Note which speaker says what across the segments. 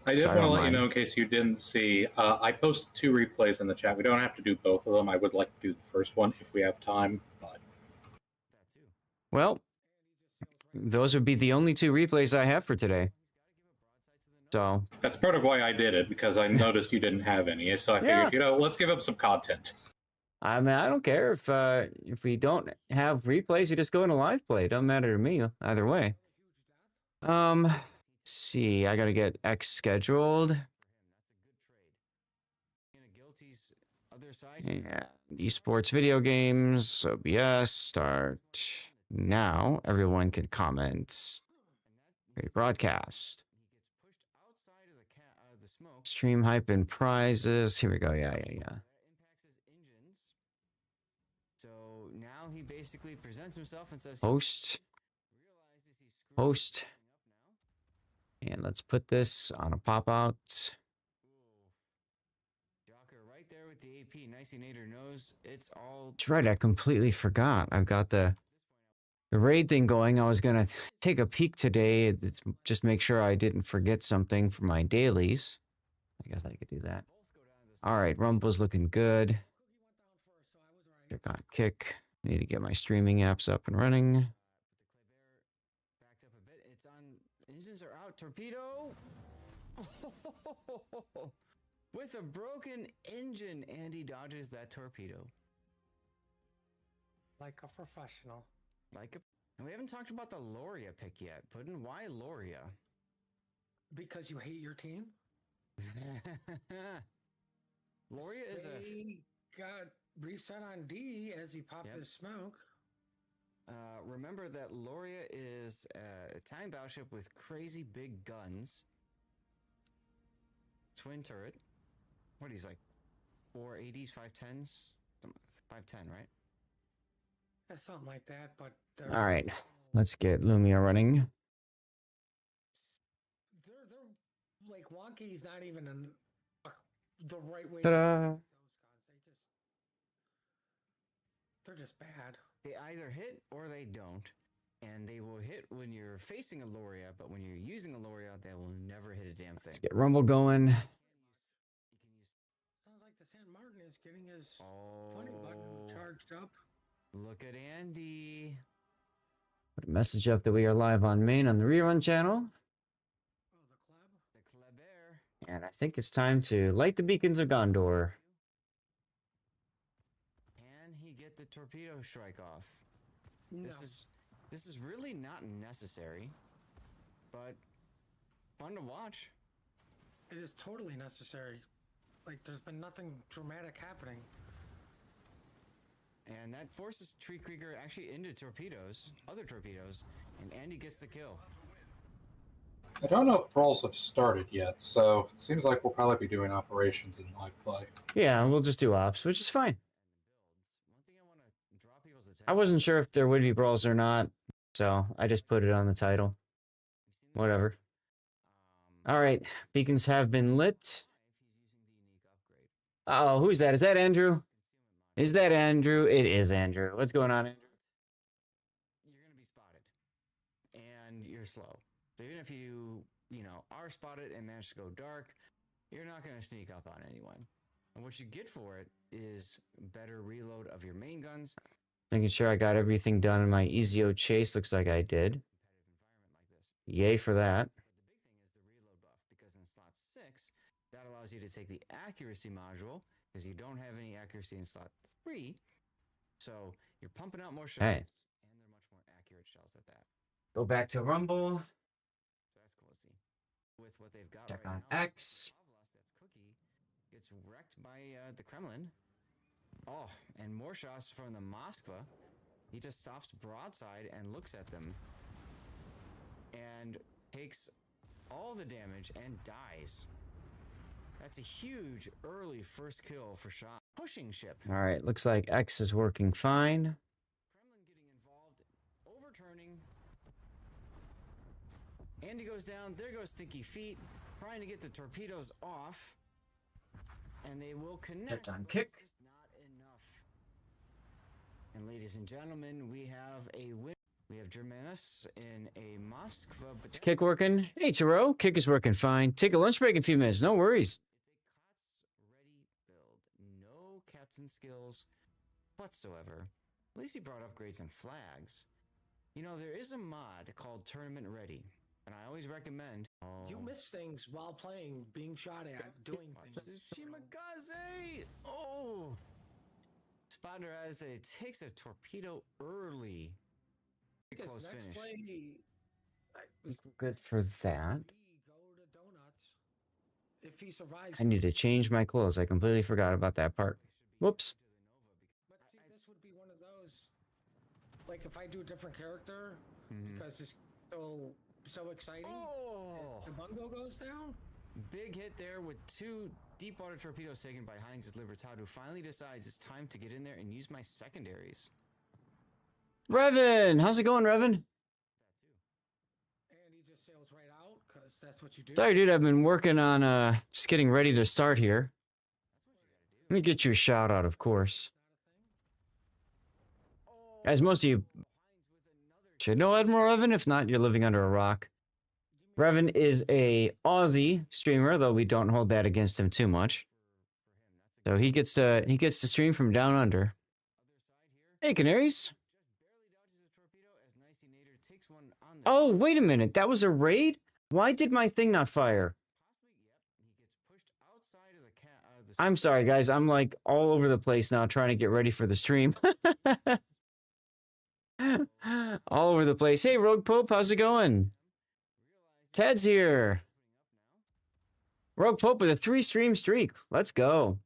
Speaker 1: I did
Speaker 2: so I
Speaker 1: want to
Speaker 2: don't
Speaker 1: let you
Speaker 2: mind.
Speaker 1: know, in case you didn't see, I posted 2 replays in the chat. We don't have to do both of them. I would like to do the first one if we have time, but
Speaker 2: Well, those would be the only 2 replays I have for today. So
Speaker 1: that's part of why I did it, because I noticed you didn't have any. So I figured,
Speaker 2: yeah.
Speaker 1: let's give up some content.
Speaker 2: I mean, I don't care if we don't have replays, we just go into live play. It doesn't matter to me either way. Let's see, I gotta get X scheduled. Yeah, esports video games, OBS, start now. Everyone can comment. Great broadcast. Stream hype and prizes. Here we go. Yeah. So now he basically presents himself and says, host. And let's put this on a pop out. Right there with the AP. Nicey-nator knows it's all. That's right. I completely forgot. I've got the raid thing going. I was going to take a peek today. Just make sure I didn't forget something for my dailies. I guess I could do that. All right. Rumble's looking good. Check on Kick. Need to get my streaming apps up and running. It's on. Engines are out. Torpedo. With a broken engine, Andy dodges that torpedo.
Speaker 3: Like a professional.
Speaker 2: And we haven't talked about the Loria pick yet. Puddin', why Loria?
Speaker 3: Because you hate your team?
Speaker 2: Loria is
Speaker 3: They got reset on D as he popped his smoke.
Speaker 2: Remember that Loria is a Italian battleship with crazy big guns. Twin turret. What he's like? 480s, 510s? 510, right?
Speaker 3: Yeah, something like that, but...
Speaker 2: All right. Let's get Lumia running.
Speaker 3: They're like, wonky's not even the right way.
Speaker 2: Ta-da!
Speaker 3: They're just bad.
Speaker 2: They either hit or they don't. And they will hit when you're facing a Loria, but when you're using a Loria, they will never hit a damn thing. Let's get Rumble going.
Speaker 3: Sounds like the San Martin is getting his funny button charged up.
Speaker 2: Look at Andy. Put a message up that we are live on main on the rerun channel. The Kleber. And I think it's time to light the beacons of Gondor. Can he get the torpedo strike off?
Speaker 3: No.
Speaker 2: This is really not necessary, but fun to watch.
Speaker 3: It is totally necessary. Like, there's been nothing dramatic happening.
Speaker 2: And that forces Tree Krieger actually into torpedoes, other torpedoes, and Andy gets the kill.
Speaker 1: I don't know if Brawls have started yet, so it seems like we'll probably be doing operations in live play.
Speaker 2: Yeah, we'll just do ops, which is fine. I wasn't sure if there would be Brawls or not, so I just put it on the title. Whatever. All right, beacons have been lit. Oh, who's that? Is that Andrew? Is that Andrew? It is Andrew. What's going on, Andrew? You're going to be spotted. And you're slow. So even if you are spotted and manage to go dark, you're not going to sneak up on anyone. And what you get for it is better reload of your main guns. Making sure I got everything done in my EZO chase. Looks like I did. Yay for that. Because in slot 6, that allows you to take the accuracy module, because you don't have any accuracy in slot 3. So you're pumping out more shells. Hey. And they're much more accurate shells at that. Go back to Rumble. So that's cool to see. With what they've got check right on now, X. That's Cookie gets wrecked by the Kremlin. Oh, and more shots from the Moskva. He just stops broadside and looks at them. And takes all the damage and dies. That's a huge early first kill for shot. Pushing ship. All right, looks like X is working fine. Kremlin getting involved, overturning. Andy goes down. There goes Stinky Feet, trying to get the torpedoes off, and they will connect. On kick. It's not enough. And ladies and gentlemen, we have a win. We have Germanus in a Moskva. But is kick working? Hey, Taro. Kick is working fine. Take a lunch break in a few minutes. No worries. It's a COTS ready build. No captain skills whatsoever. At least he brought upgrades and flags. You know, there is a mod called Tournament Ready. And I always recommend.
Speaker 3: You miss things while playing, being shot at, doing things.
Speaker 2: It's Shimakaze! Oh! Spotter as it takes a torpedo early. Close
Speaker 3: Next
Speaker 2: finish.
Speaker 3: play,
Speaker 2: Good for that.
Speaker 3: go to donuts. If he survives,
Speaker 2: I need to change my clothes. I completely forgot about that part. Whoops.
Speaker 3: but see, this would be one of those. Like if I do a different character, because it's so exciting.
Speaker 2: Oh!
Speaker 3: The bungo goes down.
Speaker 2: Big hit there with 2 deep water torpedoes taken by Heinz's Libertad, who finally decides it's time to get in there and use my secondaries. Revan! How's it going, Revan?
Speaker 3: And he just sails right out because that's what you do.
Speaker 2: Sorry, dude. I've been working on just getting ready to start here. Let me get you a shout out, of course. As most of you should know Admiral Revan. If not, you're living under a rock. Revan is a Aussie streamer, though we don't hold that against him too much. So he gets to stream from down under. Hey, Canaries. Oh, wait a minute. That was a raid? Why did my thing not fire? I'm sorry, guys. I'm like all over the place now trying to get ready for the stream. All over the place. Hey, Rogue Pope, how's it going? Ted's here. Rogue Pope with a 3-stream streak. Let's go.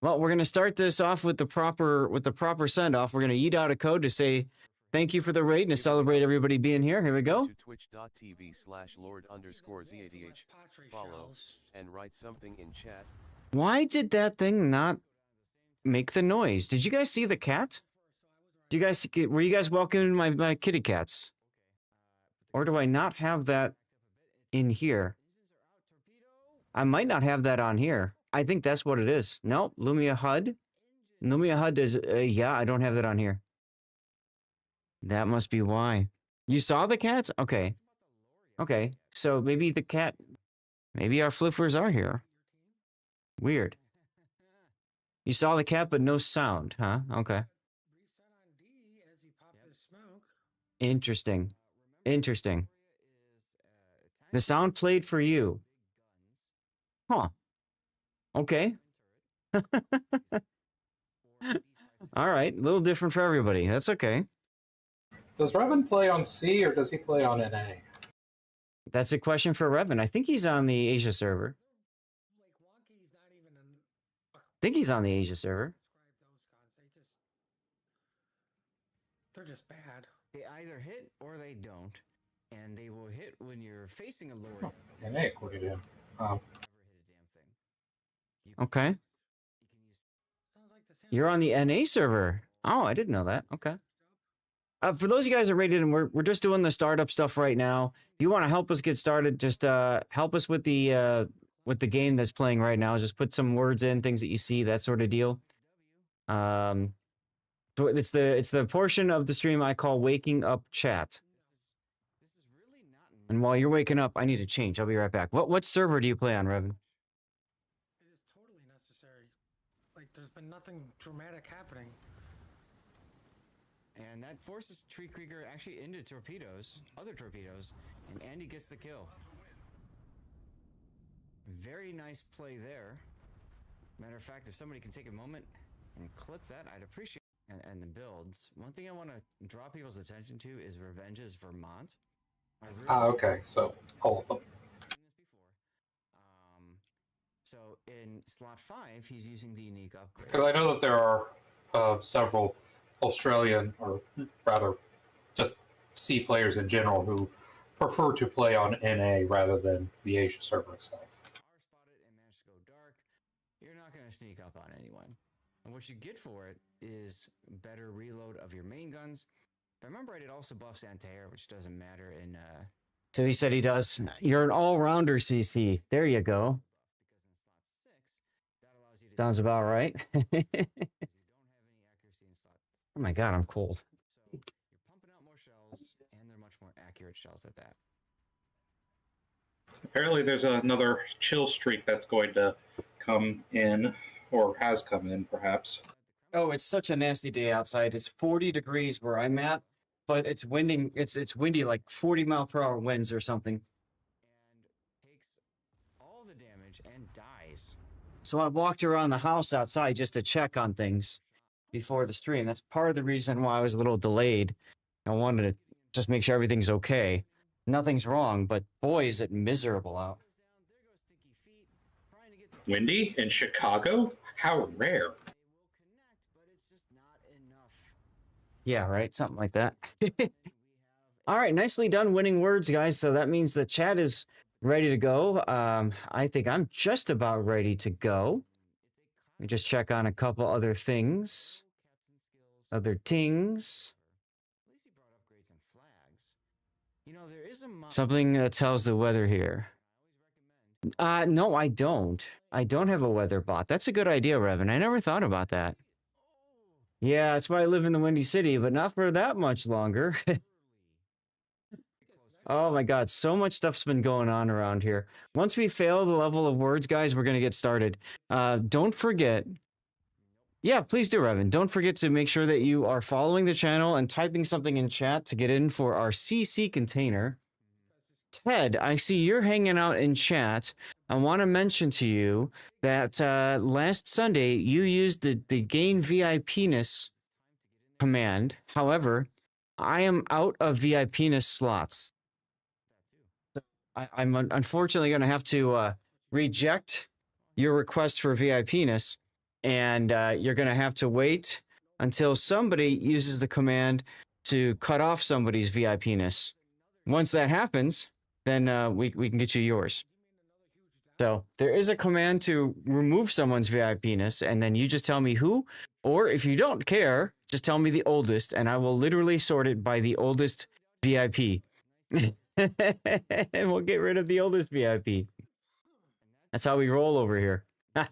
Speaker 2: Well, we're gonna start this off with the proper send-off. We're gonna eat out a code to say thank you for the raid and to celebrate everybody being here. Here we go.
Speaker 4: To twitch.tv/Lord_ZADH. Follow and write something in chat.
Speaker 2: Why did that thing not make the noise? Did you guys see the cat? Were you guys welcoming my kitty cats? Or do I not have that in here? I might not have that on here. I think that's what it is. Nope, Lumia HUD. Lumia HUD is, yeah, I don't have that on here. That must be why. You saw the cats? Okay. Okay, so maybe maybe our flippers are here. Weird. You saw the cat, but no sound, huh? Okay. Interesting. Interesting. The sound played for you. Huh. Okay. All right. A little different for everybody. That's okay.
Speaker 1: Does Revan play on C or does he play on NA?
Speaker 2: That's a question for Revan. I think he's on the Asia server. I think he's on the Asia server.
Speaker 3: They're just bad.
Speaker 2: They either hit or they don't. And they will hit when you're facing a lord.
Speaker 1: NA, according to him.
Speaker 2: Okay. You're on the NA server. Oh, I didn't know that. Okay. For those of you guys that rated, and we're just doing the startup stuff right now. If you want to help us get started, just help us with the game that's playing right now. Just put some words in, things that you see, that sort of deal. So it's the portion of the stream I call waking up chat. And while you're waking up, I need to change. I'll be right back. What server do you play on, Revan?
Speaker 3: It is totally necessary. Like there's been nothing dramatic happening.
Speaker 2: And that forces Tree Krieger actually into torpedoes, other torpedoes, and Andy gets the kill. Very nice play there. Matter of fact, if somebody can take a moment and clip that, I'd appreciate it. And the builds. One thing I want to draw people's attention to is Revenge's Vermont.
Speaker 1: Okay, so all of them.
Speaker 2: So in slot 5, he's using the unique upgrade.
Speaker 1: Because I know that there are several Australian, or rather just C players in general, who prefer to play on NA rather than the Asia server itself.
Speaker 2: Spotted and managed to go dark. You're not going to sneak up on anyone. And what you get for it is better reload of your main guns. If I remember right, it also buffs anti-air, which doesn't matter in... So he said he does. You're an all-rounder, CC. There you go. Sounds about right. Oh my god, I'm cold. You're pumping out shells at that.
Speaker 1: Apparently, there's another chill streak that's going to come in, or has come in, perhaps.
Speaker 2: Oh, it's such a nasty day outside. It's 40 degrees where I'm at, but it's winding. It's windy, like 40-mile-per-hour winds or something. And takes all the damage and dies. So I walked around the house outside just to check on things before the stream. That's part of the reason why I was a little delayed. I wanted to just make sure everything's okay. Nothing's wrong, but boy, is it miserable out.
Speaker 1: Windy in Chicago? How rare.
Speaker 2: Yeah, right? Something like that. All right, nicely done winning words, guys. So that means the chat is ready to go. I think I'm just about ready to go. Let me just check on a couple other things. Other tings. Something that tells the weather here. No, I don't. I don't have a weather bot. That's a good idea, Revan. I never thought about that. Yeah, that's why I live in the Windy City, but not for that much longer. Oh my god, so much stuff's been going on around here. Once we fail the level of words, guys, we're going to get started. Don't forget... Yeah, please do, Revan. Don't forget to make sure that you are following the channel and typing something in chat to get in for our CC container. Ted, I see you're hanging out in chat. I want to mention to you that last Sunday you used the gain VIPness command. However, I am out of VIPness slots. So I'm unfortunately going to have to reject your request for VIPness, and you're going to have to wait until somebody uses the command to cut off somebody's VIPness. Once that happens, then we can get you yours. So there is a command to remove someone's VIPness, and then you just tell me who, or if you don't care, just tell me the oldest, and I will literally sort it by the oldest VIP. And we'll get rid of the oldest VIP. That's how we roll over here. All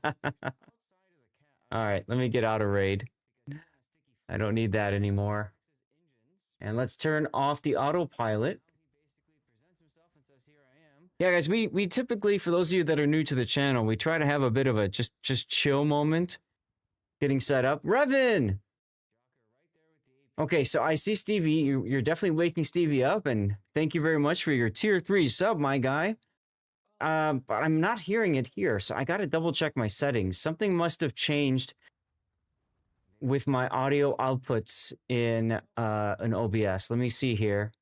Speaker 2: right, let me get out of raid. I don't need that anymore. And let's turn off the autopilot. Yeah, guys, we typically, for those of you that are new to the channel, we try to have a bit of a just chill moment getting set up. Revan! Okay, so I see Stevie. You're definitely waking Stevie up, and thank you very much for your tier 3 sub, my guy. But I'm not hearing it here, so I got to double check my settings. Something must have changed with my audio outputs in an OBS. Let me see here.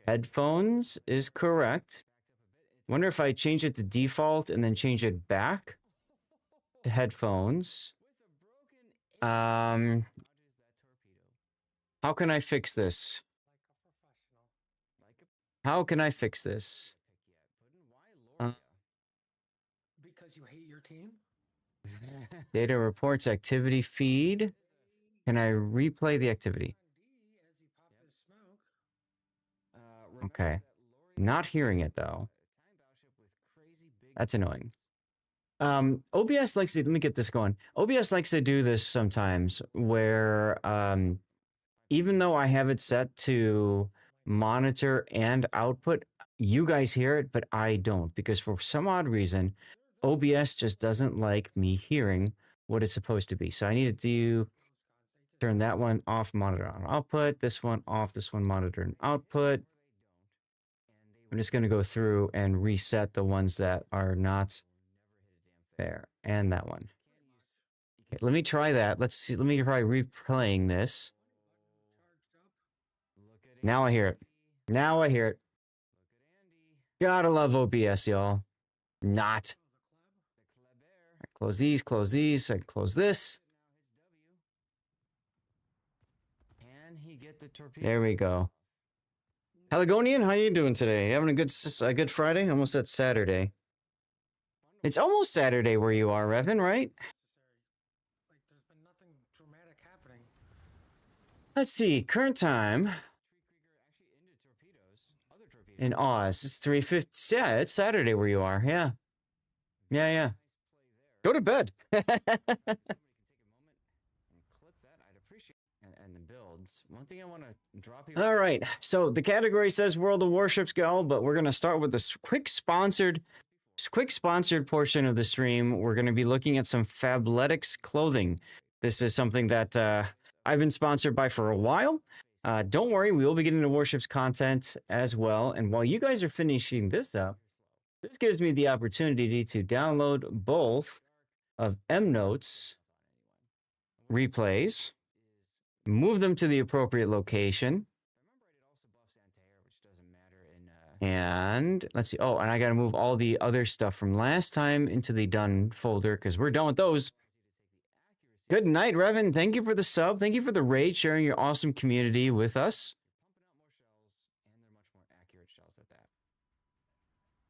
Speaker 2: Headphones is correct. Wonder if I change it to default and then change it back to headphones. How can I fix this? How can I fix this?
Speaker 3: Because you hate your team?
Speaker 2: Data reports activity feed. Can I replay the activity? Okay. Not hearing it though. That's annoying. OBS likes to, let me get this going. OBS likes to do this sometimes where even though I have it set to monitor and output, you guys hear it, but I don't, because for some odd reason, OBS just doesn't like me hearing what it's supposed to be. So I need to turn that one off, monitor on output, this one off, this one monitor and output. I'm just going to go through and reset the ones that are not there, and that one. Okay, let me try that. Let's see. Let me try replaying this. Now I hear it. Now I hear it. Gotta love OBS, y'all. Not. Close these, close these, and close this. There we go. Haligonian, how you doing today? You having a good Friday? Almost at Saturday. It's almost Saturday where you are, Revan, right?
Speaker 3: Like, there's been nothing dramatic happening.
Speaker 2: Let's see, current time. In Oz, it's 3:50. Yeah, it's Saturday where you are. Yeah. Yeah. Go to bed. And the build. One thing I want to drop here. All right, so the category says World of Warships go, but we're gonna start with this quick sponsored portion of the stream. We're gonna be looking at some Fabletics clothing. This is something that I've been sponsored by for a while. Don't worry, we will be getting into Warships content as well. And while you guys are finishing this up, this gives me the opportunity to download both of M-Notes replays, move them to the appropriate location. And let's see. Oh, and I got to move all the other stuff from last time into the done folder because we're done with those. Good night, Revan. Thank you for the sub. Thank you for the raid, sharing your awesome community with us.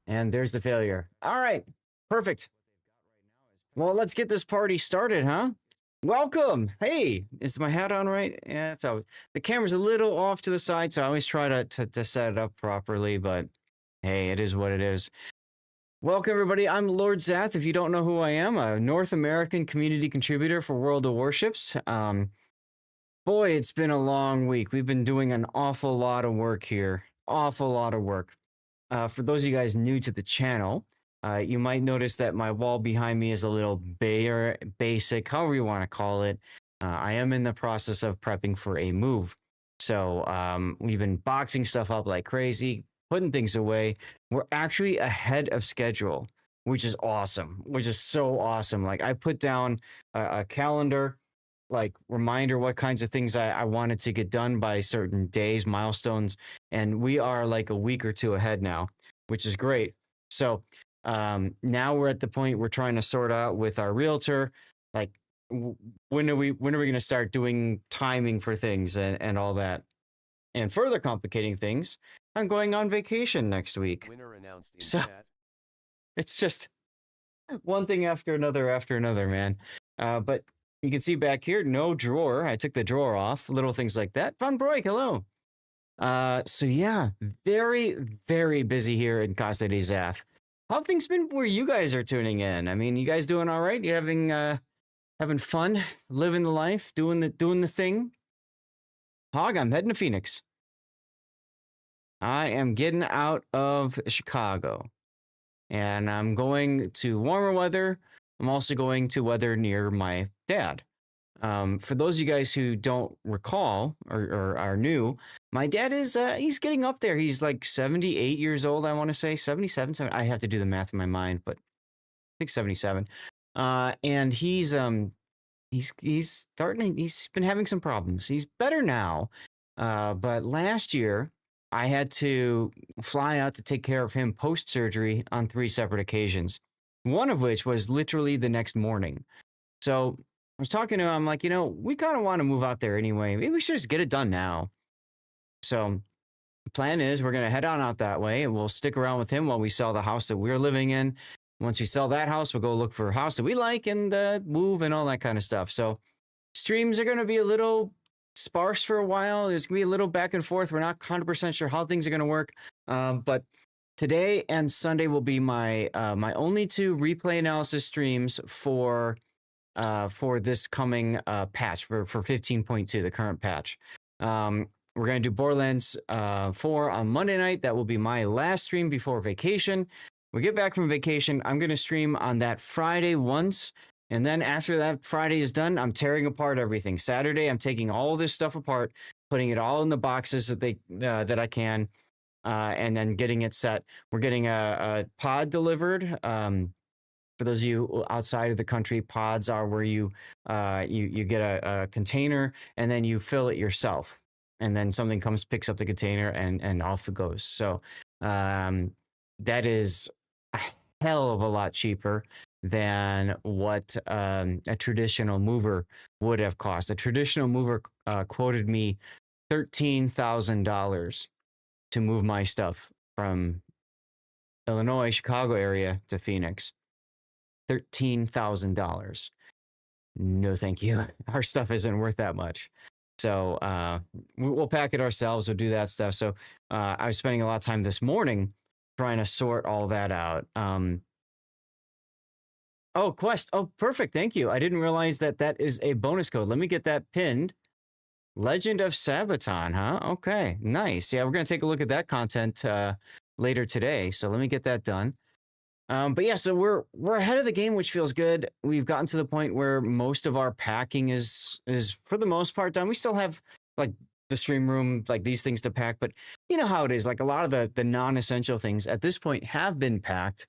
Speaker 2: And there's the failure. All right, perfect. Well, let's get this party started, huh? Welcome. Hey, is my hat on right? Yeah, it's always, the camera's a little off to the side, so I always try to set it up properly, but hey, it is what it is. Welcome, everybody. I'm Lord Zath. If you don't know who I am, a North American community contributor for World of Warships. Boy, it's been a long week. We've been doing an awful lot of work here. Awful lot of work. For those of you guys new to the channel, you might notice that my wall behind me is a little bare, basic, however you want to call it. I am in the process of prepping for a move. So we've been boxing stuff up like crazy, putting things away. We're actually ahead of schedule, which is awesome, which is so awesome. Like I put down a calendar, like reminder what kinds of things I wanted to get done by certain days, milestones. And we are like a week or two ahead now, which is great. So now we're at the point we're trying to sort out with our realtor, like when are we going to start doing timing for things and all that. And further complicating things, I'm going on vacation next week.
Speaker 4: Winner announced in
Speaker 2: So
Speaker 4: chat.
Speaker 2: it's just one thing after another, man. But you can see back here, no drawer. I took the drawer off, little things like that. Fun break, hello. So yeah, very, very busy here in Casa de Zath. How have things been where you guys are tuning in? I mean, you guys doing all right? You having fun, living the life, doing the thing? Hog, I'm heading to Phoenix. I am getting out of Chicago, and I'm going to warmer weather. I'm also going to weather near my dad. For those of you guys who don't recall or are new, my dad is he's getting up there. He's like 78 years old, I want to say 77. I have to do the math in my mind, but I think 77. And he's been having some problems. He's better now. But last year I had to fly out to take care of him post-surgery on 3 separate occasions. One of which was literally the next morning. So I was talking to him, I'm like, we kind of want to move out there anyway. Maybe we should just get it done now. So the plan is we're going to head on out that way and we'll stick around with him while we sell the house that we're living in. Once we sell that house, we'll go look for a house that we like and move and all that kind of stuff. So streams are going to be a little sparse for a while. There's going to be a little back and forth. We're not 100% sure how things are going to work. But today and Sunday will be my my only 2 replay analysis streams for this coming patch for 15.2, the current patch. We're going to do Borderlands 4 on Monday night. That will be my last stream before vacation. We get back from vacation, I'm going to stream on that Friday once. And then after that Friday is done, I'm tearing apart everything. Saturday, I'm taking all this stuff apart, putting it all in the boxes that I can, and then getting it set. We're getting a pod delivered. For those of you outside of the country, pods are where you get a container and then you fill it yourself. And then something comes, picks up the container and off it goes. So that is a hell of a lot cheaper than what a traditional mover would have cost. A traditional mover quoted me $13,000 to move my stuff from Illinois, Chicago area to Phoenix. $13,000. No, thank you. Our stuff isn't worth that much. So we'll pack it ourselves. We'll do that stuff. So I was spending a lot of time this morning trying to sort all that out. Oh, Quest. Oh, perfect. Thank you. I didn't realize that is a bonus code. Let me get that pinned Legend of Sabaton, huh? Okay, nice. Yeah, we're gonna take a look at that content later today. So let me get that done. But yeah, so we're ahead of the game, which feels good. We've gotten to the point where most of our packing is for the most part done. We still have like the stream room, like these things to pack, but you know how it is. Like a lot of the non-essential things at this point have been packed.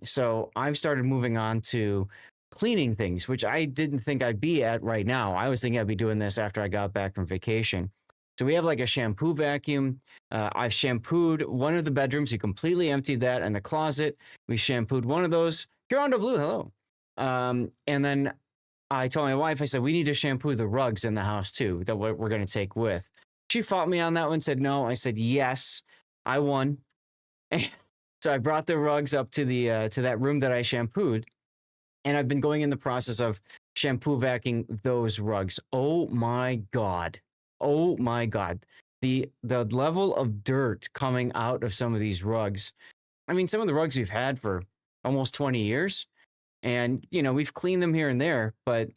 Speaker 2: So I've started moving on to cleaning things, which I didn't think I'd be at right now. I was thinking I'd be doing this after I got back from vacation. So we have like a shampoo vacuum. I've shampooed one of the bedrooms. We completely emptied that, and the closet. We shampooed one of those. Huron Blue, hello. And then I told my wife, I said, we need to shampoo the rugs in the house too, that we're going to take with. She fought me on that one, said no. I said, yes, I won. So I brought the rugs up to the to that room that I shampooed. And I've been going in the process of shampoo vacuuming those rugs. Oh my God. Oh my God. The level of dirt coming out of some of these rugs. I mean, some of the rugs we've had for almost 20 years. And, you know, we've cleaned them here and there, but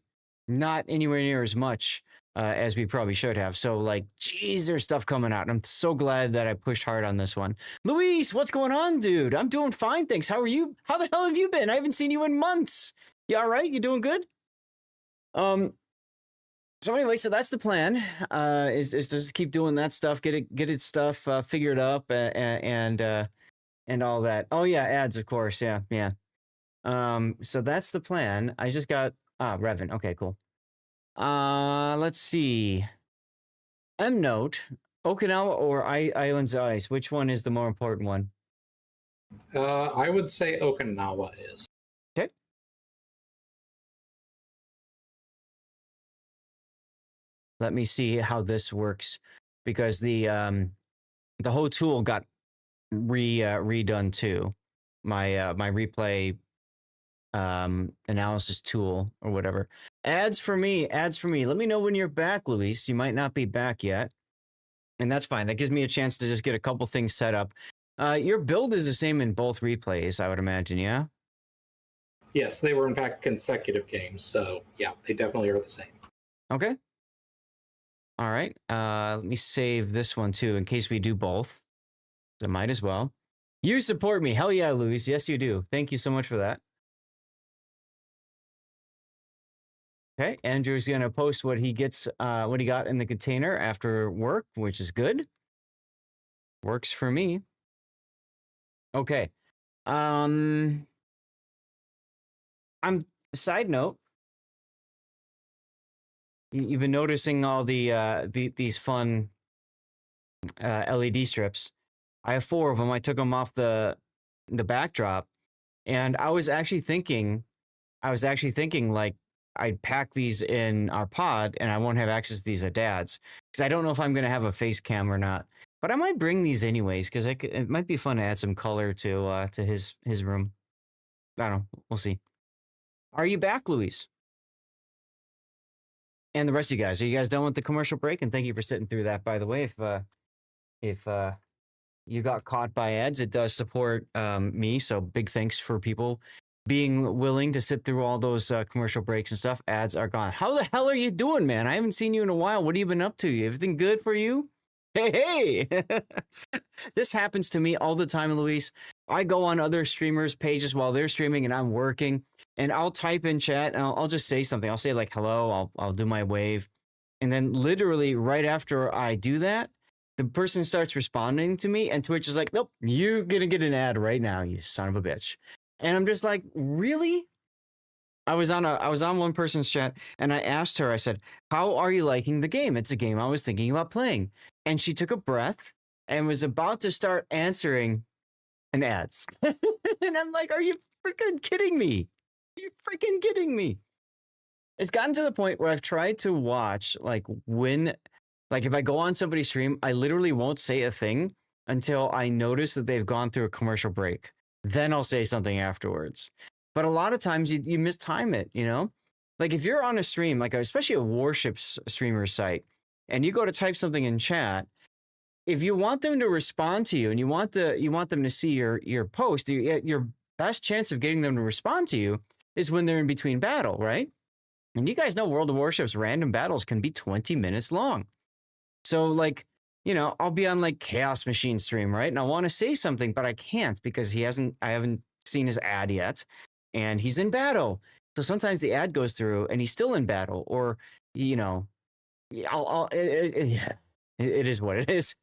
Speaker 2: not anywhere near as much as we probably should have. So, like, geez, there's stuff coming out. I'm so glad that I pushed hard on this one. Luis, what's going on, dude? I'm doing fine, thanks. How are you? How the hell have you been? I haven't seen you in months. You all right? You doing good? So anyway, so that's the plan. Is to just keep doing that stuff, get it stuff figured up, and all that. Oh yeah, ads, of course. Yeah. So that's the plan. I just got Revan. Okay, cool. Let's see. M note: Okinawa or Islands Ice? Which one is the more important one?
Speaker 1: I would say Okinawa is.
Speaker 2: Okay. Let me see how this works, because the whole tool got redone too. My my replay analysis tool or whatever. Ads for me. Let me know when you're back, Luis. You might not be back yet, and that's fine. That gives me a chance to just get a couple things set up. Your build is the same in both replays, I would imagine. Yeah.
Speaker 1: Yes, they were in fact consecutive games, so yeah, they definitely are the same.
Speaker 2: Okay. All right. Let me save this one too in case we do both. I might as well. You support me. Hell yeah, Luis. Yes, you do. Thank you so much for that. Okay, Andrew's gonna post what he gets, what he got in the container after work, which is good. Works for me. Okay. I'm side note. You've been noticing all these fun LED strips. I have 4 of them. I took them off the backdrop, and I was actually thinking like I'd pack these in our pod, and I won't have access to these at Dad's, because I don't know if I'm gonna have a face cam or not. But I might bring these anyways, because it might be fun to add some color to his room. I don't know. We'll see. Are you back, Luis? And the rest of you guys, are you guys done with the commercial break? And thank you for sitting through that, by the way. If you got caught by ads, it does support me. So big thanks for people being willing to sit through all those commercial breaks and stuff. Ads are gone. How the hell are you doing, man? I haven't seen you in a while. What have you been up to? Everything good for you? Hey. This happens to me all the time, Luis. I go on other streamers' pages while they're streaming and I'm working, and I'll type in chat and I'll just say something. I'll say like, hello, I'll do my wave. And then literally right after I do that, the person starts responding to me, and Twitch is like, nope, you're going to get an ad right now, you son of a bitch. And I'm just like, really? I was on one person's chat, and I asked her, I said, how are you liking the game? It's a game I was thinking about playing. And she took a breath and was about to start answering an ads. And I'm like, are you freaking kidding me? Are you freaking kidding me? It's gotten to the point where I've tried to watch, like, if I go on somebody's stream, I literally won't say a thing until I notice that they've gone through a commercial break. Then I'll say something afterwards. But a lot of times you mistime it, you know? Like if you're on a stream, like especially a Warships streamer site, and you go to type something in chat, if you want them to respond to you and you want them to see your post, your best chance of getting them to respond to you is when they're in between battle, right? And you guys know World of Warships random battles can be 20 minutes long. So like, you know, I'll be on like Chaos Machine stream, right? And I want to say something, but I can't because I haven't seen his ad yet. And he's in battle. So sometimes the ad goes through and he's still in battle, or, you know, it is what it is.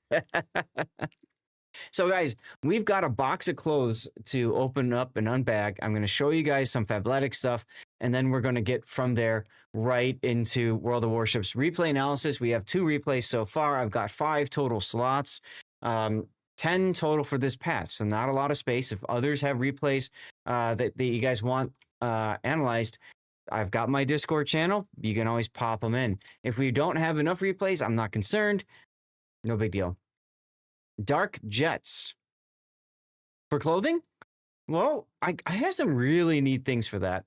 Speaker 2: So guys, we've got a box of clothes to open up and unbag. I'm going to show you guys some Fabletics stuff, and then we're going to get from there right into World of Warships replay analysis. We have 2 replays so far. I've got 5 total slots, 10 total for this patch, so not a lot of space. If others have replays that you guys want analyzed, I've got my Discord channel. You can always pop them in. If we don't have enough replays, I'm not concerned. No big deal. Dark Jets. For clothing? Well, I have some really neat things for that.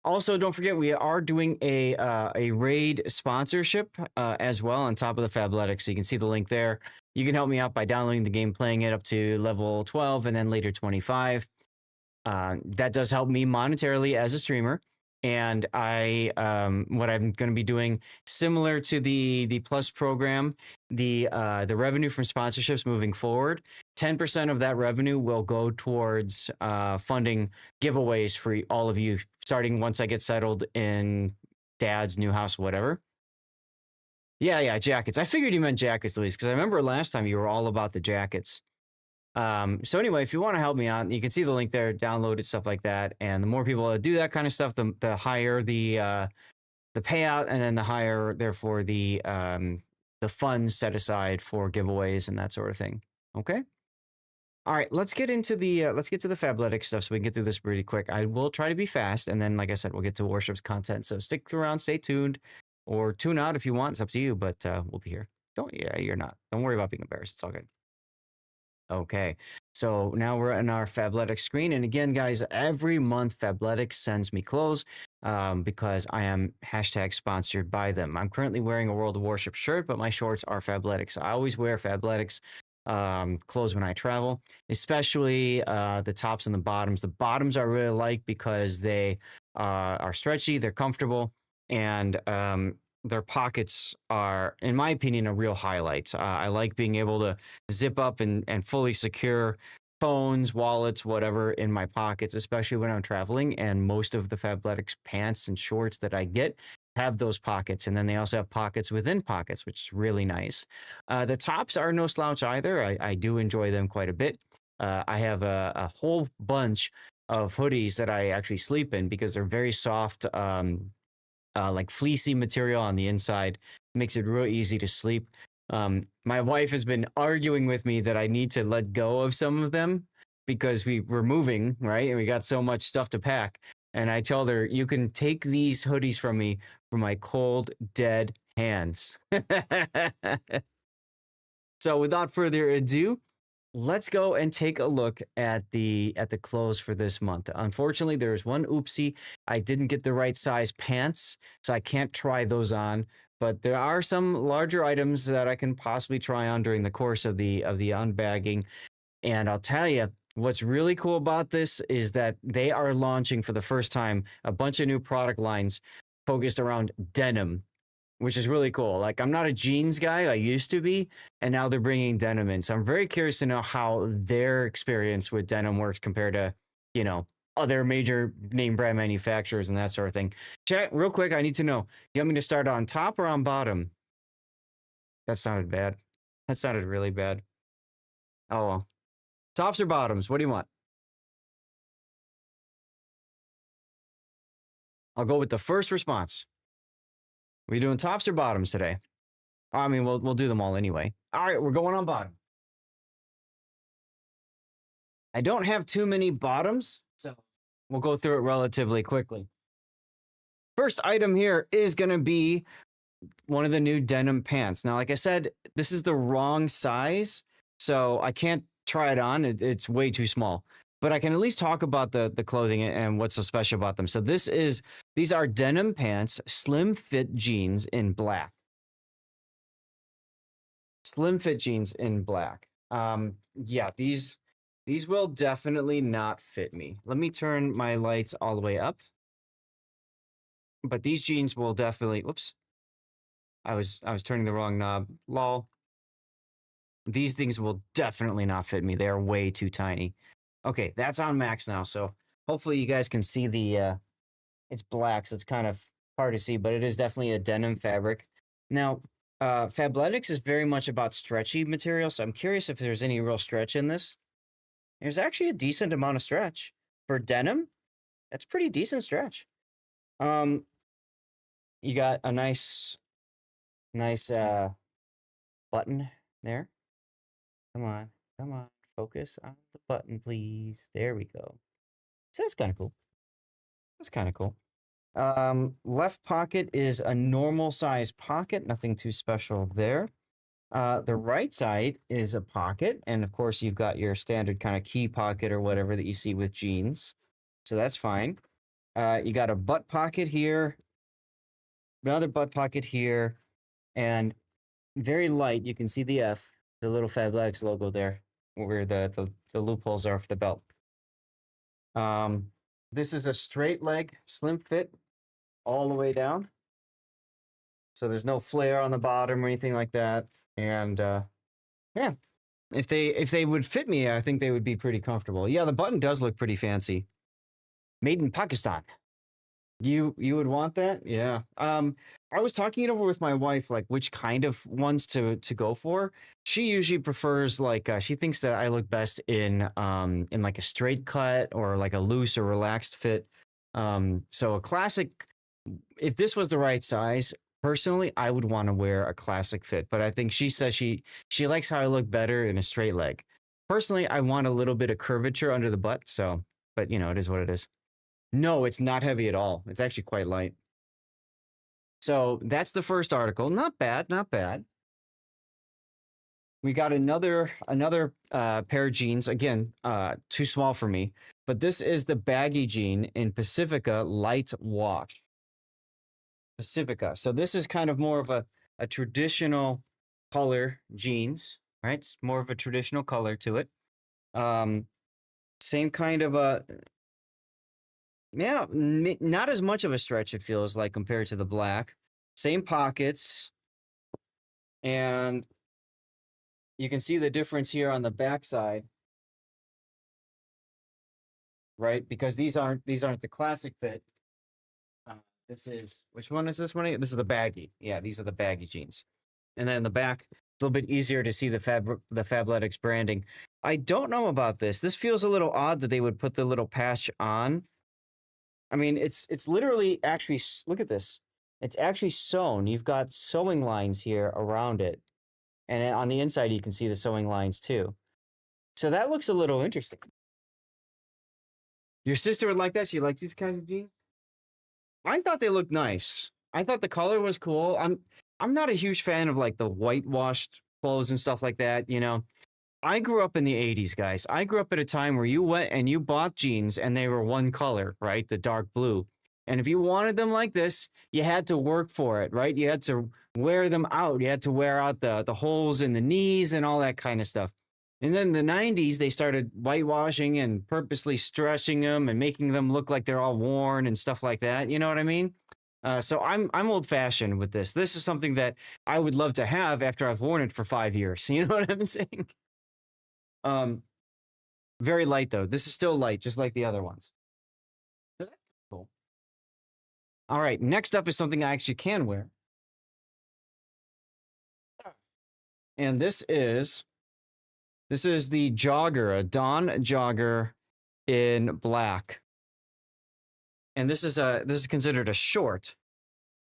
Speaker 2: Also, don't forget, we are doing a raid sponsorship as well on top of the Fabletics. So you can see the link there. You can help me out by downloading the game, playing it up to level 12 and then later 25. That does help me monetarily as a streamer. And what I'm going to be doing, similar to the Plus program, the revenue from sponsorships moving forward, 10% of that revenue will go towards funding giveaways for all of you, starting once I get settled in Dad's new house, whatever. Yeah, jackets. I figured you meant jackets, Luis, because I remember last time you were all about the jackets. So anyway, if you want to help me out, you can see the link there, download it, stuff like that. And the more people that do that kind of stuff, the higher the payout, and then the higher, therefore, the funds set aside for giveaways and that sort of thing. Okay. All right, let's get into the Fabletics stuff so we can get through this pretty quick. I will try to be fast, and then, like I said, we'll get to Warships content. So stick around, stay tuned, or tune out if you want. It's up to you, but we'll be here. You're not. Don't worry about being embarrassed. It's all good. Okay, so now we're in our Fabletics screen. And again, guys, every month Fabletics sends me clothes because I am #sponsored by them. I'm currently wearing a World of Warships shirt, but my shorts are Fabletics. I always wear Fabletics clothes when I travel, especially the tops and the bottoms. The bottoms I really like because they are stretchy, they're comfortable, and their pockets are, in my opinion, a real highlight. I like being able to zip up and fully secure phones, wallets, whatever in my pockets, especially when I'm traveling. And most of the Fabletics pants and shorts that I get have those pockets. And then they also have pockets within pockets, which is really nice. The tops are no slouch either. I do enjoy them quite a bit. I have a whole bunch of hoodies that I actually sleep in because they're very soft, like fleecy material on the inside. Makes it real easy to sleep. My wife has been arguing with me that I need to let go of some of them because we're moving, right? And we got so much stuff to pack. And I told her, you can take these hoodies from me for my cold, dead hands. So without further ado, let's go and take a look at the clothes for this month. Unfortunately, there's one oopsie. I didn't get the right size pants, so I can't try those on. But there are some larger items that I can possibly try on during the course of the unbagging. And I'll tell you, what's really cool about this is that they are launching for the first time a bunch of new product lines focused around denim, which is really cool. Like, I'm not a jeans guy, I used to be, and now they're bringing denim in. So I'm very curious to know how their experience with denim works compared to, you know, other major name brand manufacturers and that sort of thing. Chat, real quick, I need to know, you want me to start on top or on bottom? That sounded bad. That sounded really bad. Oh, well. Tops or bottoms? What do you want? I'll go with the first response. Are we doing tops or bottoms today? I mean, we'll do them all anyway. All right, we're going on bottom. I don't have too many bottoms, so we'll go through it relatively quickly. First item here is going to be one of the new denim pants. Now, like I said, this is the wrong size, so I can't try it on. It's way too small. But I can at least talk about the clothing and what's so special about them. So these are denim pants, slim fit jeans in black. Slim fit jeans in black. Yeah, these will definitely not fit me. Let me turn my lights all the way up. but these jeans will definitely. Whoops, I was turning the wrong knob. Lol. These things will definitely not fit me. They are way too tiny. Okay, that's on max now. So hopefully you guys can see the. It's black, so it's kind of hard to see, but it is definitely a denim fabric. Now, Fabletics is very much about stretchy material, so I'm curious if there's any real stretch in this. There's actually a decent amount of stretch for denim. That's pretty decent stretch. You got a nice button there. Come on, focus on the button, please. There we go. So that's kind of cool. That's kind of cool. Left pocket is a normal size pocket, nothing too special there. The right side is a pocket, and of course you've got your standard kind of key pocket or whatever that you see with jeans. So that's fine. You got a butt pocket here, another butt pocket here, and very light, you can see the F, the little Fabletics logo there, where the loopholes are for the belt. This is a straight leg, slim fit, all the way down. So there's no flare on the bottom or anything like that. And yeah, if they would fit me, I think they would be pretty comfortable. Yeah, the button does look pretty fancy. Made in Pakistan. You would want that? Yeah. I was talking it over with my wife, like which kind of ones to go for. She usually prefers like she thinks that I look best in like a straight cut or like a loose or relaxed fit. So a classic, if this was the right size, personally, I would want to wear a classic fit. But I think she says she likes how I look better in a straight leg. Personally, I want a little bit of curvature under the butt. So, but you know, it is what it is. No, it's not heavy at all. It's actually quite light. So that's the first article. Not bad, not bad. We got another pair of jeans. Again, too small for me. But this is the baggy jean in Pacifica Light Wash. Pacifica. So this is kind of more of a traditional color jeans, right? It's more of a traditional color to it. Same kind of a... Yeah, not as much of a stretch, it feels like, compared to the black. Same pockets. And you can see the difference here on the back side. Right? Because these aren't the classic fit. This is, which one is this one? This is the baggy. Yeah, these are the baggy jeans. And then in the back, it's a little bit easier to see the Fabletics branding. I don't know about this. This feels a little odd that they would put the little patch on. I mean, it's literally actually, look at this. It's actually sewn. You've got sewing lines here around it. And on the inside, you can see the sewing lines too. So that looks a little interesting. Your sister would like that? She liked these kinds of jeans? I thought they looked nice. I thought the color was cool. I'm not a huge fan of like the whitewashed clothes and stuff like that, you know. I grew up in the 80s, guys. I grew up at a time where you went and you bought jeans and they were one color, right? The dark blue. And if you wanted them like this, you had to work for it, right? You had to wear them out. You had to wear out the holes in the knees and all that kind of stuff. And then in the 90s, they started whitewashing and purposely stretching them and making them look like they're all worn and stuff like that. You know what I mean? So I'm old-fashioned with this. This is something that I would love to have after I've worn it for 5 years. You know what I'm saying? Very light though. This is still light, just like the other ones. So that's cool. All right, next up is something I actually can wear. And this is the jogger, a Dawn jogger in black. And this is considered a short.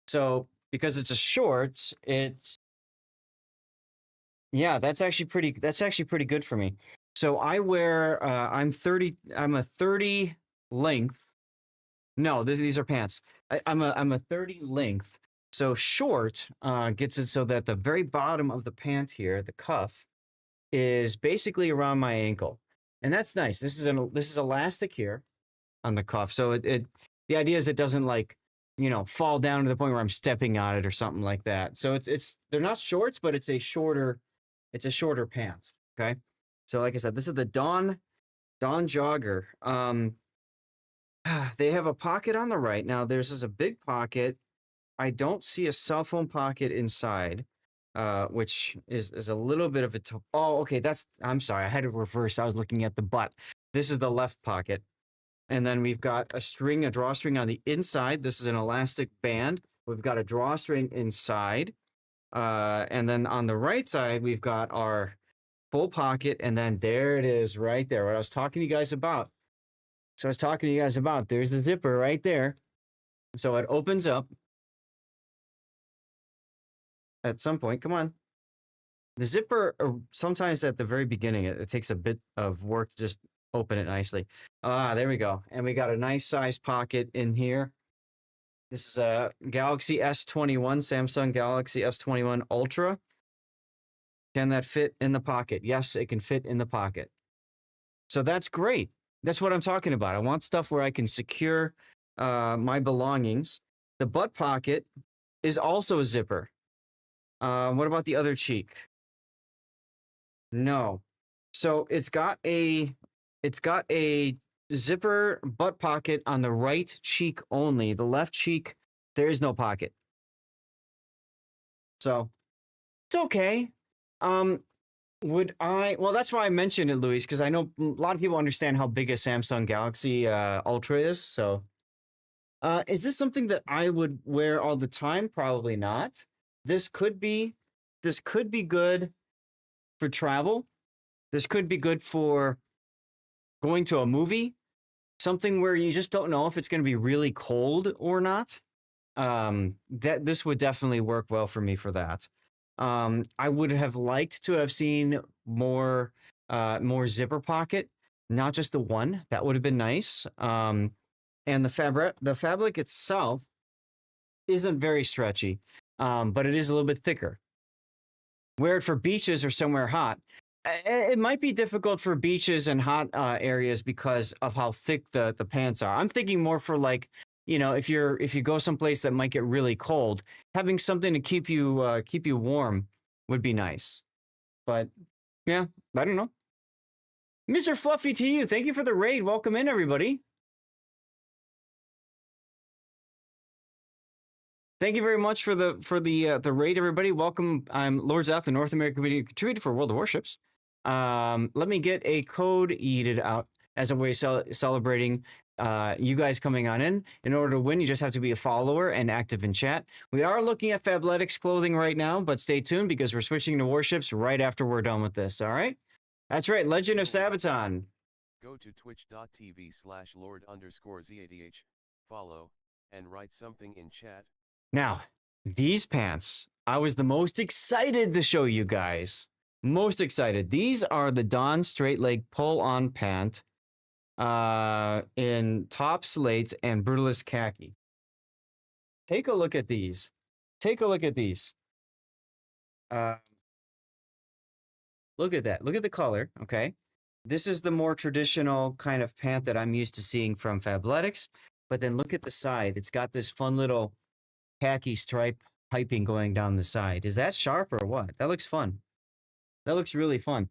Speaker 2: So because it's a short, yeah, that's actually pretty good for me. So I wear I'm a 30 length. No, these are pants. I'm a 30 length. So short gets it so that the very bottom of the pant here, the cuff, is basically around my ankle. And that's nice. This is elastic here on the cuff. So the idea is it doesn't like, you know, fall down to the point where I'm stepping on it or something like that. So they're not shorts, but it's a shorter pant. Okay. So like I said, this is the Dawn jogger. they have a pocket on the right. Now there's a big pocket. I don't see a cell phone pocket inside, which is a little bit of a. Oh, okay. I'm sorry. I had it reversed. I was looking at the butt. This is the left pocket. And then we've got a drawstring on the inside. This is an elastic band. We've got a drawstring inside. And then on the right side, we've got our full pocket. And then there it is right there. What I was talking to you guys about. There's the zipper right there. So it opens up at some point. Come on. The zipper, sometimes at the very beginning, it takes a bit of work to just open it nicely. There we go. And we got a nice size pocket in here. This is a Galaxy S21, Samsung Galaxy S21 Ultra. Can that fit in the pocket? Yes, it can fit in the pocket. So that's great. That's what I'm talking about. I want stuff where I can secure my belongings. The butt pocket is also a zipper. What about the other cheek? No. So it's got a zipper butt pocket on the right cheek only. The left cheek, there is no pocket. So it's okay. Well, that's why I mentioned it, Luis, because I know a lot of people understand how big a Samsung Galaxy Ultra is. So is this something that I would wear all the time? Probably not. This could be good for travel. This could be good for going to a movie, something where you just don't know if it's going to be really cold or not. This would definitely work well for me for that. I would have liked to have seen more zipper pocket, not just the one. That would have been nice. And the fabric itself isn't very stretchy, but it is a little bit thicker. Wear it for beaches or somewhere hot. It might be difficult for beaches and hot areas because of how thick the pants are. I'm thinking more for like, if you go someplace that might get really cold, having something to keep you warm would be nice. But yeah, I don't know. Mr. Fluffy to you. Thank you for the raid. Welcome in, everybody. Thank you very much for the raid, everybody. Welcome. I'm Lord Zeth, the North American video contributor for World of Warships. Let me get a code yeeted out as a way of celebrating you guys coming on in. In order to win, you just have to be a follower and active in chat. We are looking at Fabletics clothing right now, but stay tuned because we're switching to Warships right after we're done with this, all right? That's right, Legend of Sabaton.
Speaker 4: Go to twitch.tv/Lord_ZADH, follow, and write something in chat.
Speaker 2: Now, these pants, I was the most excited to show you guys. Most excited. These are the Dawn straight leg pull-on pant in top slates and brutalist khaki. Take a look at these. Look at that. Look at the color, okay? This is the more traditional kind of pant that I'm used to seeing from Fabletics. But then look at the side. It's got this fun little khaki stripe piping going down the side. Is that sharp or what? That looks fun. That looks really fun.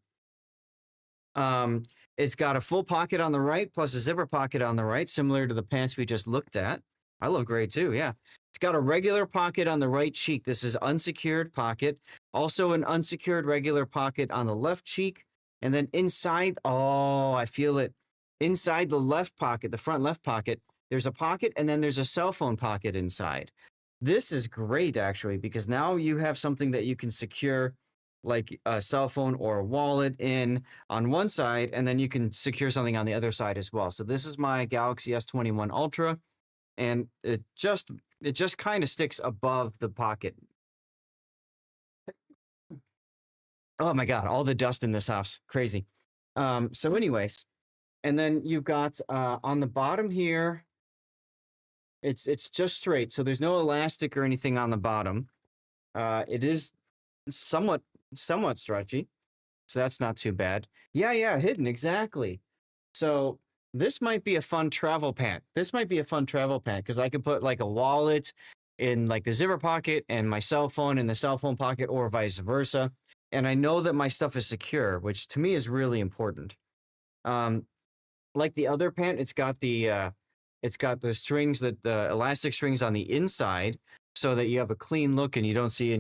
Speaker 2: It's got a full pocket on the right plus a zipper pocket on the right, similar to the pants we just looked at. I love gray too, yeah. It's got a regular pocket on the right cheek. This is unsecured pocket. Also an unsecured regular pocket on the left cheek. And then inside, oh, I feel it. Inside the left pocket, the front left pocket, there's a pocket and then there's a cell phone pocket inside. This is great, actually, because now you have something that you can secure like a cell phone or a wallet in on one side, and then you can secure something on the other side as well. So this is my Galaxy S21 Ultra, and it just kind of sticks above the pocket. Oh my God, all the dust in this house. Crazy. So anyways, and then you've got on the bottom here, it's just straight. So there's no elastic or anything on the bottom. It is somewhat stretchy. So that's not too bad. Yeah, hidden, exactly. So this might be a fun travel pant. Because I could put like a wallet in like the zipper pocket and my cell phone in the cell phone pocket or vice versa. And I know that my stuff is secure, which to me is really important. Like the other pant, it's got the It's got the strings, the elastic strings on the inside, so that you have a clean look and you don't see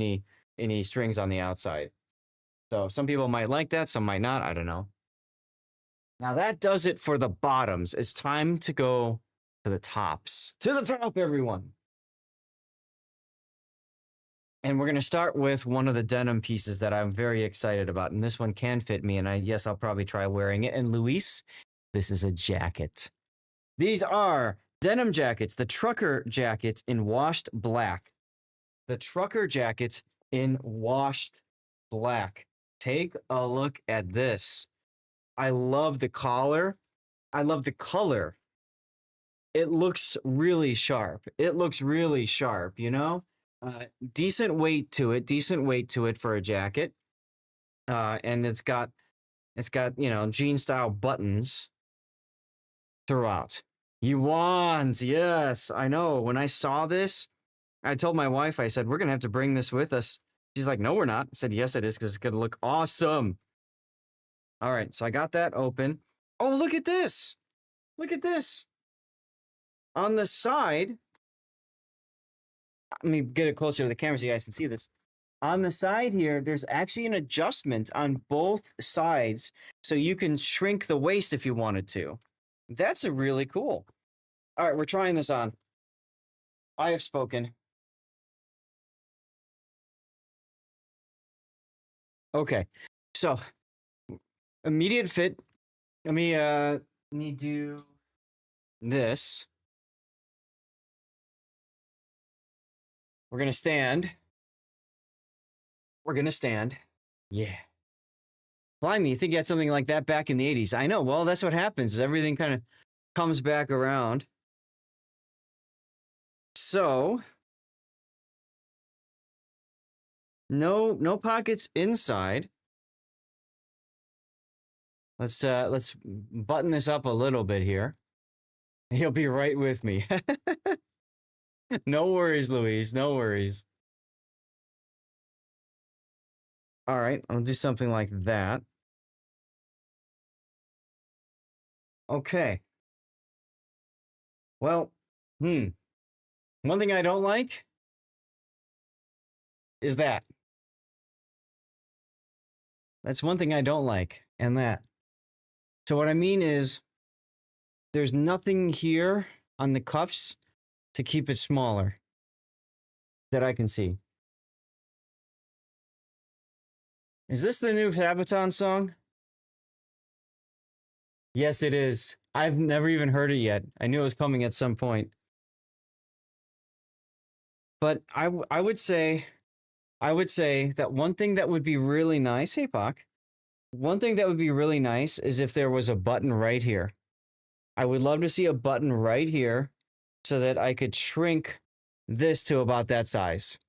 Speaker 2: any strings on the outside. So some people might like that, some might not. I don't know. Now that does it for the bottoms. It's time to go to the tops. To the top, everyone. And we're going to start with one of the denim pieces that I'm very excited about. And this one can fit me. And I'll probably try wearing it. And Luis, this is a jacket. These are denim jackets. The trucker jacket in washed black. The trucker jacket in washed black. Take a look at this. I love the collar. I love the color. It looks really sharp. It looks really sharp, you know? Decent weight to it for a jacket. And it's got, you know, jean style buttons throughout. Yuans, yes, I know. When I saw this, I told my wife, I said, we're going to have to bring this with us. She's like, no, we're not. I said, yes, it is, because it's going to look awesome. All right, so I got that open. Oh, look at this. Look at this. On the side, let me get it closer to the camera so you guys can see this. On the side here, there's actually an adjustment on both sides, so you can shrink the waist if you wanted to. That's a really cool. All right, we're trying this on. I have spoken. Okay, so immediate fit. Let me do this. We're gonna stand. We're gonna stand. Yeah. Blimey, you think you had something like that back in the 80s? I know. Well, that's what happens. Is everything kind of comes back around. So no pockets inside. Let's button this up a little bit here. He'll be right with me. No worries, Louise. No worries. All right, I'll do something like that. Okay. Well, one thing I don't like is that. That's one thing I don't like, and that. So what I mean is, there's nothing here on the cuffs to keep it smaller that I can see. Is this the new Fabletics song? Yes, it is. I've never even heard it yet. I knew it was coming at some point. But I would say that one thing that would be really nice, hey Pac, one thing that would be really nice is if there was a button right here. I would love to see a button right here so that I could shrink this to about that size.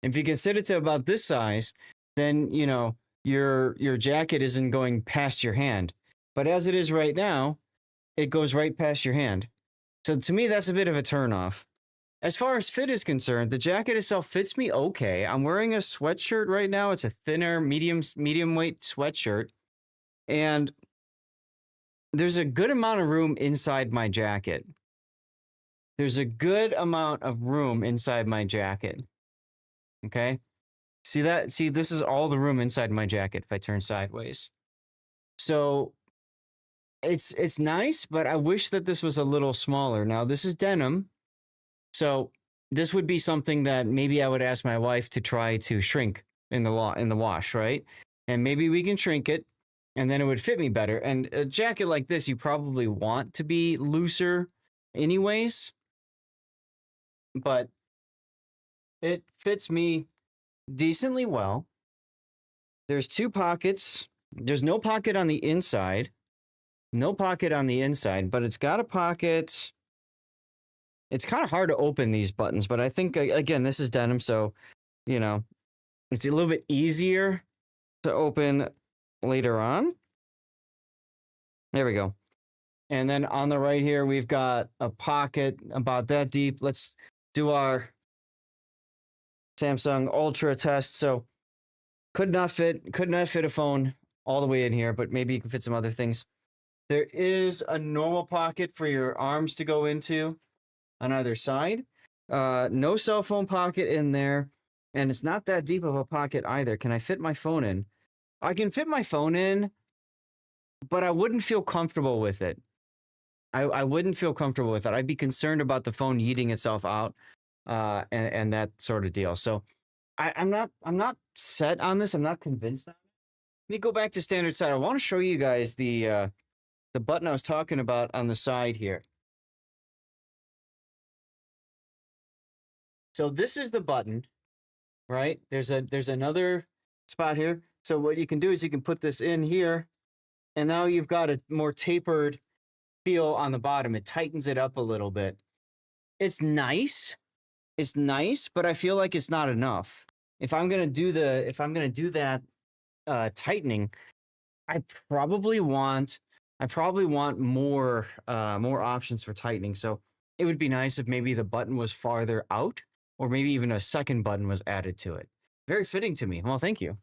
Speaker 2: If you can set it to about this size, then, you know, your jacket isn't going past your hand. But as it is right now, it goes right past your hand. So to me, that's a bit of a turnoff. As far as fit is concerned, the jacket itself fits me okay. I'm wearing a sweatshirt right now. It's a thinner, medium weight sweatshirt. And there's a good amount of room inside my jacket. There's a good amount of room inside my jacket. Okay? See that? See, this is all the room inside my jacket if I turn sideways. So it's nice, but I wish that this was a little smaller. Now, this is denim. So this would be something that maybe I would ask my wife to try to shrink in the wash, right? And maybe we can shrink it, and then it would fit me better. And a jacket like this, you probably want to be looser anyways. But it fits me decently well. There's two pockets. There's no pocket on the inside. No pocket on the inside, but it's got a pocket. It's kind of hard to open these buttons, but I think, again, this is denim, so, you know, it's a little bit easier to open later on. There we go. And then on the right here, we've got a pocket about that deep. Let's do our Samsung Ultra test. So could not fit a phone all the way in here, but maybe you can fit some other things. There is a normal pocket for your arms to go into on either side. No cell phone pocket in there. And it's not that deep of a pocket either. Can I fit my phone in? I can fit my phone in, but I wouldn't feel comfortable with it. I wouldn't feel comfortable with it. I'd be concerned about the phone yeeting itself out, and that sort of deal. So I'm not set on this. I'm not convinced on it. Let me go back to standard side. I want to show you guys the button I was talking about on the side here. So this is the button, right? There's another spot here. So what you can do is you can put this in here, and now you've got a more tapered feel on the bottom. It tightens it up a little bit. It's nice. It's nice, but I feel like it's not enough. If I'm gonna do that tightening, I probably want more options for tightening. So it would be nice if maybe the button was farther out, or maybe even a second button was added to it. Very fitting to me. Well, thank you.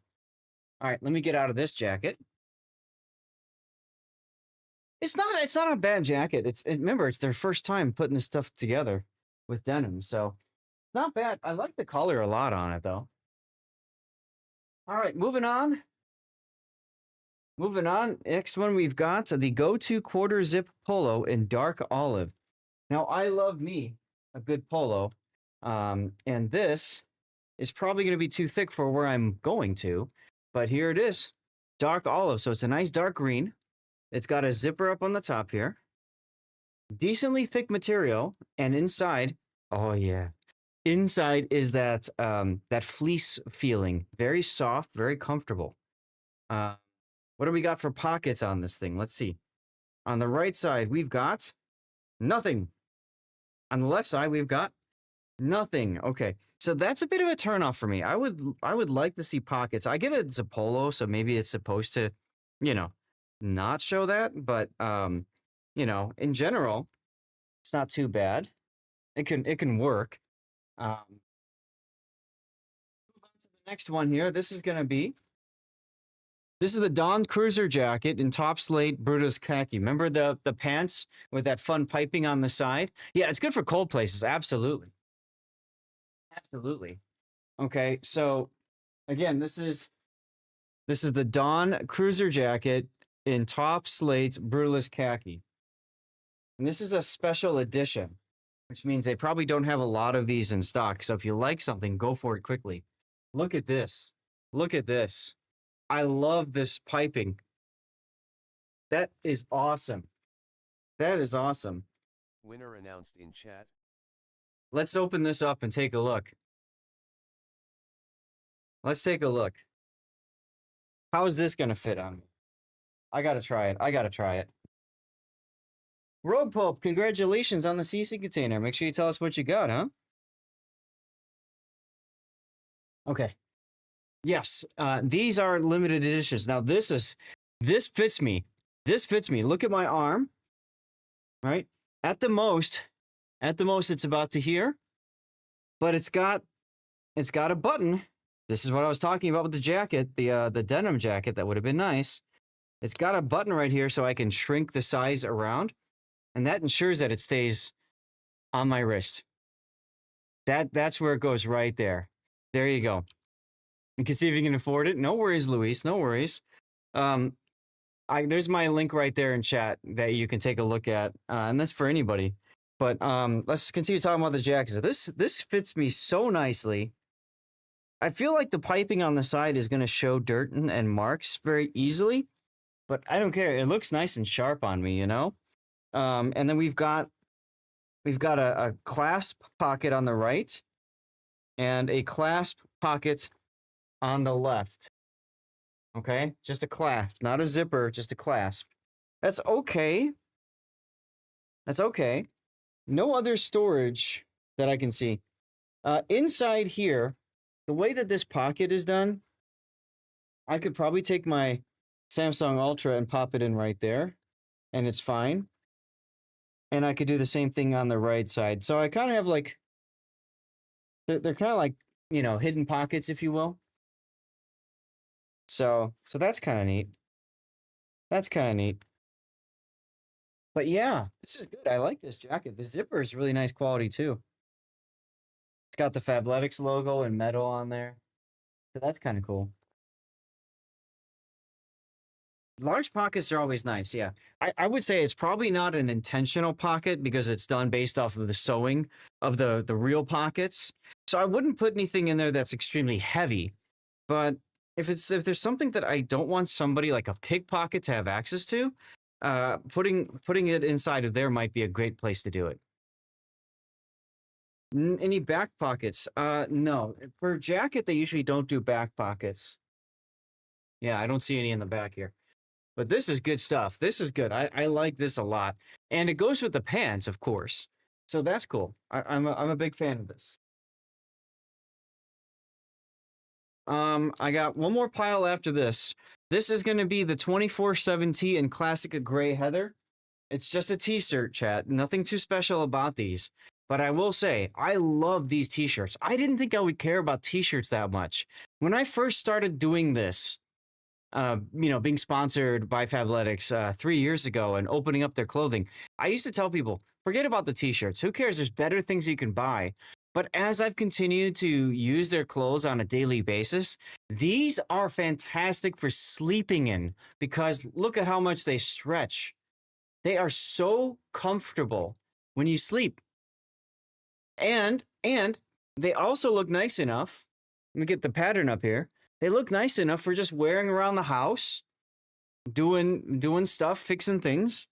Speaker 2: All right, let me get out of this jacket. It's not a bad jacket. Remember, it's their first time putting this stuff together with denim, so not bad. I like the color a lot on it, though. All right, moving on. Moving on. Next one we've got the go-to quarter zip polo in dark olive. Now, I love me a good polo, and this is probably going to be too thick for where I'm going to, but here it is, dark olive. So it's a nice dark green. It's got a zipper up on the top here. Decently thick material, and inside, oh yeah, inside is that that fleece feeling. Very soft, very comfortable. What do we got for pockets on this thing? Let's see. On the right side, we've got nothing. On the left side, we've got nothing. Okay, so that's a bit of a turnoff for me. I would like to see pockets. I get it's a polo, so maybe it's supposed to, not show that, but in general, it's not too bad. It can work. Move on to the next one here. This is the Dawn Cruiser jacket in top slate Brutus khaki. Remember the pants with that fun piping on the side? Yeah, it's good for cold places. Absolutely. Absolutely. Okay, so again, this is the Dawn Cruiser jacket in top slate Brutus khaki. And this is a special edition, which means they probably don't have a lot of these in stock. So if you like something, go for it quickly. Look at this. Look at this. I love this piping. That is awesome. That is awesome.
Speaker 4: Winner announced in chat.
Speaker 2: Let's open this up and take a look. Let's take a look. How is this going to fit on me? I got to try it. Rogue Pope, congratulations on the CC container. Make sure you tell us what you got, huh? Okay. Yes, these are limited editions. Now this fits me. This fits me. Look at my arm. Right? At the most it's about to here, but it's got a button. This is what I was talking about with the jacket, the denim jacket. That would have been nice. It's got a button right here so I can shrink the size around, and that ensures that it stays on my wrist. That's where it goes right there. There you go. You can see if you can afford it. No worries, Luis. No worries. There's my link right there in chat that you can take a look at, and that's for anybody. But let's continue talking about the jackets. This fits me so nicely. I feel like the piping on the side is going to show dirt and marks very easily, but I don't care. It looks nice and sharp on me, And then we've got a clasp pocket on the right, and a clasp pocket on the left. Okay, just a clasp, not a zipper, just a clasp. That's okay. No other storage that I can see. Inside here, the way that this pocket is done, I could probably take my Samsung Ultra and pop it in right there, and it's fine. And I could do the same thing on the right side. So I kind of have like, they're kind of like, hidden pockets, if you will. So that's kind of neat. But yeah, this is good. I like this jacket. The zipper is really nice quality too. It's got the Fabletics logo and metal on there. So that's kind of cool. Large pockets are always nice, yeah. I would say it's probably not an intentional pocket because it's done based off of the sewing of the real pockets. So I wouldn't put anything in there that's extremely heavy. But if there's something that I don't want somebody like a pickpocket to have access to, putting it inside of there might be a great place to do it. Any back pockets? No. For a jacket, they usually don't do back pockets. Yeah, I don't see any in the back here. But this is good stuff. This is good. I like this a lot. And it goes with the pants, of course. So that's cool. I'm a big fan of this. I got one more pile after this. This is going to be the 24/7 tee in classic gray heather. It's just a t-shirt, chat. Nothing too special about these. But I will say, I love these t-shirts. I didn't think I would care about t-shirts that much. When I first started doing this, being sponsored by Fabletics 3 years ago and opening up their clothing, I used to tell people, forget about the t-shirts. Who cares? There's better things you can buy. But as I've continued to use their clothes on a daily basis, these are fantastic for sleeping in because look at how much they stretch. They are so comfortable when you sleep. And they also look nice enough. Let me get the pattern up here. They look nice enough for just wearing around the house, doing stuff, fixing things.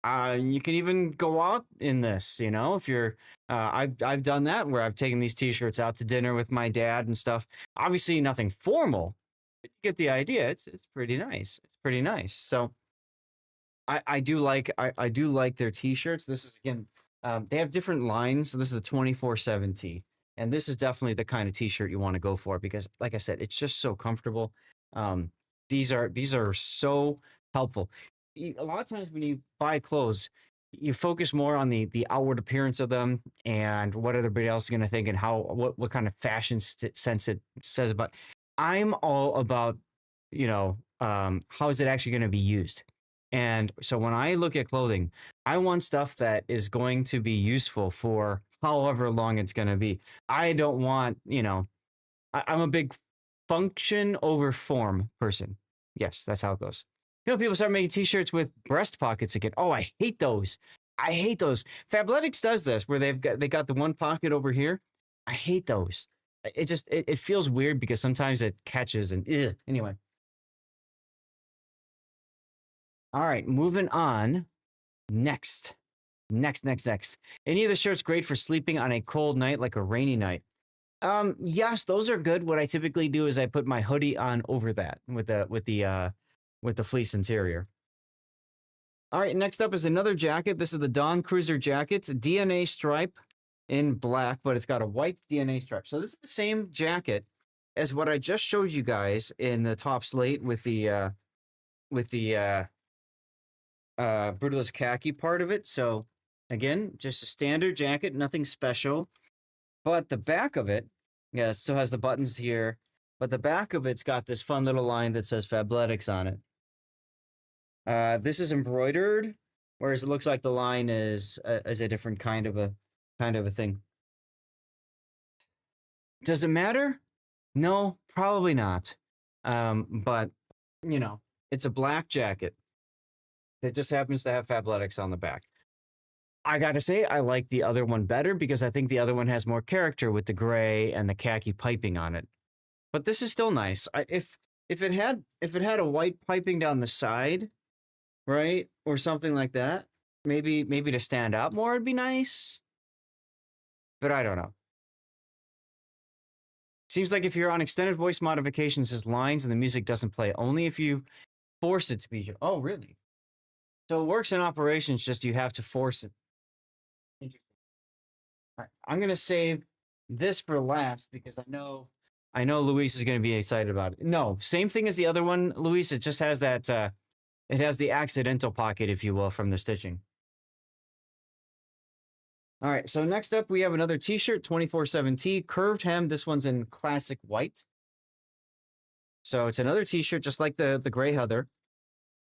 Speaker 2: You can even go out in this, if you're I've done that where I've taken these t-shirts out to dinner with my dad and stuff. Obviously nothing formal, but you get the idea. It's pretty nice. It's pretty nice. So I do like their t-shirts. This is again, they have different lines. So this is the 24/7 tee. And this is definitely the kind of t-shirt you want to go for because like I said, it's just so comfortable. These are so helpful. A lot of times when you buy clothes, you focus more on the outward appearance of them and what everybody else is going to think and what kind of fashion sense it says about. I'm all about, how is it actually going to be used? And so when I look at clothing, I want stuff that is going to be useful for however long it's going to be. I don't want, I'm a big function over form person. Yes, that's how it goes. People start making t-shirts with breast pockets again. Oh, I hate those. I hate those. Fabletics does this where they got the one pocket over here. I hate those. It feels weird because sometimes it catches and anyway. All right, moving on. Next. Any of the shirts great for sleeping on a cold night like a rainy night? Yes, those are good. What I typically do is I put my hoodie on over that with the fleece interior. All right, next up is another jacket. This is the Dawn Cruiser jacket. It's a DNA stripe in black, but it's got a white DNA stripe. So this is the same jacket as what I just showed you guys in the top slate with the Brutalist khaki part of it. So again, just a standard jacket, nothing special. But the back of it, yeah, it still has the buttons here. But the back of it's got this fun little line that says Fabletics on it. This is embroidered, whereas it looks like the line is a different kind of a thing. Does it matter? No, probably not. But it's a black jacket. It just happens to have Fabletics on the back. I gotta say, I like the other one better because I think the other one has more character with the gray and the khaki piping on it. But this is still nice. If it had a white piping down the side, right, or something like that, maybe to stand out more would be nice. But I don't know. Seems like if you're on extended voice modifications, as lines and the music doesn't play, only if you force it to be. Oh, really? So it works in operations, just you have to force it. Interesting. All right, I'm gonna save this for last because I know Luis is gonna be excited about it. No, same thing as the other one, Luis. It just has that. It has the accidental pocket, if you will, from the stitching. All right, so next up we have another t-shirt, 24/7 tee, curved hem. This one's in classic white. So it's another t-shirt, just like the gray heather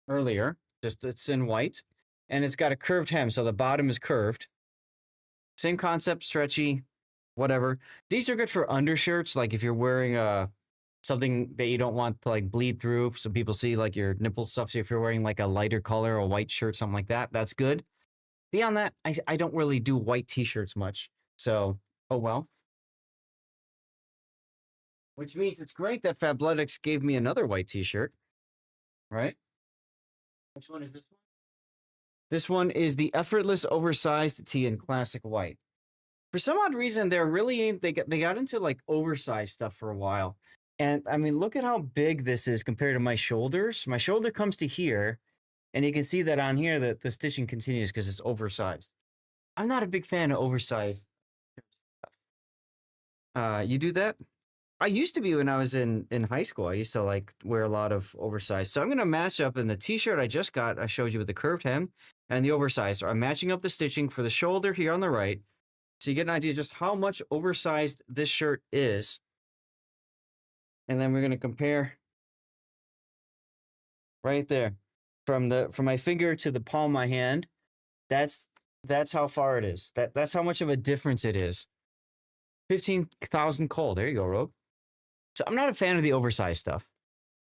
Speaker 2: earlier. Just it's in white. and it's got a curved hem, so the bottom is curved. Same concept, stretchy, whatever. These are good for undershirts, like if you're wearing something that you don't want to like bleed through, so people see like your nipple stuff. So if you're wearing like a lighter color, a white shirt, something like that, that's good. Beyond that, I don't really do white t-shirts much. So, oh well. Which means it's great that Fabletics gave me another white t-shirt, right? Which one is this one? This one is the effortless oversized tee in classic white. For some odd reason, they're really they got into like oversized stuff for a while. And I mean, look at how big this is compared to my shoulders. My shoulder comes to here, and you can see that on here that the stitching continues because it's oversized. I'm not a big fan of oversized stuff. You do that? I used to be when I was in high school. I used to like wear a lot of oversized. So I'm going to match up in the t-shirt I just got. I showed you with the curved hem and the oversized. I'm matching up the stitching for the shoulder here on the right. So you get an idea just how much oversized this shirt is. And then we're going to compare right there from my finger to the palm of my hand. That's how far it is. That's how much of a difference it is. 15,000 cold. There you go, Rogue. So I'm not a fan of the oversized stuff.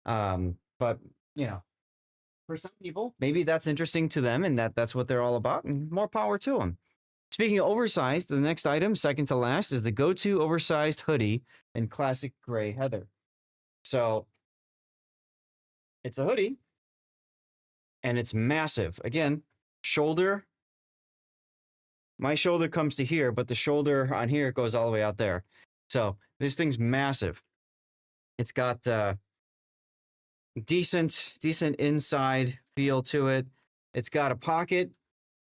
Speaker 2: But you know, for some people, maybe that's interesting to them and that's what they're all about, and more power to them. Speaking of oversized, the next item, second to last, is the go-to oversized hoodie in classic gray heather. So it's a hoodie and it's massive. Again, shoulder. My shoulder comes to here, but the shoulder on here goes all the way out there. So this thing's massive. It's got decent inside feel to it. It's got a pocket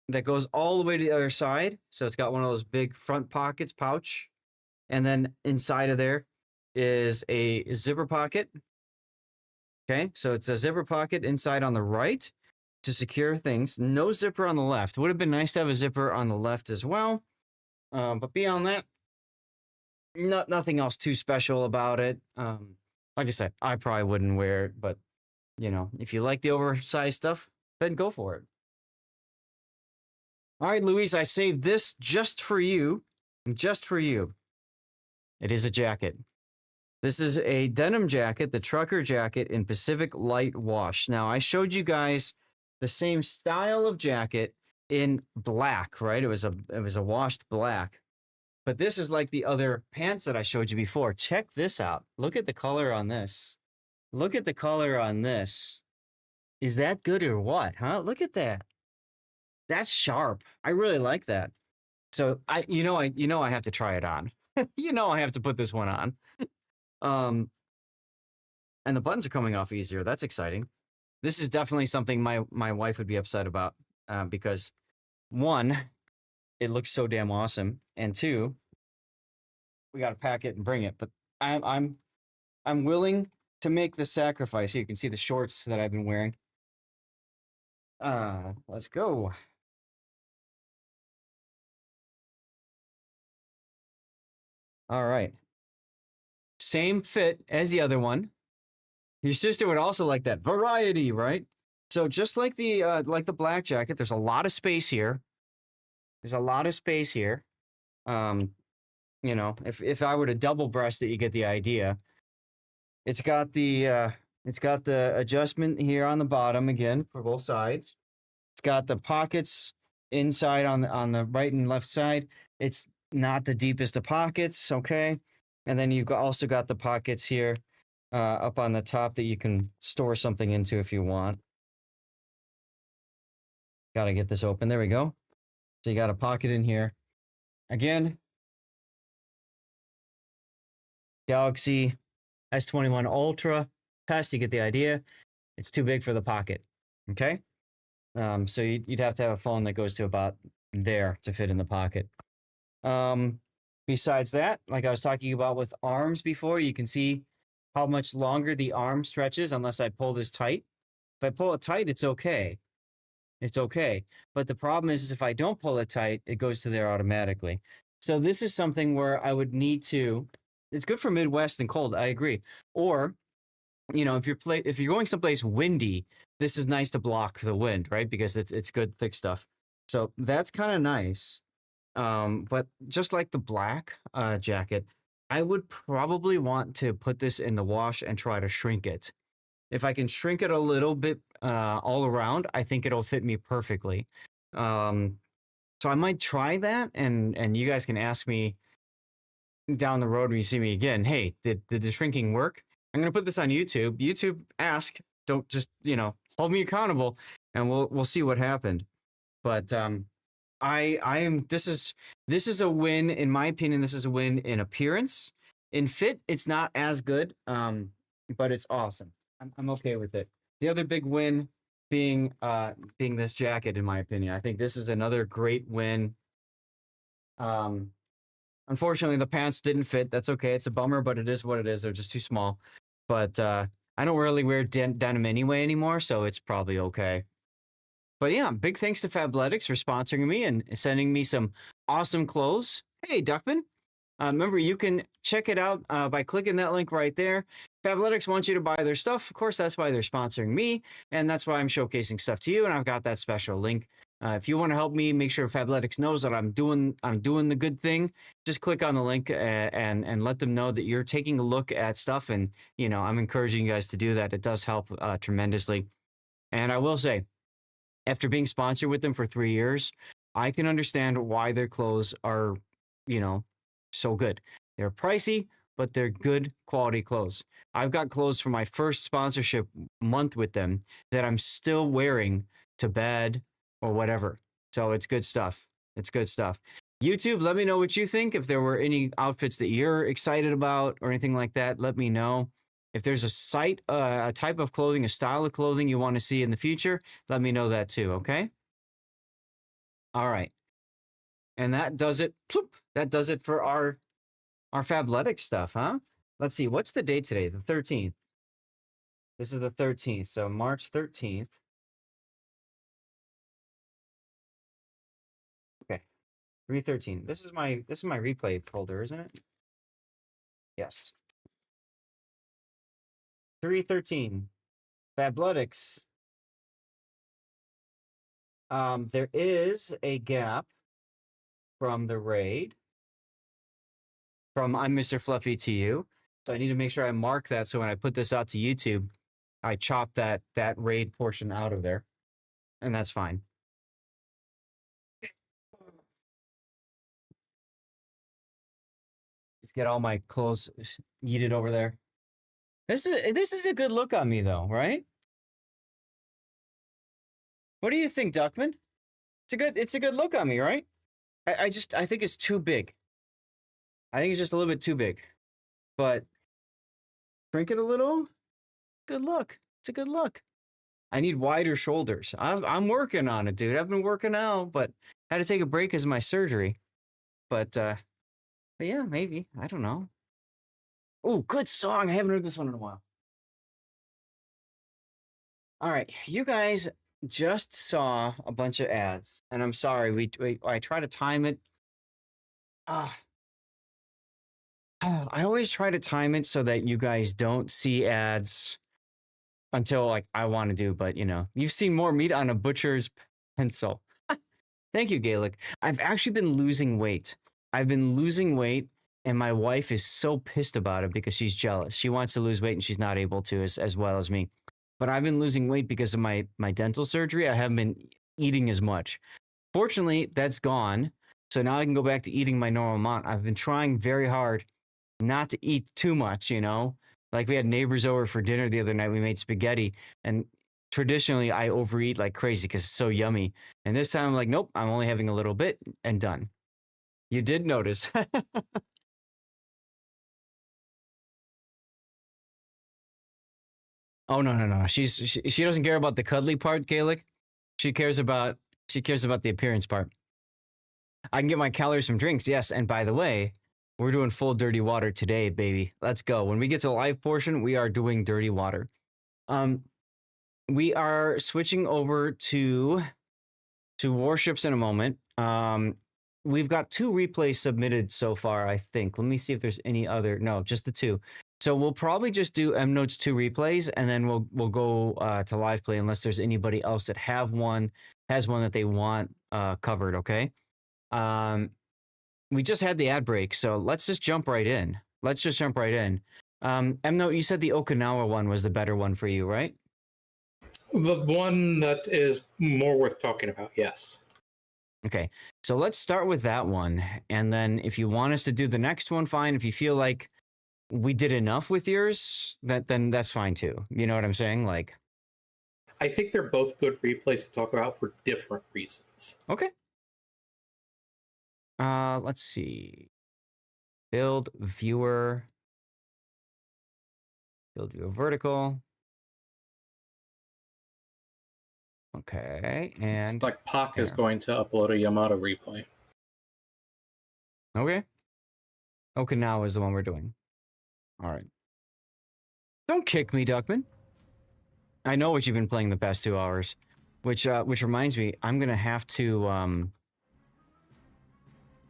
Speaker 2: that goes all the way to the other side. So it's got one of those big front pockets, pouch. And then inside of there is a zipper pocket. Okay, so it's a zipper pocket inside on the right to secure things. No zipper on the left. Would have been nice to have a zipper on the left as well. But beyond that, nothing else too special about it. Like I said, I probably wouldn't wear it, but you know, if you like the oversized stuff, then go for it. All right, Luis, I saved this just for you. Just for you. It is a jacket. This is a denim jacket, the trucker jacket in Pacific Light Wash. Now, I showed you guys the same style of jacket in black, right? It was a washed black. But this is like the other pants that I showed you before. Check this out. Look at the color on this. Look at the color on this. Is that good or what, huh? Look at that. That's sharp. I really like that. So I have to try it on. I have to put this one on. And the buttons are coming off easier. That's exciting. This is definitely something my wife would be upset about because one, it looks so damn awesome, and two, we got to pack it and bring it. But I'm willing to make the sacrifice. Here you can see the shorts that I've been wearing. Let's go. All right. Same fit as the other one. Your sister would also like that variety, right? So just like the black jacket, there's a lot of space here. There's a lot of space here. If I were to double breast it, you get the idea. It's got the adjustment here on the bottom again for both sides. It's got the pockets inside on the right and left side. It's not the deepest of pockets, okay? And then you've also got the pockets here up on the top that you can store something into if you want. Got to get this open. There we go. So you got a pocket in here. Again, Galaxy S21 Ultra test. You get the idea. It's too big for the pocket. Okay. So you'd have to have a phone that goes to about there to fit in the pocket. Besides that, like I was talking about with arms before, you can see how much longer the arm stretches unless I pull this tight. If I pull it tight, it's okay. It's okay. But the problem is if I don't pull it tight, it goes to there automatically. So this is something where I would need to, it's good for Midwest and cold, I agree. Or you know, if you're going someplace windy, this is nice to block the wind, right? Because it's good thick stuff. So that's kind of nice. But just like the black jacket, I would probably want to put this in the wash and try to shrink it. If I can shrink it a little bit all around, I think it'll fit me perfectly. So I might try that, and you guys can ask me down the road when you see me again. Hey, did the shrinking work? I'm gonna put this on YouTube. YouTube, ask. Don't just hold me accountable, and we'll see what happened. But I am. This is a win in my opinion. This is a win in appearance. In fit, it's not as good, but it's awesome. I'm okay with it. The other big win being this jacket, in my opinion. I think this is another great win. Unfortunately, the pants didn't fit. That's okay. It's a bummer, but it is what it is. They're just too small. But I don't really wear denim anyway anymore, so it's probably okay. But yeah, big thanks to Fabletics for sponsoring me and sending me some awesome clothes. Hey, Duckman. Remember, you can check it out by clicking that link right there. Fabletics wants you to buy their stuff. Of course, that's why they're sponsoring me, and that's why I'm showcasing stuff to you, and I've got that special link. If you want to help me make sure Fabletics knows that I'm doing the good thing, just click on the link and let them know that you're taking a look at stuff, and I'm encouraging you guys to do that. It does help tremendously. And I will say, after being sponsored with them for 3 years, I can understand why their clothes are, so good. They're pricey, but they're good quality clothes. I've got clothes from my first sponsorship month with them that I'm still wearing to bed or whatever. So it's good stuff. It's good stuff. YouTube, let me know what you think. If there were any outfits that you're excited about or anything like that, let me know. If there's a type of clothing, a style of clothing you want to see in the future, let me know that too, okay? All right. And that does it. That does it for our Fabletics stuff, huh? Let's see. What's the date today? The 13th. This is the 13th. So March 13th. Okay. 313. This is my replay folder, isn't it? Yes. 313. Fabletics. There is a gap from the raid. From I'm Mr. Fluffy to you. So I need to make sure I mark that so when I put this out to YouTube, I chop that raid portion out of there. And that's fine. Just get all my clothes yeeted over there. This is a good look on me though, right? What do you think, Duckman? It's a good look on me, right? I think it's too big. I think it's just a little bit too big. But shrink it a little. Good look. It's a good look. I need wider shoulders. I'm working on it, dude. I've been working out, but had to take a break because of my surgery. But yeah, maybe. I don't know. Oh, good song. I haven't heard this one in a while. All right, you guys just saw a bunch of ads, and I'm sorry. I try to time it. I always try to time it so that you guys don't see ads until like I want to do, but you've seen more meat on a butcher's pencil. Thank you, Gaelic. I've actually been losing weight. And my wife is so pissed about it because she's jealous. She wants to lose weight and she's not able to as well as me. But I've been losing weight because of my dental surgery. I haven't been eating as much. Fortunately, that's gone. So now I can go back to eating my normal amount. I've been trying very hard not to eat too much, Like we had neighbors over for dinner the other night. We made spaghetti. And traditionally, I overeat like crazy because it's so yummy. And this time I'm like, nope, I'm only having a little bit and done. You did notice. Oh no. She doesn't care about the cuddly part, Gaelic. She cares about the appearance part. I can get my calories from drinks, yes. And by the way, we're doing full dirty water today, baby. Let's go. When we get to the live portion, we are doing dirty water. We are switching over to warships in a moment. We've got 2 replays submitted so far, I think. Let me see if there's any other. No, just the 2. So we'll probably just do M Notes 2 replays, and then we'll go to live play unless there's anybody else that has one that they want covered. Okay. We just had the ad break, so let's just jump right in. M Note, you said the Okinawa one was the better one for you, right?
Speaker 1: The one that is more worth talking about, yes.
Speaker 2: Okay, so let's start with that one, and then if you want us to do the next one, fine. If you feel like we did enough with yours, then that's fine too. You know what I'm saying? Like,
Speaker 1: I think they're both good replays to talk about for different reasons.
Speaker 2: Okay. Let's see. Build viewer vertical. Okay, and
Speaker 1: it's like Pak is going to upload a Yamato replay.
Speaker 2: Okay. Okinawa is the one we're doing. All right. Don't kick me, Duckman. I know what you've been playing the past 2 hours, which reminds me, I'm gonna have to.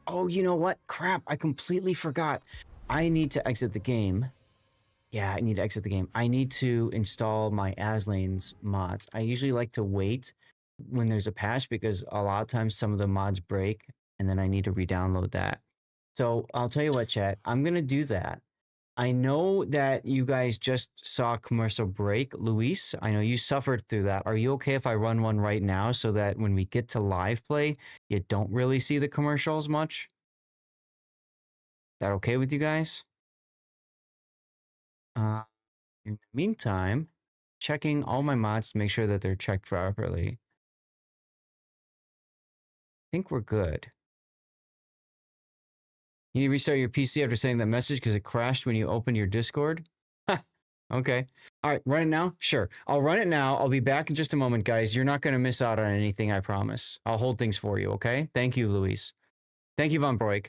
Speaker 2: Oh, you know what? Crap! I completely forgot. I need to exit the game. Yeah, I need to exit the game. I need to install my Aslane's mods. I usually like to wait when there's a patch because a lot of times some of the mods break and then I need to re-download that. So I'll tell you what, chat, I'm going to do that. I know that you guys just saw commercial break. Luis, I know you suffered through that. Are you okay if I run one right now so that when we get to live play, you don't really see the commercials much? Is that okay with you guys? In the meantime, checking all my mods to make sure that they're checked properly. I think we're good. You need to restart your PC after sending that message because it crashed when you opened your Discord? Okay. All right, run it now? Sure. I'll run it now. I'll be back in just a moment, guys. You're not going to miss out on anything, I promise. I'll hold things for you, okay? Thank you, Luis. Thank you, Von Broik.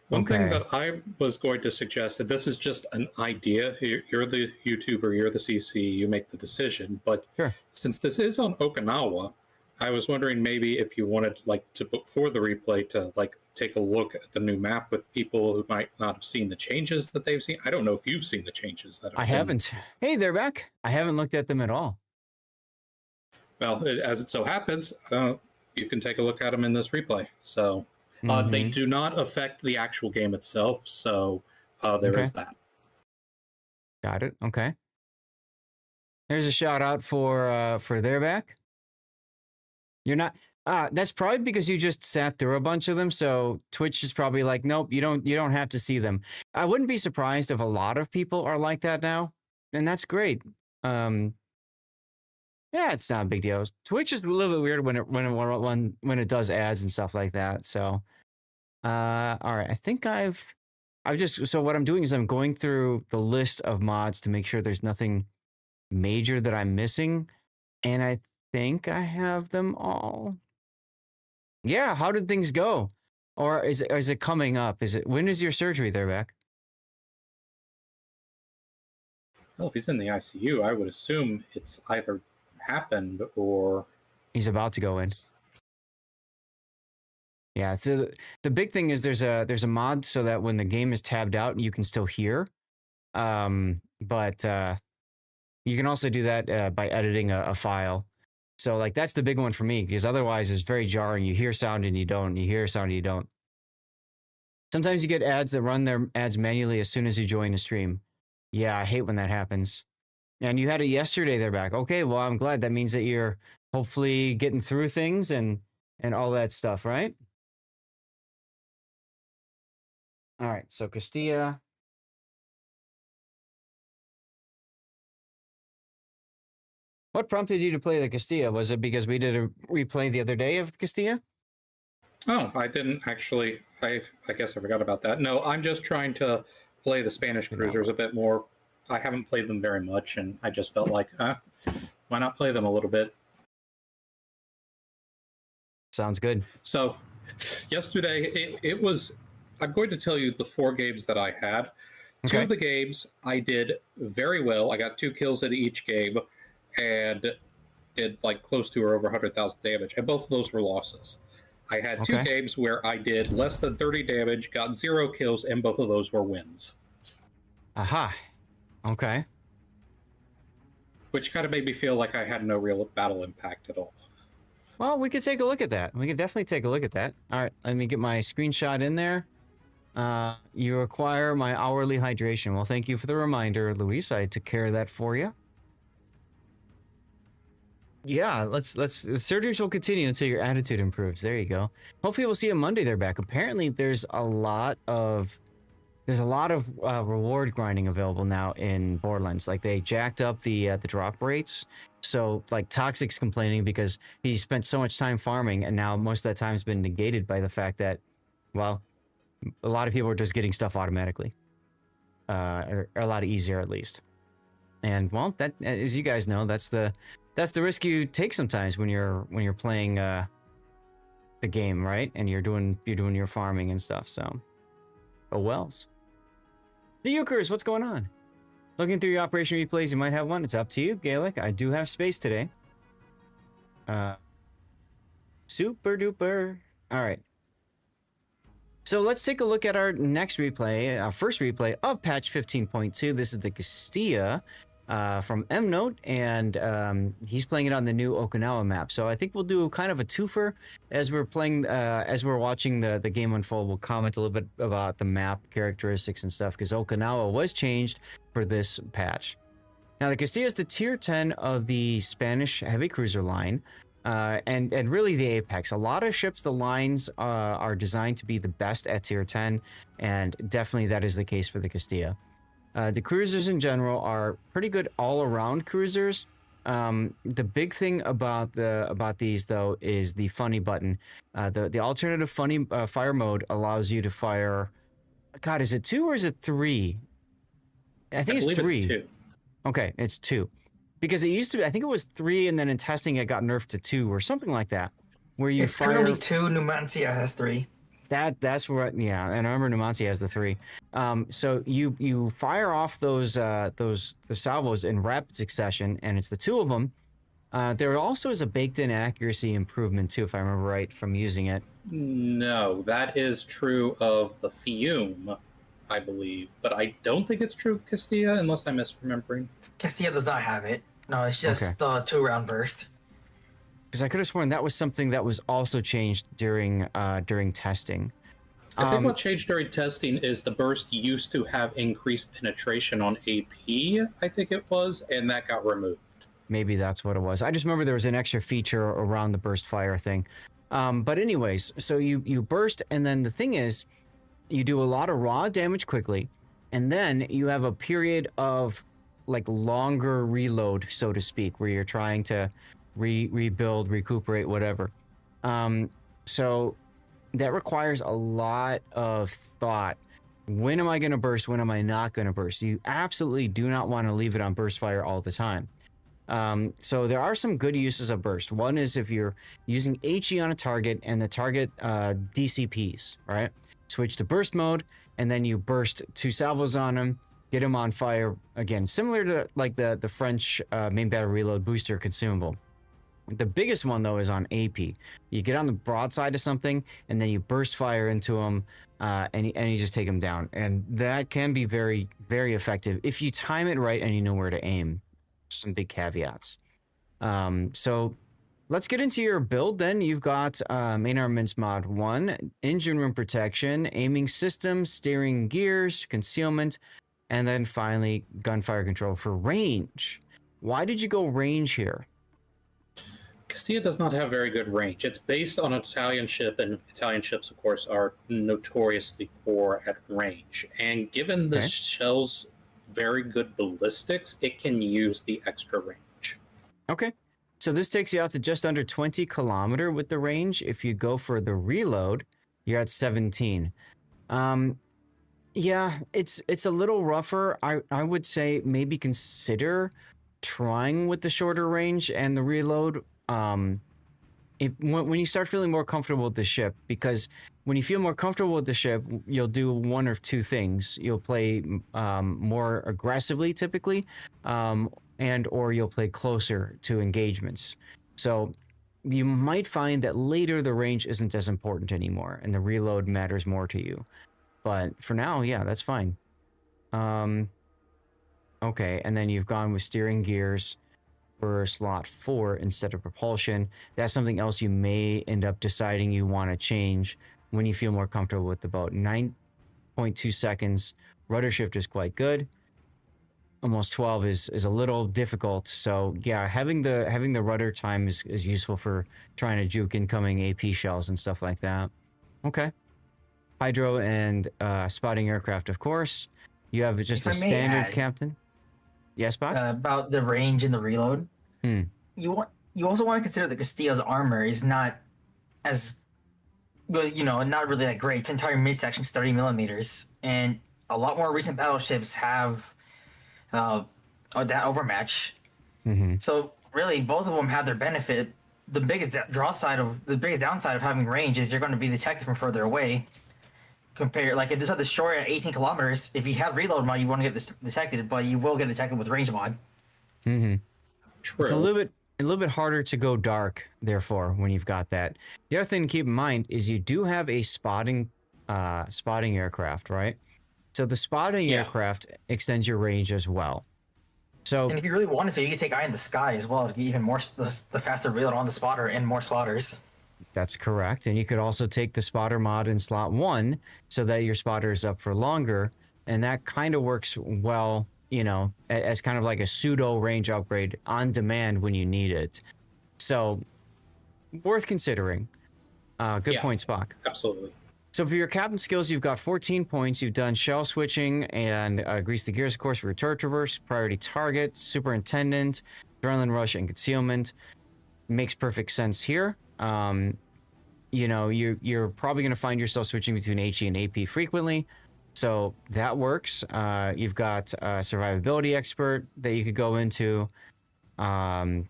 Speaker 1: One thing that I was going to suggest, that this is just an idea. You're the YouTuber, you're the CC, you make the decision. But
Speaker 2: Sure.
Speaker 1: Since this is on Okinawa, I was wondering maybe if you wanted, like, to before the replay to like take a look at the new map with people who might not have seen the changes that they've seen. I don't know if you've seen the changes that have
Speaker 2: I haven't. Hey, they're back. I haven't looked at them at all.
Speaker 1: Well, as it so happens, you can take a look at them in this replay. So. They do not affect the actual game itself, so there is that.
Speaker 2: Got it. Okay. There's a shout out for their back. You're not. That's probably because you just sat through a bunch of them. So Twitch is probably like, nope, you don't have to see them. I wouldn't be surprised if a lot of people are like that now, and that's great. Yeah, it's not a big deal. Twitch is a little bit weird when it does ads and stuff like that. So, all right, I think so what I'm doing is I'm going through the list of mods to make sure there's nothing major that I'm missing, and I think I have them all. Yeah, how did things go? Or is it coming up? When is your surgery there, Beck?
Speaker 1: Well, if he's in the ICU, I would assume it's either happened or
Speaker 2: he's about to go in. Yeah, so the big thing is there's a mod so that when the game is tabbed out, you can still hear. But you can also do that by editing a file. So like that's the big one for me because otherwise it's very jarring. You hear sound and you don't. You hear sound and you don't. Sometimes you get ads that run their ads manually as soon as you join a stream. Yeah, I hate when that happens. And you had it yesterday, they're back. Okay, well, I'm glad. That means that you're hopefully getting through things and all that stuff, right? All right, so Castilla. What prompted you to play the Castilla? Was it because we did a replay the other day of Castilla?
Speaker 1: Oh, I didn't actually. I guess I forgot about that. No, I'm just trying to play the Spanish cruisers a bit more. I haven't played them very much, and I just felt like, why not play them a little bit?
Speaker 2: Sounds good.
Speaker 1: So, yesterday, it was... I'm going to tell you the 4 games that I had. Okay. 2 of the games I did very well. I got 2 kills in each game, and did like close to or over 100,000 damage, and both of those were losses. I had two
Speaker 2: Okay.
Speaker 1: games where I did less than 30 damage, got 0 kills, and both of those were wins.
Speaker 2: Aha. Okay.
Speaker 1: Which kind of made me feel like I had no real battle impact at all.
Speaker 2: Well, we could take a look at that. We could definitely take a look at that. All right, let me get my screenshot in there. You require my hourly hydration. Well, thank you for the reminder, Luis. I took care of that for you. Yeah, let's the surgeries will continue until your attitude improves. There you go. Hopefully we'll see you Monday they're back. Apparently there's a lot of reward grinding available now in Borderlands. Like they jacked up the drop rates. So like Toxic's complaining because he spent so much time farming and now most of that time's been negated by the fact that, well, a lot of people are just getting stuff automatically. Or a lot easier at least. And well, that, as you guys know, that's the risk you take sometimes when you're playing the game, right? And you're doing your farming and stuff. So, oh wells. The Euchers, what's going on? Looking through your operation replays, you might have one. It's up to you, Gaelic. I do have space today. Super duper. All right. So let's take a look at our next replay, our first replay of patch 15.2. This is the Castilla from M-Note, and he's playing it on the new Okinawa map. So I think we'll do kind of a twofer as we're playing, as we're watching the game unfold. We'll comment a little bit about the map characteristics and stuff, because Okinawa was changed for this patch. Now, the Castilla is the tier 10 of the Spanish heavy cruiser line, and really the apex. A lot of ships, the lines are designed to be the best at tier 10, and definitely that is the case for the Castilla. The cruisers in general are pretty good all-around cruisers. The big thing about these though is the funny button. The alternative funny fire mode allows you to fire. God, is it 2 or is it 3? I think it's 3.
Speaker 1: It's 2.
Speaker 2: Okay, it's 2. Because it used to be, I think it was 3, and then in testing it got nerfed to 2 or something like that. Where you
Speaker 5: it's
Speaker 2: fire...
Speaker 5: currently 2. Numancia has 3.
Speaker 2: That's where, yeah, and I remember Numancia has the 3. So you fire off the salvos in rapid succession, and it's the 2 of them. There also is a baked-in accuracy improvement too, if I remember right from using it.
Speaker 1: No, that is true of the Fiume, I believe, but I don't think it's true of Castilla, unless I'm misremembering.
Speaker 5: Castilla does not have it. No, it's just the 2-round burst.
Speaker 2: Because I could have sworn that was something that was also changed during testing.
Speaker 1: I think what changed during testing is the burst used to have increased penetration on AP, I think it was, and that got removed.
Speaker 2: Maybe that's what it was. I just remember there was an extra feature around the burst fire thing. But anyways, so you burst, and then the thing is, you do a lot of raw damage quickly, and then you have a period of like longer reload, so to speak, where you're trying to rebuild, recuperate, whatever. So that requires a lot of thought. When am I going to burst? When am I not going to burst? You absolutely do not want to leave it on burst fire all the time. So there are some good uses of burst. One is if you're using HE on a target and the target DCPs, right? Switch to burst mode, and then you burst 2 salvos on him, get him on fire. Again, similar to like the French main battle reload booster consumable. The biggest one though is on AP. You get on the broadside of something, and then you burst fire into him, and you just take him down. And that can be very, very effective if you time it right and you know where to aim. Some big caveats. So let's get into your build then. You've got main armaments mod 1, engine room protection, aiming system, steering gears, concealment, and then finally gunfire control for range. Why did you go range here?
Speaker 1: Castilla does not have very good range. It's based on an Italian ship, and Italian ships, of course, are notoriously poor at range. And given the shell's very good ballistics, it can use the extra range. Okay.
Speaker 2: So this takes you out to just under 20 kilometer with the range. If you go for the reload, you're at 17. Yeah, it's a little rougher. I would say maybe consider trying with the shorter range and the reload. When you start feeling more comfortable with the ship, because when you feel more comfortable with the ship, you'll do one of 2 things. You'll play more aggressively, typically, and or you'll play closer to engagements. So you might find that later the range isn't as important anymore and the reload matters more to you. But for now, yeah, that's fine. Okay, and then you've gone with steering gears for slot 4 instead of propulsion. That's something else you may end up deciding you want to change when you feel more comfortable with the boat. 9.2 seconds. Rudder shift is quite good. Almost 12 is a little difficult. So yeah, having the rudder time is useful for trying to juke incoming AP shells and stuff like that. Okay. Hydro and spotting aircraft, of course. You have just a standard captain. Yes, Bob?
Speaker 5: About the range and the reload. You also want to consider that Castillo's armor is not as good, not really that great. Its entire midsection is 30 millimeters, and a lot more recent battleships have that overmatch. So really, both of them have their benefit. The biggest downside of having range is you're going to be detected from further away. Like if there's a destroyer at 18 kilometers, if you have reload mod, you won't get this detected, but you will get detected with range mod.
Speaker 1: True.
Speaker 2: It's a little bit harder to go dark, therefore, when you've got that. The other thing to keep in mind is you do have a spotting aircraft, right? So the spotting aircraft extends your range as well. So,
Speaker 5: and if you really wanted to, you could take Eye in the Sky as well to get even more the faster reload on the spotter and more spotters.
Speaker 2: That's correct. And you could also take the spotter mod in slot 1 so that your spotter is up for longer. And that kind of works well, as kind of like a pseudo range upgrade on demand when you need it. So worth considering. Good point, Spock.
Speaker 1: Absolutely.
Speaker 2: So for your captain skills, you've got 14 points. You've done shell switching and grease the gears, of course, for your turret traverse, priority target, superintendent, adrenaline rush, and concealment. Makes perfect sense here. You're probably going to find yourself switching between HE and AP frequently. So that works. You've got a survivability expert that you could go into. And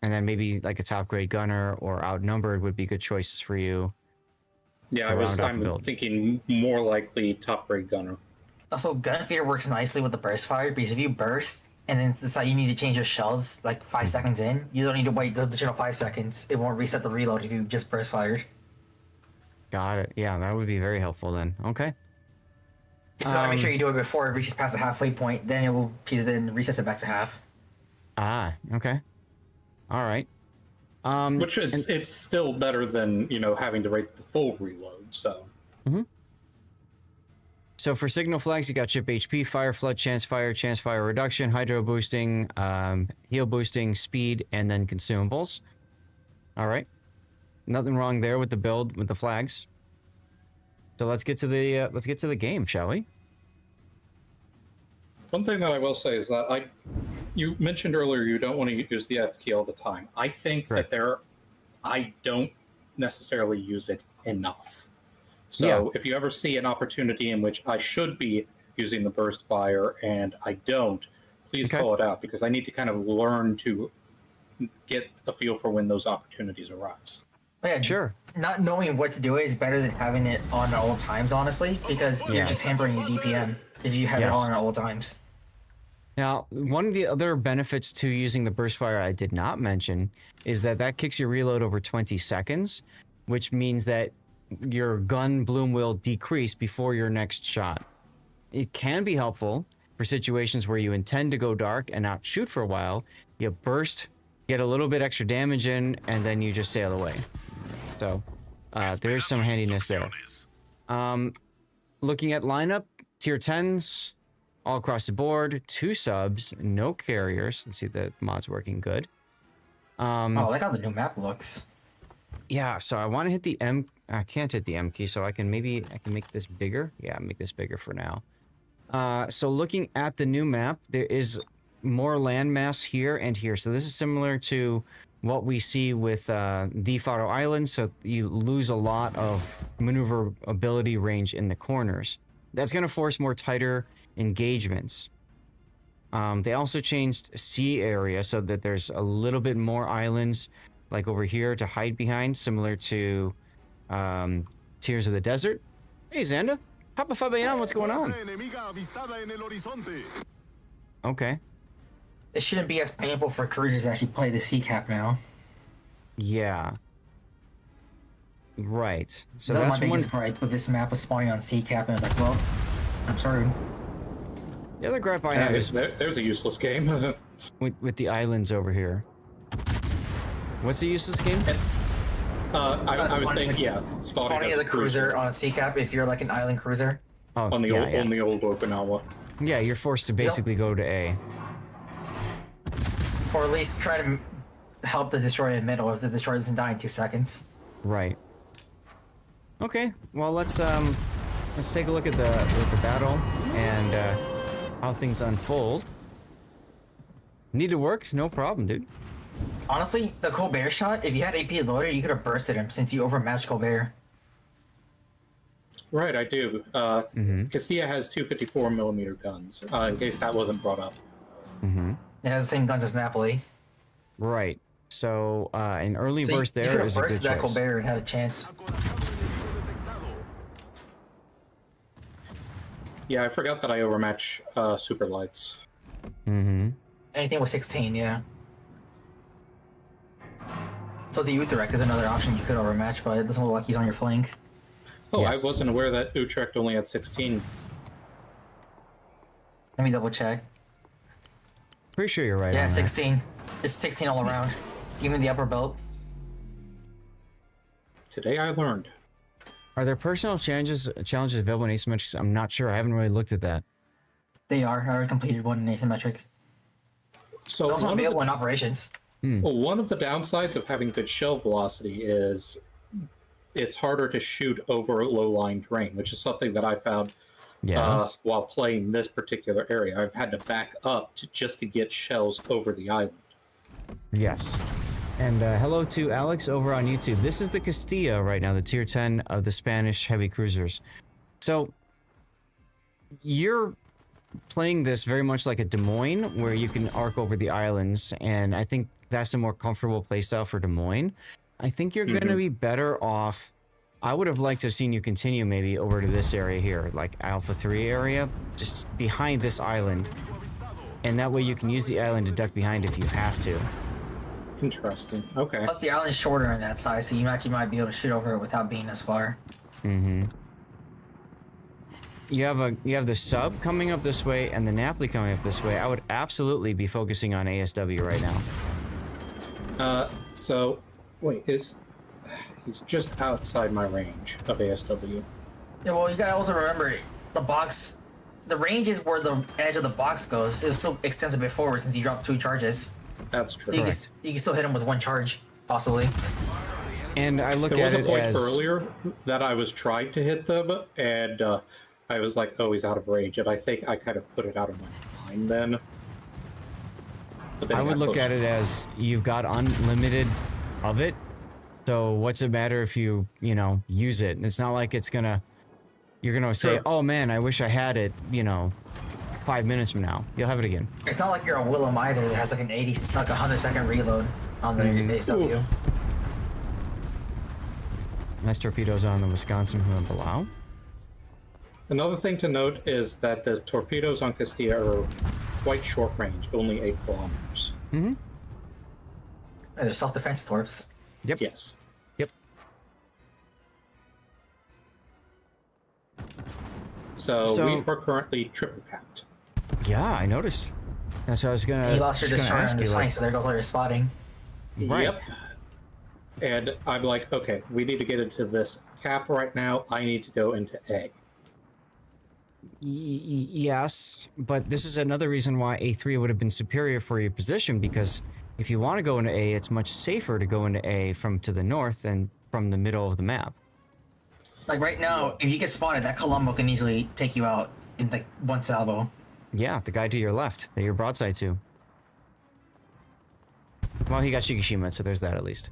Speaker 2: then maybe like a top grade gunner or outnumbered would be good choices for you.
Speaker 1: Yeah, I'm thinking more likely top grade gunner.
Speaker 5: Also, gunfeeder works nicely with the burst fire because if you burst and then decide you need to change your shells like 5 seconds in, you don't need to wait the additional 5 seconds. It won't reset the reload if you just burst fired.
Speaker 2: Got it. Yeah, that would be very helpful then. Okay.
Speaker 5: So make sure you do it before it reaches past the halfway point. Then it will resets it back to half.
Speaker 2: Okay. All right.
Speaker 1: Which it's still better than having to rate the full reload. So.
Speaker 2: So for signal flags, you got ship HP, fire flood, chance fire reduction, hydro boosting, heal boosting, speed, and then consumables. All right. Nothing wrong there with the build with the flags. So let's get to the game, shall we?
Speaker 1: One thing that I will say is that you mentioned earlier you don't want to use the F key all the time. I think that I don't necessarily use it enough. So if you ever see an opportunity in which I should be using the burst fire and I don't, please call it out because I need to kind of learn to get a feel for when those opportunities arise.
Speaker 5: Yeah, sure. Not knowing what to do is better than having it on at all times, honestly, because you're just hampering your DPM if you have it on at all times.
Speaker 2: Now, one of the other benefits to using the burst fire I did not mention is that kicks your reload over 20 seconds, which means that your gun bloom will decrease before your next shot. It can be helpful for situations where you intend to go dark and not shoot for a while. You burst, get a little bit extra damage in, and then you just sail away. So there is some handiness there. Looking at lineup, tier 10s, all across the board, 2 subs, no carriers. Let's see, the mod's working good.
Speaker 5: I like how the new map looks.
Speaker 2: Yeah, so I want to hit the M. I can't hit the M key, so I can make this bigger. Yeah, make this bigger for now. So looking at the new map, there is more landmass here and here. So this is similar to what we see with the Faro Island. So you lose a lot of maneuverability range in the corners. That's going to force more tighter engagements. They also changed sea area so that there's a little bit more islands like over here to hide behind, similar to Tears of the Desert. Hey, Xanda. Papa Fabian, what's going on? Okay.
Speaker 5: It shouldn't be as painful for cruisers to actually play the sea cap now.
Speaker 2: Yeah. Right. So
Speaker 5: that was
Speaker 2: that's
Speaker 5: my
Speaker 2: one.
Speaker 5: biggest gripe with this map was spawning on sea cap, and I was like, well, I'm sorry.
Speaker 2: The other gripe I have is
Speaker 1: There's a useless game.
Speaker 2: with the islands over here. What's the useless game?
Speaker 1: I was thinking, yeah,
Speaker 5: Spawning as a cruiser on a sea cap if you're like an island cruiser.
Speaker 2: Oh,
Speaker 1: on the old Okinawa.
Speaker 2: Yeah, you're forced to basically go to A.
Speaker 5: Or at least try to help the destroyer in the middle if the destroyer doesn't die in 2 seconds.
Speaker 2: Right. Okay. Well, let's take a look at the battle and how things unfold. Need to work? No problem, dude.
Speaker 5: Honestly, the Colbert shot, if you had AP loaded, you could have bursted him since you overmatched Colbert.
Speaker 1: Right, I do. Castilla has 254mm guns, in case that wasn't brought up.
Speaker 5: It has the same guns as Napoli.
Speaker 2: Right. So, an early
Speaker 5: So
Speaker 2: burst
Speaker 5: you
Speaker 2: there
Speaker 5: could have
Speaker 2: is a good
Speaker 5: bursted that
Speaker 2: choice.
Speaker 5: Colbert and had a chance.
Speaker 1: Yeah, I forgot that I overmatch super lights.
Speaker 5: Anything with 16, yeah. So the Utrecht is another option you could overmatch, but it doesn't look like he's on your flank.
Speaker 1: Oh,
Speaker 2: Yes.
Speaker 1: I wasn't aware that Utrecht only had 16.
Speaker 5: Let me double check.
Speaker 2: Pretty sure you're right.
Speaker 5: Yeah,
Speaker 2: on that.
Speaker 5: 16. It's 16 all around. Even the upper belt.
Speaker 1: Today I learned.
Speaker 2: Are there personal challenges available in asymmetrics? I'm not sure. I haven't really looked at that.
Speaker 5: They are. I already completed one in asymmetric.
Speaker 1: So
Speaker 5: They're also
Speaker 1: one of,
Speaker 5: available
Speaker 1: the,
Speaker 5: in operations.
Speaker 1: one of the downsides of having good shell velocity is it's harder to shoot over low-lying terrain, which is something that I found
Speaker 2: Yes.
Speaker 1: while playing this particular area. I've had to back up just to get shells over the island.
Speaker 2: Yes. And hello to Alex over on YouTube. This is the Castilla right now, the tier 10 of the Spanish heavy cruisers. So, you're playing this very much like a Des Moines, where you can arc over the islands, and I think that's a more comfortable playstyle for Des Moines. I think you're going to be better off. I would have liked to have seen you continue maybe over to this area here, like Alpha 3 area, just behind this island. And that way you can use the island to duck behind if you have to.
Speaker 1: Interesting. Okay.
Speaker 5: Plus the island is shorter on that side, so you actually might be able to shoot over it without being as far.
Speaker 2: You have the sub coming up this way and the Napoli coming up this way. I would absolutely be focusing on ASW right now.
Speaker 1: So, wait, he's just outside my range of ASW.
Speaker 5: Yeah, well, you gotta also remember the range is where the edge of the box goes. It still extends a bit forward since you dropped 2 charges.
Speaker 1: That's true.
Speaker 5: So you can still hit him with 1 charge, possibly.
Speaker 2: And I looked
Speaker 1: There was
Speaker 2: at
Speaker 1: a
Speaker 2: it
Speaker 1: point
Speaker 2: as
Speaker 1: earlier that I was trying to hit them, and I was like, oh, he's out of range, and I think I kind of put it out of my mind then. But then
Speaker 2: I
Speaker 1: it
Speaker 2: would
Speaker 1: got
Speaker 2: look at
Speaker 1: closer.
Speaker 2: it as you've got unlimited of it. So what's it matter if you use it? It's not like you're gonna say,
Speaker 1: Sure.
Speaker 2: oh man, I wish I had it, 5 minutes from now. You'll have it again.
Speaker 5: It's not like you're a Willem either that has like a 100-second reload on the ASW.
Speaker 1: Oof.
Speaker 2: Nice torpedoes on the Wisconsin who are below.
Speaker 1: Another thing to note is that the torpedoes on Castilla are quite short range, only 8 kilometers.
Speaker 5: They're self-defense torps.
Speaker 2: Yep.
Speaker 1: Yes.
Speaker 2: Yep.
Speaker 1: So we are currently triple capped.
Speaker 2: Yeah, I noticed. That's what I was gonna.
Speaker 5: And you lost your
Speaker 2: just gonna
Speaker 5: destroyer
Speaker 2: ask
Speaker 5: on this
Speaker 2: you,
Speaker 5: flank, so there goes all your spotting.
Speaker 2: Right.
Speaker 1: Yep. And I'm like, okay, we need to get into this cap right now. I need to go into A.
Speaker 2: Yes, but this is another reason why A3 would have been superior for your position, because if you want to go into A, it's much safer to go into A from to the north than from the middle of the map.
Speaker 5: Like right now, if you get spotted, that Colombo can easily take you out in like 1 salvo.
Speaker 2: Yeah, the guy to your left, that you're broadside to. Well, he got Shikishima, so there's that at least.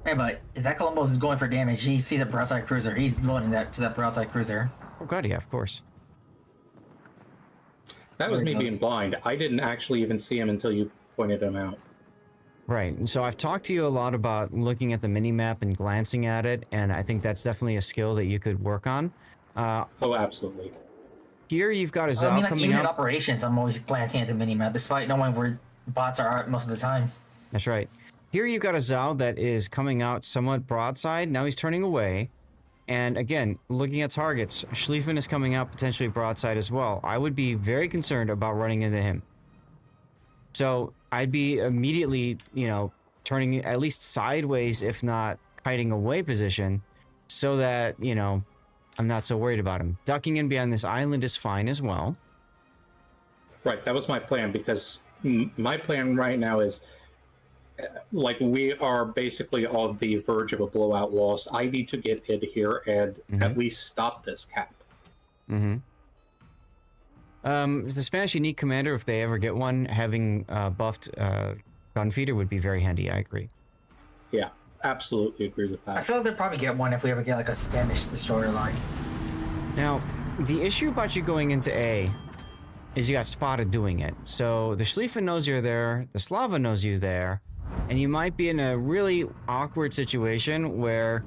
Speaker 5: Hey, but if that Colombo is going for damage, he sees a broadside cruiser. He's loading that to that broadside cruiser.
Speaker 2: Oh god, yeah, of course.
Speaker 1: That was
Speaker 5: There
Speaker 1: me
Speaker 5: he goes.
Speaker 1: being blind. I didn't actually even see him until you pointed him out.
Speaker 2: Right, and so I've talked to you a lot about looking at the mini-map and glancing at it, and I think that's definitely a skill that you could work on.
Speaker 1: Oh, absolutely.
Speaker 2: Here you've got a Zal
Speaker 5: I mean, like
Speaker 2: coming
Speaker 5: even in
Speaker 2: up.
Speaker 5: operations, I'm always glancing at the minimap, despite knowing where bots are most of the time.
Speaker 2: That's right. here you've got a Zhao that is coming out somewhat broadside. Now he's turning away. And again, looking at targets, Schlieffen is coming out potentially broadside as well. I would be very concerned about running into him. So I'd be immediately, you know, turning at least sideways, if not kiting away position, so that, you know, I'm not so worried about him. Ducking in behind this island is fine as well.
Speaker 1: Right, that was my plan, because my plan right now is, like, we are basically on the verge of a blowout loss. I need to get in here and at least stop this cap.
Speaker 2: The Spanish unique commander, if they ever get one, having buffed gunfeeder would be very handy. I agree.
Speaker 1: Yeah, absolutely agree with that.
Speaker 5: I feel like they'll probably get one if we ever get like a Spanish destroyer line.
Speaker 2: Now, the issue about you going into A is you got spotted doing it. So the Schlieffen knows you're there, the Slava knows you're there, and you might be in a really awkward situation where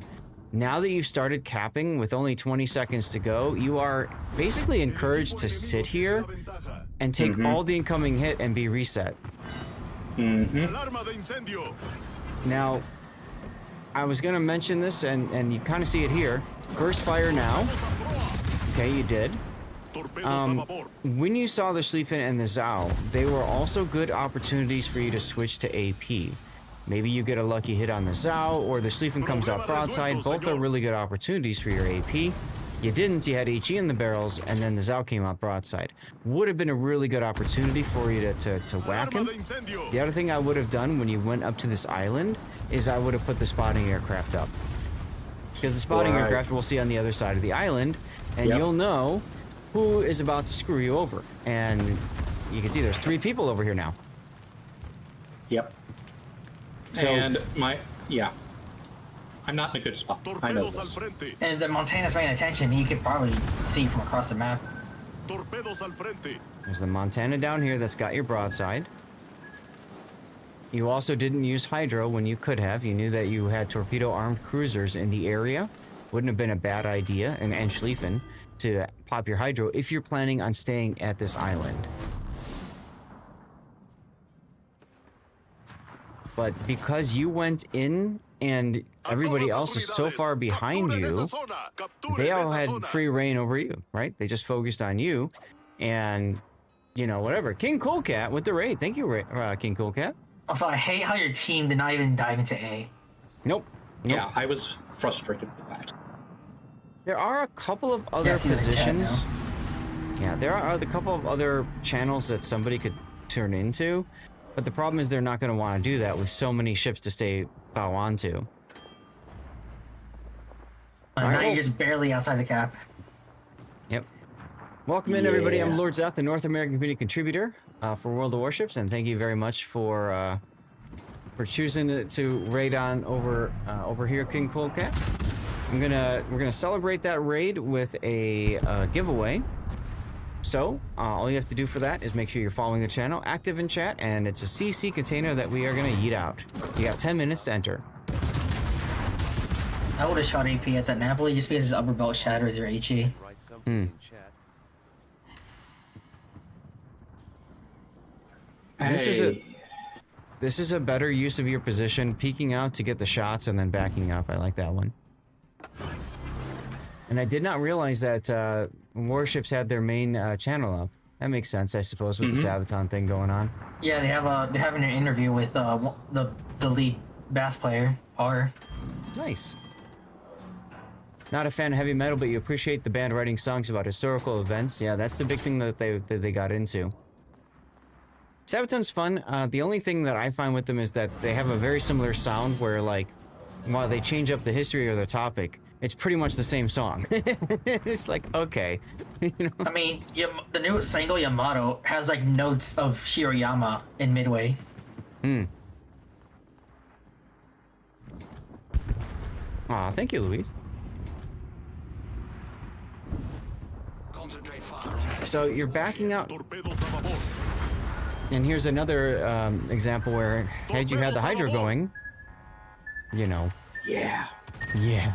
Speaker 2: now that you've started capping with only 20 seconds to go, you are basically encouraged to sit here and take all the incoming hit and be reset. Now, I was going to mention this, and you kind of see it here. Burst fire now. Okay, you did. When you saw the Schlieffen and the Zhao, they were also good opportunities for you to switch to AP. Maybe you get a lucky hit on the Zhao, or the Schlieffen comes out broadside. Both are really good opportunities for your AP. You didn't, you had HE in the barrels, and then the Zhao came out broadside. Would have been a really good opportunity for you to whack him. The other thing I would have done when you went up to this island is I would have put the spotting aircraft up. Because the spotting aircraft we'll see on the other side of the island, and you'll know who is about to screw you over. And you can see there's 3 people over here now.
Speaker 1: Yep. So, and I'm not in a good spot. I know this.
Speaker 5: And the Montana's paying attention. You could probably see from across the map.
Speaker 2: There's the Montana down here that's got your broadside. You also didn't use Hydro when you could have. You knew that you had torpedo-armed cruisers in the area. Wouldn't have been a bad idea, and Schlieffen, to pop your Hydro if you're planning on staying at this island. But because you went in and everybody else is so far behind you, they all had free reign over you, right? They just focused on you, and, you know, whatever. King Coolcat with the raid. Thank you, King Coolcat.
Speaker 5: Also, I hate how your team did not even dive into A.
Speaker 2: Nope.
Speaker 1: Yeah, I was frustrated with that.
Speaker 2: There are a couple of other positions. Yeah, there are a couple of other channels that somebody could turn into. But the problem is they're not going to want to do that with so many ships to stay bow onto.
Speaker 5: Now you're just barely outside the cap.
Speaker 2: Yep. Welcome in, everybody. I'm Lord Zeth, the North American community contributor for World of Warships, and thank you very much for choosing to raid on over here, King Coolcat. We're gonna celebrate that raid with a giveaway. So, all you have to do for that is make sure you're following the channel, active in chat, and it's a CC container that we are going to yeet out. You got 10 minutes to enter.
Speaker 5: I would have shot AP at that Napoli just because his upper belt shatters your HE.
Speaker 2: This is a better use of your position, peeking out to get the shots and then backing up. I like that one. And I did not realize that Warships had their main channel up. That makes sense, I suppose, with the Sabaton thing going on.
Speaker 5: Yeah, they're having an interview with the lead bass player, R.
Speaker 2: Nice. Not a fan of heavy metal, but you appreciate the band writing songs about historical events. Yeah, that's the big thing that they got into. Sabaton's fun. The only thing that I find with them is that they have a very similar sound where, like, while they change up the history or the topic, it's pretty much the same song. It's like, okay. You know?
Speaker 5: I mean, the new single, Yamato, has, like, notes of Shiroyama in Midway.
Speaker 2: Aw, thank you, Louise. So you're backing up. And here's another example where, had you had the Hydra going, you know.
Speaker 1: Yeah.
Speaker 2: Yeah.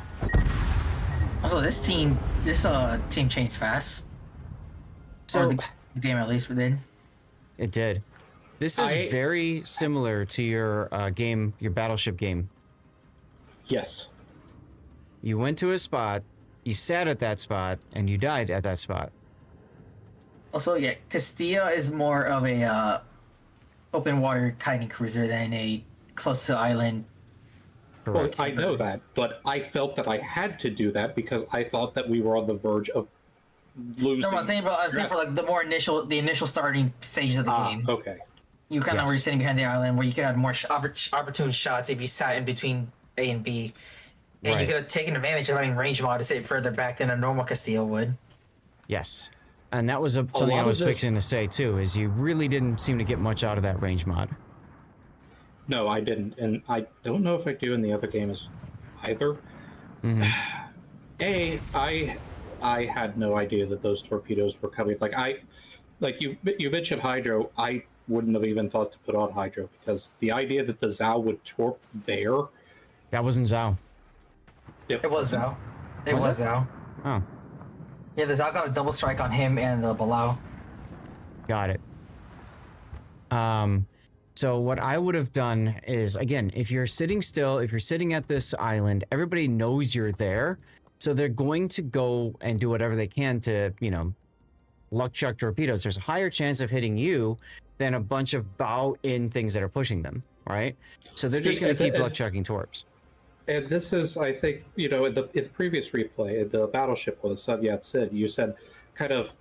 Speaker 5: Also, this team changed fast. So the game at least did.
Speaker 2: It did. This is very similar to your game, your battleship game.
Speaker 1: Yes.
Speaker 2: You went to a spot, you sat at that spot, and you died at that spot.
Speaker 5: Also, yeah, Castilla is more of a open water kiting cruiser than a close to island.
Speaker 2: Correct.
Speaker 1: Well, I know that, but I felt that I had to do that because I thought that we were on the verge of losing.
Speaker 5: No, I'm saying for like the initial starting stages of the game.
Speaker 1: Okay.
Speaker 5: You kind of were sitting behind the island where you could have more opportune shots if you sat in between A and B, and you could have taken advantage of having range mod to sit further back than a normal Castilla would.
Speaker 2: Yes. And that was something I was fixing to say too, is you really didn't seem to get much out of that range mod.
Speaker 1: No, I didn't, and I don't know if I do in the other games either.
Speaker 2: Mm-hmm.
Speaker 1: I had no idea that those torpedoes were coming. Like you mentioned hydro. I wouldn't have even thought to put on hydro because the idea that the Zao would torp there.
Speaker 2: That wasn't Zao.
Speaker 5: It was Zao. It was Zao.
Speaker 2: Oh.
Speaker 5: Yeah, the Zao got a double strike on him and the Balau.
Speaker 2: Got it. So what I would have done is, again, if you're sitting still, if you're sitting at this island, everybody knows you're there. So they're going to go and do whatever they can to, you know, luck chuck torpedoes. There's a higher chance of hitting you than a bunch of bow-in things that are pushing them, right? So they're just going to keep luck chucking torps.
Speaker 1: And this is, I think, you know, in the previous replay, in the battleship with the Sun Yat-sen, you said, kind of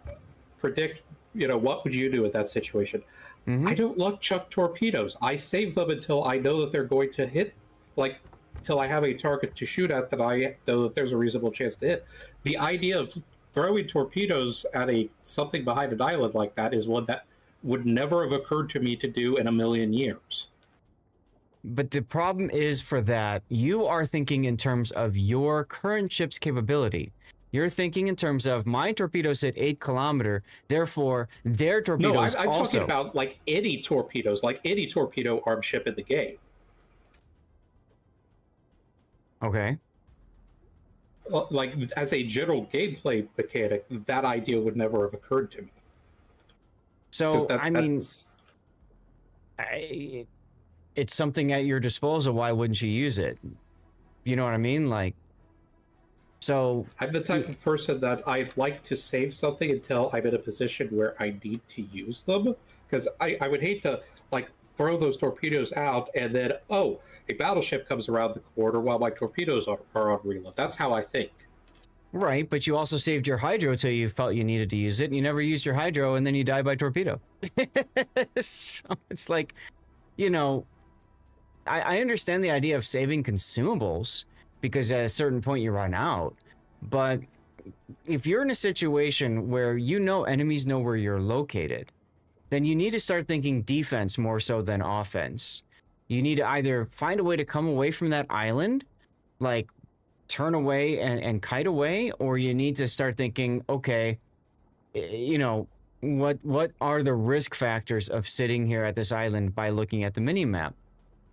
Speaker 1: predict, you know, what would you do with that situation?
Speaker 2: Mm-hmm.
Speaker 1: I don't luck chuck torpedoes. I save them until I know that they're going to hit, like, until I have a target to shoot at that I know that there's a reasonable chance to hit. The idea of throwing torpedoes at something behind an island like that is one that would never have occurred to me to do in a million years.
Speaker 2: But the problem is for that, you are thinking in terms of your current ship's capability. You're thinking in terms of my torpedoes hit 8 kilometer, therefore their torpedoes
Speaker 1: I'm
Speaker 2: also.
Speaker 1: talking about like any torpedoes, like any torpedo armed ship in the game.
Speaker 2: Okay.
Speaker 1: Well, like as a general gameplay mechanic, that idea would never have occurred to me.
Speaker 2: So it's something at your disposal. Why wouldn't you use it? You know what I mean? Like, so
Speaker 1: I'm the type of person that I'd like to save something until I'm in a position where I need to use them. Because I would hate to like throw those torpedoes out and then, a battleship comes around the corner while my torpedoes are on reload. That's how I think.
Speaker 2: Right, but you also saved your hydro till you felt you needed to use it, and you never used your hydro, and then you die by torpedo. So it's like, you know, I understand the idea of saving consumables, because at a certain point you run out, but if you're in a situation where you know enemies know where you're located, then you need to start thinking defense more so than offense. You need to either find a way to come away from that island, like turn away and kite away, or you need to start thinking, okay, you know, what are the risk factors of sitting here at this island by looking at the mini-map?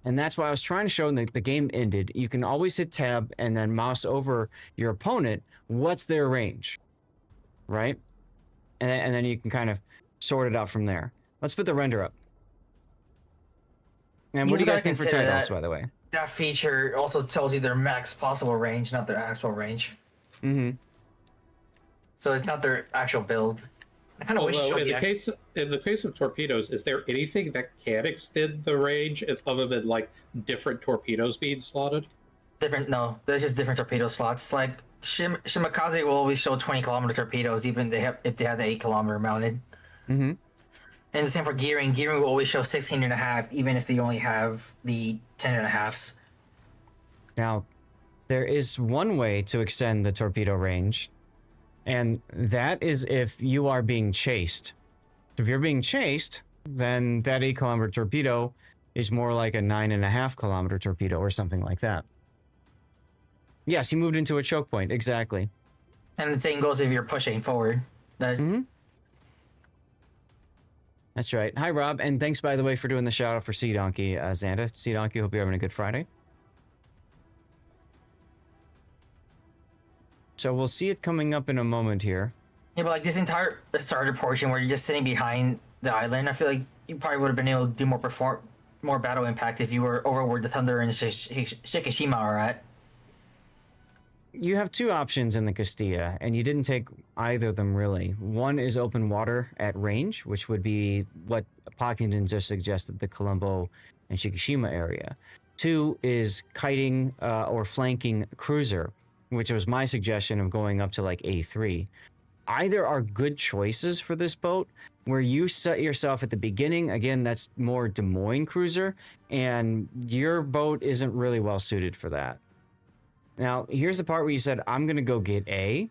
Speaker 2: And that's why I was trying to show that the game ended. You can always hit tab and then mouse over your opponent. What's their range, right? And then you can kind of sort it out from there. Let's put the render up. And what do you guys think for titles, by the way?
Speaker 5: That feature also tells you their max possible range, not their actual range.
Speaker 2: Mm-hmm.
Speaker 5: So it's not their actual build. I kind of wish
Speaker 1: in the case of torpedoes, is there anything that can extend the range other than like different torpedoes being slotted?
Speaker 5: No, there's just different torpedo slots. Like Shimakaze will always show 20-kilometer torpedoes, even if they have the 8-kilometer mounted.
Speaker 2: Mm-hmm.
Speaker 5: And the same for gearing. Gearing will always show 16.5, even if they only have the 10.5s.
Speaker 2: Now, there is one way to extend the torpedo range, and that is if you are being chased. If you're being chased, then that 8-kilometer torpedo is more like a 9.5-kilometer torpedo or something like that. Yes, you moved into a choke point, exactly.
Speaker 5: And the same goes if you're pushing forward.
Speaker 2: Mm-hmm. That's right. Hi, Rob, and thanks, by the way, for doing the shout-out for Sea Donkey, Xanda. Sea Donkey, hope you're having a good Friday. So we'll see it coming up in a moment here.
Speaker 5: Yeah, but like this entire starter portion where you're just sitting behind the island. I feel like you probably would have been able to do more battle impact if you were over where the Thunder and Shikishima are at.
Speaker 2: You have two options in the Castilla, and you didn't take either of them really. One is open water at range, which would be what Pockington just suggested, the Colombo and Shikishima area. Two is kiting or flanking cruiser, which was my suggestion of going up to like A3. Either are good choices for this boat, where you set yourself at the beginning. Again, that's more Des Moines cruiser, and your boat isn't really well suited for that. Now, here's the part where you said, I'm going to go get A.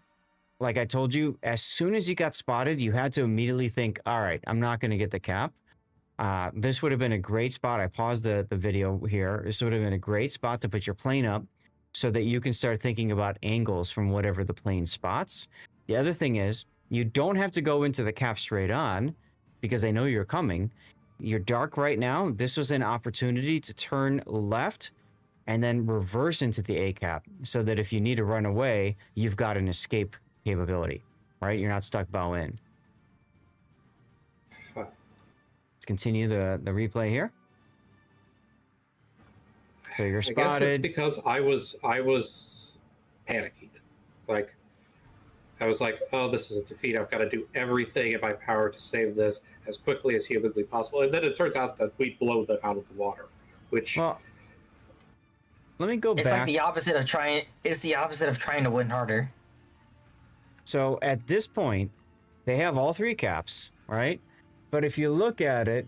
Speaker 2: Like I told you, as soon as you got spotted, you had to immediately think, all right, I'm not going to get the cap. This would have been a great spot. I paused the video here. This would have been a great spot to put your plane up so that you can start thinking about angles from whatever the plane spots. The other thing is, you don't have to go into the cap straight on because they know you're coming. You're dark right now. This was an opportunity to turn left and then reverse into the A cap so that if you need to run away, you've got an escape capability, right? You're not stuck bow in. Let's continue the replay here. So you're spotted.
Speaker 1: I guess it's because I was panicky. Like, I was like, oh, this is a defeat. I've got to do everything in my power to save this as quickly as humanly possible. And then it turns out that we blow them out of the water, which... Well,
Speaker 2: let me go back.
Speaker 5: It's like the opposite of trying. It's the opposite of trying to win harder.
Speaker 2: So at this point, they have all three caps, right? But if you look at it,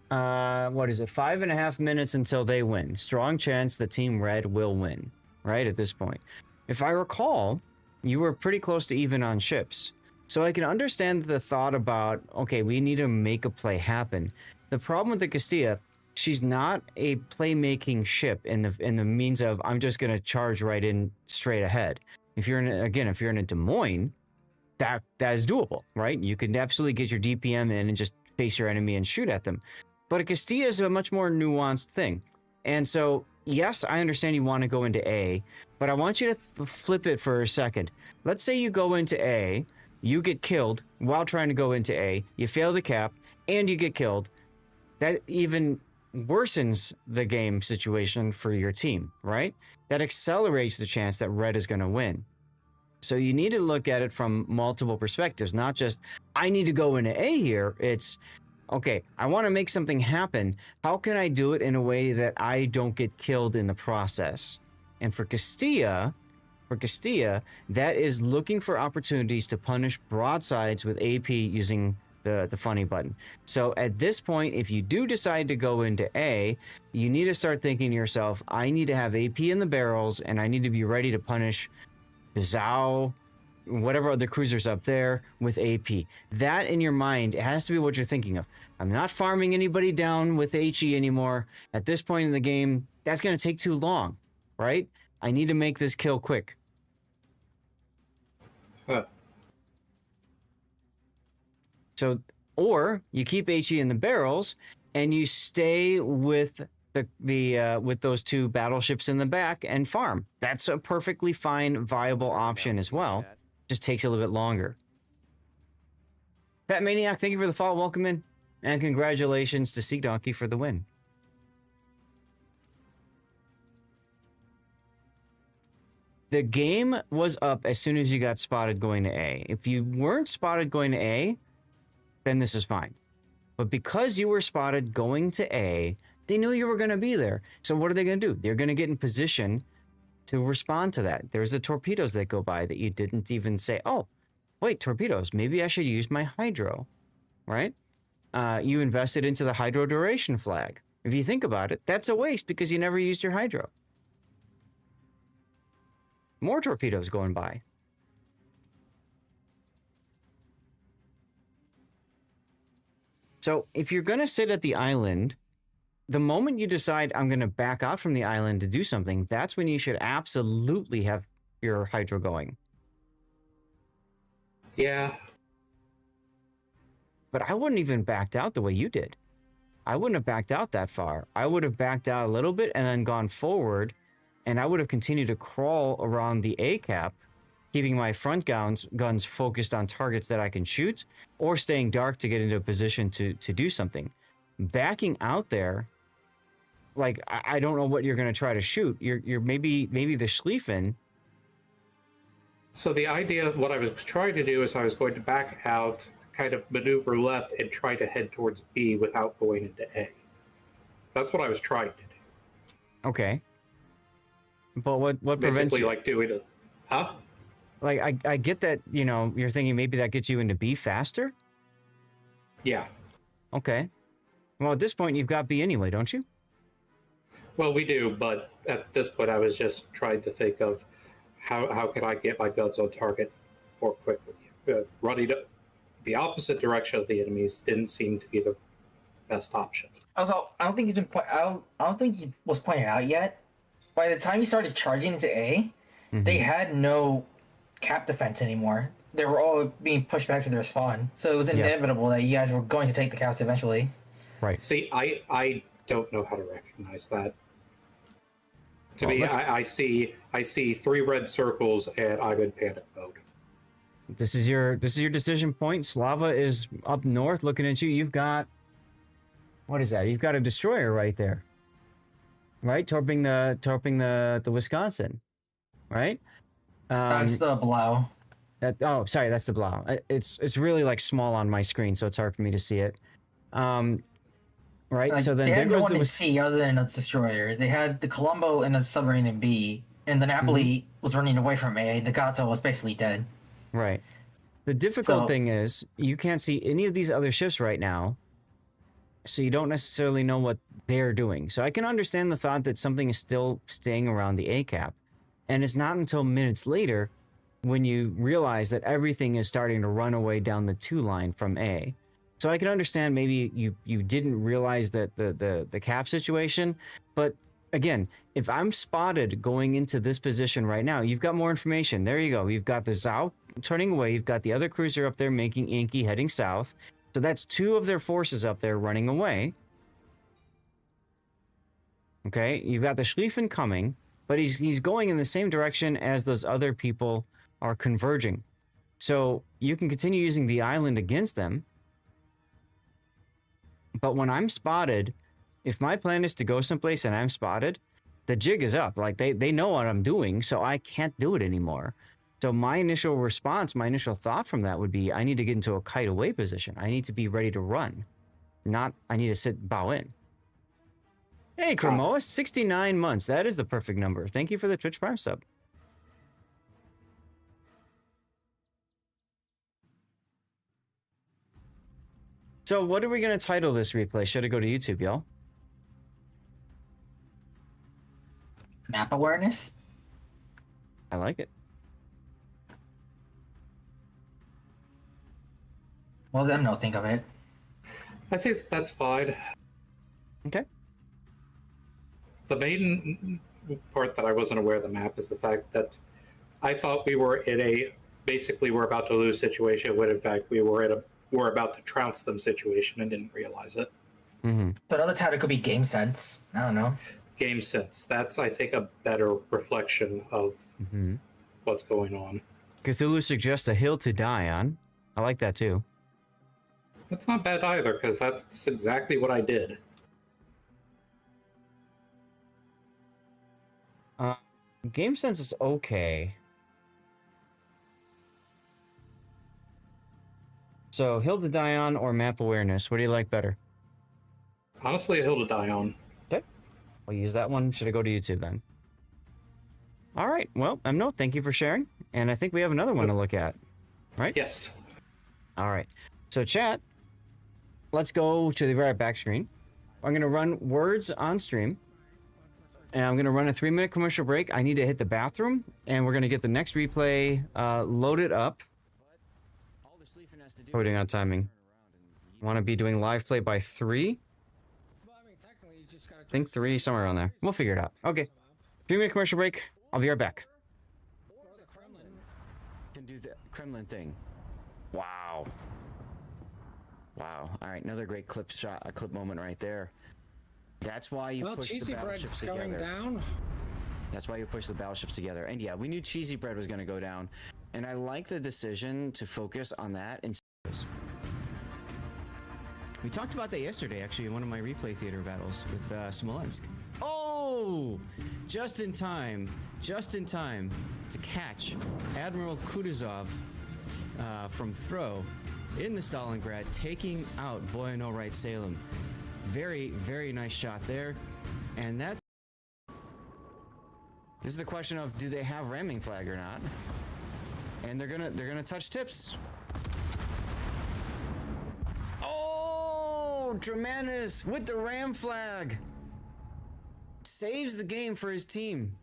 Speaker 2: what is it? 5.5 minutes until they win. Strong chance the Team Red will win, right? At this point, if I recall, you were pretty close to even on ships. So I can understand the thought about, okay, we need to make a play happen. The problem with the Castilla, she's not a playmaking ship in the means of I'm just going to charge right in straight ahead. If you're in if you're in a Des Moines, that is doable, right? You can absolutely get your DPM in and just face your enemy and shoot at them. But a Castilla is a much more nuanced thing. And so, yes, I understand you want to go into A, but I want you to flip it for a second. Let's say you go into A, you get killed while trying to go into A, you fail the cap, and you get killed. That even worsens the game situation for your team, right? That accelerates the chance that Red is going to win. So you need to look at it from multiple perspectives, not just, I need to go into A here. It's, okay, I want to make something happen. How can I do it in a way that I don't get killed in the process? And for Castilla, that is looking for opportunities to punish broadsides with AP using the funny button. So at this point, if you do decide to go into A, you need to start thinking to yourself, I need to have AP in the barrels, and I need to be ready to punish the Zhao, whatever other cruisers up there with AP. That in your mind, it has to be what you're thinking of. I'm not farming anybody down with HE anymore. At this point in the game, that's going to take too long, right? I need to make this kill quick. So, or you keep HE in the barrels and you stay with with those two battleships in the back and farm. That's a perfectly fine, viable option as well. Just takes a little bit longer. Fat Maniac, thank you for the follow. Welcome in. And congratulations to Sea Donkey for the win. The game was up as soon as you got spotted going to A. If you weren't spotted going to A, then this is fine. But because you were spotted going to A, they knew you were going to be there. So what are they going to do? They're going to get in position to respond to that. There's the torpedoes that go by that you didn't even say, oh, wait, torpedoes. Maybe I should use my hydro, right? You invested into the hydro duration flag. If you think about it, that's a waste because you never used your hydro. More torpedoes going by. So if you're going to sit at the island, the moment you decide I'm going to back out from the island to do something, that's when you should absolutely have your hydro going.
Speaker 1: Yeah.
Speaker 2: But I wouldn't even backed out the way you did. I wouldn't have backed out that far. I would have backed out a little bit and then gone forward, and I would have continued to crawl around the A cap keeping my front guns focused on targets that I can shoot, or staying dark to get into a position to do something. Backing out there, like I don't know what you're going to try to shoot. You're maybe the Schlieffen.
Speaker 1: So the idea, what I was trying to do is I was going to back out, kind of maneuver left, and try to head towards B without going into A. That's what I was trying to do.
Speaker 2: Okay. But what prevents
Speaker 1: Basically,
Speaker 2: you?
Speaker 1: like doing it, huh?
Speaker 2: Like I get that, you know, you're thinking maybe that gets you into B faster.
Speaker 1: Yeah.
Speaker 2: Okay. Well, at this point, you've got B anyway, don't you?
Speaker 1: Well, we do, but at this point, I was just trying to think of how can I get my guns on target more quickly. Running the opposite direction of the enemies didn't seem to be the best option.
Speaker 5: Also, I don't think I don't think he was pointed out yet. By the time he started charging into A, they had no cap defense anymore. They were all being pushed back to their spawn, so it was inevitable that you guys were going to take the caps eventually.
Speaker 2: Right.
Speaker 1: See, I don't know how to recognize that. To me, I see 3 red circles and I'm in panic mode.
Speaker 2: This is your decision point. Slava is up north looking at you. You've got, what is that? You've got a destroyer right there. Right? Torping the Wisconsin. Right?
Speaker 5: That's the Blau.
Speaker 2: Sorry, that's the Blau. It's really like small on my screen, so it's hard for me to see it. Right? So then
Speaker 5: they
Speaker 2: there
Speaker 5: had no
Speaker 2: goes
Speaker 5: one
Speaker 2: the
Speaker 5: in C other than a destroyer. They had the Colombo and a submarine in B, and the Napoli was running away from A. The Gato was basically dead.
Speaker 2: Right. The difficult thing is you can't see any of these other ships right now, so you don't necessarily know what they're doing. So I can understand the thought that something is still staying around the A cap, and it's not until minutes later when you realize that everything is starting to run away down the 2 line from A. So I can understand maybe you didn't realize that the cap situation, but again, if I'm spotted going into this position right now, you've got more information. There you go. You've got the Zao turning away. You've got the other cruiser up there making Inky heading south. So that's 2 of their forces up there running away. Okay, you've got the Schlieffen coming, but he's going in the same direction as those other people are converging. So you can continue using the island against them. But when I'm spotted, if my plan is to go someplace and I'm spotted, the jig is up. Like they know what I'm doing, so I can't do it anymore. So my initial response, my initial thought from that would be, I need to get into a kite away position. I need to be ready to run. Not, I need to sit bow in. Hey, Cremoa, 69 months. That is the perfect number. Thank you for the Twitch Prime sub. So what are we going to title this replay? Should it go to YouTube, y'all?
Speaker 5: Map awareness?
Speaker 2: I like it.
Speaker 5: Well, them no think of it.
Speaker 1: I think that's fine.
Speaker 2: Okay.
Speaker 1: The main part that I wasn't aware of the map is the fact that I thought we were in basically we're about to lose situation, when in fact we're about to trounce them situation and didn't realize it.
Speaker 2: Mm-hmm.
Speaker 5: So another title could be Game Sense. I don't know.
Speaker 1: Game Sense. That's, I think, a better reflection of what's going on.
Speaker 2: Cthulhu suggests a hill to die on. I like that too.
Speaker 1: That's not bad either, because that's exactly what I did.
Speaker 2: Game Sense is okay. So, hill to die on or map awareness? What do you like better?
Speaker 1: Honestly, a hill to die on.
Speaker 2: Okay. I'll use that one. Should I go to YouTube then? All right. Well, no, thank you for sharing. And I think we have another one to look at. Right?
Speaker 1: Yes.
Speaker 2: All right. So, chat, let's go to the right back screen. I'm going to run words on stream. And I'm going to run a 3-minute commercial break. I need to hit the bathroom. And we're going to get the next replay loaded up. Putting on timing. Want to be doing live play by 3? I think 3, somewhere around there. We'll figure it out. Okay. 3-minute commercial break. I'll be right back. Can do the Kremlin thing. Wow. Wow. All right, another great clip shot, a clip moment right there. That's why you push the battleships together.
Speaker 3: Down.
Speaker 2: That's why you push the battleships together. And yeah, we knew Cheesy Bread was going to go down. And I like the decision to focus on that instead. We talked about that yesterday, actually, in one of my replay theater battles with Smolensk. Oh! Just in time to catch Admiral Kutuzov from throw in the Stalingrad, taking out Boy I Know Right Salem. Very, very nice shot there. And that's... This is the question of, do they have ramming flag or not? And they're gonna touch tips. Oh, Dramanis with the ram flag saves the game for his team.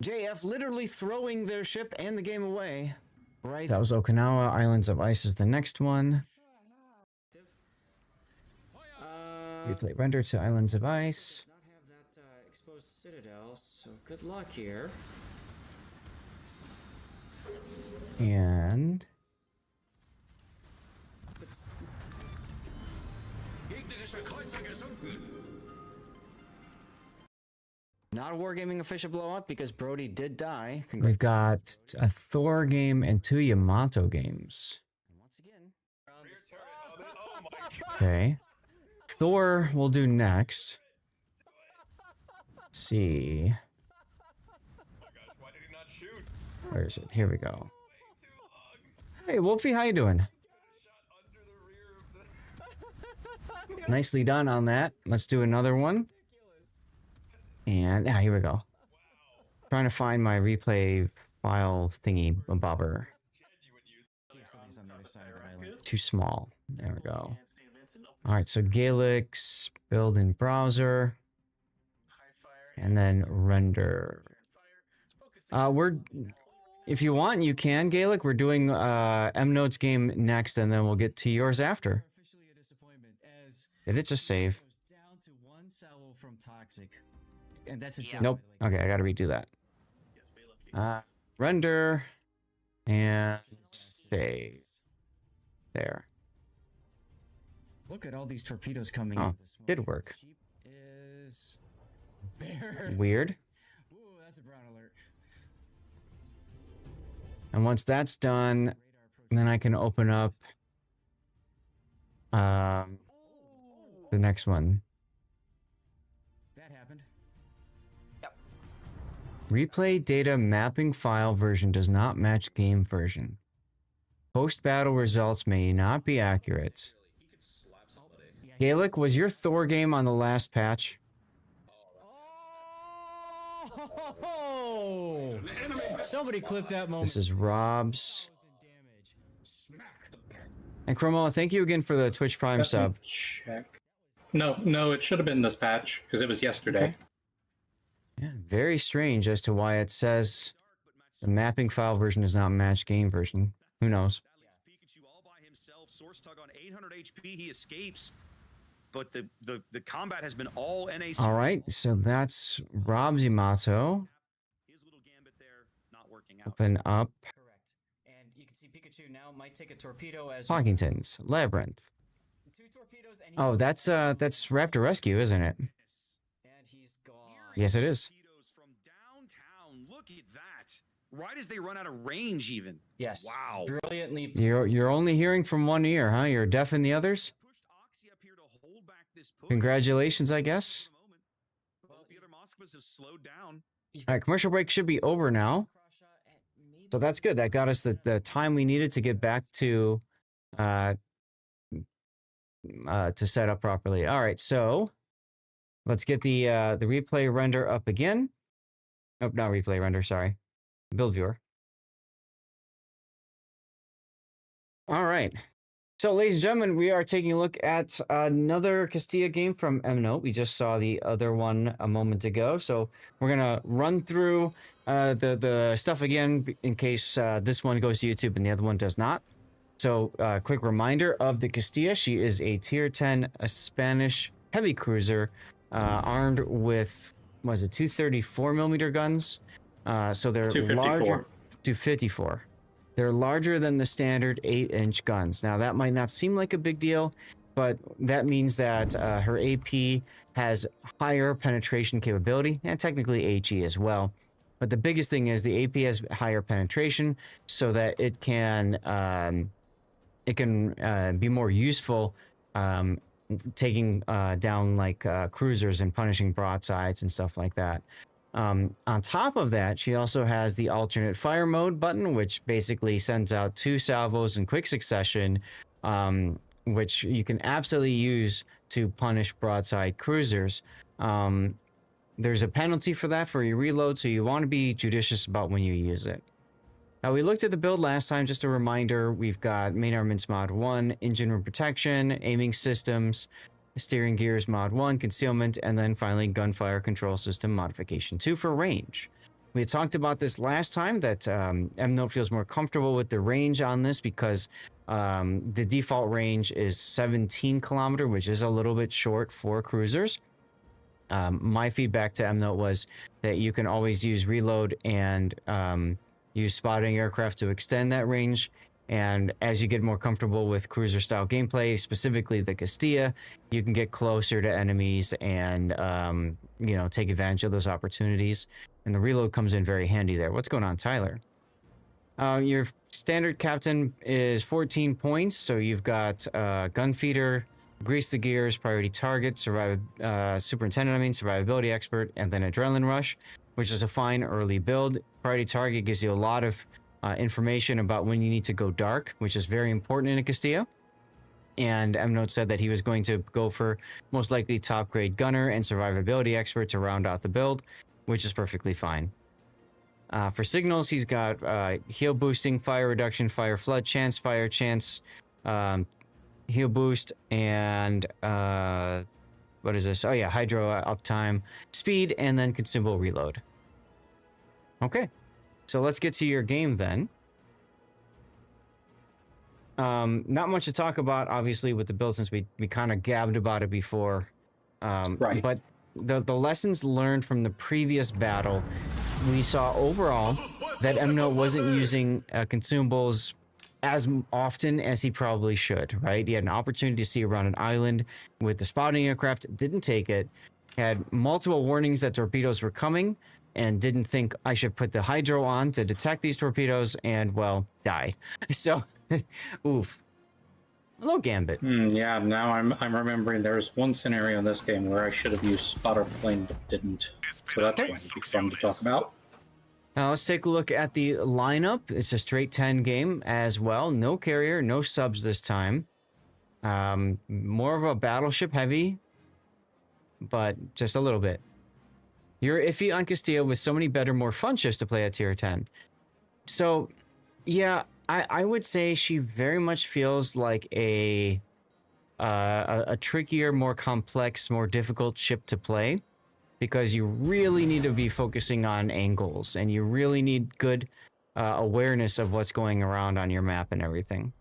Speaker 2: JF literally throwing their ship and the game away. Right. That was Okinawa. Islands of Ice is the next one. Replay render to Islands of Ice. Not have that exposed citadel, so good luck here. And not a Wargaming official blow up because Brody did die. We've got a Thor game and 2 Yamato games. Once again, okay. Thor we'll do next. Let's see. Where is it? Here we go. Hey, Wolfie, how you doing? Nicely done on that. Let's do another one. And here we go. Trying to find my replay file thingy bobber. Too small. There we go. All right, so Gaelix, build in browser, and then render. If you want, you can, Gaelic. We're doing M-Note's game next, and then we'll get to yours after. Did it just save? Nope. Okay, I gotta redo that. Render, and save. There. Look at all these torpedoes coming in. Did work. Weird. Ooh, that's a brown alert. And once that's done, then I can open up the next one. That happened. Yep. Replay data mapping file version does not match game version. Post-battle results may not be accurate. Gaelic, was your Thor game on the last patch? Oh! Somebody clip that moment. This is Rob's. And Chromo, thank you again for the Twitch Prime sub.
Speaker 1: Check. No, it should have been this patch because it was yesterday.
Speaker 2: Okay. Yeah, very strange as to why it says the mapping file version does not match game version. Who knows?
Speaker 6: Pikachu all by himself. Source tug on 800 HP. He escapes. But the combat has been all NAC.
Speaker 2: All right, so that's Rob's Yamato.
Speaker 6: His little gambit there not working out.
Speaker 2: Open up.
Speaker 7: Correct. And you can see Pikachu now might take a torpedo as
Speaker 2: Pockington's Labyrinth.
Speaker 7: 2 torpedoes and
Speaker 2: Oh, that's Raptor Rescue, isn't it?
Speaker 7: and he's gone.
Speaker 2: Yes, it is.
Speaker 6: Torpedoes from downtown. Look at that. Right as they run out of range, even.
Speaker 7: Yes.
Speaker 6: Wow.
Speaker 7: Brilliantly.
Speaker 2: You're only hearing from one ear, huh? You're deaf in the others?
Speaker 6: Pushed Oxy up here to hold back this push.
Speaker 2: Congratulations, I guess.
Speaker 6: Well, the other Moskvas have slowed down.
Speaker 2: All right, commercial break should be over now. So that's good. That got us the time we needed to get back to set up properly. All right, so let's get the replay render up again. Nope, not replay render, sorry. Build viewer. All right. So, ladies and gentlemen, we are taking a look at another Castilla game from M-Note. We just saw the other one a moment ago. So we're going to run through the stuff again in case this one goes to YouTube and the other one does not. So, quick reminder of the Castilla. She is a tier 10 Spanish heavy cruiser armed with, what is it, 234mm guns. So they're
Speaker 1: 254.
Speaker 2: larger. 254. They're larger than the standard 8-inch guns. Now, that might not seem like a big deal, but that means that her AP has higher penetration capability, and technically HE as well. But the biggest thing is the AP has higher penetration, so that it can be more useful taking down like cruisers and punishing broadsides and stuff like that. On top of that, she also has the alternate fire mode button, which basically sends out 2 salvos in quick succession, which you can absolutely use to punish broadside cruisers. There's a penalty for that for your reload, so you want to be judicious about when you use it. Now, we looked at the build last time. Just a reminder, we've got main armaments mod 1, engine room protection, aiming systems, steering gears mod 1, concealment, and then finally gunfire control system modification 2 for range. We had talked about this last time that M-Note feels more comfortable with the range on this because the default range is 17 kilometer, which is a little bit short for cruisers. My feedback to M-Note was that you can always use reload and use spotting aircraft to extend that range. And as you get more comfortable with cruiser style gameplay, specifically the Castilla, you can get closer to enemies and, you know, take advantage of those opportunities. And the reload comes in very handy there. What's going on, Tyler? Your standard captain is 14 points. So you've got gun feeder, grease the gears, priority target, superintendent, survivability expert, and then adrenaline rush, which is a fine early build. Priority target gives you a lot of information about when you need to go dark, which is very important in a Castilla. And M-Note said that he was going to go for most likely top grade gunner and survivability expert to round out the build, which is perfectly fine. For signals, he's got heal boosting, fire reduction, fire flood chance, fire chance, heal boost, and what is this? Oh yeah, hydro uptime, speed, and then consumable reload. Okay, so let's get to your game then. Not much to talk about, obviously, with the build since we kind of gabbed about it before.
Speaker 1: Right.
Speaker 2: But the lessons learned from the previous battle, we saw overall that M-Note wasn't using consumables as often as he probably should, right? He had an opportunity to see around an island with the spotting aircraft, didn't take it, had multiple warnings that torpedoes were coming, and didn't think I should put the hydro on to detect these torpedoes, and, well, died. So, oof. Hello, Gambit.
Speaker 1: Yeah, now I'm remembering there's one scenario in this game where I should have used spotter plane but didn't. So that's going to be fun to talk about.
Speaker 2: Now let's take a look at the lineup. It's a straight 10 game as well. No carrier, no subs this time. More of a battleship heavy, but just a little bit. You're iffy on Castilla with so many better, more fun ships to play at tier 10. So, yeah, I would say she very much feels like a trickier, more complex, more difficult ship to play. Because you really need to be focusing on angles and you really need good awareness of what's going around on your map and everything.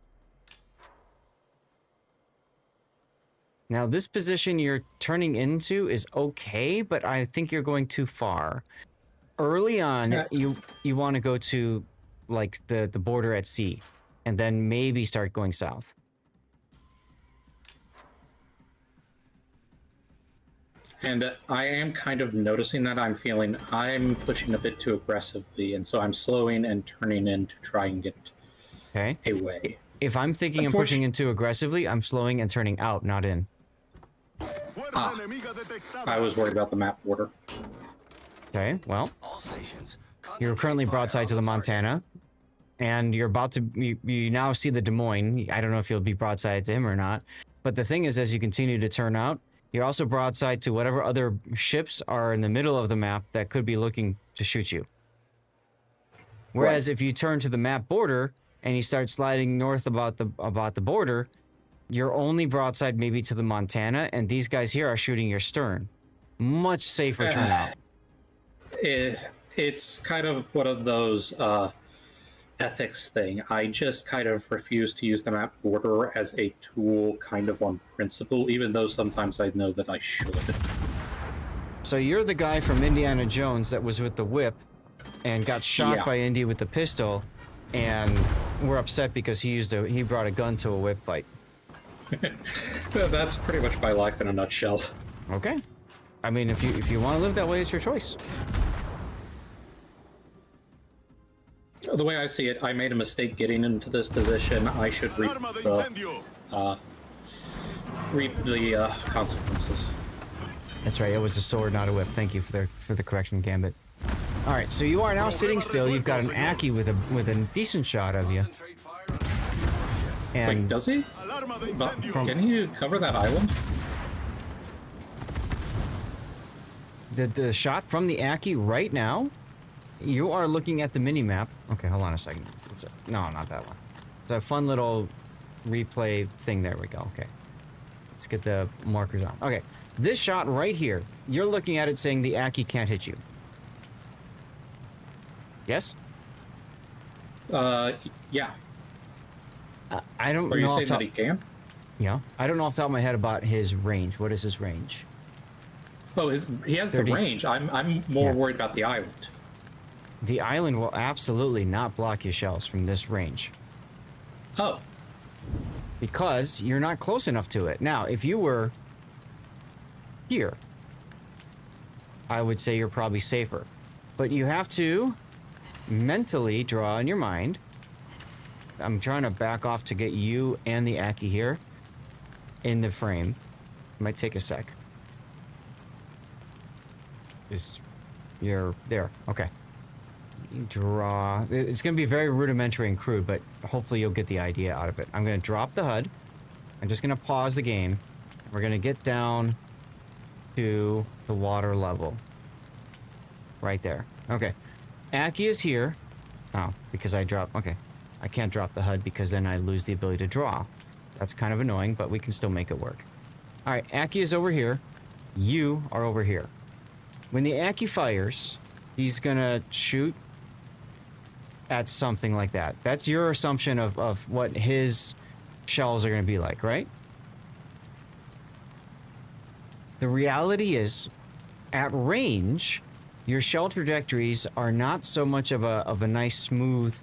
Speaker 2: Now, this position you're turning into is okay, but I think you're going too far. Early on, you want to go to like the border at sea and then maybe start going south.
Speaker 1: And I am kind of noticing that I'm pushing a bit too aggressively, and so I'm slowing and turning in to try and get away.
Speaker 2: If I'm thinking I'm pushing in too aggressively, I'm slowing and turning out, not in.
Speaker 1: I was worried about the map border.
Speaker 2: Okay, well, you're currently broadside to the Montana, and you're about to, you now see the Des Moines. I don't know if you'll be broadside to him or not, but the thing is, as you continue to turn out, you're also broadside to whatever other ships are in the middle of the map that could be looking to shoot you. Whereas if you turn to the map border and you start sliding north about the border, you're only broadside maybe to the Montana, and these guys here are shooting your stern. Much safer turnout.
Speaker 1: It's kind of one of those ethics thing. I just kind of refuse to use the map border as a tool kind of on principle, even though sometimes I know that I should.
Speaker 2: So you're the guy from Indiana Jones that was with the whip and got shot by Indy with the pistol, and we're upset because he brought a gun to a whip fight.
Speaker 1: Well, that's pretty much my life in a nutshell.
Speaker 2: Okay. I mean, if you want to live that way, it's your choice.
Speaker 1: the way I see it, I made a mistake getting into this position. I should reap the consequences.
Speaker 2: That's right. It was a sword, not a whip. Thank you for the correction, Gambit. All right, so you are now sitting still. You've got an Aki with a decent shot of you. And
Speaker 1: wait, does he? Can you cover that island?
Speaker 2: The shot from the Aki right now, you are looking at the mini map. Okay, hold on a second. No, not that one. It's a fun little replay thing. There we go. Okay, let's get the markers on. Okay, this shot right here, you're looking at it saying the Aki can't hit you. Yes?
Speaker 1: Yeah.
Speaker 2: I don't know.
Speaker 1: Are you saying that he can?
Speaker 2: Yeah. I don't know off the top of my head about his range. What is his range?
Speaker 1: Oh, he has 30. The range. I'm more worried about the island.
Speaker 2: The island will absolutely not block your shells from this range.
Speaker 1: Oh.
Speaker 2: Because you're not close enough to it. Now, if you were here, I would say you're probably safer. But you have to mentally draw in your mind. I'm trying to back off to get you and the Aki here in the frame. Might take a sec. You're there. Okay. You draw. It's going to be very rudimentary and crude, but hopefully you'll get the idea out of it. I'm going to drop the HUD. I'm just going to pause the game. We're going to get down to the water level. Right there. Okay. Aki is here. Oh, because I dropped. Okay. I can't drop the HUD because then I lose the ability to draw. That's kind of annoying, but we can still make it work. All right. Aki is over here. You are over here. When the Aki fires, he's going to shoot at something like that. That's your assumption of what his shells are going to be like, right? The reality is, at range, your shell trajectories are not so much of a nice smooth.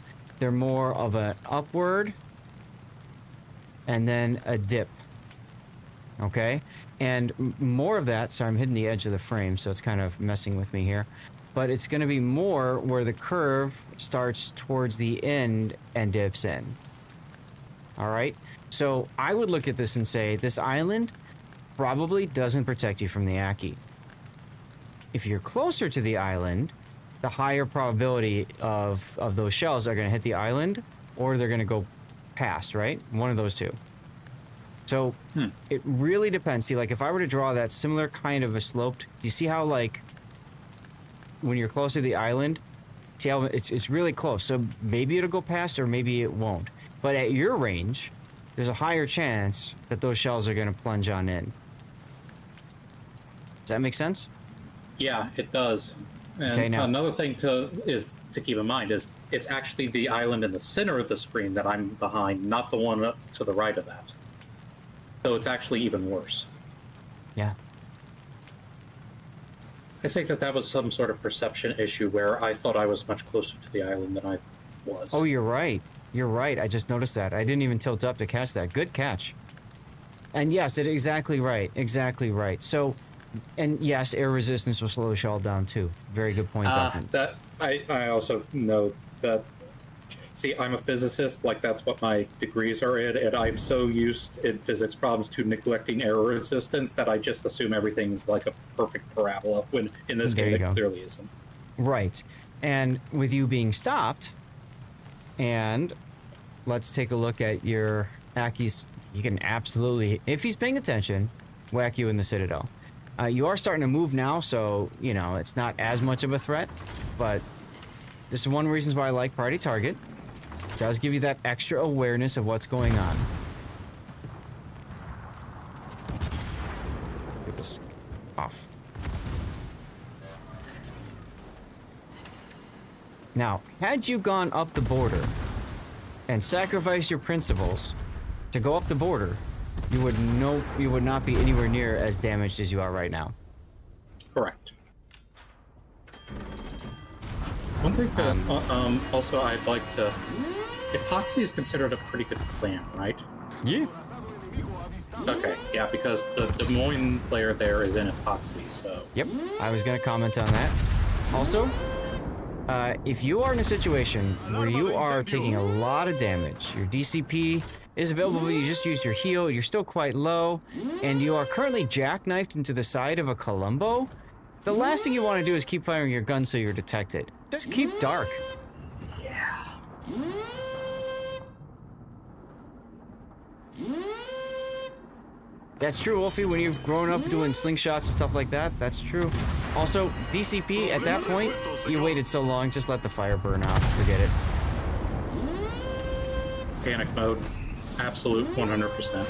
Speaker 2: They're more of an upward and then a dip. Okay? And more of that, sorry, I'm hitting the edge of the frame, so it's kind of messing with me here. But it's going to be more where the curve starts towards the end and dips in. All right? So I would look at this and say, this island probably doesn't protect you from the Aki. If you're closer to the island, the higher probability of those shells are going to hit the island, or they're going to go past, right? One of those two. So it really depends. See, like if I were to draw that similar kind of a sloped, you see how like when you're close to the island, see how it's really close. So maybe it'll go past or maybe it won't. But at your range, there's a higher chance that those shells are going to plunge on in. Does that make sense?
Speaker 1: Yeah, it does. And
Speaker 2: okay, now
Speaker 1: another thing to keep in mind is it's actually the island in the center of the screen that I'm behind, not the one up to the right of that. So it's actually even worse.
Speaker 2: Yeah.
Speaker 1: I think that was some sort of perception issue where I thought I was much closer to the island than I was.
Speaker 2: Oh, you're right. You're right. I just noticed that. I didn't even tilt up to catch that. Good catch. And yes, exactly right. Exactly right. So, and yes, air resistance will slow the shell down too. Very good point, Duncan.
Speaker 1: That I also know that. See, I'm a physicist, like that's what my degrees are in, and I'm so used in physics problems to neglecting error resistance that I just assume everything's like a perfect parabola, when in this game it clearly isn't.
Speaker 2: Right. And with you being stopped, and let's take a look at your Aki's, you can absolutely, if he's paying attention, whack you in the Citadel. You are starting to move now, so, you know, it's not as much of a threat, but this is one of the reasons why I like Priority Target. It does give you that extra awareness of what's going on. Get this off. Now, had you gone up the border and sacrificed your principles to go up the border, you would not be anywhere near as damaged as you are right now.
Speaker 1: Correct. One thing to also I'd like to. Epoxy is considered a pretty good clan, right?
Speaker 2: Yeah.
Speaker 1: Okay, yeah, because the Des Moines player there is in Epoxy, so.
Speaker 2: Yep, I was gonna comment on that. Also, If you are in a situation where you are taking a lot of damage, your DCP is available, but you just used your heal, you're still quite low, and you are currently jackknifed into the side of a Columbo, the last thing you want to do is keep firing your gun so you're detected. Just keep dark.
Speaker 1: Yeah.
Speaker 2: That's true, Wolfie. When you've grown up doing slingshots and stuff like that, that's true. Also, DCP, at that point, you waited so long, just let the fire burn out. Forget it.
Speaker 1: Panic mode. Absolute 100%.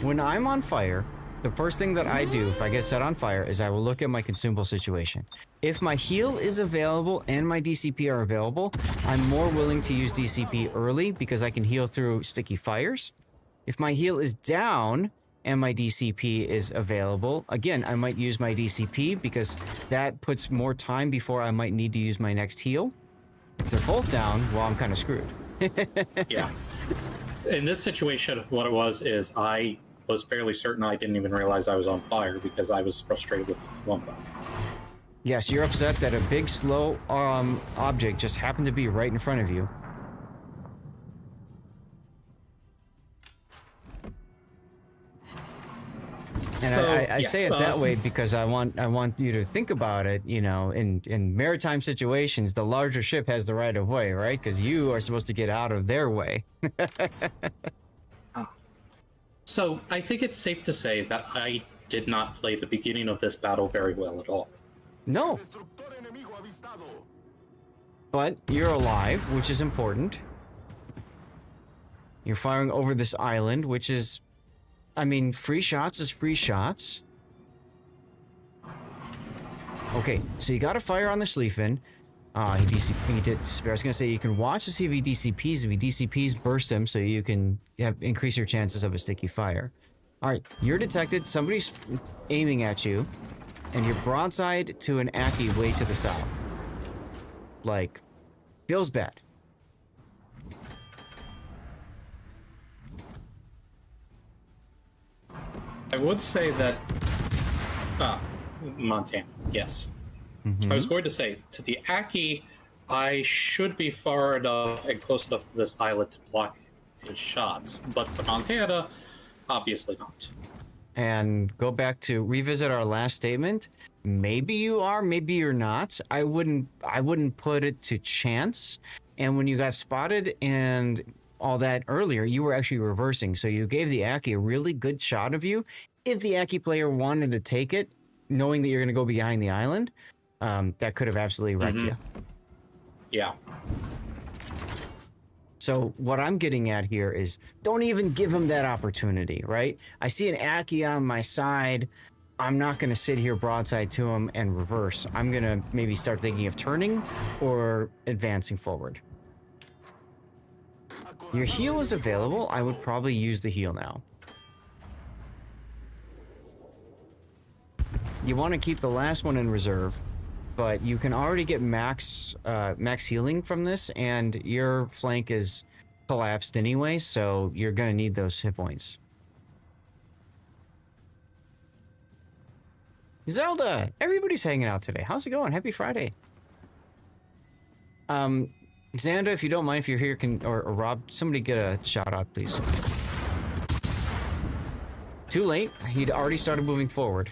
Speaker 2: When I'm on fire, the first thing that I do if I get set on fire is I will look at my consumable situation. If my heal is available and my DCP are available, I'm more willing to use DCP early because I can heal through sticky fires. If my heal is down and my DCP is available, again, I might use my DCP because that puts more time before I might need to use my next heal. If they're both down, well, I'm kind of screwed.
Speaker 1: Yeah. In this situation, what it was is I was fairly certain I didn't even realize I was on fire because I was frustrated with the Columbo.
Speaker 2: Yes, you're upset that a big, slow object just happened to be right in front of you. And
Speaker 1: So,
Speaker 2: I say it that way because I want you to think about it, you know, in maritime situations, the larger ship has the right of way, right? Because you are supposed to get out of their way.
Speaker 1: So I think it's safe to say that I did not play the beginning of this battle very well at all.
Speaker 2: No. But you're alive, which is important. You're firing over this island, which is, I mean, free shots is free shots. Okay, so you got to fire on the Schleifen. He did. I was gonna say you can watch to see if he DCPs. If he DCPs, burst him so you can increase your chances of a sticky fire. All right, you're detected. Somebody's aiming at you, and you're broadside to an Aki way to the south. Like, feels bad.
Speaker 1: I would say that Montana, yes.
Speaker 2: Mm-hmm.
Speaker 1: I was going to say, to the Aki, I should be far enough and close enough to this islet to block his shots, but the Montana, obviously not.
Speaker 2: And go back to revisit our last statement. Maybe you are, maybe you're not. I wouldn't put it to chance. And when you got spotted and all that earlier, you were actually reversing, so you gave the Aki a really good shot of you. If the Aki player wanted to take it, knowing that you're going to go behind the island, that could have absolutely wrecked you.
Speaker 1: Yeah.
Speaker 2: So what I'm getting at here is don't even give him that opportunity, right? I see an Aki on my side. I'm not going to sit here broadside to him and reverse. I'm going to maybe start thinking of turning or advancing forward. Your heal is available. I would probably use the heal now. You want to keep the last one in reserve, but you can already get max healing from this, and your flank is collapsed anyway, so you're gonna need those hit points. Zelda, everybody's hanging out today. How's it going? Happy Friday. Xanda, if you don't mind, if you're here, or Rob, somebody get a shout out, please. Too late. He'd already started moving forward.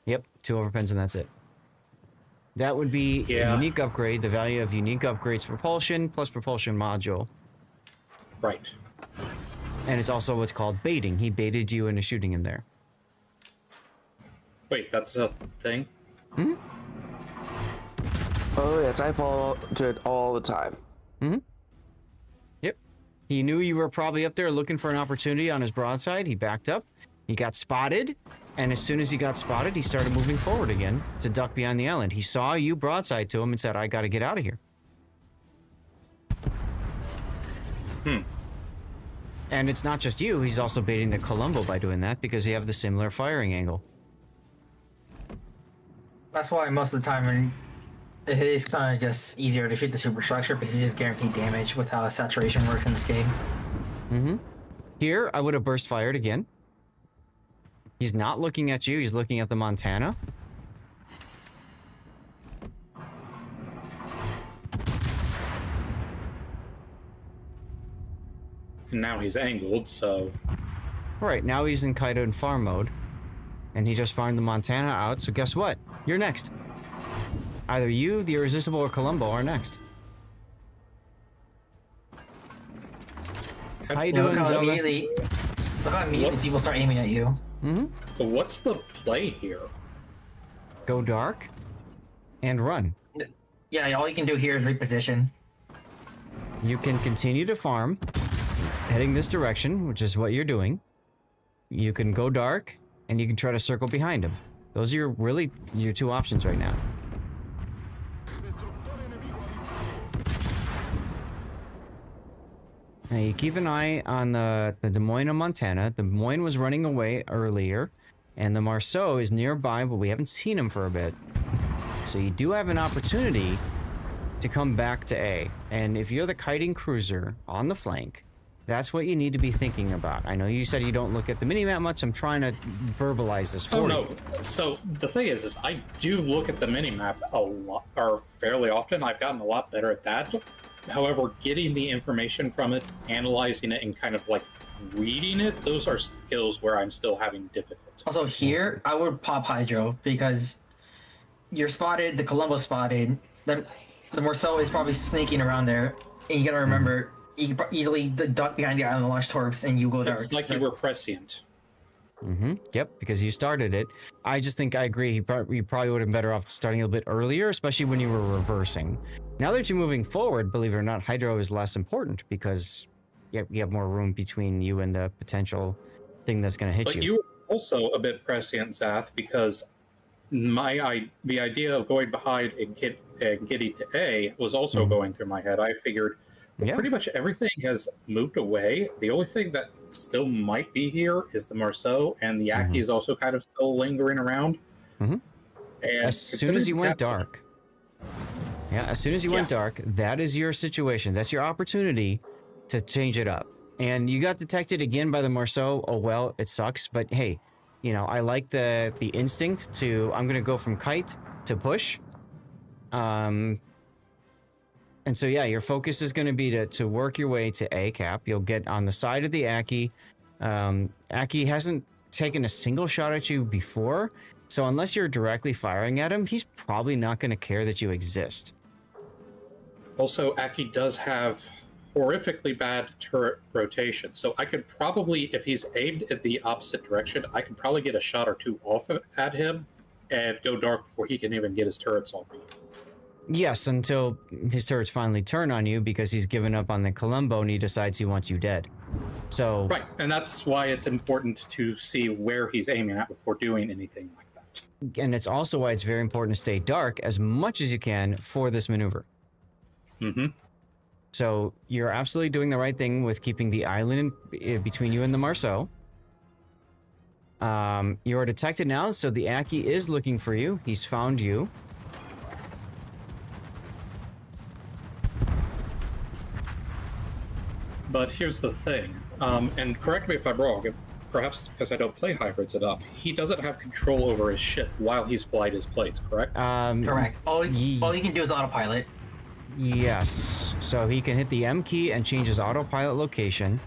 Speaker 2: Yep, 2 overpens and that's it. That would be a unique upgrade, the value of unique upgrades propulsion plus propulsion module.
Speaker 1: Right.
Speaker 2: And it's also what's called baiting. He baited you into shooting him there.
Speaker 1: Wait, that's a thing?
Speaker 2: Hmm?
Speaker 8: Oh, yes, I fall to it all the time.
Speaker 2: Mm-hmm. Yep. He knew you were probably up there looking for an opportunity on his broadside. He backed up. He got spotted. And as soon as he got spotted, he started moving forward again to duck behind the island. He saw you broadside to him and said, I got to get out of here. And it's not just you. He's also baiting the Columbo by doing that because you have the similar firing angle.
Speaker 5: That's why most of the time it is kind of just easier to shoot the superstructure because it's just guaranteed damage with how saturation works in this game.
Speaker 2: Mm-hmm. Here, I would have burst fired again. He's not looking at you. He's looking at the Montana.
Speaker 1: and now he's angled, so...
Speaker 2: Right, now he's in Kaido and farm mode. And he just farmed the Montana out, so guess what? You're next. Either you, the Irresistible, or Columbo are next. How you doing, Zelda?
Speaker 5: Look how immediately people start aiming at you.
Speaker 2: Mm-hmm.
Speaker 1: But what's the play here?
Speaker 2: Go dark and run.
Speaker 5: Yeah, all you can do here is reposition.
Speaker 2: You can continue to farm, heading this direction, which is what you're doing. You can go dark, and you can try to circle behind him. Those are really your two options right now. Now you keep an eye on the Des Moines of Montana. Des Moines was running away earlier, and the Marceau is nearby, but we haven't seen him for a bit. So you do have an opportunity to come back to A. And if you're the kiting cruiser on the flank, that's what you need to be thinking about. I know you said you don't look at the minimap much. I'm trying to verbalize this for you.
Speaker 1: Oh, no. So the thing is I do look at the minimap a lot, or fairly often. I've gotten a lot better at that. However, getting the information from it, analyzing it, and kind of like reading it, those are skills where I'm still having difficulty.
Speaker 5: Also here, I would pop Hydro because you're spotted, the Columbo spotted, the Marceau is probably sneaking around there, and you gotta remember, you can easily duck behind the island, launch torps, and you go dark.
Speaker 1: It's like you were prescient.
Speaker 2: Mm-hmm. Yep, because you started it. I just think I agree. You probably would have been better off starting a little bit earlier, especially when you were reversing. Now that you're moving forward, believe it or not, Hydro is less important because you have more room between you and the potential thing that's going to hit you.
Speaker 1: But you were also a bit prescient, Zath, because the idea of going behind and getting to A was also going through my head. I figured pretty much everything has moved away. The only thing that still might be here is the Marceau, and the Yaki is also kind of still lingering around. And
Speaker 2: as soon as you went dark, as soon as you went dark, that is your situation. That's your opportunity to change it up. And you got detected again by the Marceau. Oh well, it sucks, but hey, you know, I like the instinct to, I'm gonna go from kite to push. And so, yeah, your focus is going to be to work your way to A cap. You'll get on the side of the Aki. Aki hasn't taken a single shot at you before, so unless you're directly firing at him, he's probably not going to care that you exist.
Speaker 1: Also, Aki does have horrifically bad turret rotation, so I could probably, if he's aimed at the opposite direction, I could probably get a shot or two off at him and go dark before he can even get his turrets on me.
Speaker 2: Yes, until his turrets finally turn on you because he's given up on the Columbo and he decides he wants you dead. So
Speaker 1: right, and that's why it's important to see where he's aiming at before doing anything like that.
Speaker 2: And it's also why it's very important to stay dark as much as you can for this maneuver. So you're absolutely doing the right thing with keeping the island between you and the Marceau. You are detected now, so the Aki is looking for you. He's found you.
Speaker 1: But here's the thing, and correct me if I'm wrong, perhaps it's because I don't play hybrids enough. He doesn't have control over his ship while he's flying his planes, correct?
Speaker 5: Correct. All you can do is autopilot.
Speaker 2: Yes. So he can hit the M key and change his autopilot location.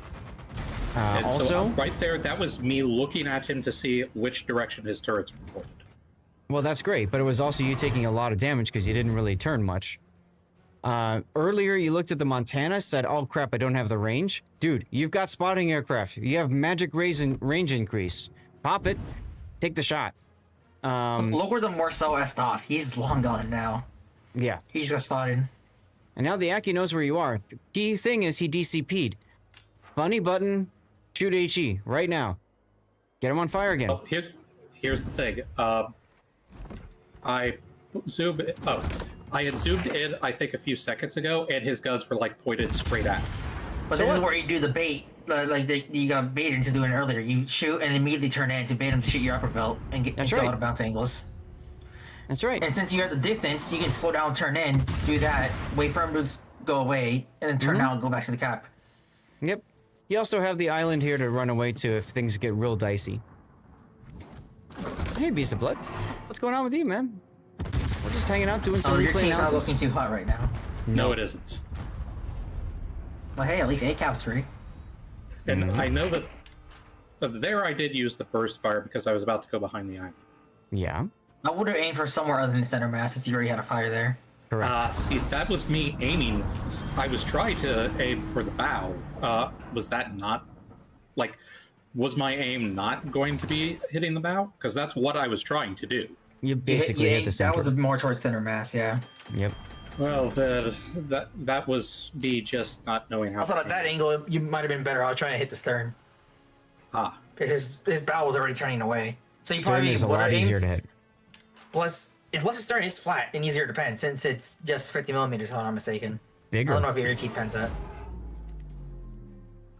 Speaker 1: And
Speaker 2: also,
Speaker 1: so right there, that was me looking at him to see which direction his turrets were pointed.
Speaker 2: Well, that's great, but it was also you taking a lot of damage because you didn't really turn much. Earlier, you looked at the Montana, said, oh crap, I don't have the range. Dude, you've got spotting aircraft. You have magic range increase. Pop it. Take the shot.
Speaker 5: Look where the Marceau effed off. He's long gone now.
Speaker 2: Yeah.
Speaker 5: He just got spotted.
Speaker 2: And now the Aki knows where you are. The key thing is he DCP'd. Bunny button, shoot HE right now. Get him on fire again.
Speaker 1: Well, here's the thing. I had zoomed in, I think, a few seconds ago, and his guns were like pointed straight at him.
Speaker 5: But this is where you do the bait, you got baited into doing it earlier. You shoot and immediately turn in to bait him to shoot your upper belt and get a lot of bounce angles.
Speaker 2: That's right.
Speaker 5: And since you have the distance, you can slow down, turn in, do that, wait for him to go away, and then turn out and go back to the cap.
Speaker 2: Yep. You also have the island here to run away to if things get real dicey. Hey, Beast of Blood. What's going on with you, man? We're just hanging out doing some
Speaker 5: your
Speaker 2: replay
Speaker 5: team's not
Speaker 2: analysis.
Speaker 5: looking too hot right now.
Speaker 1: No, it isn't.
Speaker 5: But hey, at least A cap's free.
Speaker 1: And I know that there I did use the burst fire because I was about to go behind the island.
Speaker 2: Yeah.
Speaker 5: I would have aimed for somewhere other than center mass since you already had a fire there.
Speaker 2: Correct.
Speaker 1: See, that was me aiming. I was trying to aim for the bow. Was that not... Like, was my aim not going to be hitting the bow? Because that's what I was trying to do.
Speaker 2: You basically hit the center.
Speaker 5: That was more towards center mass, yeah.
Speaker 2: Yep.
Speaker 1: Well, that was me just not knowing how.
Speaker 5: Also, at that angle, you might have been better off trying to hit the stern.
Speaker 1: Ah.
Speaker 5: Because his bow was already turning away. So you
Speaker 2: Stern
Speaker 5: probably
Speaker 2: is a lot easier to hit.
Speaker 5: Plus the stern is flat and easier to pen since it's just 50 millimeters, if I'm not mistaken.
Speaker 2: Bigger.
Speaker 5: I don't know if you ever keep pens at.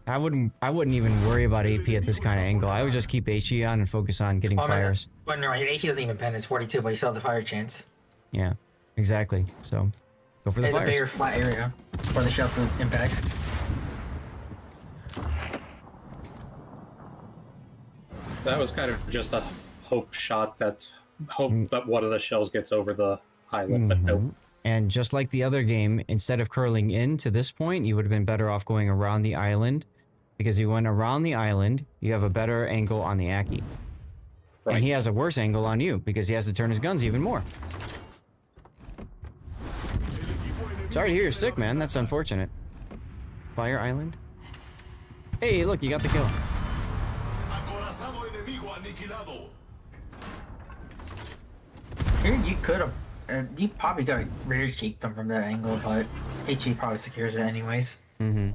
Speaker 2: I wouldn't even worry about AP at this kind of angle. I would just keep HE on and focus on getting fires.
Speaker 5: But no, your HE doesn't even pen. It's 42, but you still have the fire chance.
Speaker 2: Yeah, exactly. So, go for the
Speaker 5: It's
Speaker 2: fires.
Speaker 5: a bigger flat area for the shells to impact.
Speaker 1: That was kind of just a hope shot that one of the shells gets over the island, but nope.
Speaker 2: And just like the other game, instead of curling in to this point, you would have been better off going around the island. Because you went around the island, you have a better angle on the Aki.
Speaker 1: Right.
Speaker 2: And he has a worse angle on you, because he has to turn his guns even more. Sorry to hear you're sick, man. That's unfortunate. Fire Island? Hey, look, you got the kill.
Speaker 5: You could have. You probably got to rear cheek them from that angle, but HE probably secures it anyways.
Speaker 2: Now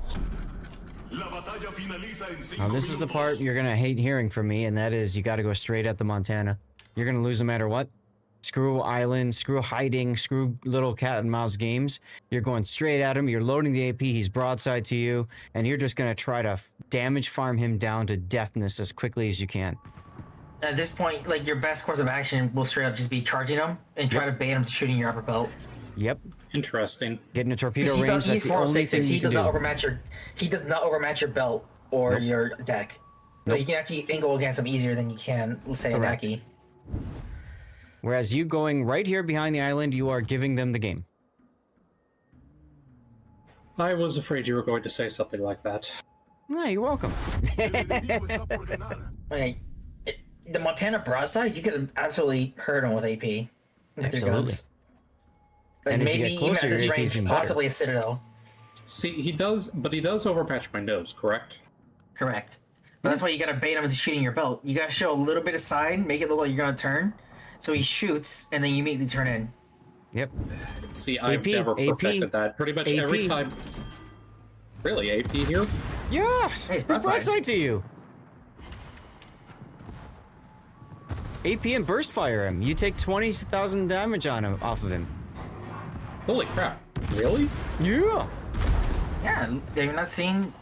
Speaker 2: this is the part you're gonna hate hearing from me, and that is you gotta go straight at the Montana. You're gonna lose no matter what. Screw island, screw hiding, screw little cat and mouse games. You're going straight at him, you're loading the AP, he's broadside to you, and you're just gonna try to damage farm him down to deathness as quickly as you can.
Speaker 5: At this point, like, your best course of action will straight up just be charging him and try to bait him to shooting your upper belt.
Speaker 2: Yep.
Speaker 1: Interesting.
Speaker 2: Getting a torpedo range, that's the only thing you can do.
Speaker 5: He does not overmatch your belt or your deck. So you can actually angle against him easier than you can, let's say, an Aki.
Speaker 2: Whereas you going right here behind the island, you are giving them the game.
Speaker 1: I was afraid you were going to say something like that.
Speaker 2: No, you're welcome.
Speaker 5: Okay. The Montana broadside, you could absolutely hurt him with AP. With your guns. Like,
Speaker 2: and as
Speaker 5: maybe
Speaker 2: you get closer,
Speaker 5: even at
Speaker 2: your
Speaker 5: this
Speaker 2: AP's
Speaker 5: range,
Speaker 2: even
Speaker 5: possibly a Citadel.
Speaker 1: See, he does overmatch my nose, correct?
Speaker 5: Correct. But that's why you gotta bait him into shooting your belt. You gotta show a little bit of side, make it look like you're gonna turn. So he shoots, and then you immediately turn in.
Speaker 2: Yep.
Speaker 1: See, I've never perfected that. Pretty much every time. Really, AP here?
Speaker 2: Yes!
Speaker 5: Hey,
Speaker 2: it's broadside to you. AP and burst fire him. You take 20,000 damage on him off of him.
Speaker 1: Holy crap! Really?
Speaker 2: Yeah.
Speaker 5: Yeah, have you not seen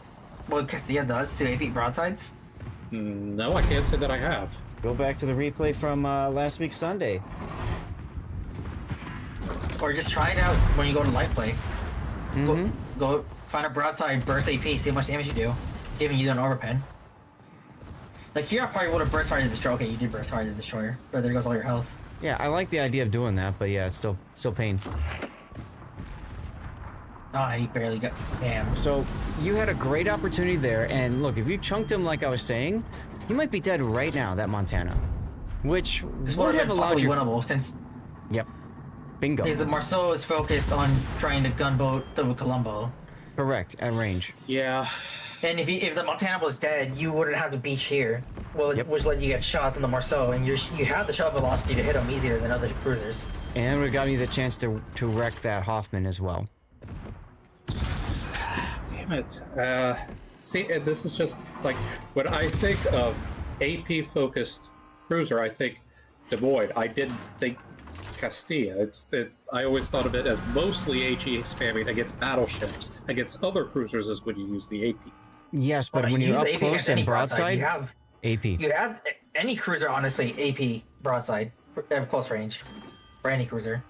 Speaker 5: what Castilla does to AP broadsides?
Speaker 1: No, I can't say that I have.
Speaker 2: Go back to the replay from last week Sunday.
Speaker 5: Or just try it out when you go to live play. Go find a broadside, burst AP, see how much damage you do, even you don't overpen. Like, here I probably would have burst fire to destroy. Okay, you did burst fire to destroyer, but there goes all your health.
Speaker 2: Yeah, I like the idea of doing that, but yeah, it's still pain.
Speaker 5: Oh, he barely got. Damn.
Speaker 2: So you had a great opportunity there, and look, if you chunked him like I was saying, he might be dead right now. That Montana, which
Speaker 5: This
Speaker 2: would
Speaker 5: would
Speaker 2: have
Speaker 5: have been
Speaker 2: allowed
Speaker 5: possibly
Speaker 2: you.
Speaker 5: winnable since.
Speaker 2: Yep. Bingo.
Speaker 5: Because the Marceau is focused on trying to gunboat the Colombo.
Speaker 2: Correct, at range.
Speaker 1: Yeah.
Speaker 5: And if the Montana was dead, you wouldn't have to beach here. Well, which let you get shots on the Marceau, and you have the shot velocity to hit them easier than other cruisers.
Speaker 2: And it would have gotten you the chance to wreck that Hoffman as well.
Speaker 1: Damn it. See, this is just like when I think of AP-focused cruiser, I think Des Moines. I didn't think Castilla. I always thought of it as mostly HE spamming against battleships. Against other cruisers is when you use the AP.
Speaker 2: Yes, but when you're up close and broadside,
Speaker 5: you have
Speaker 2: AP.
Speaker 5: You have any cruiser, honestly, AP broadside at close range for any cruiser.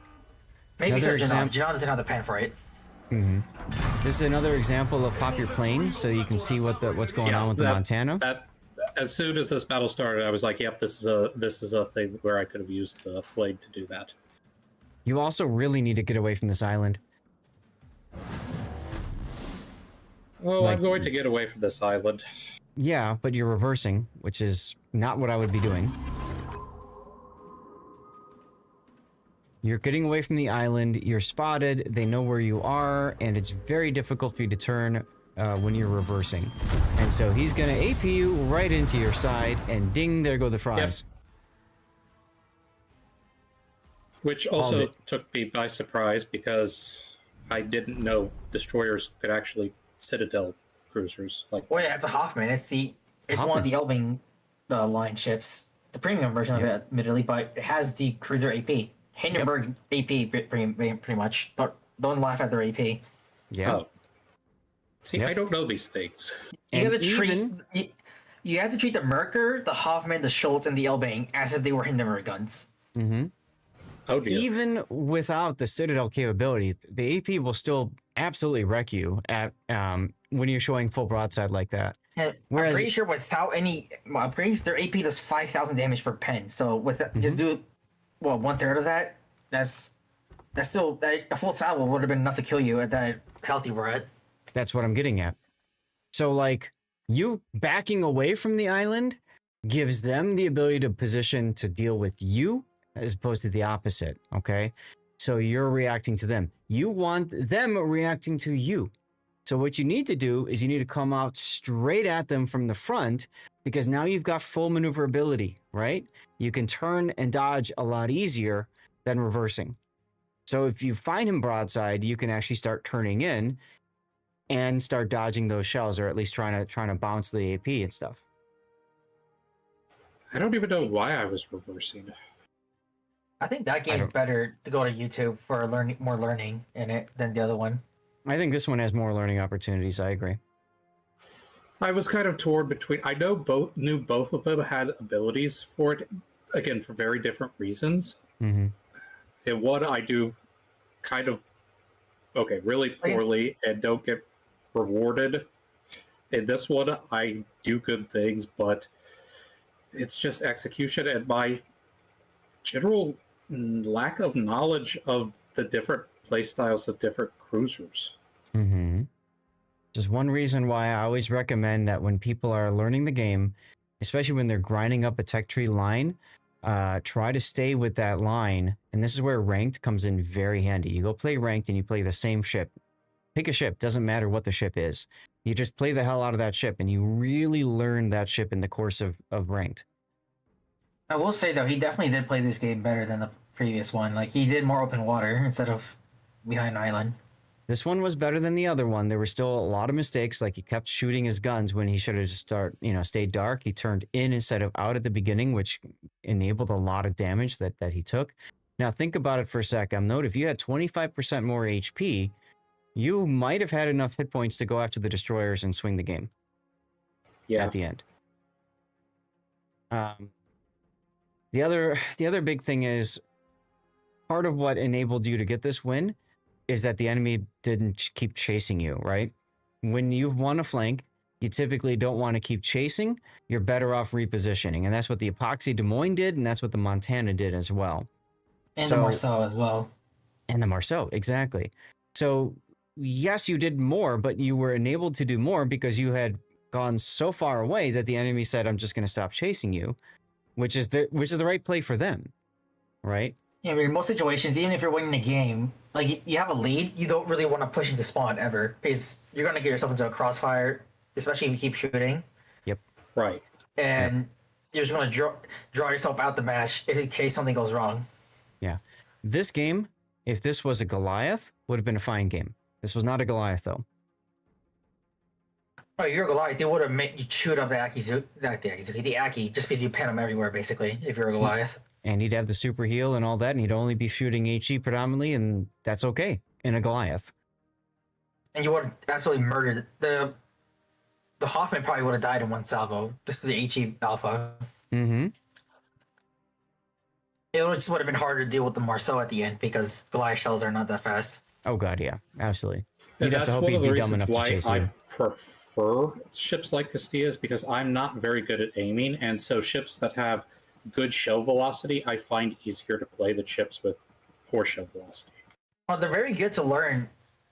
Speaker 5: Maybe Janon doesn't have the pen for it.
Speaker 2: This is another example of pop your plane, so you can see what's going on with the Montana.
Speaker 1: As soon as this battle started, I was like, "Yep, this is a thing where I could have used the plane to do that."
Speaker 2: You also really need to get away from this island.
Speaker 1: Oh,
Speaker 2: Like-
Speaker 1: I'm going to get away from this island.
Speaker 2: Yeah, but you're reversing, which is not what I would be doing. You're getting away from the island, you're spotted, they know where you are, and it's very difficult for you to turn when you're reversing. And so he's gonna AP you right into your side, and ding, there go the fries.
Speaker 1: Which also took me by surprise because I didn't know destroyers could actually citadel cruisers. Like,
Speaker 5: Well, yeah, it's a Hoffman. It's one of the Elbing line ships, the premium version of it, admittedly, but it has the cruiser AP. Hindenburg AP, pretty much. But don't laugh at their AP.
Speaker 2: Yeah.
Speaker 1: oh. See, I don't know these things.
Speaker 5: You
Speaker 2: And
Speaker 5: have to treat
Speaker 2: even-
Speaker 5: you have to treat the Merker, the Hoffman, the Schultz, and the Elbing as if they were Hindenburg guns.
Speaker 2: Mm-hmm.
Speaker 1: Oh dear.
Speaker 2: Even without the Citadel capability, the AP will still absolutely wreck you at when you're showing full broadside like that.
Speaker 5: And
Speaker 2: Whereas-
Speaker 5: I'm pretty sure without any upgrades, their AP does 5,000 damage per pen. So with that, just do, well, 1/3 of that. That's still a full salvo would have been enough to kill you at that healthy we're at.
Speaker 2: That's what I'm getting at. So, like, you backing away from the island gives them the ability to position to deal with you as opposed to the opposite, okay? So you're reacting to them. You want them reacting to you. So what you need to do is you need to come out straight at them from the front because now you've got full maneuverability, right? You can turn and dodge a lot easier than reversing. So if you find him broadside, you can actually start turning in and start dodging those shells, or at least trying to bounce the AP and stuff.
Speaker 1: I don't even know why I was reversing.
Speaker 5: I think that game's better to go to YouTube for more learning in it than the other one.
Speaker 2: I think this one has more learning opportunities. I agree.
Speaker 1: I was kind of torn between. I knew both of them had abilities for it, again for very different reasons.
Speaker 2: Mm-hmm.
Speaker 1: In one, I do kind of really poorly and don't get rewarded. In this one, I do good things, but it's just execution and my general lack of knowledge of the different playstyles of different cruisers.
Speaker 2: Mm-hmm. Just one reason why I always recommend that when people are learning the game, especially when they're grinding up a tech tree line, try to stay with that line. And this is where ranked comes in very handy. You go play ranked and you play the same ship. Pick a ship, doesn't matter what the ship is. You just play the hell out of that ship and you really learn that ship in the course of ranked.
Speaker 5: I will say though, he definitely did play this game better than the previous one. Like he did more open water instead of behind island.
Speaker 2: This one was better than the other one. There were still a lot of mistakes. Like he kept shooting his guns when he should have just stayed dark. He turned in instead of out at the beginning, which enabled a lot of damage that he took. Now think about it for a sec. Note if you had 25% more HP, you might have had enough hit points to go after the destroyers and swing the game.
Speaker 1: Yeah.
Speaker 2: At the end. The other big thing is part of what enabled you to get this win is that the enemy didn't keep chasing you, right? When you've won a flank, you typically don't want to keep chasing. You're better off repositioning. And that's what the Epoxy Des Moines did, and that's what the Montana did as well.
Speaker 5: And the Marceau as well.
Speaker 2: And the Marceau, exactly. So, yes, you did more, but you were enabled to do more because you had gone so far away that the enemy said, I'm just going to stop chasing you, which is the right play for them, right?
Speaker 5: Yeah, I mean, in most situations, even if you're winning the game, like you have a lead, you don't really want to push into spawn ever because you're going to get yourself into a crossfire, especially if you keep shooting.
Speaker 2: Yep.
Speaker 1: Right.
Speaker 5: And you're just going to draw yourself out the match in case something goes wrong.
Speaker 2: Yeah. This game, if this was a Goliath, would have been a fine game. This was not a Goliath, though.
Speaker 5: Oh, you're a Goliath. You would have made you chewed up the Aki, just because you pan them everywhere, basically, if you're a Goliath.
Speaker 2: And he'd have the super heal and all that, and he'd only be shooting HE predominantly, and that's okay in a Goliath.
Speaker 5: And you would have absolutely murdered the Hoffman probably would have died in one salvo, just the HE alpha.
Speaker 2: Mm-hmm.
Speaker 5: It just would have been harder to deal with the Marceau at the end because Goliath shells are not that fast.
Speaker 2: Oh god, yeah, absolutely.
Speaker 1: And
Speaker 2: You'd have
Speaker 1: that's
Speaker 2: to hope
Speaker 1: one
Speaker 2: he'd
Speaker 1: of the
Speaker 2: be dumb
Speaker 1: reasons
Speaker 2: enough to
Speaker 1: why
Speaker 2: chase
Speaker 1: I
Speaker 2: you.
Speaker 1: prefer ships like Castilla's because I'm not very good at aiming, and so ships that have good shell velocity, I find easier to play than ships with poor shell velocity.
Speaker 5: Well, they're very good to learn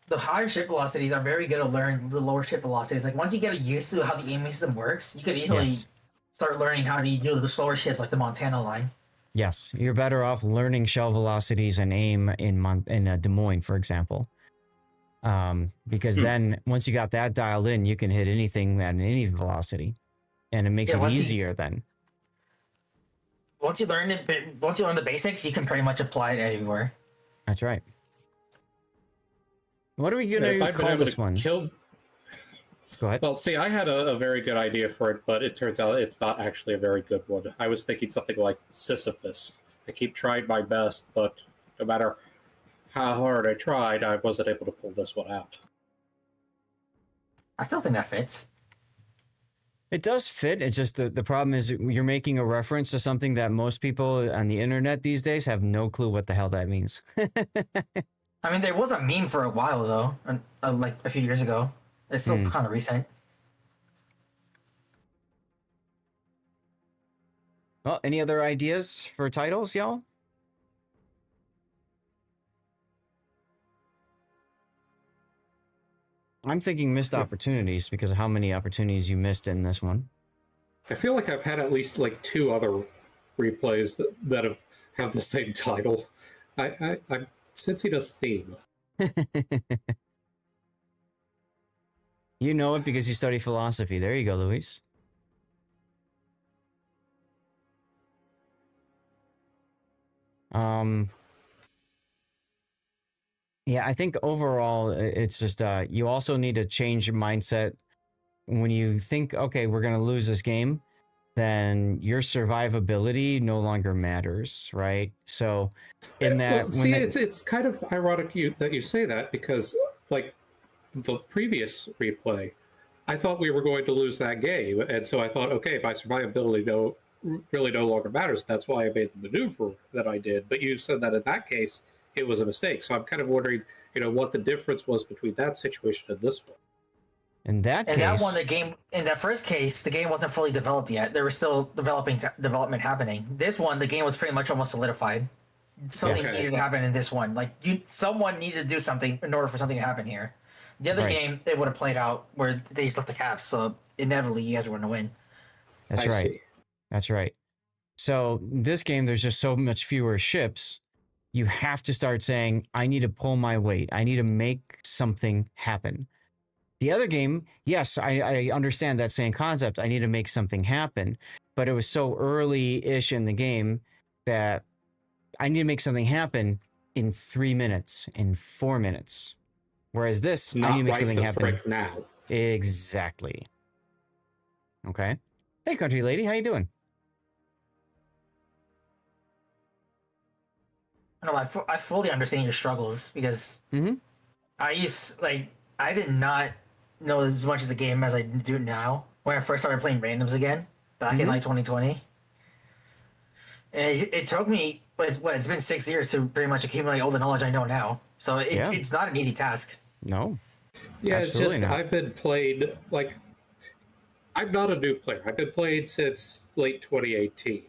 Speaker 5: the higher ship velocities are very good to learn the lower ship velocities. Like once you get used to how the aiming system works, you could easily start learning how to do the slower ships like the Montana line.
Speaker 2: Yes, you're better off learning shell velocities and aim in Des Moines, for example. Because then once you got that dialed in, you can hit anything at any velocity, and it makes it easier then.
Speaker 5: Once you learn the basics, you can pretty much apply it anywhere.
Speaker 2: That's right. What are we gonna call this one? Go ahead.
Speaker 1: Well, see, I had a very good idea for it, but it turns out it's not actually a very good one. I was thinking something like Sisyphus. I keep trying my best, but no matter how hard I tried, I wasn't able to pull this one out.
Speaker 5: I still think that fits.
Speaker 2: It does fit. It's just the problem is you're making a reference to something that most people on the internet these days have no clue what the hell that means.
Speaker 5: I mean, there was a meme for a while, though, like a few years ago. It's still kind of recent.
Speaker 2: Well, any other ideas for titles, y'all? I'm thinking missed opportunities because of how many opportunities you missed in this one.
Speaker 1: I feel like I've had at least like 2 other replays that have the same title. I'm sensing a theme.
Speaker 2: You know it because you study philosophy. There you go, Luis. Yeah, I think overall it's just you also need to change your mindset when you think, okay, we're gonna lose this game, then your survivability no longer matters, right? So in that,
Speaker 1: it's kind of ironic that you say that, because like the previous replay, I thought we were going to lose that game, and so I thought, okay, my survivability really no longer matters. That's why I made the maneuver that I did. But you said that in that case it was a mistake, so I'm kind of wondering, what the difference was between that situation and this one.
Speaker 2: In that
Speaker 5: one, in that first case, the game wasn't fully developed yet. There was still development happening. This one, the game was pretty much almost solidified. Something needed to happen in this one. Like someone needed to do something in order for something to happen here. The other game, they would have played out where they just left the caps, so inevitably you guys were going to win.
Speaker 2: That's right. That's right. So this game, there's just so much fewer ships. You have to start saying, I need to pull my weight. I need to make something happen. The other game, yes, I understand that same concept. I need to make something happen. But it was so early-ish in the game that I need to make something happen in 3 minutes, in 4 minutes. Whereas this, I need to make something happen
Speaker 1: now.
Speaker 2: Exactly. Okay. Hey, country lady, how you doing?
Speaker 5: No, I fully understand your struggles because I did not know as much as the game as I do now when I first started playing randoms again back in like 2020. And it took me, it's been 6 years to pretty much accumulate all the knowledge I know now. So it's not an easy task.
Speaker 2: No.
Speaker 1: Yeah, it's just I've been playing, like, I'm not a new player. I've been playing since late 2018.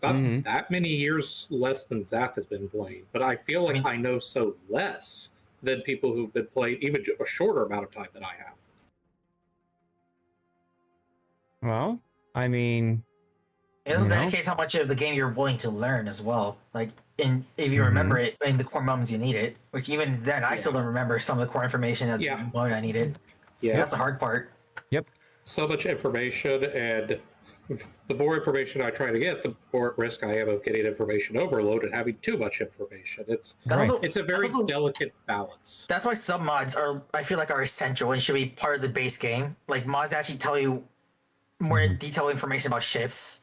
Speaker 1: Not that many years less than Zath has been playing, but I feel like I know so less than people who've been playing even a shorter amount of time than I have.
Speaker 2: Well, I mean,
Speaker 5: it also indicates how much of the game you're willing to learn as well. Like, if you remember it in the core moments you need it, which even then I still don't remember some of the core information at the moment I needed. Yeah, that's the hard part.
Speaker 2: Yep.
Speaker 1: So much information, and the more information I try to get, the more at risk I am of getting information overload and having too much information. It's a very delicate balance.
Speaker 5: That's why sub mods I feel like are essential and should be part of the base game. Like mods that actually tell you more detailed information about ships.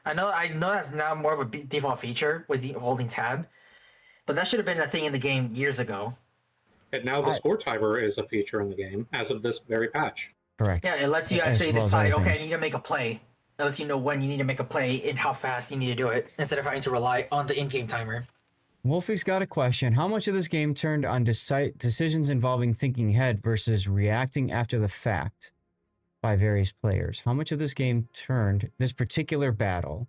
Speaker 5: I know that's now more of a default feature with the holding tab, but that should have been a thing in the game years ago.
Speaker 1: And now the score timer is a feature in the game as of this very patch.
Speaker 2: Correct.
Speaker 5: Yeah, it lets you actually decide, okay, I need to make a play. It lets you know when you need to make a play and how fast you need to do it, instead of having to rely on the in-game timer.
Speaker 2: Wolfie's got a question. How much of this game turned on decisions involving thinking ahead versus reacting after the fact by various players? How much of this game turned, this particular battle,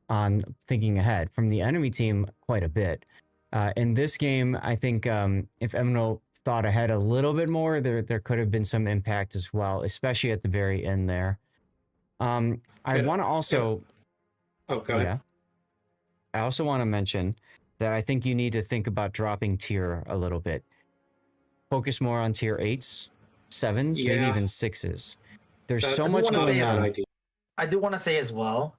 Speaker 2: on thinking ahead? From the enemy team, quite a bit. In this game, I think if Emino thought ahead a little bit more, there could have been some impact as well, especially at the very end there. I want to also...
Speaker 1: Oh, go ahead.
Speaker 2: Yeah. I also want to mention that I think you need to think about dropping tier a little bit. Focus more on tier 8s, 7s, maybe even 6s. There's so much going on.
Speaker 5: I do want to say as well,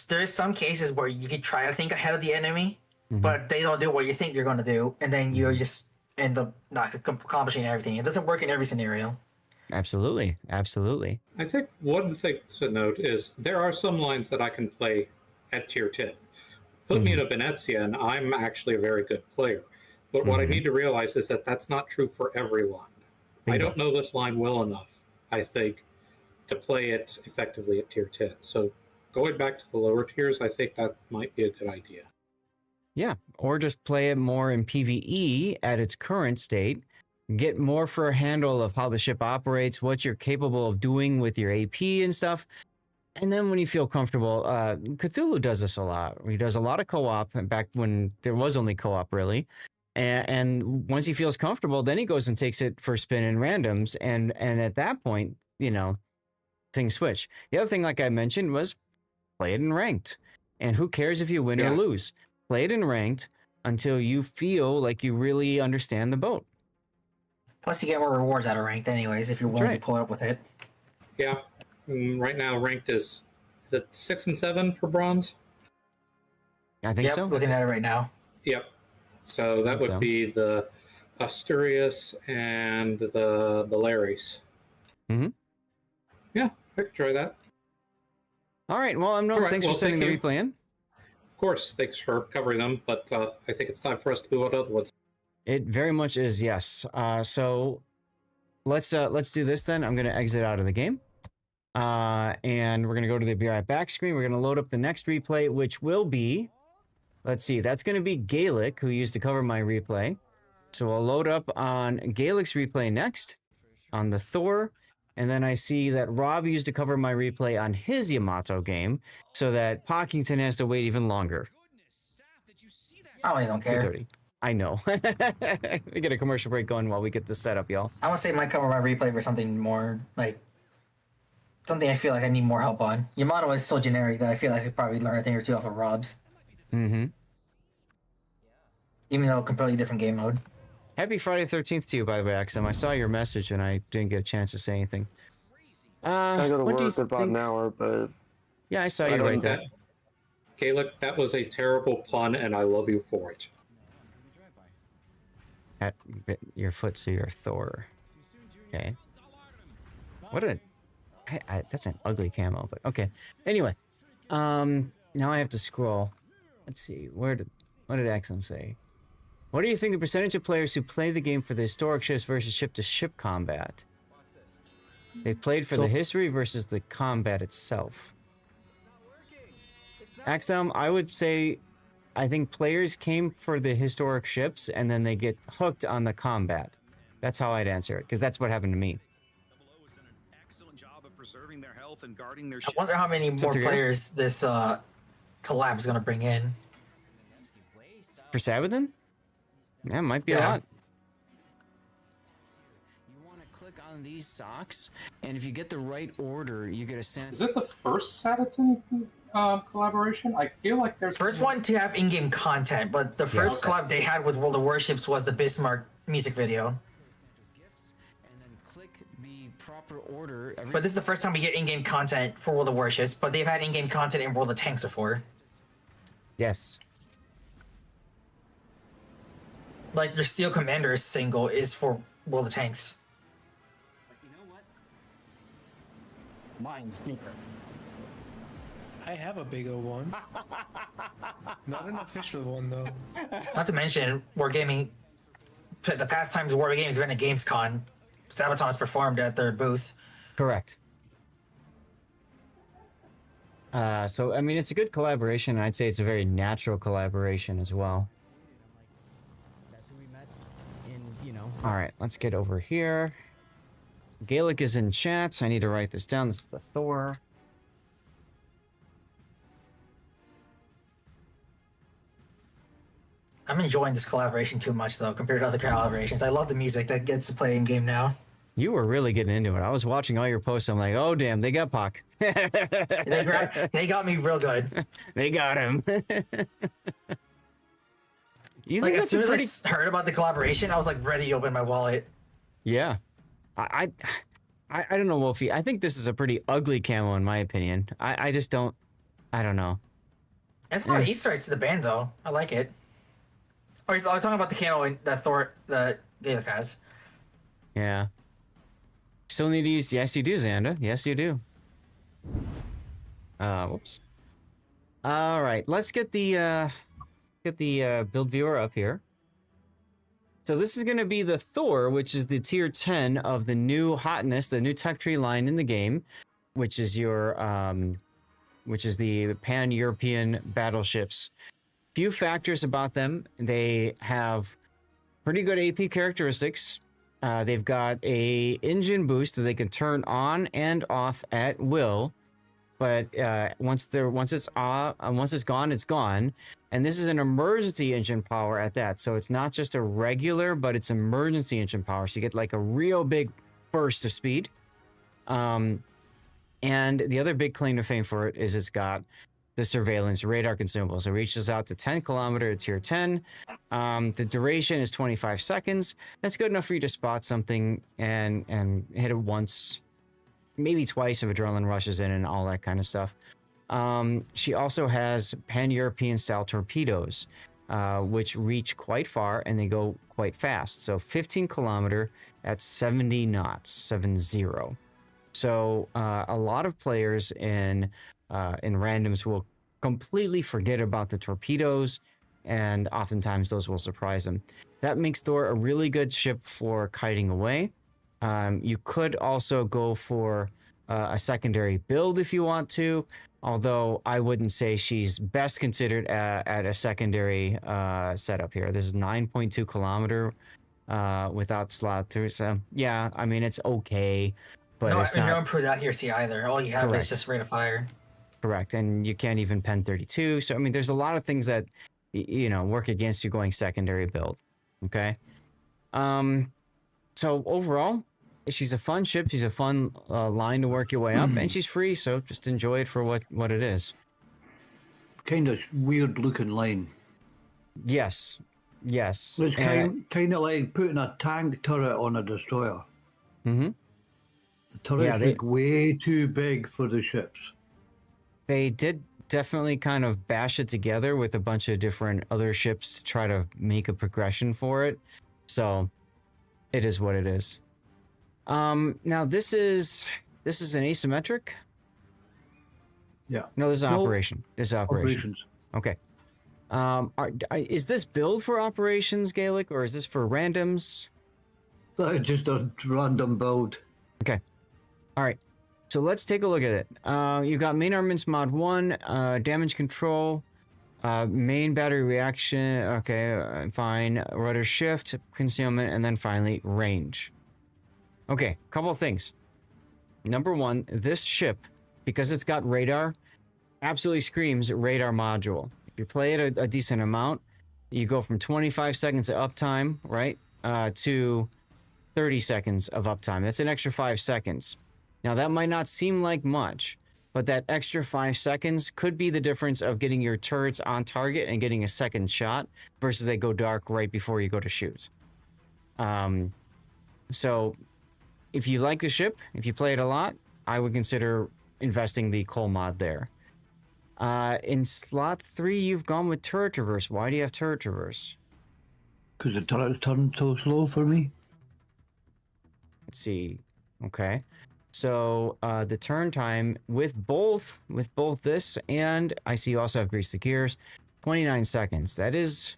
Speaker 5: there is some cases where you could try to think ahead of the enemy, but they don't do what you think you're going to do, and then you just end up not accomplishing everything. It doesn't work in every scenario.
Speaker 2: Absolutely. Absolutely.
Speaker 1: I think one thing to note is there are some lines that I can play at tier 10. Put me in a Venezia, and I'm actually a very good player. But what I need to realize is that that's not true for every line. I don't know this line well enough, I think, to play it effectively at tier 10. So going back to the lower tiers, I think that might be a good idea.
Speaker 2: Yeah, or just play it more in PvE at its current state. Get more for a handle of how the ship operates, what you're capable of doing with your AP and stuff. And then when you feel comfortable, Cthulhu does this a lot. He does a lot of co-op back when there was only co-op, really. And once he feels comfortable, then he goes and takes it for spin and randoms. And at that point, you know, things switch. The other thing, like I mentioned, was play it in ranked. And who cares if you win or lose? Play it in ranked until you feel like you really understand the boat.
Speaker 5: Plus, you get more rewards out of ranked anyways if you're willing to pull up with it.
Speaker 1: Yeah. Right now, ranked is it 6 and 7 for bronze?
Speaker 2: I think so.
Speaker 5: Looking at it right now.
Speaker 1: Yep. So that would be the Asturias and the Baleares. Yeah, I could try that.
Speaker 2: All right. Well, thanks for sending the replay in.
Speaker 1: Of course, thanks for covering them, but I think it's time for us to move on to other ones.
Speaker 2: It very much is, yes. So let's do this then. I'm going to exit out of the game. And we're going to go to the Be Right Back screen. We're going to load up the next replay, which will be, let's see, that's going to be Gaelic, who used to cover my replay. So we'll load up on Gaelic's replay next, on the Thor. And then I see that Rob used to cover my replay on his Yamato game, so that Pockington has to wait even longer.
Speaker 5: I don't care.
Speaker 2: 2:30. I know. We get a commercial break going while we get this set up, y'all.
Speaker 5: I want to say my cover my replay for something more, like, something I feel like I need more help on. Yamato is so generic that I feel like I could probably learn a thing or two off of Rob's. Even though completely different game mode.
Speaker 2: Happy Friday 13th to you, by the way, Axum. I saw your message and I didn't get a chance to say anything.
Speaker 8: I go to work in about an hour, but...
Speaker 2: Yeah, I saw you right there.
Speaker 1: Gaelic, that was a terrible pun, and I love you for it.
Speaker 2: At your foot, so you're Thor. Okay. What a... that's an ugly camo, but okay. Anyway, now I have to scroll. Let's see, what did Axum say? What do you think the percentage of players who play the game for the historic ships versus ship-to-ship combat? They played for the history versus the combat itself. Axum, I would say, I think players came for the historic ships and then they get hooked on the combat. That's how I'd answer it, because that's what happened to me.
Speaker 5: I wonder how many more players this collab is going to bring in.
Speaker 2: For Sabaton? Yeah, it might be a lot. You want to click on these socks, and if you get the right order, you get a sense.
Speaker 1: Is it the first Sabaton collaboration? I feel like there's...
Speaker 5: First one to have in-game content, but the first collab they had with World of Warships was the Bismarck music video.
Speaker 2: And then click the proper order.
Speaker 5: But this is the first time we get in-game content for World of Warships, but they've had in-game content in World of Tanks before.
Speaker 2: Yes.
Speaker 5: Like, their Steel Commanders single is for World of Tanks.
Speaker 7: But you know what?
Speaker 9: Mine's bigger. I have a bigger one. Not an official one, though.
Speaker 5: Not to mention, Wargaming, the past times Wargaming has been at GamesCon, Sabaton's performed at their booth.
Speaker 2: Correct. So, I mean, it's a good collaboration. I'd say it's a very natural collaboration as well. All right, let's get over here. Gaelic is in chat. I need to write this down. This is the Thor.
Speaker 5: I'm enjoying this collaboration too much though compared to other collaborations. I love the music that gets to play in game now.
Speaker 2: You were really getting into it. I was watching all your posts. I'm like, oh damn, they got Puck.
Speaker 5: They got me real good.
Speaker 2: They got him. You
Speaker 5: Like
Speaker 2: think
Speaker 5: as soon
Speaker 2: that's a
Speaker 5: as I heard about the collaboration, I was like ready to open my wallet.
Speaker 2: Yeah, I don't know, Wolfie. I think this is a pretty ugly camo in my opinion. I just don't. I don't know.
Speaker 5: It's not Easter eggs to the band though. I like it. Or I was talking about the camo that Thor that Gaelic has.
Speaker 2: Yeah. Still need to use. Yes, you do, Xanda. Yes, you do. Whoops. All right, let's get the build viewer up here. So this is going to be the Thor, which is the tier 10 of the new hotness, the new tech tree line in the game, which is your which is the pan-European battleships. Few factors about them: they have pretty good AP characteristics. They've got a engine boost that they can turn on and off at will. But once it's gone, it's gone. And this is an emergency engine power at that. So it's not just a regular, but it's emergency engine power. So you get like a real big burst of speed. And the other big claim to fame for it is it's got the surveillance radar consumables. It reaches out to 10 kilometer tier 10. The duration is 25 seconds. That's good enough for you to spot something and hit it once, maybe twice if adrenaline rushes in and all that kind of stuff. She also has pan-European style torpedoes, which reach quite far and they go quite fast. So 15 kilometer at 70 knots, 70. So a lot of players in randoms will completely forget about the torpedoes, and oftentimes those will surprise them. That makes Thor a really good ship for kiting away. You could also go for a secondary build if you want to, although I wouldn't say she's best considered at a secondary setup here. This is 9.2 kilometer without slot through. So yeah, I mean, it's okay, but it's not.
Speaker 5: No improve that here, see either. All you have
Speaker 2: Correct.
Speaker 5: is just rate of fire.
Speaker 2: Correct, and you can't even pen 32. So I mean, there's a lot of things that work against you going secondary build. Okay, so overall, she's a fun ship. She's a fun line to work your way up, and she's free. So just enjoy it for what it is.
Speaker 10: Kind of weird looking line.
Speaker 2: Yes.
Speaker 10: It's kind of like putting a tank turret on a destroyer.
Speaker 2: Mm-hmm.
Speaker 10: The turrets look way too big for the ships.
Speaker 2: They did definitely kind of bash it together with a bunch of different other ships to try to make a progression for it. So it is what it is. Now this is an asymmetric.
Speaker 10: Yeah.
Speaker 2: No, this is an operation. This is operation.
Speaker 10: Operations.
Speaker 2: Okay. Is this build for operations, Gaelic, or is this for randoms?
Speaker 10: Just a random build.
Speaker 2: Okay. All right. So let's take a look at it. You got main armaments mod 1, damage control, main battery reaction. Okay, fine. Rudder shift, concealment, and then finally range. Okay, couple of things. Number one, this ship, because it's got radar, absolutely screams radar module. If you play it a decent amount, you go from 25 seconds of uptime, right, to 30 seconds of uptime. That's an extra 5 seconds. Now, that might not seem like much, but that extra 5 seconds could be the difference of getting your turrets on target and getting a second shot versus they go dark right before you go to shoot. So if you like the ship, if you play it a lot, I would consider investing the coal mod there. In slot 3, you've gone with turret traverse. Why do you have turret traverse?
Speaker 10: Because the turrets turn so slow for me.
Speaker 2: Let's see. Okay. So the turn time with both this and I see you also have grease the gears, 29 seconds. That is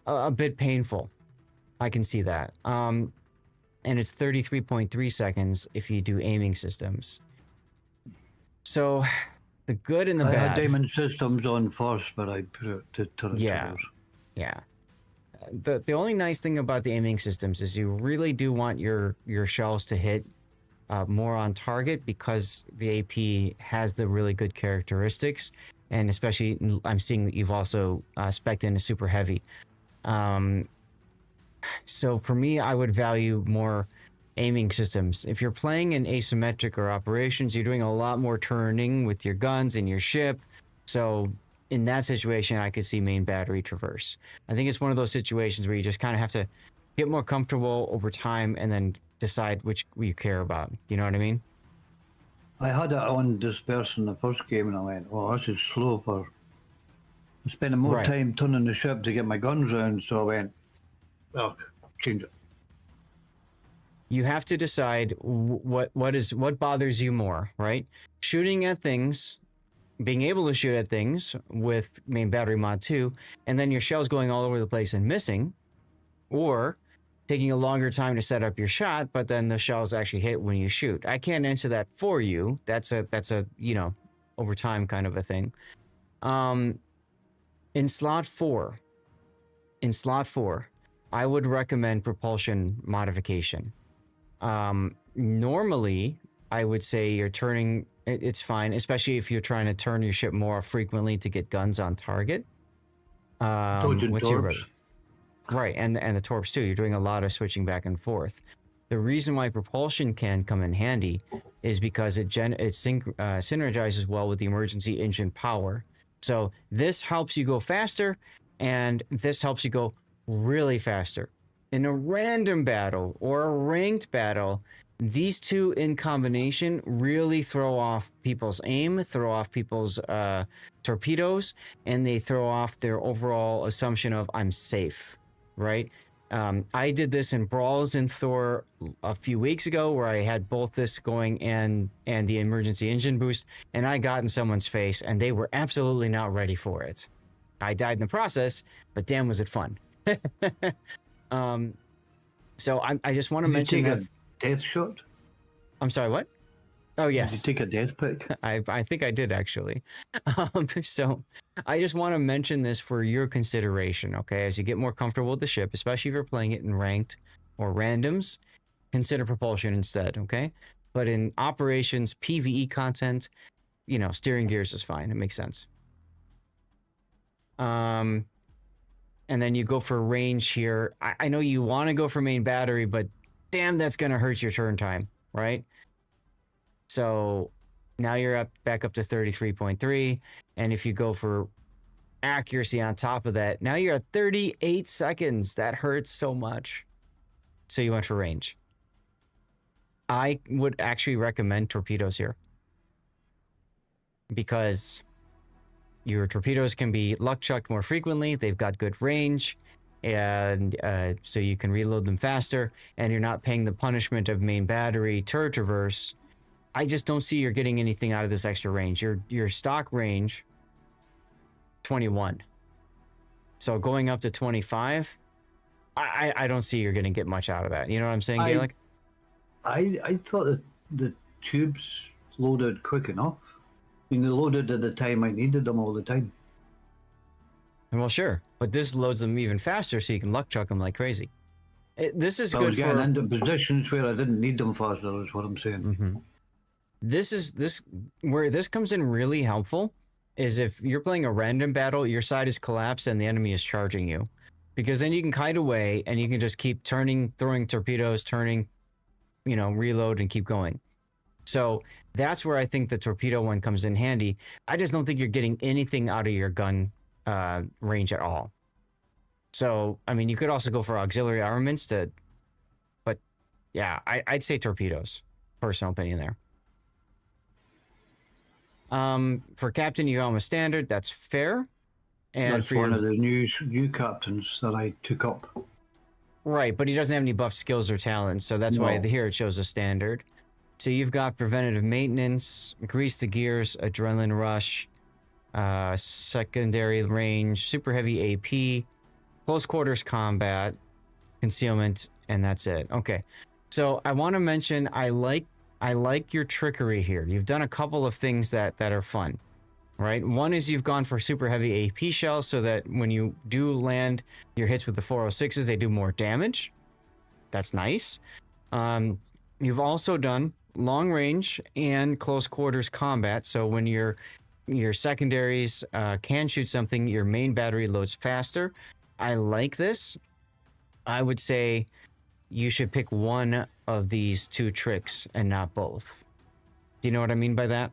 Speaker 2: a bit painful. I can see that. And it's 33.3 seconds if you do aiming systems. So the good and the bad.
Speaker 10: I had diamond systems on first, but I put it to turret.
Speaker 2: Yeah. The only nice thing about the aiming systems is you really do want your shells to hit more on target because the AP has the really good characteristics. and especially I'm seeing that you've also spec'd in a super heavy. So for me, I would value more aiming systems. If you're playing in asymmetric or operations, you're doing a lot more turning with your guns and your ship. So in that situation, I could see main battery traverse. I think it's one of those situations where you just kind of have to get more comfortable over time and then decide which you care about. You know what I mean?
Speaker 10: I had it on disperse in the first game and I went, oh, this is slow for... I'm spending more time turning the ship to get my guns around, so I went, oh, change it.
Speaker 2: You have to decide what bothers you more, right? Shooting at things, being able to shoot at things with main battery mod 2, and then your shells going all over the place and missing, or taking a longer time to set up your shot, but then the shells actually hit when you shoot. I can't answer that for you. That's a over time kind of a thing. In slot 4, I would recommend propulsion modification. Normally, I would say you're turning, it's fine, especially if you're trying to turn your ship more frequently to get guns on target. What's your rating? Right, and the torps too. You're doing a lot of switching back and forth. The reason why propulsion can come in handy is because it synergizes well with the emergency engine power. So this helps you go faster, and this helps you go really faster. In a random battle or a ranked battle, these two in combination really throw off people's aim, throw off people's torpedoes, and they throw off their overall assumption of I'm safe, right? I did this in Brawls in Thor a few weeks ago where I had both this going and the emergency engine boost, and I got in someone's face and they were absolutely not ready for it. I died in the process, but damn was it fun. So I just want to mention that.
Speaker 10: Death shot?
Speaker 2: I'm sorry, what? Oh, yes.
Speaker 10: Did you take a death pick?
Speaker 2: I think I did, actually. So I just want to mention this for your consideration, okay? As you get more comfortable with the ship, especially if you're playing it in ranked or randoms, consider propulsion instead, okay? But in operations, PvE content, steering gears is fine. It makes sense. And then you go for range here. I know you want to go for main battery, but damn, that's going to hurt your turn time, right? So now you're back up to 33.3. And if you go for accuracy on top of that, now you're at 38 seconds. That hurts so much. So you went for range. I would actually recommend torpedoes here, because your torpedoes can be luck chucked more frequently. They've got good range, and so you can reload them faster, and you're not paying the punishment of main battery turret traverse. I just don't see you're getting anything out of this extra range. Your stock range, 21. So going up to 25, I don't see you're going to get much out of that. You know what I'm saying, Gaelic?
Speaker 10: I thought that the tubes loaded quick enough. I mean, they loaded at the time I needed them all the time.
Speaker 2: Well, sure. But this loads them even faster, so you can luck chuck them like crazy. This is
Speaker 10: I
Speaker 2: good
Speaker 10: was getting into positions where I didn't need them faster, is what I'm saying.
Speaker 2: Mm-hmm. Where this comes in really helpful is if you're playing a random battle, your side is collapsed and the enemy is charging you. Because then you can kite away and you can just keep turning, throwing torpedoes, turning, reload and keep going. So that's where I think the torpedo one comes in handy. I just don't think you're getting anything out of your gun range at all. So, I mean, you could also go for auxiliary armaments but yeah, I'd say torpedoes. Personal opinion there. For captain, you go with standard. That's fair. And
Speaker 10: that's one of the new captains that I took up.
Speaker 2: Right, but he doesn't have any buffed skills or talents, so that's why here it shows a standard. So you've got preventative maintenance, grease the gears, adrenaline rush, secondary range, super heavy AP, close quarters combat, concealment, and that's it. Okay, so I want to mention I like your trickery here. You've done a couple of things that are fun, right? One is you've gone for super heavy AP shells so that when you do land your hits with the 406s, they do more damage. That's nice. You've also done long range and close quarters combat. So when you're your secondaries can shoot something. Your main battery loads faster. I like this. I would say you should pick one of these two tricks and not both. Do you know what I mean by that?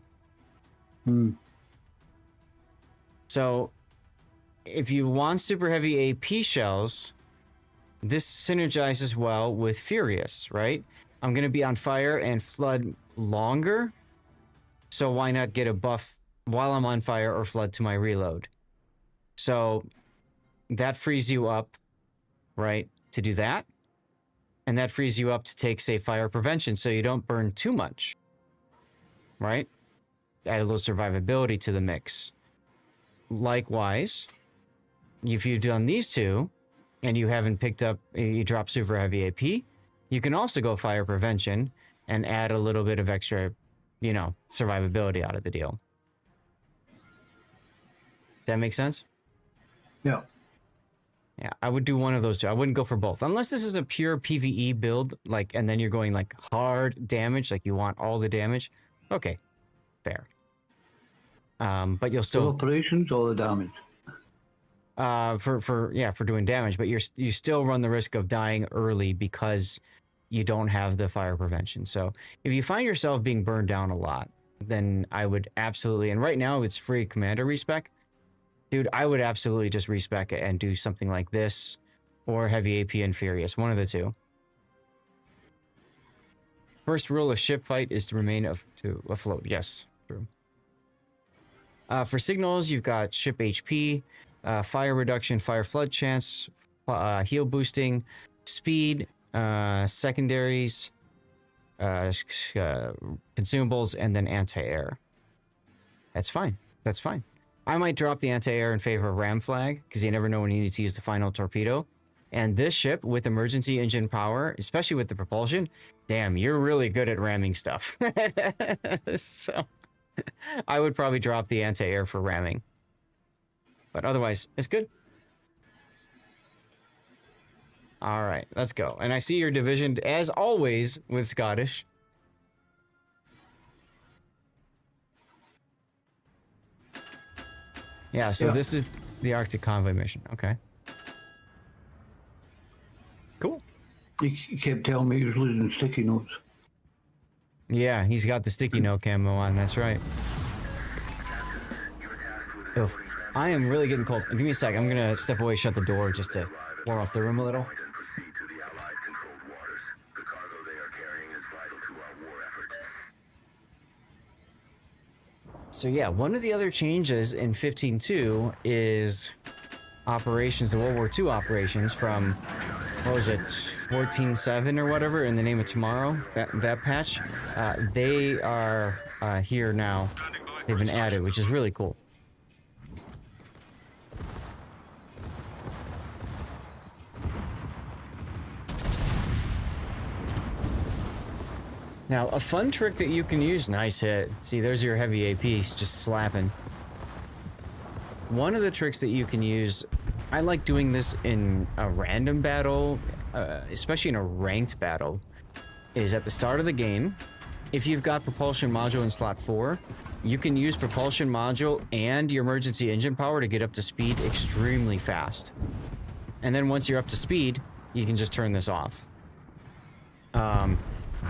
Speaker 2: So, if you want super heavy AP shells, this synergizes well with Furious, right? I'm going to be on fire and flood longer, so why not get a buff while I'm on fire or flood to my reload? So, that frees you up, right, to do that. And that frees you up to take, say, fire prevention, so you don't burn too much, right? Add a little survivability to the mix. Likewise, if you've done these two and you haven't picked up, you drop super heavy AP, you can also go fire prevention and add a little bit of extra, you know, survivability out of the deal. That make sense?
Speaker 10: Yeah.
Speaker 2: Yeah, I would do one of those two. I wouldn't go for both. Unless this is a pure PvE build, like, and then you're going like hard damage, like you want all the damage. Okay, fair. But you'll still
Speaker 10: operations, all the damage.
Speaker 2: For doing damage, but you still run the risk of dying early because you don't have the fire prevention. So if you find yourself being burned down a lot, then I would absolutely, and right now it's free commander respec. Dude, I would absolutely just respec it and do something like this or heavy AP and Furious, one of the two. First rule of ship fight is to remain afloat. Yes, true. For signals, you've got ship HP, fire reduction, fire flood chance, heal boosting, speed, secondaries, consumables, and then anti-air. That's fine. That's fine. I might drop the anti-air in favor of ram flag, because you never know when you need to use the final torpedo. And this ship, with emergency engine power, especially with the propulsion, damn, you're really good at ramming stuff. So, I would probably drop the anti-air for ramming. But otherwise, it's good. All right, let's go. And I see your division, as always, with Scottish. Yeah, so this is the Arctic Convoy mission. Okay. Cool.
Speaker 10: He kept telling me he was losing sticky notes.
Speaker 2: Yeah, he's got the sticky note camo on. That's right. Oof. I am really getting cold. Give me a sec. I'm going to step away, shut the door just to warm up the room a little. So yeah, one of the other changes in 15.2 is operations, the World War II operations from, what was it, 14.7 or whatever, in the name of tomorrow, that patch. They are here now. They've been added, which is really cool. Now, a fun trick that you can use, nice hit. See, there's your heavy AP, just slapping. One of the tricks that you can use, I like doing this in a random battle, especially in a ranked battle, is at the start of the game, if you've got propulsion module in slot 4, you can use propulsion module and your emergency engine power to get up to speed extremely fast. And then once you're up to speed, you can just turn this off.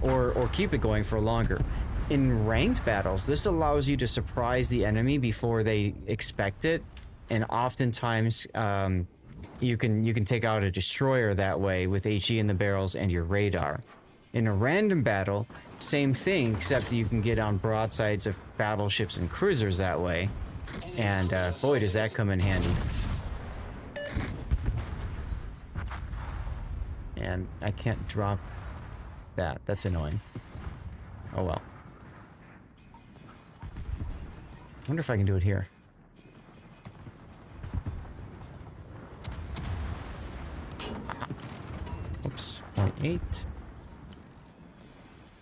Speaker 2: Or keep it going for longer. In ranked battles, this allows you to surprise the enemy before they expect it, and oftentimes you can take out a destroyer that way with HE in the barrels and your radar. In a random battle, same thing, except you can get on broadsides of battleships and cruisers that way, and boy does that come in handy. And I can't drop that. That's annoying. Oh well. I wonder if I can do it here. Oops. 0.8.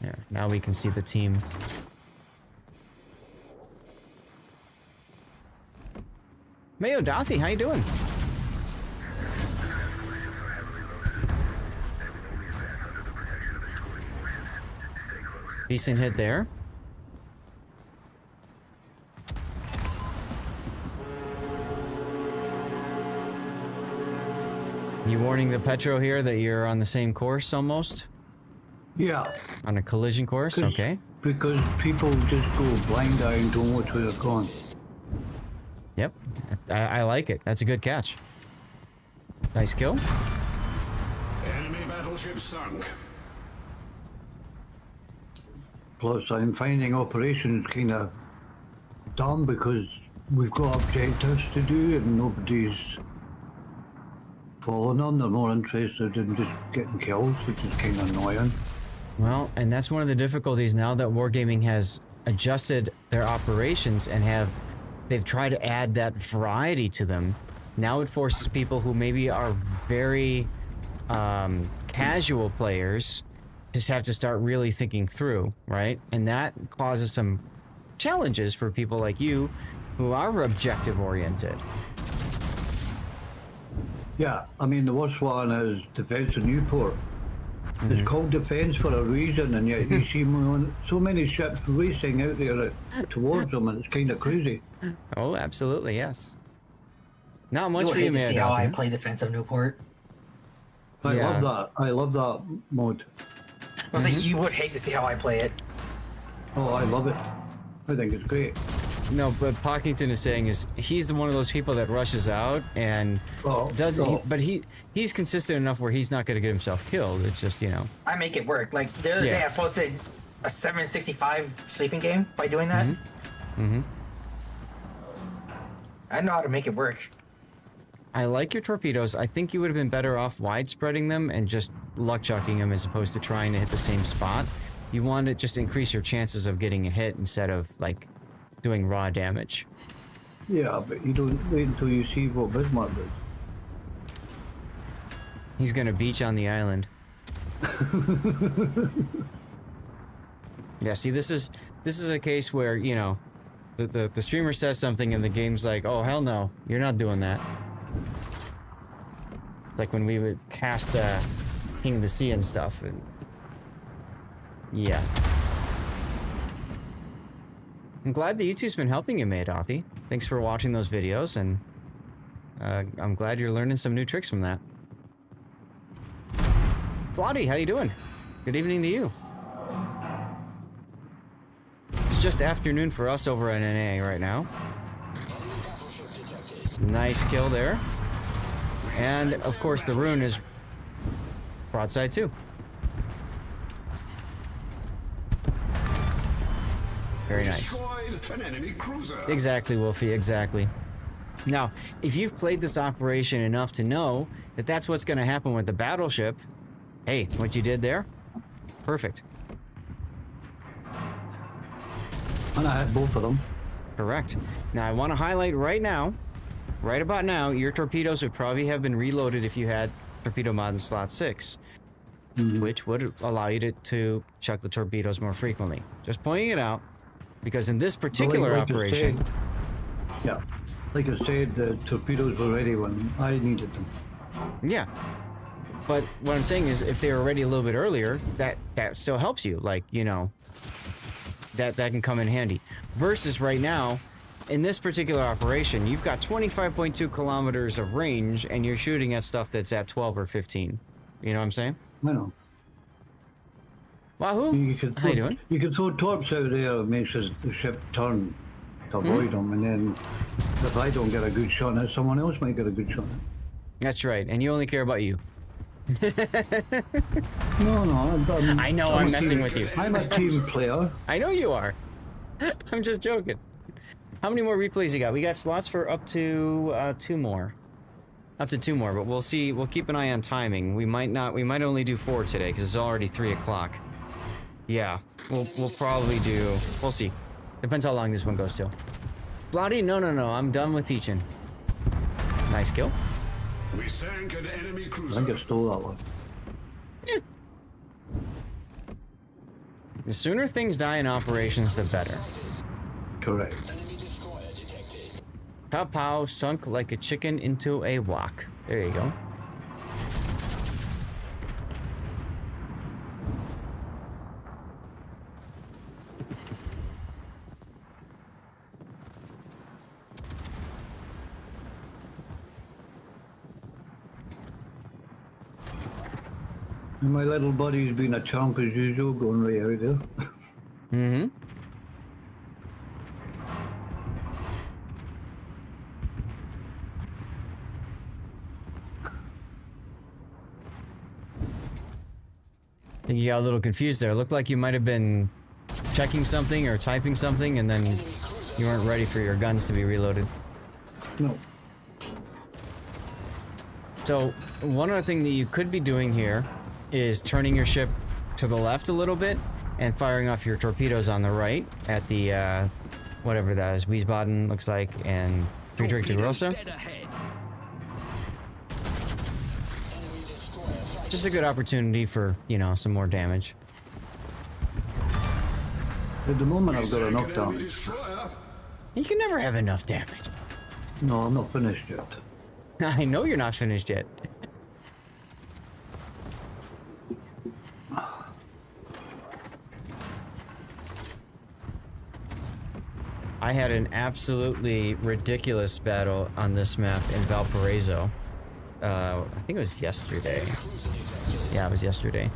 Speaker 2: There. Now we can see the team. Mayo Dothy, how you doing? Decent hit there. warning the Petro here that you're on the same course almost?
Speaker 10: Yeah.
Speaker 2: On a collision course? Okay.
Speaker 10: Because people just go blind eye and don't watch where they're going.
Speaker 2: Yep. I like it. That's a good catch. Nice kill.
Speaker 11: Enemy battleship sunk.
Speaker 10: Plus, I'm finding operations kind of dumb because we've got objectives to do and nobody's following them. They're more interested in just getting kills, which is kind of annoying.
Speaker 2: Well, and that's one of the difficulties now that Wargaming has adjusted their operations and they've tried to add that variety to them. Now it forces people who maybe are very casual players just have to start really thinking through, right? And that causes some challenges for people like you who are objective oriented.
Speaker 10: Yeah, I mean, the worst one is Defense of Newport. It's called Defense for a reason, and yet you see so many ships racing out there towards them, and it's kind of crazy.
Speaker 2: Oh, absolutely, yes. Not much
Speaker 5: You'll
Speaker 2: for you,
Speaker 5: hate to
Speaker 2: man.
Speaker 5: see how I play Defense of Newport.
Speaker 10: I love that. I love that mode.
Speaker 5: I was like, you would hate to see how I play it.
Speaker 10: Oh, I love it. I think it's great.
Speaker 2: No, but Pockington is saying he's one of those people that rushes out and but he's consistent enough where he's not going to get himself killed. It's just, you know.
Speaker 5: I make it work. Like the other day I posted a 765 sleeping game by doing that. I know how to make it work.
Speaker 2: I like your torpedoes. I think you would have been better off widespreading them and just luck chucking them as opposed to trying to hit the same spot. You want to just increase your chances of getting a hit instead of like doing raw damage.
Speaker 10: Yeah, but you don't wait until you see what Bismarck does.
Speaker 2: He's gonna beach on the island. Yeah, see, this is a case where, you know, the streamer says something and the game's like, oh hell no, you're not doing that. Like when we would cast King of the Sea and stuff, and yeah. I'm glad the YouTube's been helping you, Madothi. Thanks for watching those videos, and I'm glad you're learning some new tricks from that. Blotty, how you doing? Good evening to you. It's just afternoon for us over at NA right now. Nice kill there. And, of course, the rune is broadside too. Very nice.
Speaker 11: An enemy cruiser.
Speaker 2: Exactly, Wolfie, exactly. Now, if you've played this operation enough to know that that's what's going to happen with the battleship, hey, what you did there, perfect.
Speaker 10: And I had both of them.
Speaker 2: Correct. Now, I want to highlight right about now, your torpedoes would probably have been reloaded if you had torpedo mod in slot 6, which would allow you to chuck the torpedoes more frequently. Just pointing it out. Because in this particular operation...
Speaker 10: like I said, the torpedoes were ready when I needed them.
Speaker 2: Yeah. But what I'm saying is, if they were ready a little bit earlier, that still helps you. Like, you know, that can come in handy. Versus right now, in this particular operation, you've got 25.2 kilometers of range, and you're shooting at stuff that's at 12 or 15. You know what I'm saying?
Speaker 10: I know.
Speaker 2: Wahoo! How you doing?
Speaker 10: You can throw torps out there, it makes the ship turn to avoid them, and then if I don't get a good shot at it, someone else might get a good shot at it.
Speaker 2: That's right, and you only care about you.
Speaker 10: No,
Speaker 2: I know I'm messing with you.
Speaker 10: I'm a team player.
Speaker 2: I know you are. I'm just joking. How many more replays you got? We got slots for up to 2 more. Up to 2 more, but we'll see. We'll keep an eye on timing. We might only do 4 today because it's already 3 o'clock. Yeah, we'll probably do. We'll see. Depends how long this one goes till. Bloody, no. I'm done with teaching. Nice kill.
Speaker 11: We sank an enemy cruiser.
Speaker 10: I think I stole that one.
Speaker 2: Yeah. The sooner things die in operations, the better.
Speaker 10: Correct.
Speaker 2: Pow pow, sunk like a chicken into a wok. There you go.
Speaker 10: And my little buddy's been a chump as usual, going right out there.
Speaker 2: Mm-hmm. I think you got a little confused there. It looked like you might have been checking something or typing something, and then you weren't ready for your guns to be reloaded.
Speaker 10: No.
Speaker 2: So, one other thing that you could be doing here is turning your ship to the left a little bit and firing off your torpedoes on the right at the, whatever that is, Wiesbaden looks like, and Friedrich de Grosse. Just a good opportunity for, you know, some more damage.
Speaker 10: At the moment, I've got enough damage.
Speaker 2: You can never have enough damage.
Speaker 10: No, I'm not finished yet.
Speaker 2: I know you're not finished yet. I had an absolutely ridiculous battle on this map in Valparaiso. I think it was yesterday. Yeah, it was yesterday.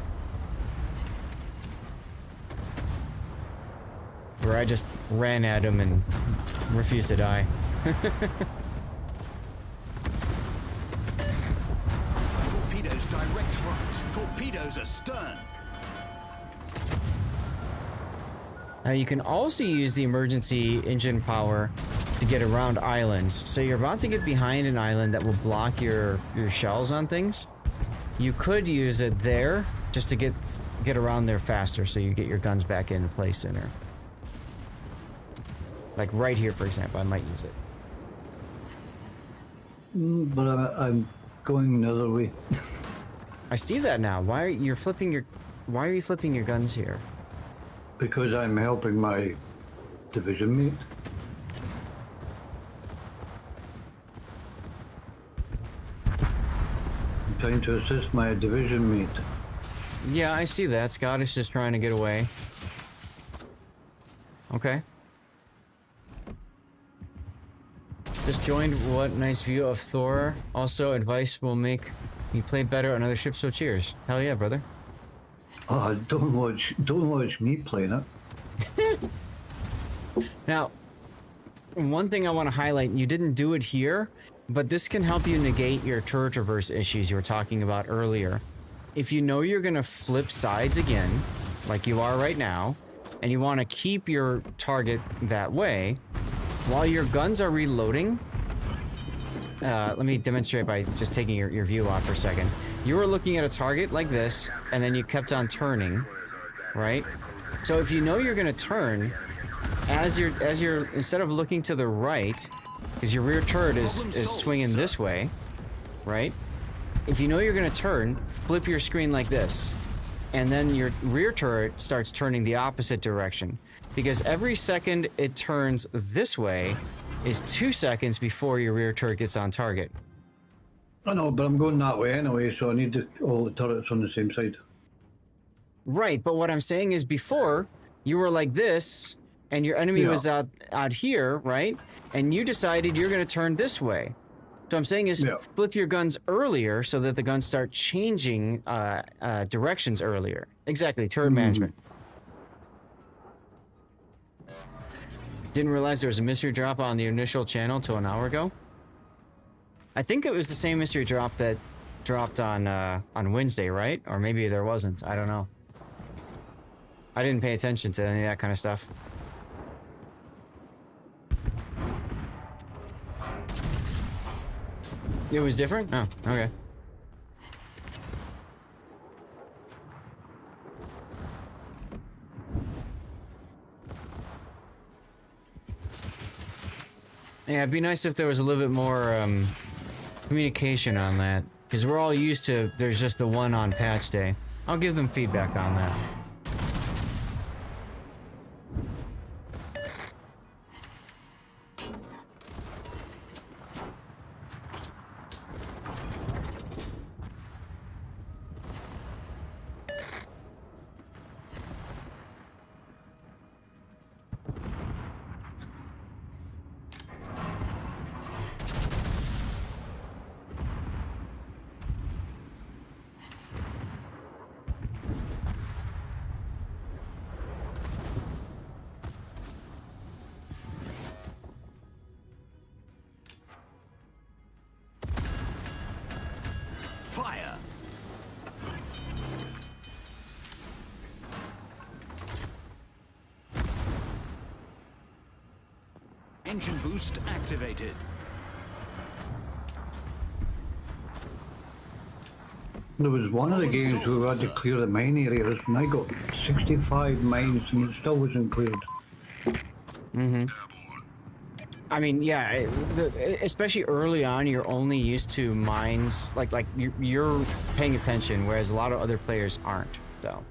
Speaker 2: Where I just ran at him and refused to die.
Speaker 11: Torpedoes direct front. Torpedoes astern.
Speaker 2: Now you can also use the emergency engine power to get around islands. So you're about to get behind an island that will block your shells on things. You could use it there just to get around there faster, so you get your guns back into place sooner. Like right here, for example, I might use it.
Speaker 10: But I'm going the other way.
Speaker 2: I see that now. Why are you flipping your guns here?
Speaker 10: Because I'm helping my division mate. I'm trying to assist my division mate.
Speaker 2: Yeah, I see that. Scott is just trying to get away. Okay. Just joined. What nice view of Thor. Also, advice will make you play better on other ships, so cheers. Hell yeah, brother.
Speaker 10: Oh, don't watch me playing it.
Speaker 2: Now, one thing I want to highlight, you didn't do it here, but this can help you negate your turret reverse issues you were talking about earlier. If you know you're going to flip sides again, like you are right now, and you want to keep your target that way, while your guns are reloading, let me demonstrate by just taking your view off for a second. You were looking at a target like this, and then you kept on turning, right? So if you know you're going to turn, as you're instead of looking to the right, because your rear turret is swinging this way, right? If you know you're going to turn, flip your screen like this, and then your rear turret starts turning the opposite direction. Because every second it turns this way is 2 seconds before your rear turret gets on target.
Speaker 10: I know, but I'm going that way anyway, so I need all the turrets on the same side.
Speaker 2: Right, but what I'm saying is before, you were like this, and your enemy was out here, right? And you decided you're going to turn this way. So I'm saying is flip your guns earlier so that the guns start changing directions earlier. Exactly, turret management. Didn't realize there was a mystery drop on the initial channel till an hour ago. I think it was the same mystery drop that dropped on Wednesday, right? Or maybe there wasn't. I don't know. I didn't pay attention to any of that kind of stuff. It was different? Oh, okay. Yeah, it'd be nice if there was a little bit more communication on that, because we're all used to there's just the one on patch day. I'll give them feedback on that.
Speaker 11: Engine boost activated.
Speaker 10: There was one of the games where we had to clear the mine areas, and I got 65 mines and it still wasn't cleared.
Speaker 2: Mm-hmm. I mean, yeah, especially early on, you're only used to mines, like you're paying attention, whereas a lot of other players aren't, so.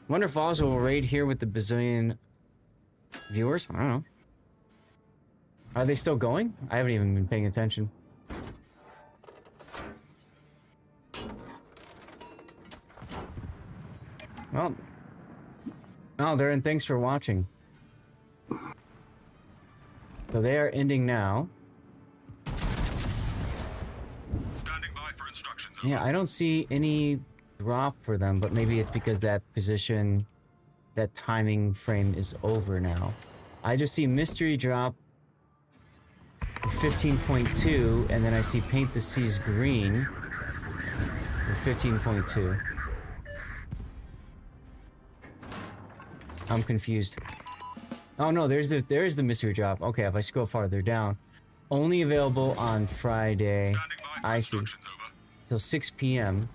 Speaker 2: Wonder if Oz will raid here with the bazillion viewers? I don't know. Are they still going? I haven't even been paying attention. Well. Oh, they're in. Thanks for watching. So they are ending now.
Speaker 11: Standing by for instructions.
Speaker 2: Yeah, I don't see any drop for them, but maybe it's because that position, that timing frame is over now. I just see mystery drop 15.2, and then I see paint the seas green for 15.2. I'm confused. Oh no, there's the mystery drop. Okay, if I scroll farther down, only available on Friday. I see. Till 6 p.m.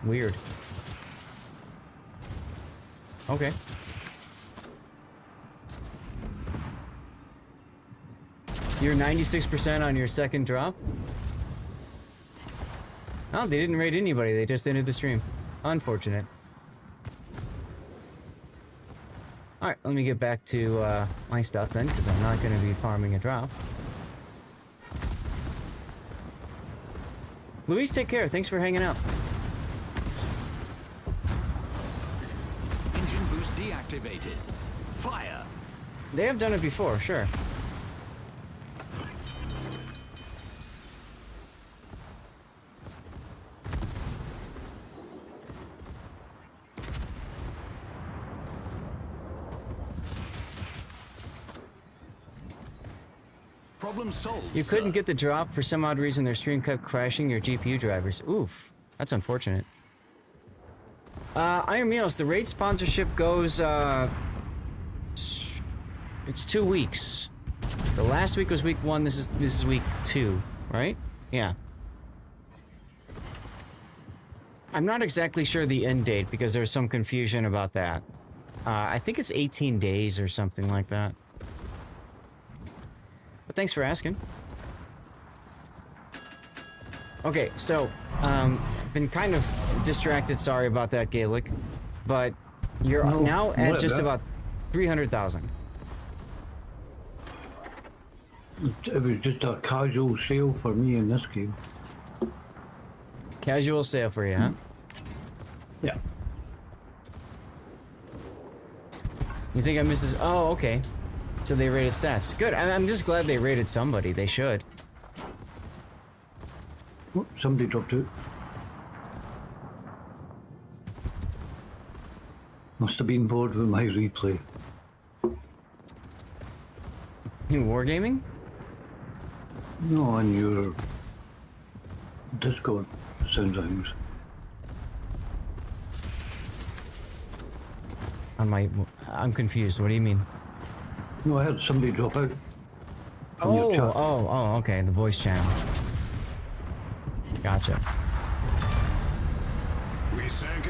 Speaker 2: Weird. Okay. You're 96% on your second drop? Oh, they didn't raid anybody. They just ended the stream. Unfortunate. Alright, let me get back to my stuff then, because I'm not going to be farming a drop. Luis, take care. Thanks for hanging out.
Speaker 11: Engine boost deactivated. Fire.
Speaker 2: They have done it before, sure.
Speaker 11: Problem solved.
Speaker 2: You couldn't get the drop for some odd reason. Their stream kept crashing your GPU drivers. Oof, that's unfortunate. Iron Meals, the raid sponsorship goes, it's 2 weeks. The last week was week 1, this is week 2, right? Yeah. I'm not exactly sure the end date because there's some confusion about that. I think it's 18 days or something like that. But thanks for asking. Okay, so, been kind of distracted, sorry about that, Gaelic, but you're now at just about 300,000.
Speaker 10: It was just a casual sale for me in this game.
Speaker 2: Casual sale for you, huh?
Speaker 10: Yeah.
Speaker 2: You think I missed this? Oh, okay. So they rated stats. Good. I'm just glad they rated somebody. They should.
Speaker 10: Oh, somebody dropped out. Must have been bored with my replay.
Speaker 2: You wargaming?
Speaker 10: No, on your Discord sounds things.
Speaker 2: I'm confused. What do you mean?
Speaker 10: No, I had somebody drop out.
Speaker 2: Oh, okay. The voice channel. Gotcha.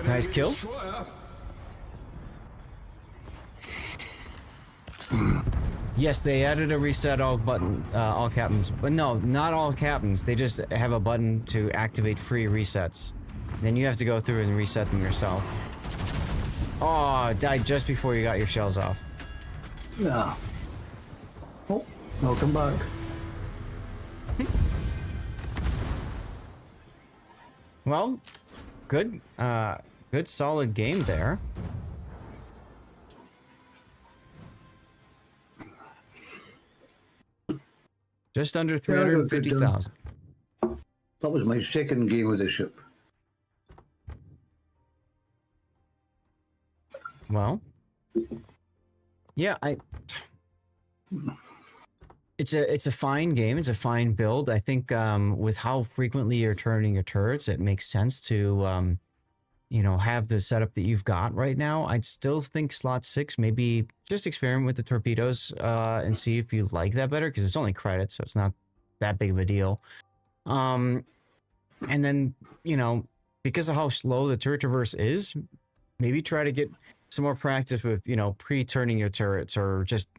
Speaker 2: Nice kill. Yes, they added a reset all button, all captains. But no, not all captains. They just have a button to activate free resets. Then you have to go through and reset them yourself. Oh, died just before you got your shells off.
Speaker 10: Yeah. Oh, welcome back.
Speaker 2: Well, good solid game there. Just under 350,000.
Speaker 10: That was my second game with the ship.
Speaker 2: Well, yeah, it's a fine game. It's a fine build. I think with how frequently you're turning your turrets, it makes sense to have the setup that you've got right now. I'd still think slot 6, maybe just experiment with the torpedoes and see if you like that better, because it's only credits, so it's not that big of a deal. And then, because of how slow the turret traverse is, maybe try to get some more practice with, pre-turning your turrets, or just,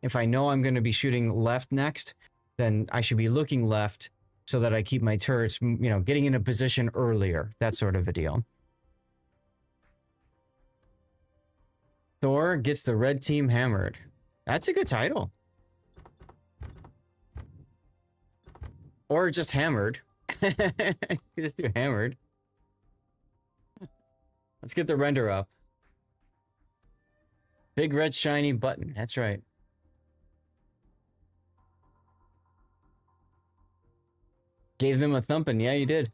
Speaker 2: if I know I'm going to be shooting left next, then I should be looking left so that I keep my turrets, getting in a position earlier, that sort of a deal. Thor gets the red team hammered. That's a good title. Or just hammered. Just do hammered. Let's get the render up. Big red shiny button. That's right. Gave them a thumping. Yeah, you did.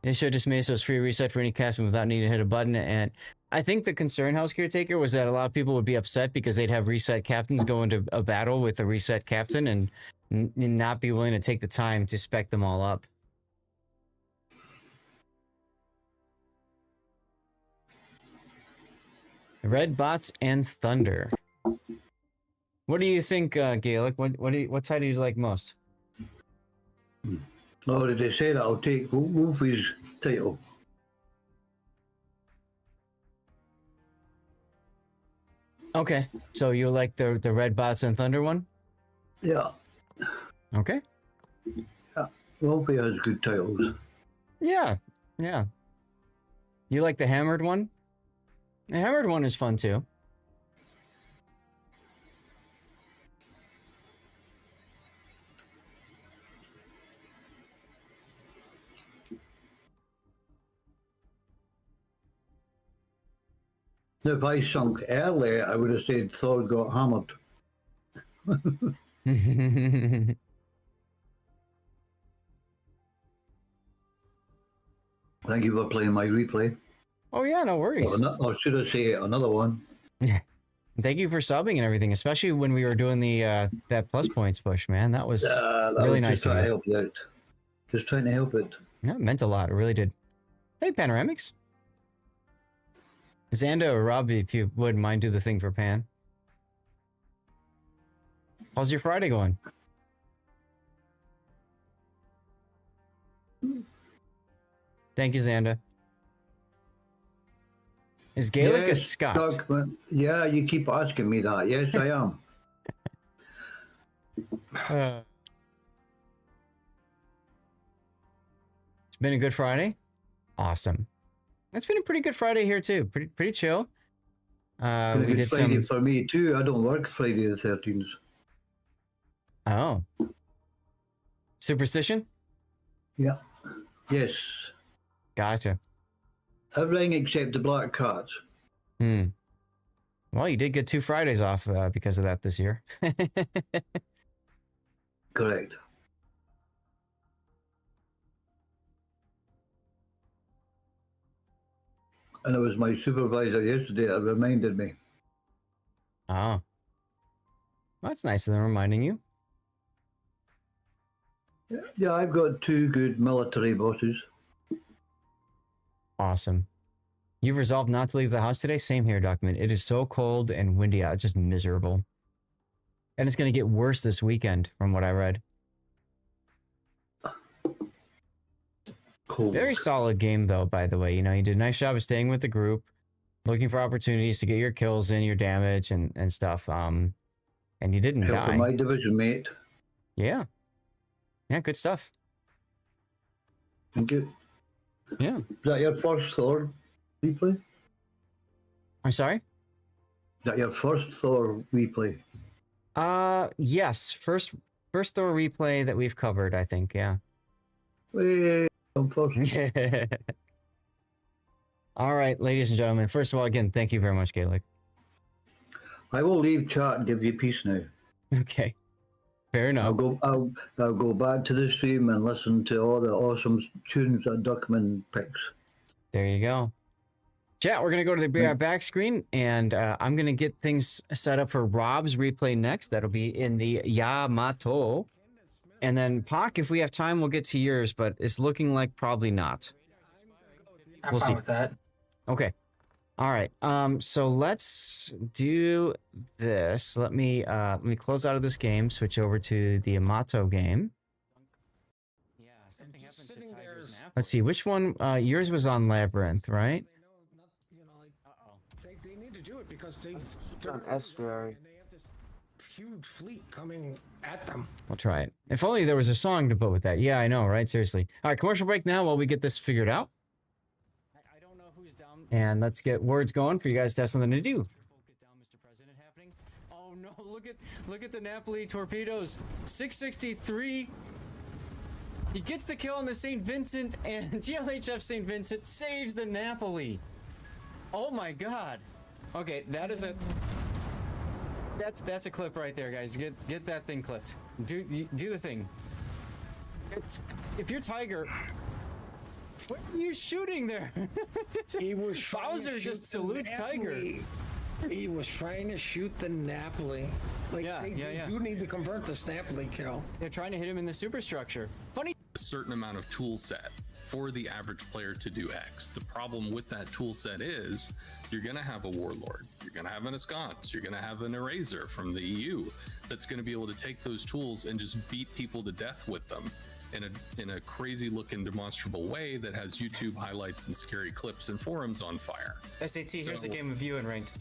Speaker 2: They should have just made so it's free reset for any captain without needing to hit a button. And I think the concern, House Caretaker, was that a lot of people would be upset because they'd have reset captains go into a battle with a reset captain and not be willing to take the time to spec them all up. Red bots and thunder. What do you think, Gaelic? What title do you like most?
Speaker 10: Already said I'll take Wolfie's title.
Speaker 2: Okay, so you like the red bots and thunder one?
Speaker 10: Yeah.
Speaker 2: Okay.
Speaker 10: Yeah, Wolfie has good titles.
Speaker 2: Yeah, yeah. You like the hammered one? The hammered one is fun too.
Speaker 10: If I sunk early, I would have said Thor got hammered. Thank you for playing my replay.
Speaker 2: Oh yeah, no worries.
Speaker 10: Or should I say another one?
Speaker 2: Yeah. Thank you for subbing and everything, especially when we were doing the that plus points push, man. That was really nice.
Speaker 10: Just trying to help you out. Just trying to help it.
Speaker 2: Yeah, it meant a lot. It really did. Hey, Panoramics. Xanda or Robbie, if you wouldn't mind, do the thing for Pan. How's your Friday going? Thank you, Xanda. Is Gaelic a Scot?
Speaker 10: Doug, yeah, you keep asking me that. Yes, I am.
Speaker 2: It's been a good Friday. Awesome. It's been a pretty good Friday here too. Pretty chill. We did
Speaker 10: Friday for me too. I don't work Friday the 13th.
Speaker 2: Oh. Superstition?
Speaker 10: Yeah. Yes.
Speaker 2: Gotcha.
Speaker 10: Everything except the black cards.
Speaker 2: Well, you did get 2 Fridays off because of that this year.
Speaker 10: Correct. And it was my supervisor yesterday that reminded me.
Speaker 2: Oh. Well, that's nice of them reminding you.
Speaker 10: Yeah, I've got 2 good military bosses.
Speaker 2: Awesome. You resolved not to leave the house today? Same here, Document. It is so cold and windy out. It's just miserable. And it's going to get worse this weekend, from what I read.
Speaker 10: Cool.
Speaker 2: Very solid game, though, by the way. You did a nice job of staying with the group, looking for opportunities to get your kills in, your damage, and stuff. And you didn't die.
Speaker 10: My division mate.
Speaker 2: Yeah. Yeah, good stuff.
Speaker 10: Thank you.
Speaker 2: Yeah.
Speaker 10: Is that your first Thor replay?
Speaker 2: I'm sorry?
Speaker 10: Is that your first Thor replay?
Speaker 2: Yes. First Thor replay that we've covered, I think, yeah.
Speaker 10: I'm first.
Speaker 2: All right, ladies and gentlemen. First of all, again, thank you very much, Gaelic.
Speaker 10: I will leave chat and give you peace now.
Speaker 2: Okay. Fair enough.
Speaker 10: I'll go back to the stream and listen to all the awesome tunes that Duckman picks.
Speaker 2: There you go. Chat, we're going to go to the back screen, and I'm going to get things set up for Rob's replay next. That'll be in the Yamato. And then, Pac, if we have time, we'll get to yours, but it's looking like probably not.
Speaker 5: I'm
Speaker 2: We'll
Speaker 5: fine
Speaker 2: see.
Speaker 5: with that.
Speaker 2: Okay. All right. So let's do this. Let me close out of this game, switch over to the Yamato game. Yeah, something happened to Tiger's nap. Let's see, which one? Yours was on Labyrinth, right?
Speaker 3: They need to do it because they're
Speaker 8: on estuary.
Speaker 3: and they have this huge fleet coming at them.
Speaker 2: We'll try it. If only there was a song to put with that. Yeah, I know, right? Seriously. All right, commercial break now while we get this figured out. I don't know who's down. And let's get words going for you guys to have something to do. Get down, Mr. President, happening. Oh no! Look at the Napoli torpedoes. 663. He gets the kill on the St. Vincent, and GLHF St. Vincent saves the Napoli. Oh my God. Okay, that is a. That's a clip right there, guys. Get that thing clipped. Do the thing. If you're Tiger, what are you shooting there?
Speaker 3: He was
Speaker 2: Bowser just salutes Tiger.
Speaker 3: He was trying to shoot the Napoli. Like they do need to convert this Napoli kill.
Speaker 2: They're trying to hit him in the superstructure. Funny.
Speaker 12: A certain amount of tool set for the average player to do X. The problem with that tool set is you're going to have a warlord, you're going to have an ensconce, you're going to have an eraser from the EU that's going to be able to take those tools and just beat people to death with them in a crazy looking demonstrable way that has YouTube highlights and scary clips and forums on fire.
Speaker 7: SAT, here's a game of you and ranked.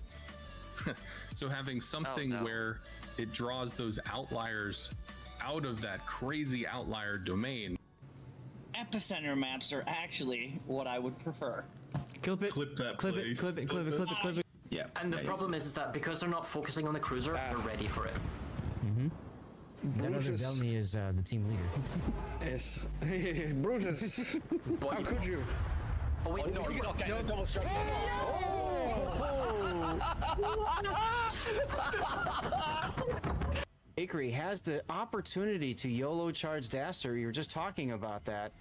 Speaker 12: So having something where it draws those outliers out of that crazy outlier domain.
Speaker 13: Epicenter maps are actually what I would prefer.
Speaker 2: Clip it.
Speaker 14: Clip that,
Speaker 2: clip
Speaker 14: please.
Speaker 2: it. Clip it. Clip it. Clip it. Clip it.
Speaker 14: Yeah.
Speaker 7: And the problem is that because they're not focusing on the cruiser, they're ready for it.
Speaker 2: None other than me is the team leader.
Speaker 3: Yes. Brutus. How could you?
Speaker 7: Oh wait, no,
Speaker 3: double strike.
Speaker 2: Bakery has the opportunity to YOLO charge Daster. You were just talking about that.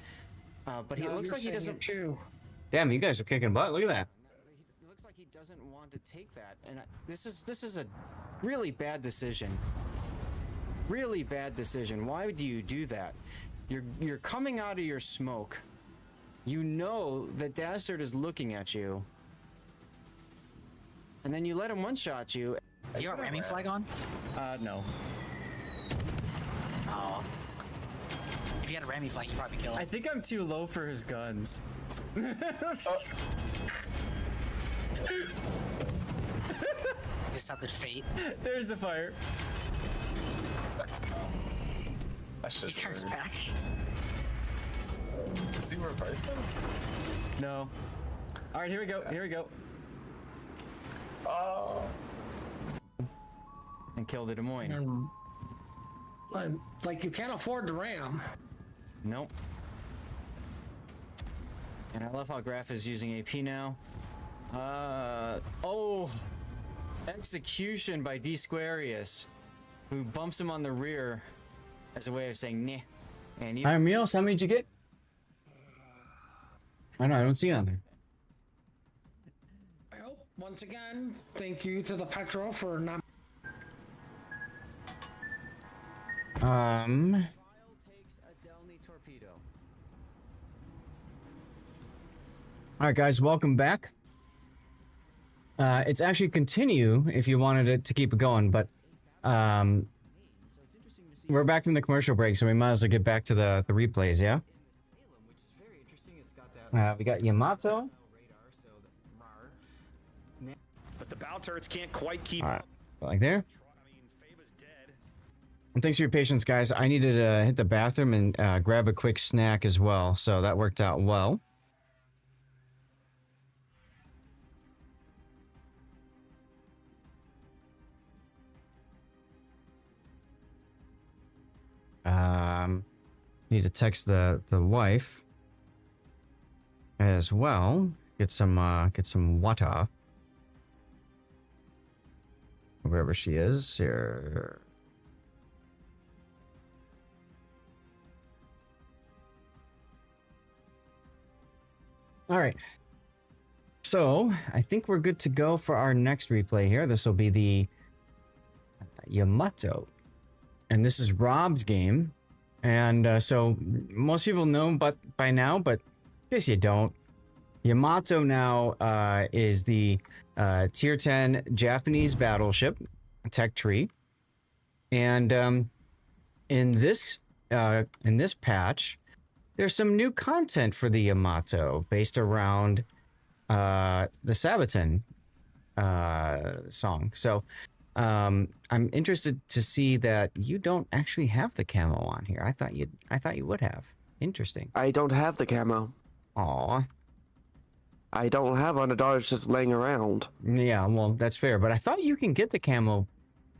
Speaker 2: But it looks like he doesn't. Damn, you guys are kicking butt. Look at that. It looks like he doesn't want to take that. And this is a really bad decision. Really bad decision. Why do you do that? You're coming out of your smoke. You know that Dastard is looking at you. And then you let him one-shot you.
Speaker 13: You got ramming flag on?
Speaker 2: No.
Speaker 13: Oh. If you had a ramming flag, you'd probably kill him.
Speaker 2: I think I'm too low for his guns.
Speaker 13: This sounded fate.
Speaker 2: There's the fire.
Speaker 13: He turns back.
Speaker 14: Is he reversing?
Speaker 2: No. All right, here we go. Here we go.
Speaker 14: Oh.
Speaker 2: And kill the Des Moines.
Speaker 3: Like you can't afford to ram.
Speaker 2: Nope. And I love how Graf is using AP now. Oh, execution by D Squarius, who bumps him on the rear as a way of saying nah. And hi, Meals. How many did you get? I know I don't see it on there.
Speaker 3: Well, once again, thank you to the Petro for not.
Speaker 2: All right, guys, welcome back. It's actually continue if you wanted it to keep it going, but we're back from the commercial break, so we might as well get back to the replays, yeah? We got Yamato.
Speaker 6: But the bow turrets can't quite keep
Speaker 2: All right, like there. And thanks for your patience, guys. I needed to hit the bathroom and grab a quick snack as well, so that worked out well. Need to text the wife as well. Get some water. Wherever she is here. All right. So I think we're good to go for our next replay here. This will be the Yamato. And this is Rob's game. And so most people know by now, but in case you don't, Yamato now is the tier 10 Japanese battleship tech tree. And in this patch, there's some new content for the Yamato based around the Sabaton song. So I'm interested to see that you don't actually have the camo on here. I thought you would have. Interesting.
Speaker 8: I don't have the camo.
Speaker 2: Aw.
Speaker 8: I don't have on a dollar just laying around.
Speaker 2: Yeah, well, that's fair. But I thought you can get the camo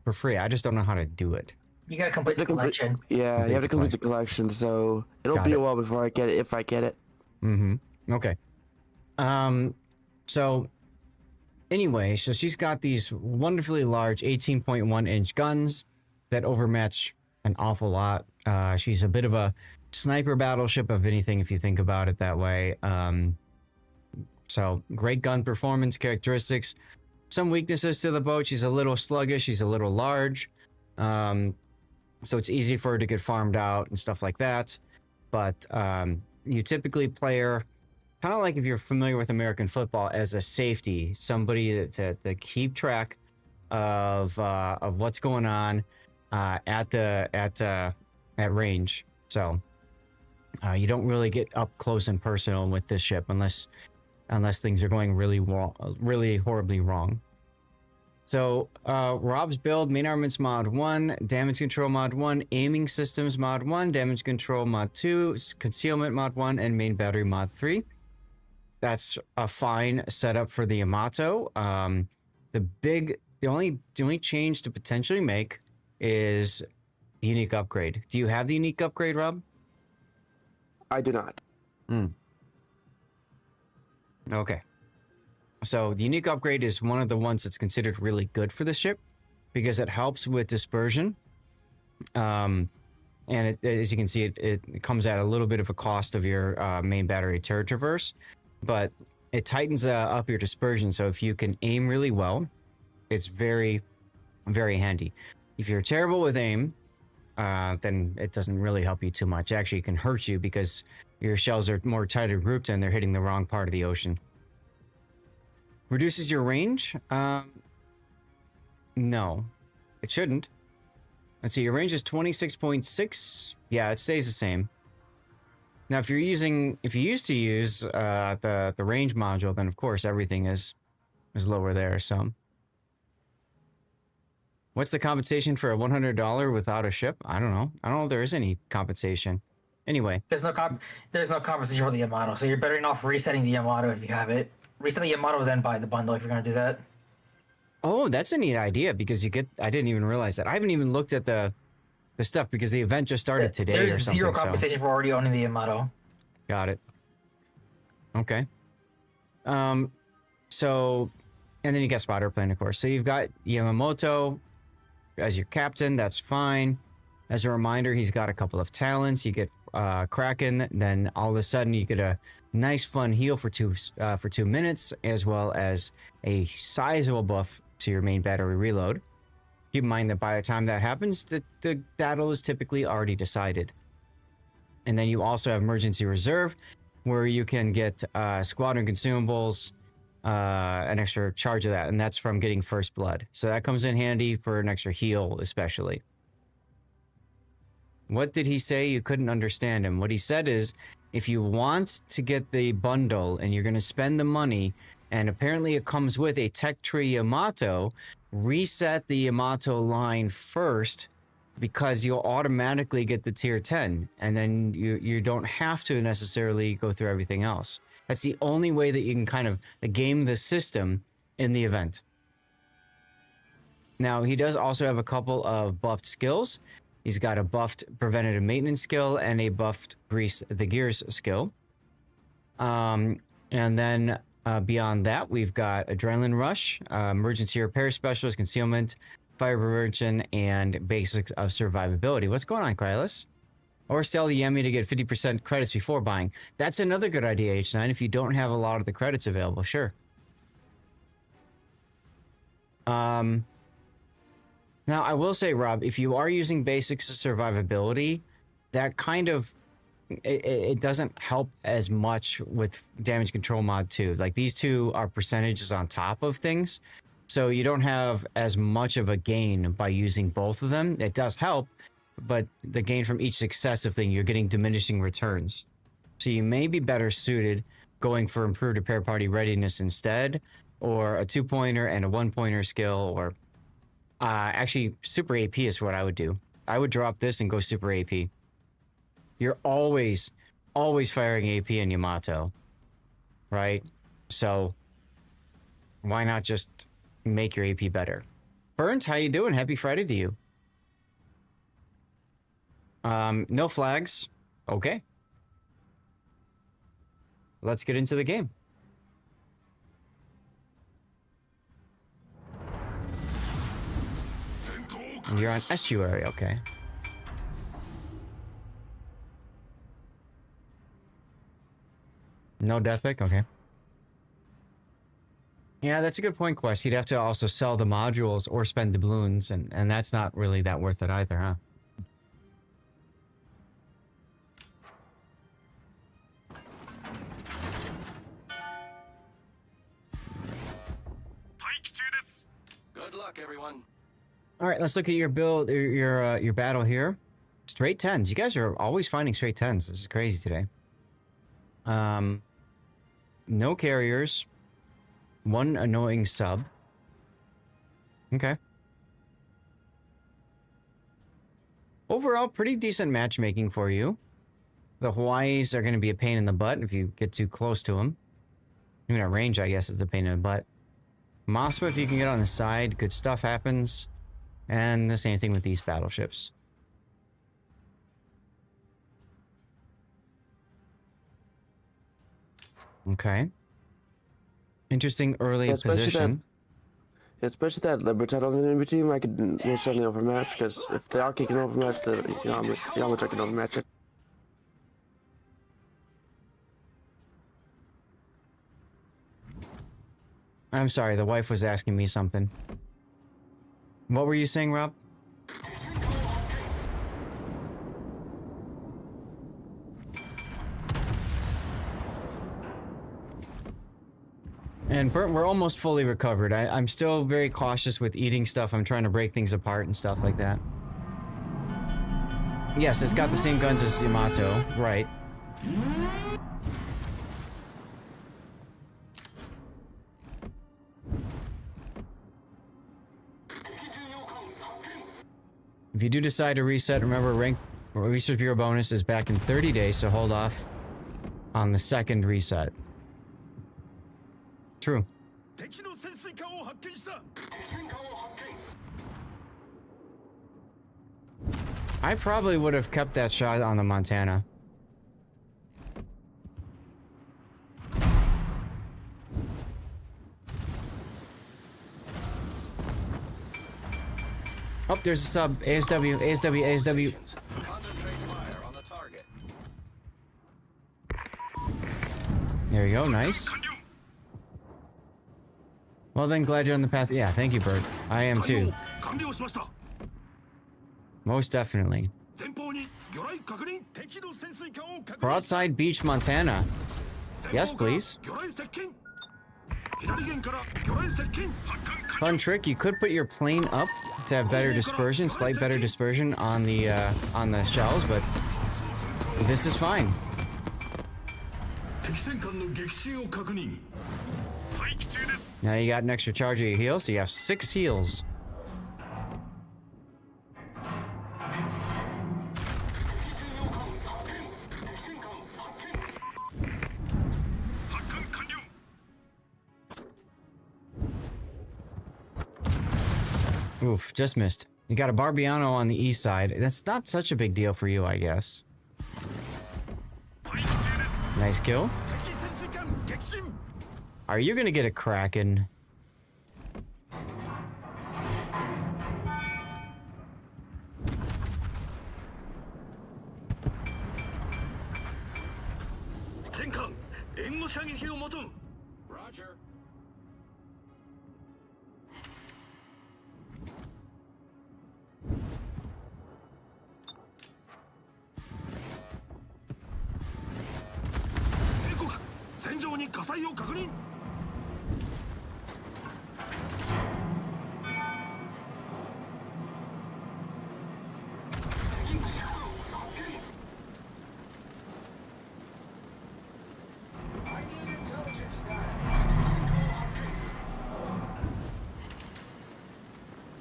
Speaker 2: for free. I just don't know how to do it.
Speaker 5: You gotta complete the collection.
Speaker 8: Yeah, you have to complete the collection, so it'll be a while before I get it, if I get it.
Speaker 2: Mm-hmm. Okay. So anyway, so she's got these wonderfully large 18.1 inch guns that overmatch an awful lot. She's a bit of a sniper battleship, of anything, if you think about it that way. So great gun performance characteristics. Some weaknesses to the boat. She's a little sluggish. She's a little large. So it's easy for her to get farmed out and stuff like that. But you typically play her kind of like, if you're familiar with American football, as a safety, somebody to keep track of what's going on at range. So you don't really get up close and personal with this ship unless things are going really horribly wrong. So Rob's build: main armaments mod 1, damage control mod 1, aiming systems mod 1, damage control mod 2, concealment mod 1, and main battery mod 3. That's a fine setup for the Yamato. The only change to potentially make is the unique upgrade. Do you have the unique upgrade, Rob?
Speaker 8: I do not.
Speaker 2: Okay. So the unique upgrade is one of the ones that's considered really good for the ship because it helps with dispersion. And as you can see, it comes at a little bit of a cost of your main battery turret traverse, but it tightens up your dispersion. So if you can aim really well, it's very, very handy. If you're terrible with aim, then it doesn't really help you too much. Actually, it can hurt you because your shells are more tightly grouped and they're hitting the wrong part of the ocean. Reduces your range? No, it shouldn't. Let's see, your range is 26.6. Yeah, it stays the same. Now, if you used to use the range module, then of course everything is lower there. So, what's the compensation for a $100 without a ship? I don't know. I don't know if there is any compensation. Anyway,
Speaker 5: there's no compensation for the Yamato, so you're better off resetting the Yamato if you have it. Reset the Yamato, then buy the bundle if you're gonna do that.
Speaker 2: Oh, that's a neat idea because I didn't even realize that. I haven't even looked at the stuff because the event just started today or something.
Speaker 5: There's zero compensation for already owning the Yamato.
Speaker 2: Got it. Okay. So, and then you got spotter plane, of course. So you've got Yamamoto as your captain. That's fine. As a reminder, he's got a couple of talents. You get Kraken, then all of a sudden you get a nice fun heal for 2 minutes, as well as a sizable buff to your main battery reload. Keep in mind that by the time that happens, the battle is typically already decided. And then you also have emergency reserve, where you can get squadron consumables, an extra charge of that, and that's from getting first blood. So that comes in handy for an extra heal, especially. What did he say? You couldn't understand him. What he said is, if you want to get the bundle and you're going to spend the money, and apparently it comes with a Tech Tree Yamato, reset the Yamato line first, because you'll automatically get the tier 10, and then you don't have to necessarily go through everything else. That's the only way that you can kind of game the system in the event. Now, he does also have a couple of buffed skills. He's got a buffed preventative maintenance skill and a buffed grease the gears skill. And then beyond that, we've got Adrenaline Rush, Emergency Repair Specialist, Concealment, Fire Prevention, and Basics of Survivability. What's going on, Krylis? Or sell the Yemi to get 50% credits before buying. That's another good idea, H9, if you don't have a lot of the credits available, sure. Now, I will say, Rob, if you are using basics of survivability, that kind of, it doesn't help as much with damage control mod 2. Like, these two are percentages on top of things, so you don't have as much of a gain by using both of them. It does help, but the gain from each successive thing, you're getting diminishing returns. So you may be better suited going for improved repair party readiness instead, or a 2-pointer and a 1-pointer skill, or actually super AP is what I would do. I would drop this and go super AP. You're always firing AP in Yamato, right? So why not just make your AP better? Burnt, how you doing? Happy Friday to you. No flags. Okay. Let's get into the game. And you're on estuary, okay. No death pick, okay. Yeah, that's a good point, Quest. You'd have to also sell the modules or spend the balloons, and that's not really that worth it either, huh?
Speaker 11: Good luck, everyone.
Speaker 2: All right, let's look at your build, your battle here. Straight 10s. You guys are always finding straight 10s. This is crazy today. No carriers. One annoying sub. Okay. Overall, pretty decent matchmaking for you. The Hawaiis are going to be a pain in the butt if you get too close to them. Even at range, I guess, is a pain in the butt. Mospa, if you can get on the side, good stuff happens. And the same thing with these battleships. Okay. Interesting early position.
Speaker 8: Especially that Libertad on the enemy team, I could most certainly overmatch, because if they are kicking overmatch, the Yamato can overmatch it.
Speaker 2: I'm sorry, the wife was asking me something. What were you saying, Rob? And Bert, we're almost fully recovered. I'm still very cautious with eating stuff. I'm trying to break things apart and stuff like that. Yes, it's got the same guns as Yamato, right. If you do decide to reset, remember rank Research Bureau bonus is back in 30 days, so hold off on the second reset. True. I probably would have kept that shot on the Montana. Oh, there's a sub. ASW, ASW, ASW.
Speaker 11: Concentrate fire on the target.
Speaker 2: There you go, nice. Well then, glad you're on the path. Yeah, thank you, Bird. I am too. Most definitely. Broadside Beach, Montana. Yes, please. Fun trick, you could put your plane up to have better dispersion, slight better dispersion on the shells, but this is fine. Now you got an extra charge of your heal, so you have 6 heals. Oof, just missed. You got a Barbiano on the east side. That's not such a big deal for you, I guess. Nice kill. Are you gonna get a Kraken?
Speaker 11: Roger.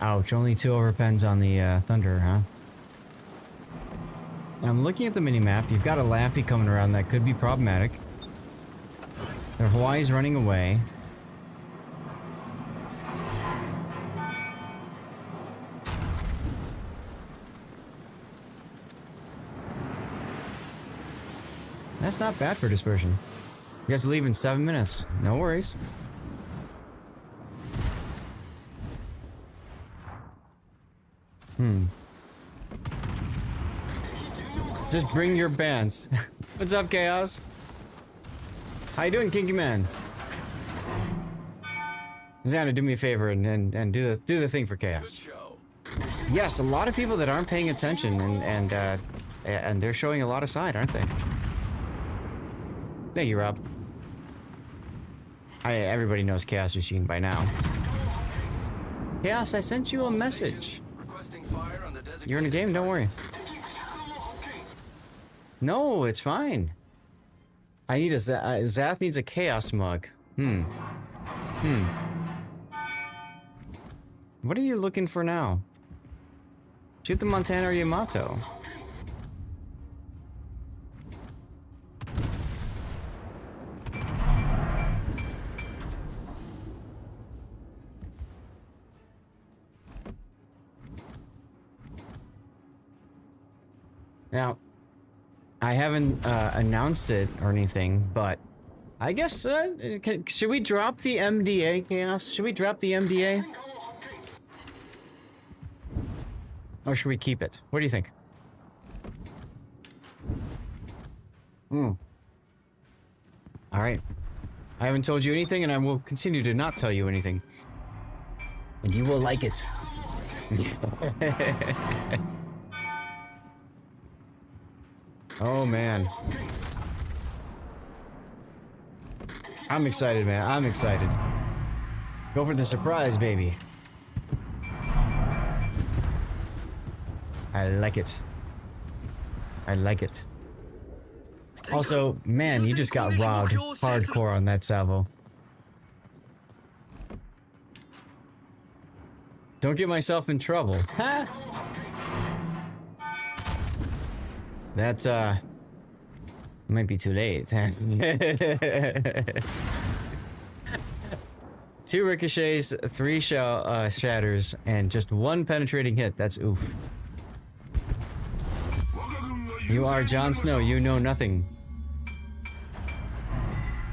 Speaker 2: Ouch, only 2 overpens on the Thunder, huh? I'm looking at the minimap. You've got a Laffy coming around that could be problematic. Their Hawaii's running away. That's not bad for dispersion. You have to leave in 7 minutes. No worries. Just bring your bands. What's up, Chaos? How you doing, Kinky Man? Xana, do me a favor and do the thing for Chaos. Yes, a lot of people that aren't paying attention and they're showing a lot of side, aren't they? Thank you, Rob. Everybody knows Chaos Machine by now. Chaos, I sent you a message. You're in a game, don't worry. No, it's fine. I need a Zath needs a Chaos mug. What are you looking for now? Shoot the Montana or Yamato. Now, I haven't announced it or anything, but I guess, should we drop the MDA, Chaos? Should we drop the MDA? Or should we keep it? What do you think? Alright. I haven't told you anything, and I will continue to not tell you anything. And you will like it. Oh, man. I'm excited, man. I'm excited. Go for the surprise, baby. I like it. I like it. Also, man, you just got robbed hardcore on that salvo. Don't get myself in trouble. That's, might be too late. 2 ricochets, 3 shatters, and just 1 penetrating hit. That's oof. You are Jon Snow, you know nothing.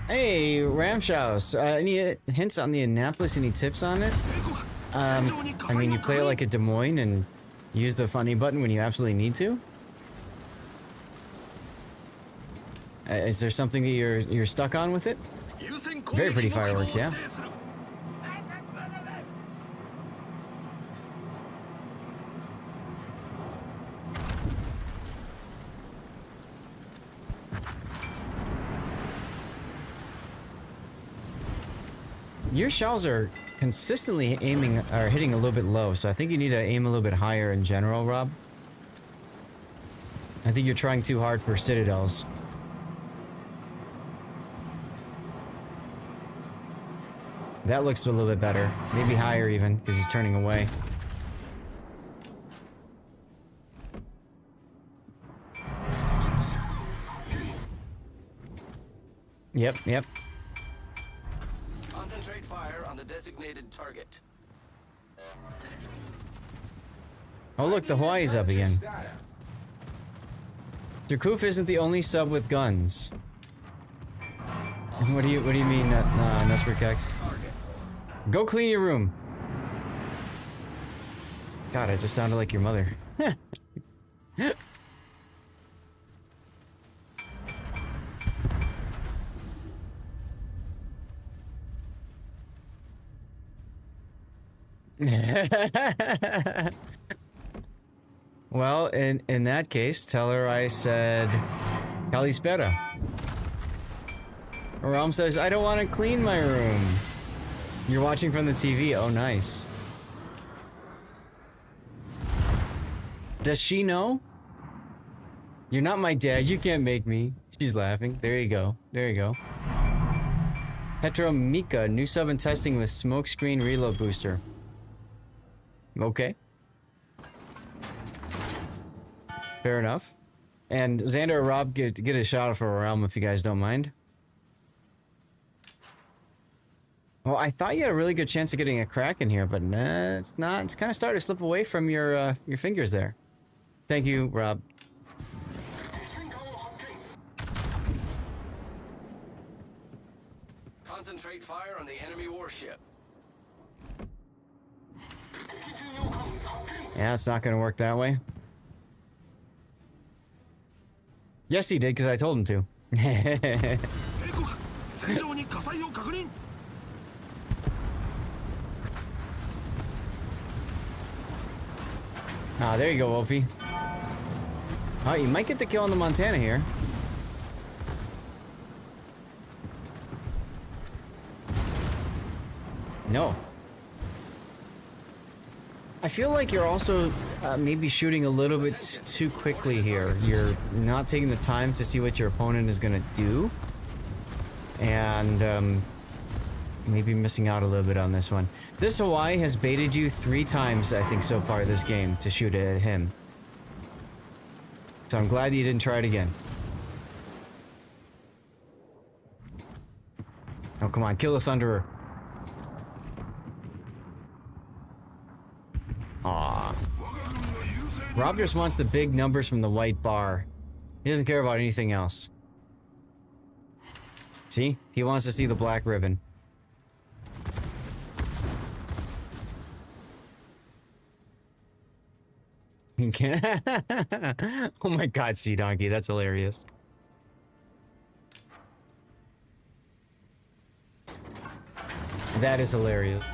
Speaker 2: Hey, Ramshaus, any hints on the Annapolis? Any tips on it? I mean, you play it like a Des Moines and use the funny button when you absolutely need to? Is there something that you're stuck on with it? Very pretty fireworks, yeah? Your shells are consistently aiming or hitting a little bit low, so I think you need to aim a little bit higher in general, Rob. I think you're trying too hard for citadels. That looks a little bit better. Maybe higher even, because he's turning away. Yep.
Speaker 11: Concentrate fire on the designated target.
Speaker 2: Oh look, the Hawaii's up again. Jakuf isn't the only sub with guns. What do you mean, Nesper Kex? Go clean your room. God, I just sounded like your mother. Well, in that case, tell her I said Kalispera. Realm says, I don't want to clean my room. You're watching from the TV. Oh, nice. Does she know? You're not my dad. You can't make me. She's laughing. There you go. There you go. Hetero Mika, new sub and testing with smokescreen reload booster. Okay. Fair enough. And Xander or Rob, get a shout out for a realm if you guys don't mind. Well, I thought you had a really good chance of getting a crack in here, but nah, it's not. It's kind of starting to slip away from your fingers there. Thank you, Rob.
Speaker 11: Concentrate fire on the enemy warship.
Speaker 2: Yeah, it's not going to work that way. Yes, he did, because I told him to. Ah, there you go, Wolfie. Oh, you might get the kill on the Montana here. No. I feel like you're also maybe shooting a little bit too quickly here. You're not taking the time to see what your opponent is going to do. And maybe missing out a little bit on this one. This Hawaii has baited you 3 times, I think, so far this game to shoot at him. So I'm glad you didn't try it again. Oh, come on, kill the Thunderer. Aw. Rob just wants the big numbers from the white bar. He doesn't care about anything else. See? He wants to see the black ribbon. Oh my god, Sea Donkey, that's hilarious. That is hilarious.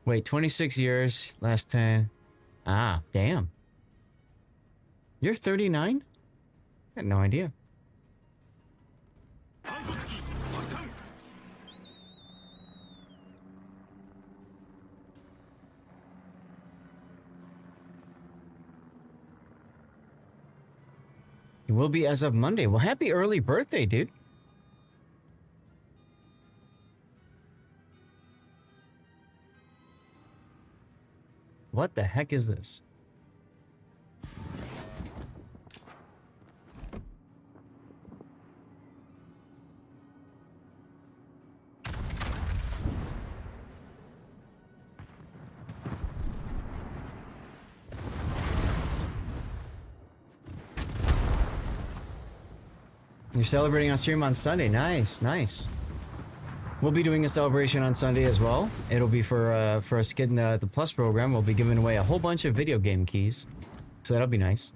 Speaker 2: Wait, 26 years, last 10. Ah, damn. You're 39? I had no idea. It will be as of Monday. Well, happy early birthday, dude. What the heck is this? You're celebrating on stream on Sunday. Nice, nice. We'll be doing a celebration on Sunday as well. It'll be for us getting the Plus program. We'll be giving away a whole bunch of video game keys. So that'll be nice.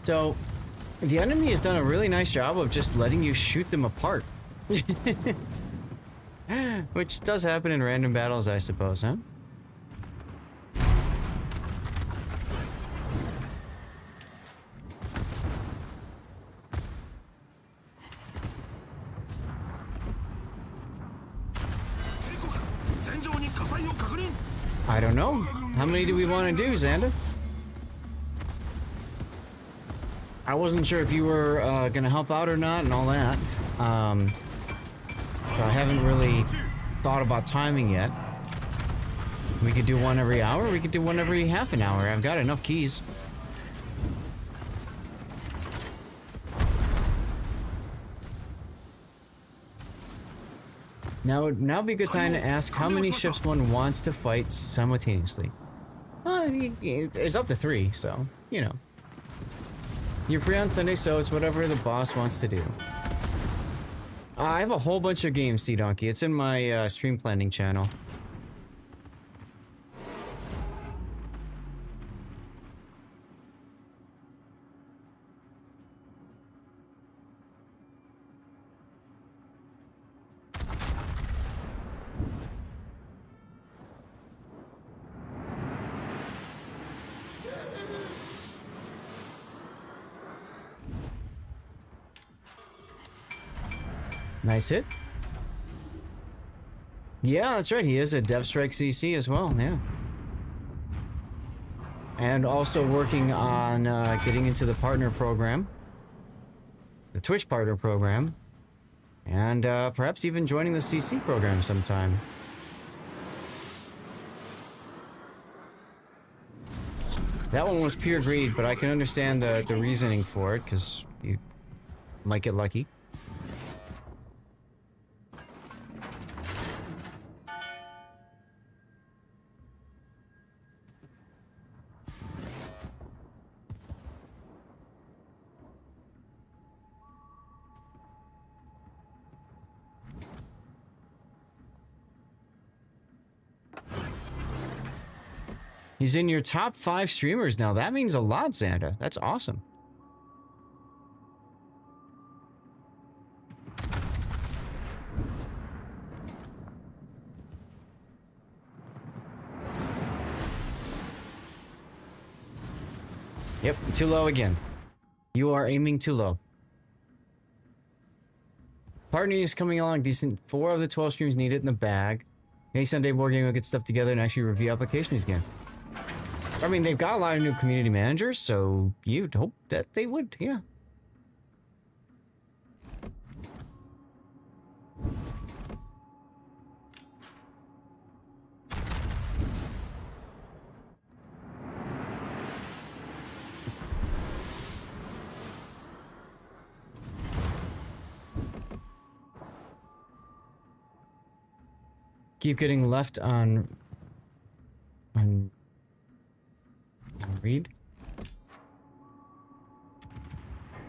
Speaker 2: So, the enemy has done a really nice job of just letting you shoot them apart. Which does happen in random battles, I suppose, huh? I don't know. How many do we want to do, Xander? I wasn't sure if you were gonna help out or not and all that. So I haven't really thought about timing yet. We could do one every hour, we could do one every half an hour. I've got enough keys. Now would be a good time to ask how many ships one wants to fight simultaneously. It's up to 3, so, you know. You're free on Sunday, so it's whatever the boss wants to do. I have a whole bunch of games, Sea Donkey. It's in my stream planning channel. Nice hit. Yeah, that's right. He is a DevStrike CC as well, yeah. And also working on getting into the partner program. The Twitch partner program. And perhaps even joining the CC program sometime. That one was pure greed, but I can understand the reasoning for it, because you might get lucky. He's in your top 5 streamers now. That means a lot, Xanda. That's awesome. Yep, too low again. You are aiming too low. Partner is coming along decent. 4 of the 12 streams need it in the bag. Maybe Sunday board game will get stuff together and actually review applications again. I mean, they've got a lot of new community managers, so you'd hope that they would, yeah. Keep getting left on read.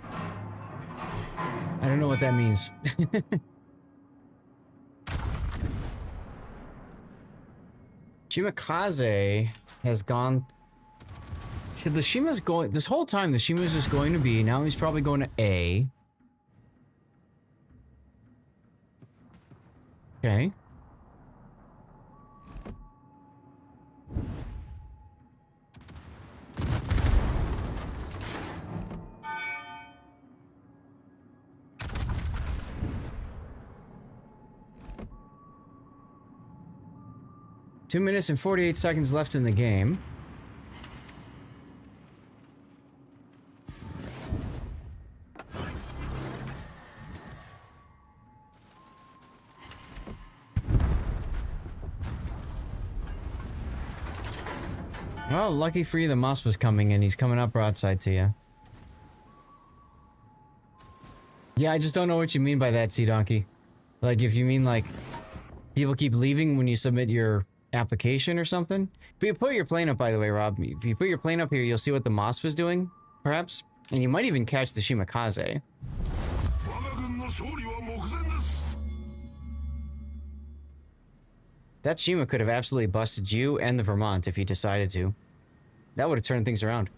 Speaker 2: I don't know what that means. Shimakaze has gone. So the Shima's going this whole time. The Shima's just going to B. Now he's probably going to A. Okay. Two minutes and 48 seconds left in the game. Well, lucky for you, the Moss was coming in. He's coming up broadside to you. Yeah, I just don't know what you mean by that, Sea Donkey. Like, if you mean, like, people keep leaving when you submit your application or something. But you put your plane up, by the way, Rob. If you put your plane up here, you'll see what the Moss was doing, perhaps. And you might even catch the Shimakaze. That Shima could have absolutely busted you and the Vermont if he decided to. That would have turned things around.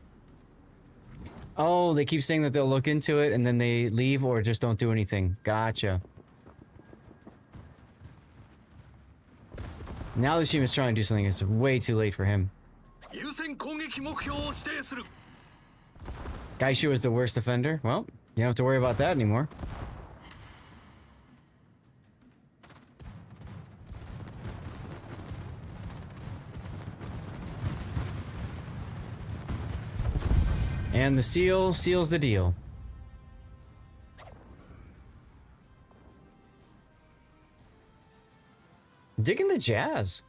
Speaker 2: Oh, they keep saying that they'll look into it and then they leave or just don't do anything. Gotcha. Now the Shima's trying to do something. It's way too late for him. Gaishu is the worst offender. Well, you don't have to worry about that anymore. And the seal seals the deal. Digging the jazz.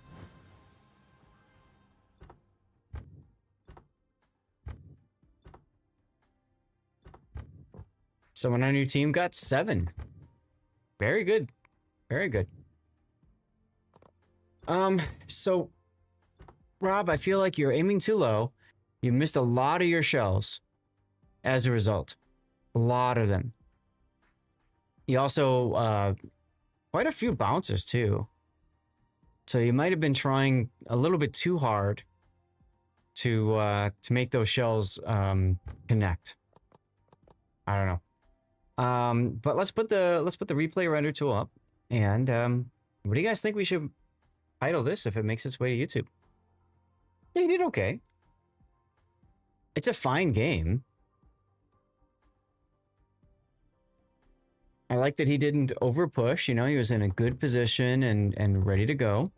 Speaker 2: Someone on your team got 7. Very good. Very good. So, Rob, I feel like you're aiming too low. You missed a lot of your shells as a result. A lot of them. He also quite a few bounces too. So you might have been trying a little bit too hard to make those shells connect. I don't know. But let's put the replay render tool up. And what do you guys think we should title this if it makes its way to YouTube? Yeah, he did okay. It's a fine game. I like that he didn't over push, you know, he was in a good position and ready to go.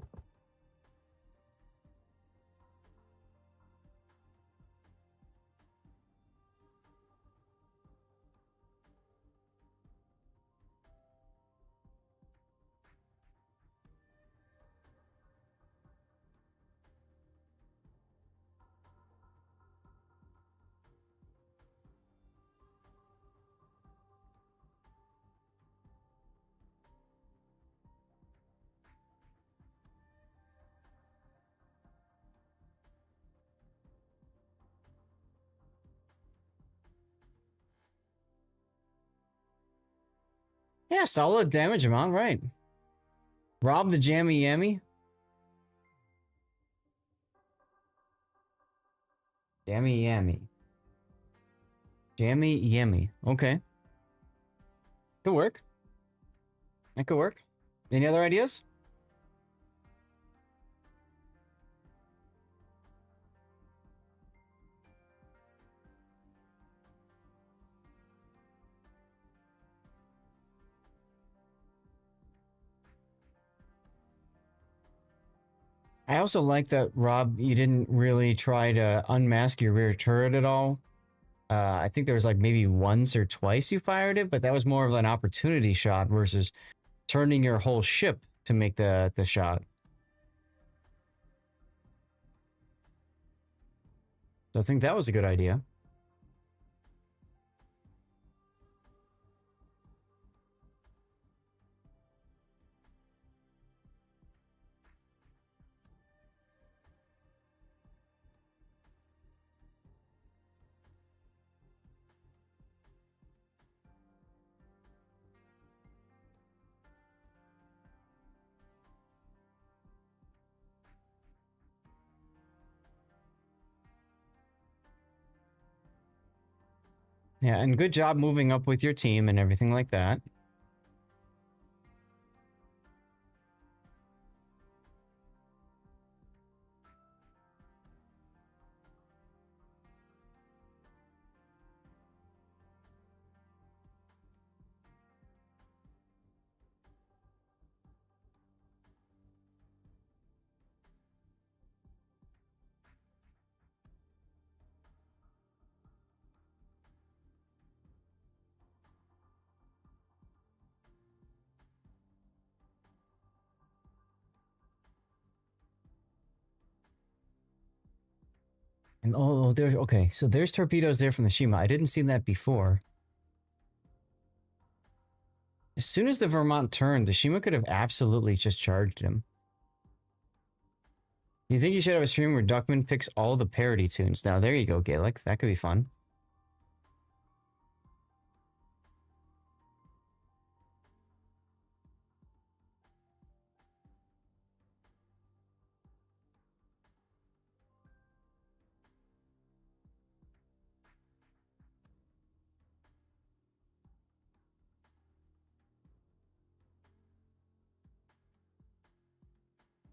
Speaker 2: Yeah, solid damage amount, right. Rob the Jammy Yammy. Jammy Yammy. Jammy Yammy. Okay. Could work. That could work. Any other ideas? I also like that, Rob, you didn't really try to unmask your rear turret at all. I think there was like maybe once or twice you fired it, but that was more of an opportunity shot versus turning your whole ship to make the shot. So I think that was a good idea. Yeah, and good job moving up with your team and everything like that. And oh, there. Okay, so there's torpedoes there from the Shima. I didn't see that before. As soon as the Vermont turned, the Shima could have absolutely just charged him. You think you should have a stream where Duckman picks all the parody tunes? Now, there you go, Gaelic. That could be fun.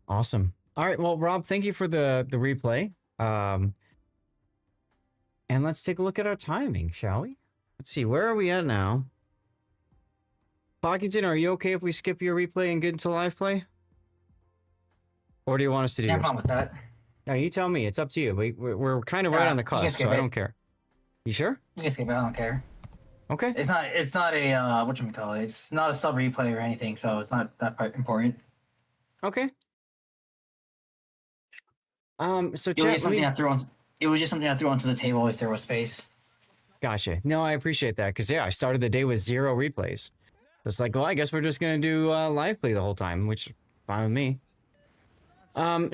Speaker 2: Awesome. All right, well, Rob, thank you for the replay. And let's take a look at our timing, shall we? Let's see, where are we at now? Pockington, are you okay if we skip your replay and get into live play? Or do you want us to do
Speaker 5: Yeah, I'm
Speaker 2: yours?
Speaker 5: fine with that.
Speaker 2: No, you tell me. It's up to you. We're kind of right on the cusp, so I don't care. You sure?
Speaker 5: You can skip it. I don't care.
Speaker 2: Okay.
Speaker 5: It's not a whatchamacallit. It's not a sub replay or anything, so it's not that part important.
Speaker 2: Okay. So
Speaker 5: It was
Speaker 2: chat,
Speaker 5: just something I threw on. It was just something I threw onto the table if there was space.
Speaker 2: Gotcha. No, I appreciate that because yeah, I started the day with 0 replays. It's like, well, I guess we're just gonna do live play the whole time, which fine with me.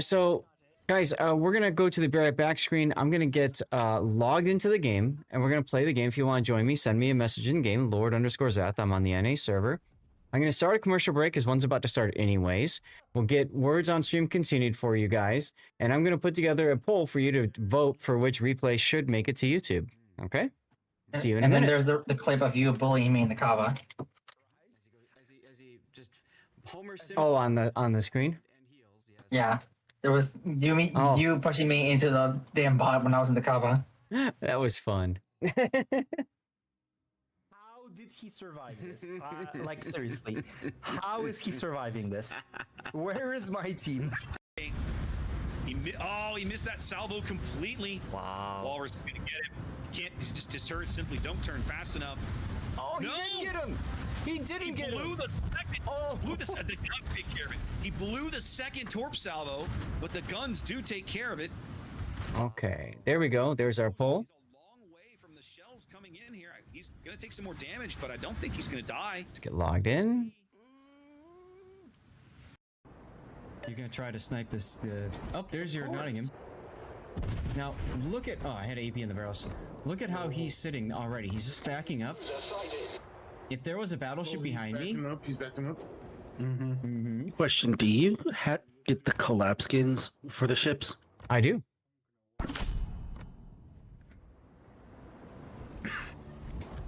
Speaker 2: So Guys, we're going to go to the Be Right Back screen. I'm going to get logged into the game, and we're going to play the game. If you want to join me, send me a message in game, Lord_Zath. I'm on the NA server. I'm going to start a commercial break because one's about to start anyways. We'll get words on stream continued for you guys, and I'm going to put together a poll for you to vote for which replay should make it to YouTube. Okay? See you in a minute.
Speaker 5: And then there's the clip of you bullying me in the Kava.
Speaker 2: Oh, on the screen?
Speaker 5: Yeah. There was you pushing me into the damn bot when I was in the Kava.
Speaker 2: That was fun.
Speaker 14: How did he survive this? Like, seriously. How is he surviving this? Where is my team?
Speaker 6: He missed that salvo completely.
Speaker 14: Wow.
Speaker 6: Walrus is gonna get him. He can't. He's just his turrets simply don't turn fast enough.
Speaker 2: Oh, he didn't get him. He didn't get him.
Speaker 6: He blew the second. The guns take care of it. He blew the second torp salvo, but the guns do take care of it.
Speaker 2: Okay, there we go. There's our poll.
Speaker 6: He's a long way from the shells coming in here. He's gonna take some more damage, but I don't think he's gonna die.
Speaker 2: Let's get logged in.
Speaker 7: You're gonna try to snipe this. Oh, there's your Nottingham. Now look at. Oh, I had AP in the barrels. Look at how he's sitting already. He's just backing up. If there was a battleship behind me,
Speaker 15: He's backing up.
Speaker 16: Question: do you get the collapse skins for the ships?
Speaker 2: I do.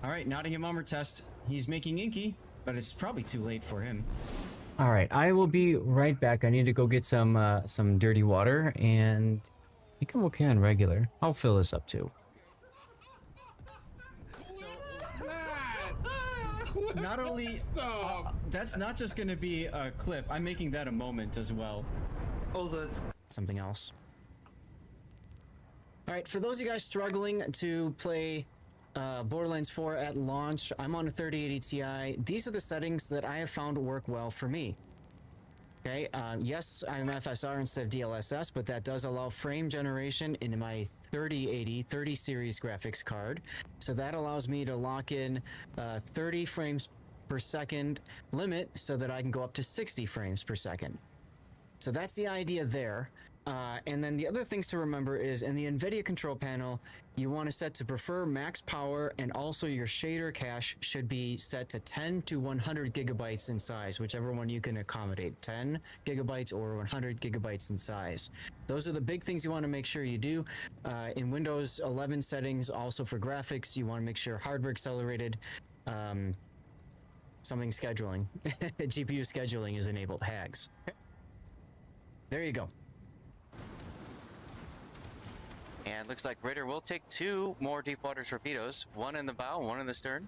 Speaker 7: All right, Nottingham armor test. He's making inky, but it's probably too late for him.
Speaker 2: All right, I will be right back. I need to go get some dirty water, and I think I'm okay on regular. I'll fill this up too.
Speaker 7: Not only that's not just going to be a clip. I'm making that a moment as well.
Speaker 2: Oh, that's something else. All right, for those of you guys struggling to play Borderlands 4 at launch, I'm on a 3080 Ti. These are the settings that I have found work well for me. Okay, yes, I'm FSR instead of DLSS, but that does allow frame generation in my 30 series graphics card. So that allows me to lock in 30 frames per second limit so that I can go up to 60 frames per second. So that's the idea there. And then the other things to remember is in the NVIDIA control panel, you want to set to prefer max power, and also your shader cache should be set to 10 to 100 gigabytes in size, whichever one you can accommodate, 10 gigabytes or 100 gigabytes in size. Those are the big things you want to make sure you do. In Windows 11 settings, also for graphics, you want to make sure hardware accelerated, something scheduling, GPU scheduling is enabled, HAGs. There you go.
Speaker 17: And looks like Ritter will take 2 more deep water torpedoes, one in the bow, one in the stern.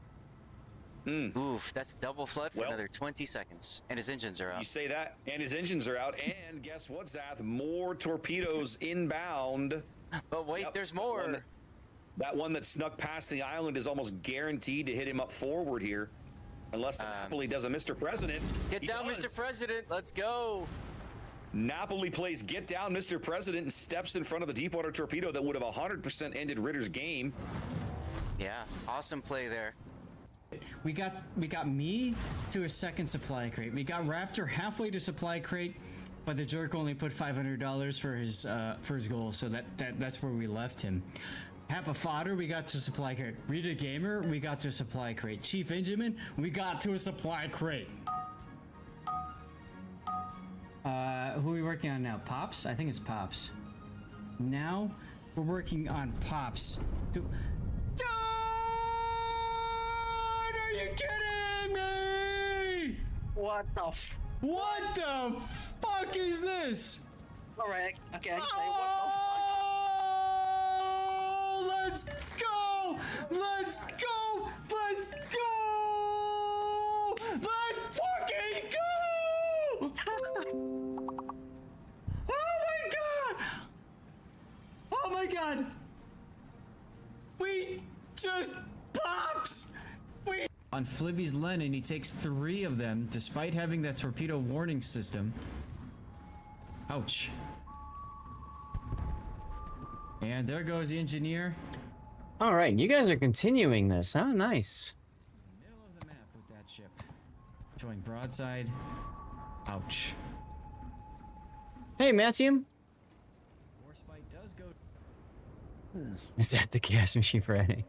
Speaker 17: Oof, that's double flood for another 20 seconds. And his engines are out.
Speaker 6: You say that, and his engines are out. And guess what, Zath? More torpedoes inbound.
Speaker 17: But wait, there's more.
Speaker 6: That one that snuck past the island is almost guaranteed to hit him up forward here. Unless the Napoli does a Mr. President.
Speaker 17: Get down, Mr. President. Let's go.
Speaker 6: Napoli plays Get Down, Mr. President, and steps in front of the Deepwater torpedo that would have 100% ended Ritter's game.
Speaker 17: Yeah, awesome play there.
Speaker 7: We got me to a second supply crate. We got Raptor halfway to supply crate, but the jerk only put $500 for his goal, so that's where we left him. Papa Fodder, we got to supply crate. Rita Gamer, we got to a supply crate. Chief Engineman, we got to a supply crate. Who are we working on now? Pops? I think it's Pops. Now we're working on Pops. Dude, are you kidding me?
Speaker 18: What the
Speaker 7: fuck is this?
Speaker 18: Alright, okay, I can say what the fuck.
Speaker 7: Let's go! Let's go! Let's go! Let's fucking go! Oh my god! We just Pops! On Flibby's Lennon, he takes 3 of them despite having that torpedo warning system. Ouch. And there goes the engineer.
Speaker 2: All right, you guys are continuing this, huh? Nice.
Speaker 7: Middle of the map with that ship. Showing broadside. Ouch.
Speaker 2: Hey, Matthew.
Speaker 7: does go.
Speaker 2: Is that the gas machine Friday?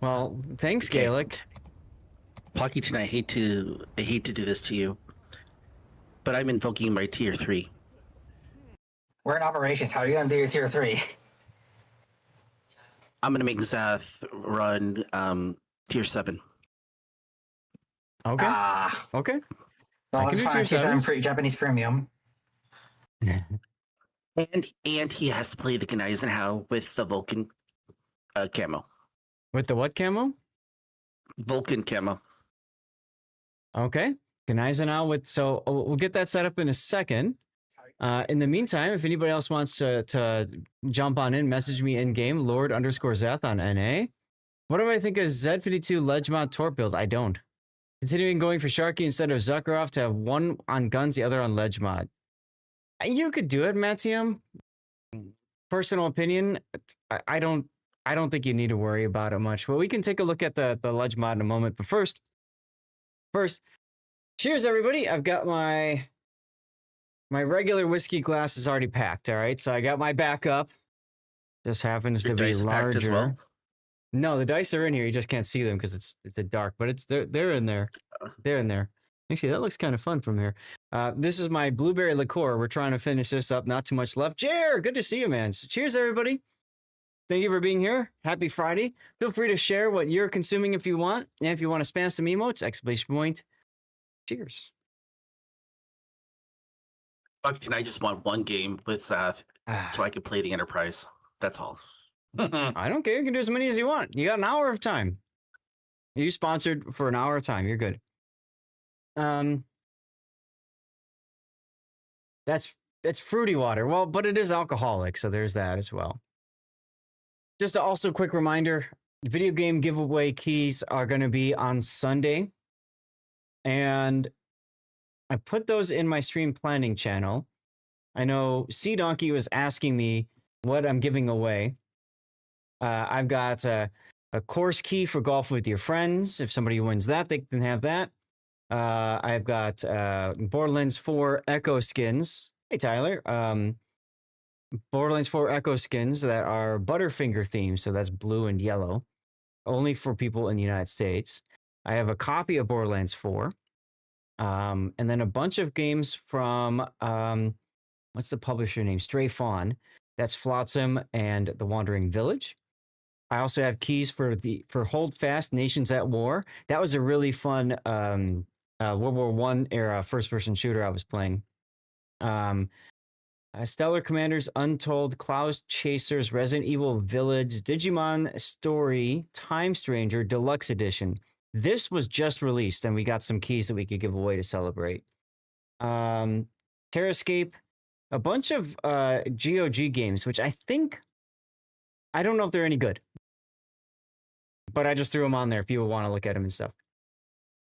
Speaker 2: Well, thanks,
Speaker 16: Okay.
Speaker 2: Gaelic.
Speaker 16: Pockington, I hate to do this to you, but I'm invoking my tier 3.
Speaker 5: We're in operations. How are you gonna do your tier 3?
Speaker 16: I'm gonna make Zath run tier 7.
Speaker 2: Okay.
Speaker 5: Ah.
Speaker 2: Okay.
Speaker 5: Well,
Speaker 2: I can
Speaker 5: it's
Speaker 2: do
Speaker 5: fine.
Speaker 2: tier
Speaker 5: Tier 7
Speaker 2: sevens.
Speaker 5: Japanese premium.
Speaker 16: And he has to play the Gneisenau with the Vulcan camo.
Speaker 2: With the what camo?
Speaker 16: Vulcan camo.
Speaker 2: Okay. Gneisenau with, so we'll get that set up in a second. In the meantime, if anybody else wants to jump on in, message me in game, Lord_Zeth on NA. What do I think of Z52 Ledgemont Torp build? I don't. Continuing going for Sharky instead of Zakharov to have one on guns, the other on Ledgemont. You could do it, Mattium. Personal opinion, I don't think you need to worry about it much. But we can take a look at the Ledgemont in a moment. But first, cheers, everybody. I've got my regular whiskey glass is already packed. All right, so I got my backup. This happens to be larger.
Speaker 16: As well?
Speaker 2: No, the dice are in here. You just can't see them because it's a dark. But they're in there. They're in there. Actually, that looks kind of fun from here. This is my blueberry liqueur. We're trying to finish this up. Not too much left. Jer, good to see you, man. So cheers, everybody. Thank you for being here. Happy Friday. Feel free to share what you're consuming if you want. And if you want to spam some emotes, exclamation point. Cheers.
Speaker 16: Buckington, I just want one game with Zath so I can play the Enterprise. That's all.
Speaker 2: I don't care. You can do as many as you want. You got an hour of time. You sponsored for an hour of time. You're good. That's fruity water. Well, but it is alcoholic, so there's that as well. Just also quick reminder, video game giveaway keys are going to be on Sunday. And I put those in my stream planning channel. I know Sea Donkey was asking me what I'm giving away. I've got a course key for golf with your friends. If somebody wins that, they can have that. I've got Borderlands 4 Echo skins. Hey, Tyler. Borderlands 4 Echo skins that are Butterfinger themed, so that's blue and yellow. Only for people in the United States. I have a copy of Borderlands 4. And then a bunch of games from, what's the publisher name? Stray Fawn. That's Flotsam and The Wandering Village. I also have keys for Hold Fast, Nations at War. That was a really fun World War I era first-person shooter I was playing. Stellar Commanders, Untold, Cloud Chasers, Resident Evil Village, Digimon Story, Time Stranger, Deluxe Edition. This was just released, and we got some keys that we could give away to celebrate. Terrascape, a bunch of GOG games, which I don't know if they're any good. But I just threw them on there if people want to look at them and stuff.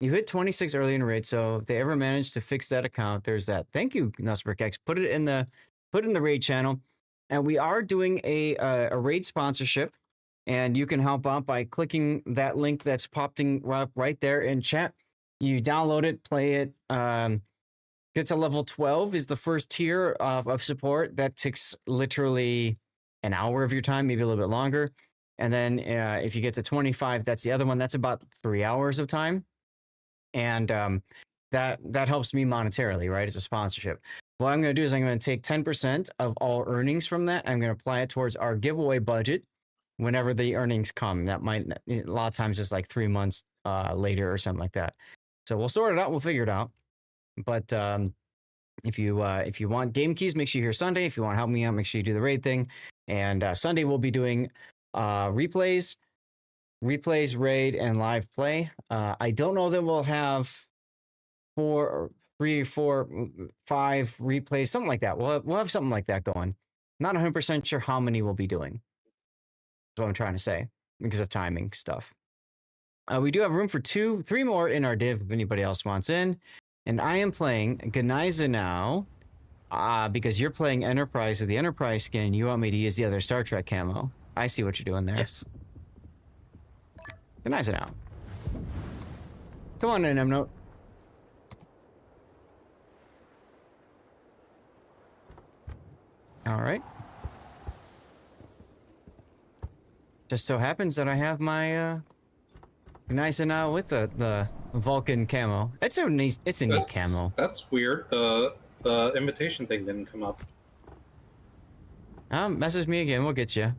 Speaker 2: You hit 26 early in raid, so if they ever manage to fix that account, there's that. Thank you, Nusberkex. Put it in the raid channel. And we are doing a raid sponsorship. And you can help out by clicking that link that's popping up right there in chat. You download it, play it. Get to level 12 is the first tier of support. That takes literally an hour of your time, maybe a little bit longer. And then if you get to 25, that's the other one. That's about 3 hours of time. And that helps me monetarily, right? It's a sponsorship. What I'm going to do is I'm going to take 10% of all earnings from that. I'm going to apply it towards our giveaway budget whenever the earnings come. That might, a lot of times it's like 3 months later or something like that. So we'll sort it out. We'll figure it out. But if you want game keys, make sure you're here Sunday. If you want to help me out, make sure you do the raid thing. And Sunday we'll be doing replays, raid, and live play. I don't know that we'll have 3, 4, 5 replays, something like that. We'll have something like that going. Not 100% sure how many we'll be doing. That's what I'm trying to say because of timing stuff. We do have room for 2, 3 more in our div if anybody else wants in. And I am playing Gneisenau now because you're playing Enterprise of the Enterprise skin. You want me to use the other Star Trek camo. I see what you're doing there.
Speaker 16: Yes.
Speaker 2: Gneisenau now. Come on in, Note. All right. Just so happens that I have my nice and out with the Vulcan camo. It's a neat camo.
Speaker 1: That's weird. The invitation thing didn't come up.
Speaker 2: Message me again. We'll get you.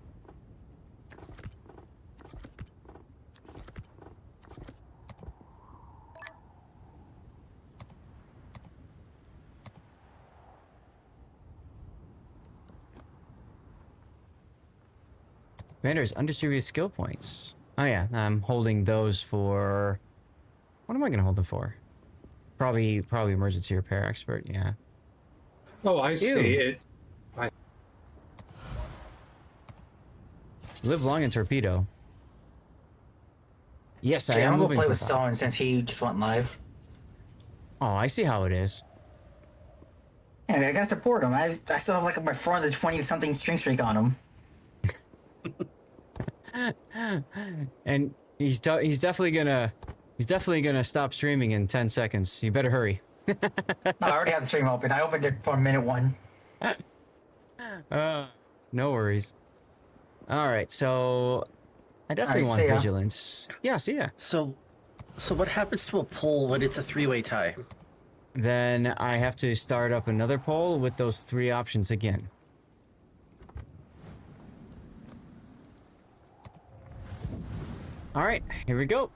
Speaker 2: Commander's undistributed skill points. Oh yeah, I'm holding those for... What am I gonna hold them for? Probably emergency repair expert, yeah.
Speaker 1: Oh, I see it.
Speaker 2: Live long and torpedo. Yes, I am
Speaker 5: I'm gonna
Speaker 2: moving
Speaker 5: play with
Speaker 2: profile.
Speaker 5: Solon since he just went live.
Speaker 2: Oh, I see how it is.
Speaker 5: Yeah, I gotta support him. I still have like my 420-something stream streak on him.
Speaker 2: And he's definitely gonna stop streaming in 10 seconds. You better hurry.
Speaker 5: No, I already have the stream open. I opened it for minute 1.
Speaker 2: No worries. All right, so I definitely want vigilance. Yeah, see ya.
Speaker 16: So what happens to a poll when it's a 3-way tie?
Speaker 2: Then I have to start up another poll with those 3 options again. All right, here we go.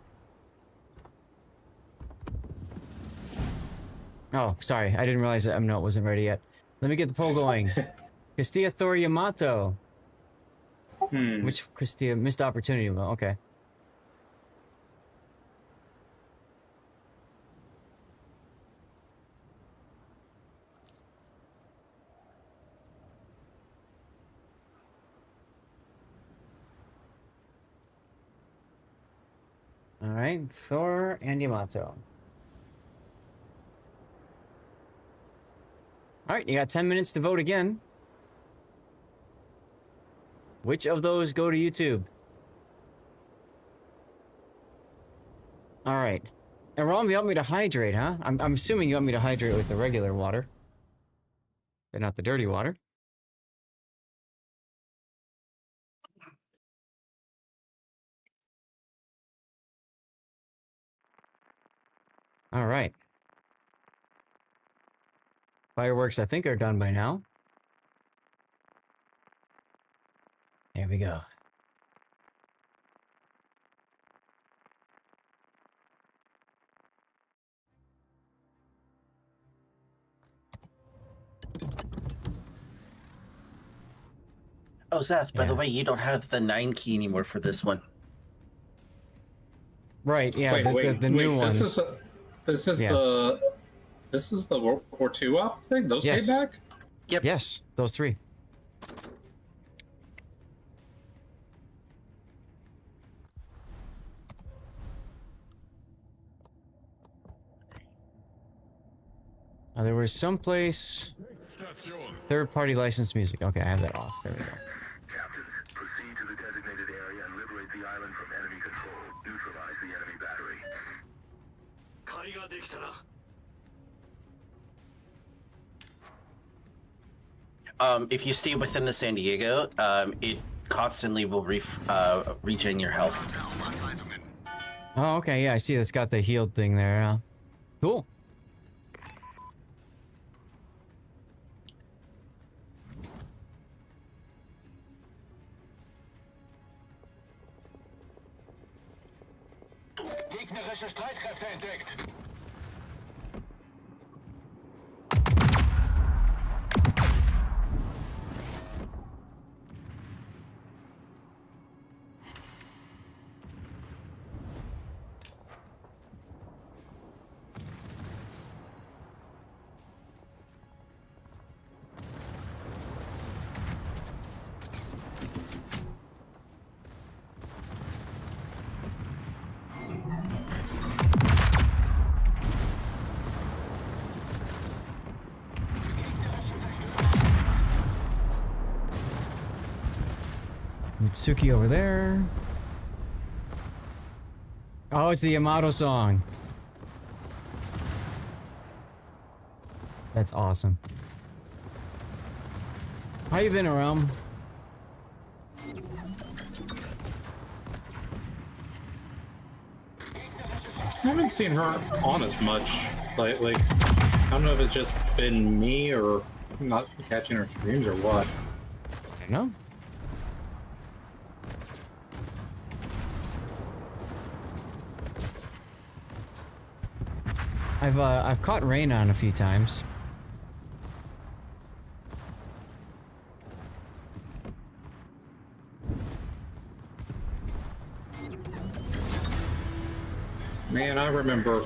Speaker 2: Oh, sorry, I didn't realize that note wasn't ready yet. Let me get the poll going. Castilla Thor Yamato. Which Castilla? Missed opportunity. Well, okay. All right, Thor and Yamato. All right, you got 10 minutes to vote again. Which of those go to YouTube? All right. And Ron, you want me to hydrate, huh? I'm assuming you want me to hydrate with the regular water, but not the dirty water. All right. Fireworks, I think, are done by now. Here we go.
Speaker 16: Oh, Zath, by the way, you don't have the 9 key anymore for this one.
Speaker 2: Right, yeah, the new ones.
Speaker 1: This is the World War II up thing? Those came back?
Speaker 16: Yep.
Speaker 2: Yes, those 3. There was someplace... Third-party licensed music. Okay, I have that off. There we go.
Speaker 15: Captains, proceed to the designated area and liberate the island from enemy control. Neutralize the enemy battery.
Speaker 16: If you stay within the San Diego, it constantly will regen your health.
Speaker 2: Oh, okay, yeah, I see. It's got the healed thing there. Cool.
Speaker 15: Gegnerische Streitkräfte entdeckt.
Speaker 2: Mitsuki over there. Oh, it's the Yamato song. That's awesome. How you been, Aram?
Speaker 1: I haven't seen her on as much lately. I don't know if it's just been me or not catching her streams or what.
Speaker 2: I don't know. I've caught rain on a few times.
Speaker 1: Man, I remember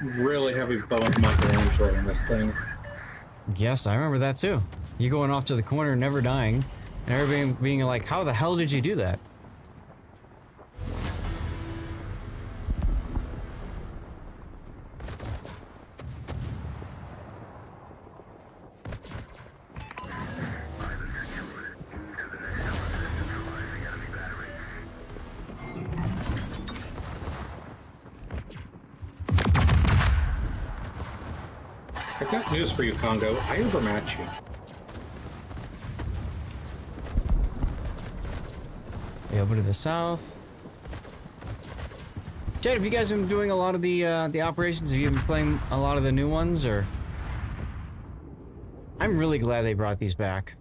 Speaker 1: really having fun with Michelangelo in this thing.
Speaker 2: Yes, I remember that too. You going off to the corner, never dying, and everybody being like, "How the hell did you do that?"
Speaker 1: I've got news for you, Congo. I overmatch you.
Speaker 2: Over to the south. Jed, have you guys been doing a lot of the operations? Have you been playing a lot of the new ones, or? I'm really glad they brought these back.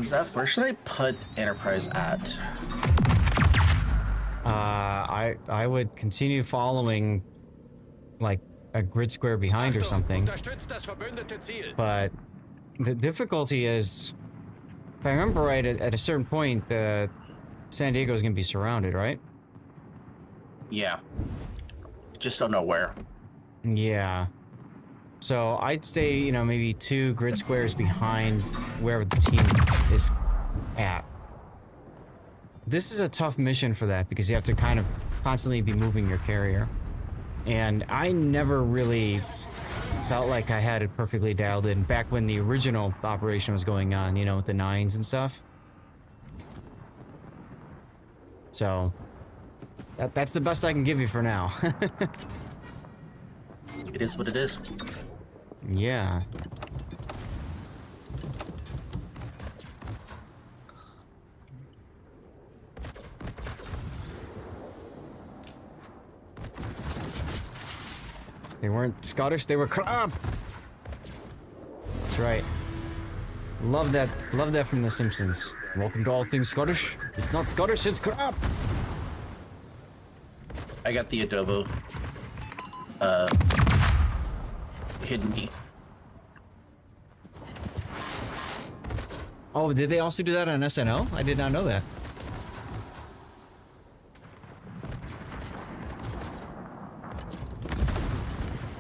Speaker 16: Zeph, where should I put Enterprise at?
Speaker 2: I would continue following, like, a grid square behind or something. But the difficulty is, if I remember right, at a certain point, San Diego is going to be surrounded, right?
Speaker 16: Yeah. Just don't know where.
Speaker 2: Yeah. So I'd stay, you know, maybe 2 grid squares behind wherever the team is at. This is a tough mission for that because you have to kind of constantly be moving your carrier. And I never really felt like I had it perfectly dialed in back when the original operation was going on, you know, with the 9s and stuff. So that's the best I can give you for now.
Speaker 16: It is what it is.
Speaker 2: Yeah. They weren't Scottish, they were crab! That's right. Love that from The Simpsons. Welcome to All Things Scottish. It's not Scottish, it's crap!
Speaker 16: I got the adobo. Hidden meat.
Speaker 2: Oh, did they also do that on SNL? I did not know that.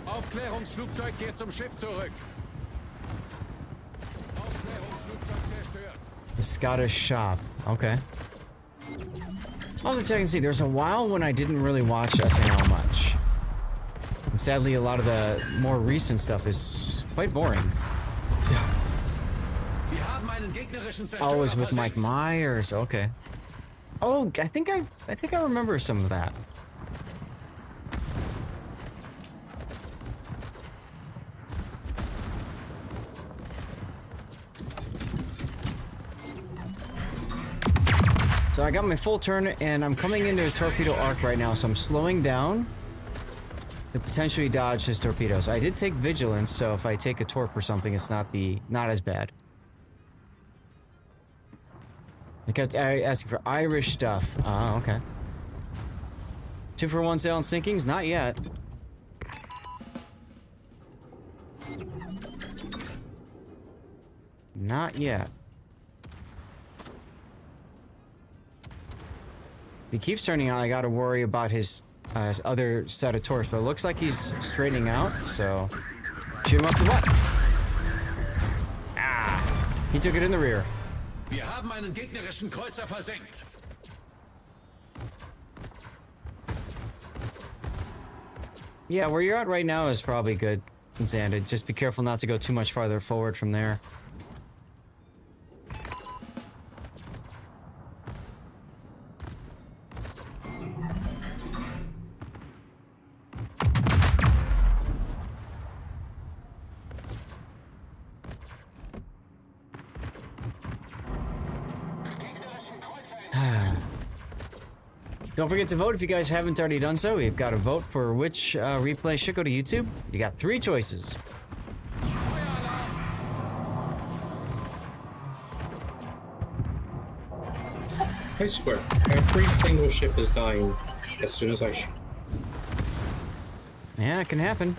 Speaker 11: Aufklärungsflugzeug kehrt zum Schiff zurück. Aufklärungsflugzeug zerstört.
Speaker 2: The Scottish shop. Okay. I'll have to check and see. There's a while when I didn't really watch SNL much. And sadly, a lot of the more recent stuff is quite boring. So.
Speaker 11: Wir haben einen gegnerischen Zerstörer
Speaker 2: Oh, it was with
Speaker 11: versenkt.
Speaker 2: Mike Myers. Okay. Oh, I think I remember some of that. So I got my full turn, and I'm coming into his torpedo arc right now, so I'm slowing down to potentially dodge his torpedoes. I did take vigilance, so if I take a torp or something, it's not as bad. I kept asking for Irish stuff. Oh, okay. 2 for 1 sail on sinkings? Not yet. Not yet. If he keeps turning out, I gotta worry about his other set of torps, but it looks like he's straightening out, so shoot him up the butt. Ah! He took it in the rear.
Speaker 11: Wir haben einen gegnerischen Kreuzer versenkt.
Speaker 2: Yeah, where you're at right now is probably good, Xander. Just be careful not to go too much farther forward from there. Don't forget to vote if you guys haven't already done so. We've got a vote for which replay should go to YouTube. You got 3 choices.
Speaker 1: I swear, every single ship is dying as soon as I shoot.
Speaker 2: Yeah, it can happen.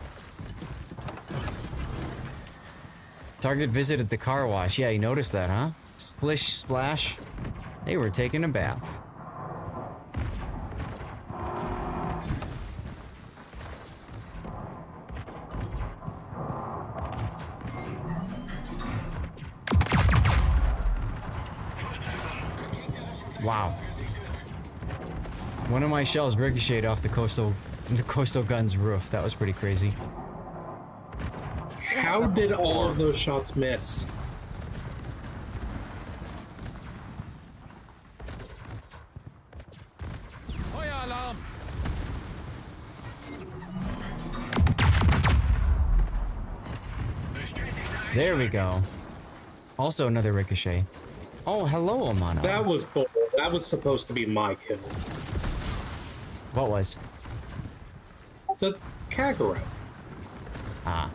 Speaker 2: Target visited the car wash. Yeah, you noticed that, huh? Splish splash. They were taking a bath. Wow. One of my shells ricocheted off the coastal gun's roof. That was pretty crazy.
Speaker 1: How did all of those shots miss?
Speaker 2: There we go. Also another ricochet. Oh, hello, Amano.
Speaker 1: That was bull. That was supposed to be my kill.
Speaker 2: What was?
Speaker 1: The Kagura.
Speaker 2: Ah.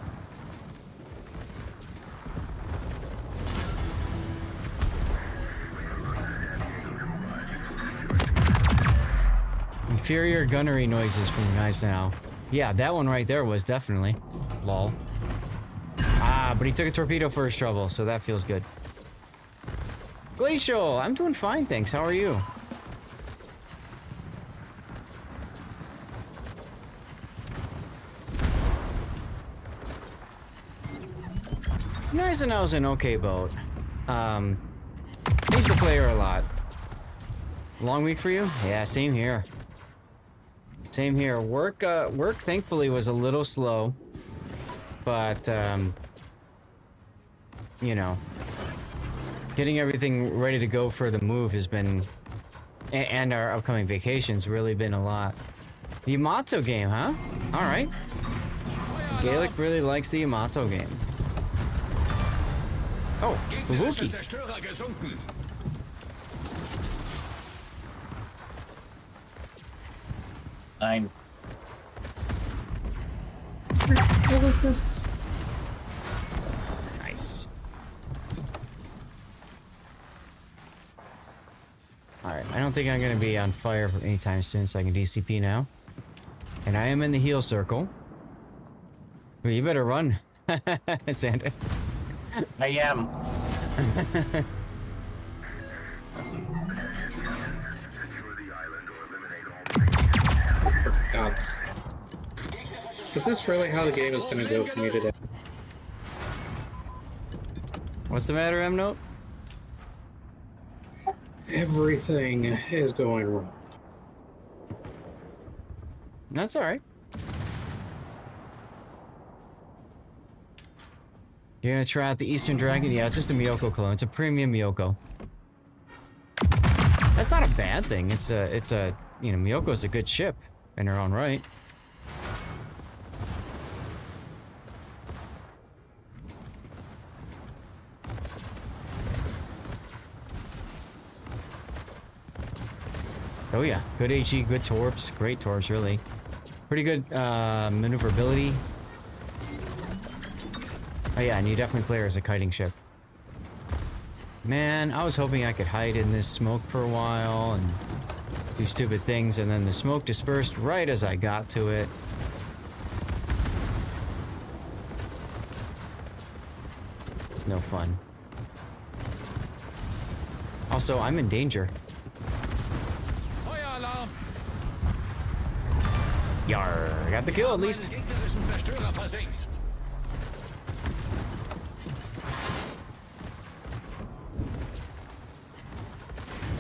Speaker 2: Inferior gunnery noises from the guys now. Yeah, that one right there was definitely. Lol. Ah, but he took a torpedo for his trouble, so that feels good. Glacial, I'm doing fine, thanks. How are you? Nice an okay boat. I used to play her a lot. Long week for you? Yeah, same here. Same here. Work thankfully was a little slow, but you know, getting everything ready to go for the move has been, and our upcoming vacations really been a lot. The Yamato game, huh? All right. Gaelic really likes the Yamato game. Oh, Wookie.
Speaker 18: I'm.
Speaker 1: What was this?
Speaker 2: Nice. Alright, I don't think I'm gonna be on fire for anytime soon, so I can DCP now. And I am in the heal circle. Well, you better run, Santa.
Speaker 16: I am.
Speaker 1: For God's sake. Is this really how the game is going to go for me today?
Speaker 2: What's the matter, M-Note?
Speaker 1: Everything is going wrong.
Speaker 2: That's alright. You're gonna try out the Eastern Dragon? Yeah, it's just a Miyoko clone. It's a premium Miyoko. That's not a bad thing. It's a, you know, Miyoko's a good ship in her own right. Oh yeah, good HE, good torps, great torps, really. Pretty good maneuverability. Oh yeah, and you definitely play her as a kiting ship. Man, I was hoping I could hide in this smoke for a while and do stupid things, and then the smoke dispersed right as I got to it. It's no fun. Also, I'm in danger. Yarr, got the kill at least.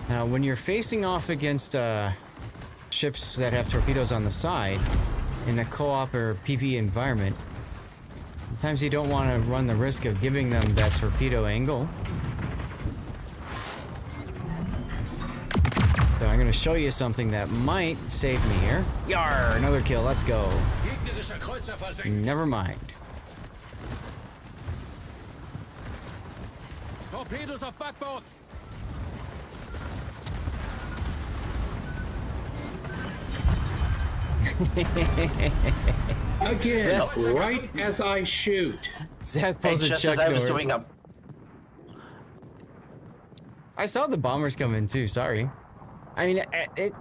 Speaker 2: Now, when you're facing off against ships that have torpedoes on the side in a co-op or PvE environment, sometimes you don't want to run the risk of giving them that torpedo angle. So I'm going to show you something that might save me here. Yarr, another kill, let's go. Never mind.
Speaker 11: Torpedoes auf Backboard.
Speaker 1: Again, right as I shoot.
Speaker 2: Zach pulls a
Speaker 8: just
Speaker 2: Chuck
Speaker 8: as I was
Speaker 2: Norris.
Speaker 8: doing up.
Speaker 2: I saw the bombers come in too, sorry. I mean,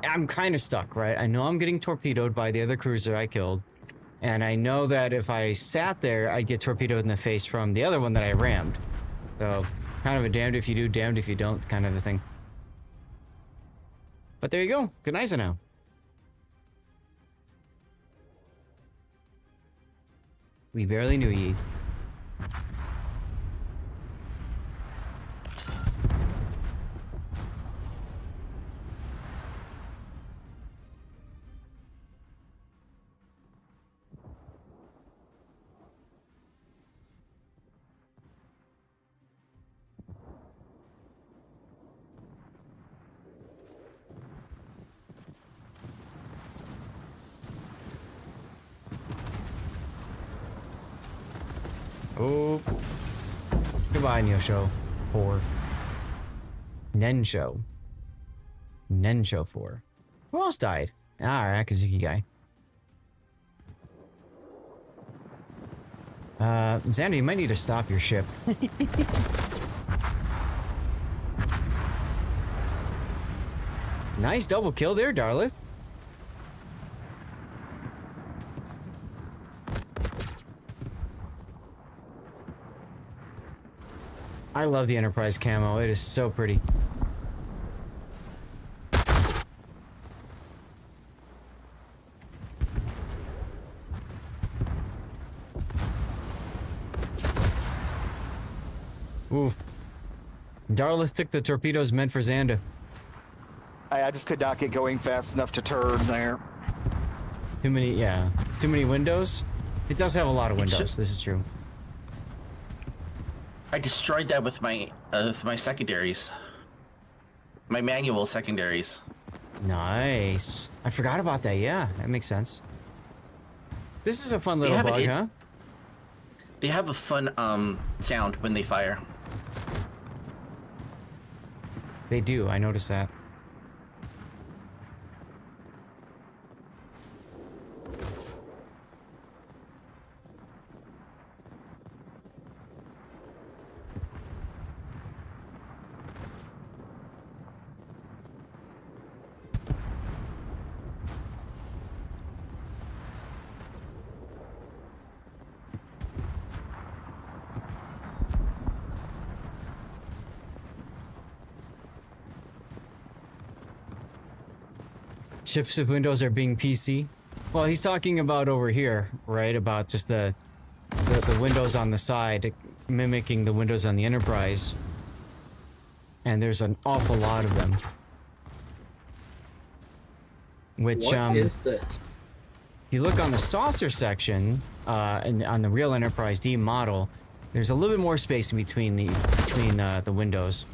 Speaker 2: I'm kind of stuck, right? I know I'm getting torpedoed by the other cruiser I killed. And I know that if I sat there, I'd get torpedoed in the face from the other one that I rammed. So, kind of a damned if you do, damned if you don't kind of a thing. But there you go. Good night now. We barely knew ye. Oh. Goodbye, Nensho 4. Nensho 4. Who else died? Ah, Akazuki guy. Xander, you might need to stop your ship. Nice double kill there, Darlith. I love the Enterprise camo. It is so pretty. Oof. Darlith took the torpedoes meant for Xanda.
Speaker 19: I just could not get going fast enough to turn there.
Speaker 2: Too many windows? It does have a lot of windows, this is true.
Speaker 16: I destroyed that with my secondaries. My manual secondaries.
Speaker 2: Nice. I forgot about that, yeah. That makes sense. This is a fun little bug, huh?
Speaker 16: They have a fun sound when they fire.
Speaker 2: They do, I noticed that. Ships with windows are being PC. Well, he's talking about over here, right? About just the windows on the side, mimicking the windows on the Enterprise. And there's an awful lot of them. Which,
Speaker 1: What is this?
Speaker 2: If you look on the saucer section, and on the real Enterprise D model, there's a little bit more space in between the windows.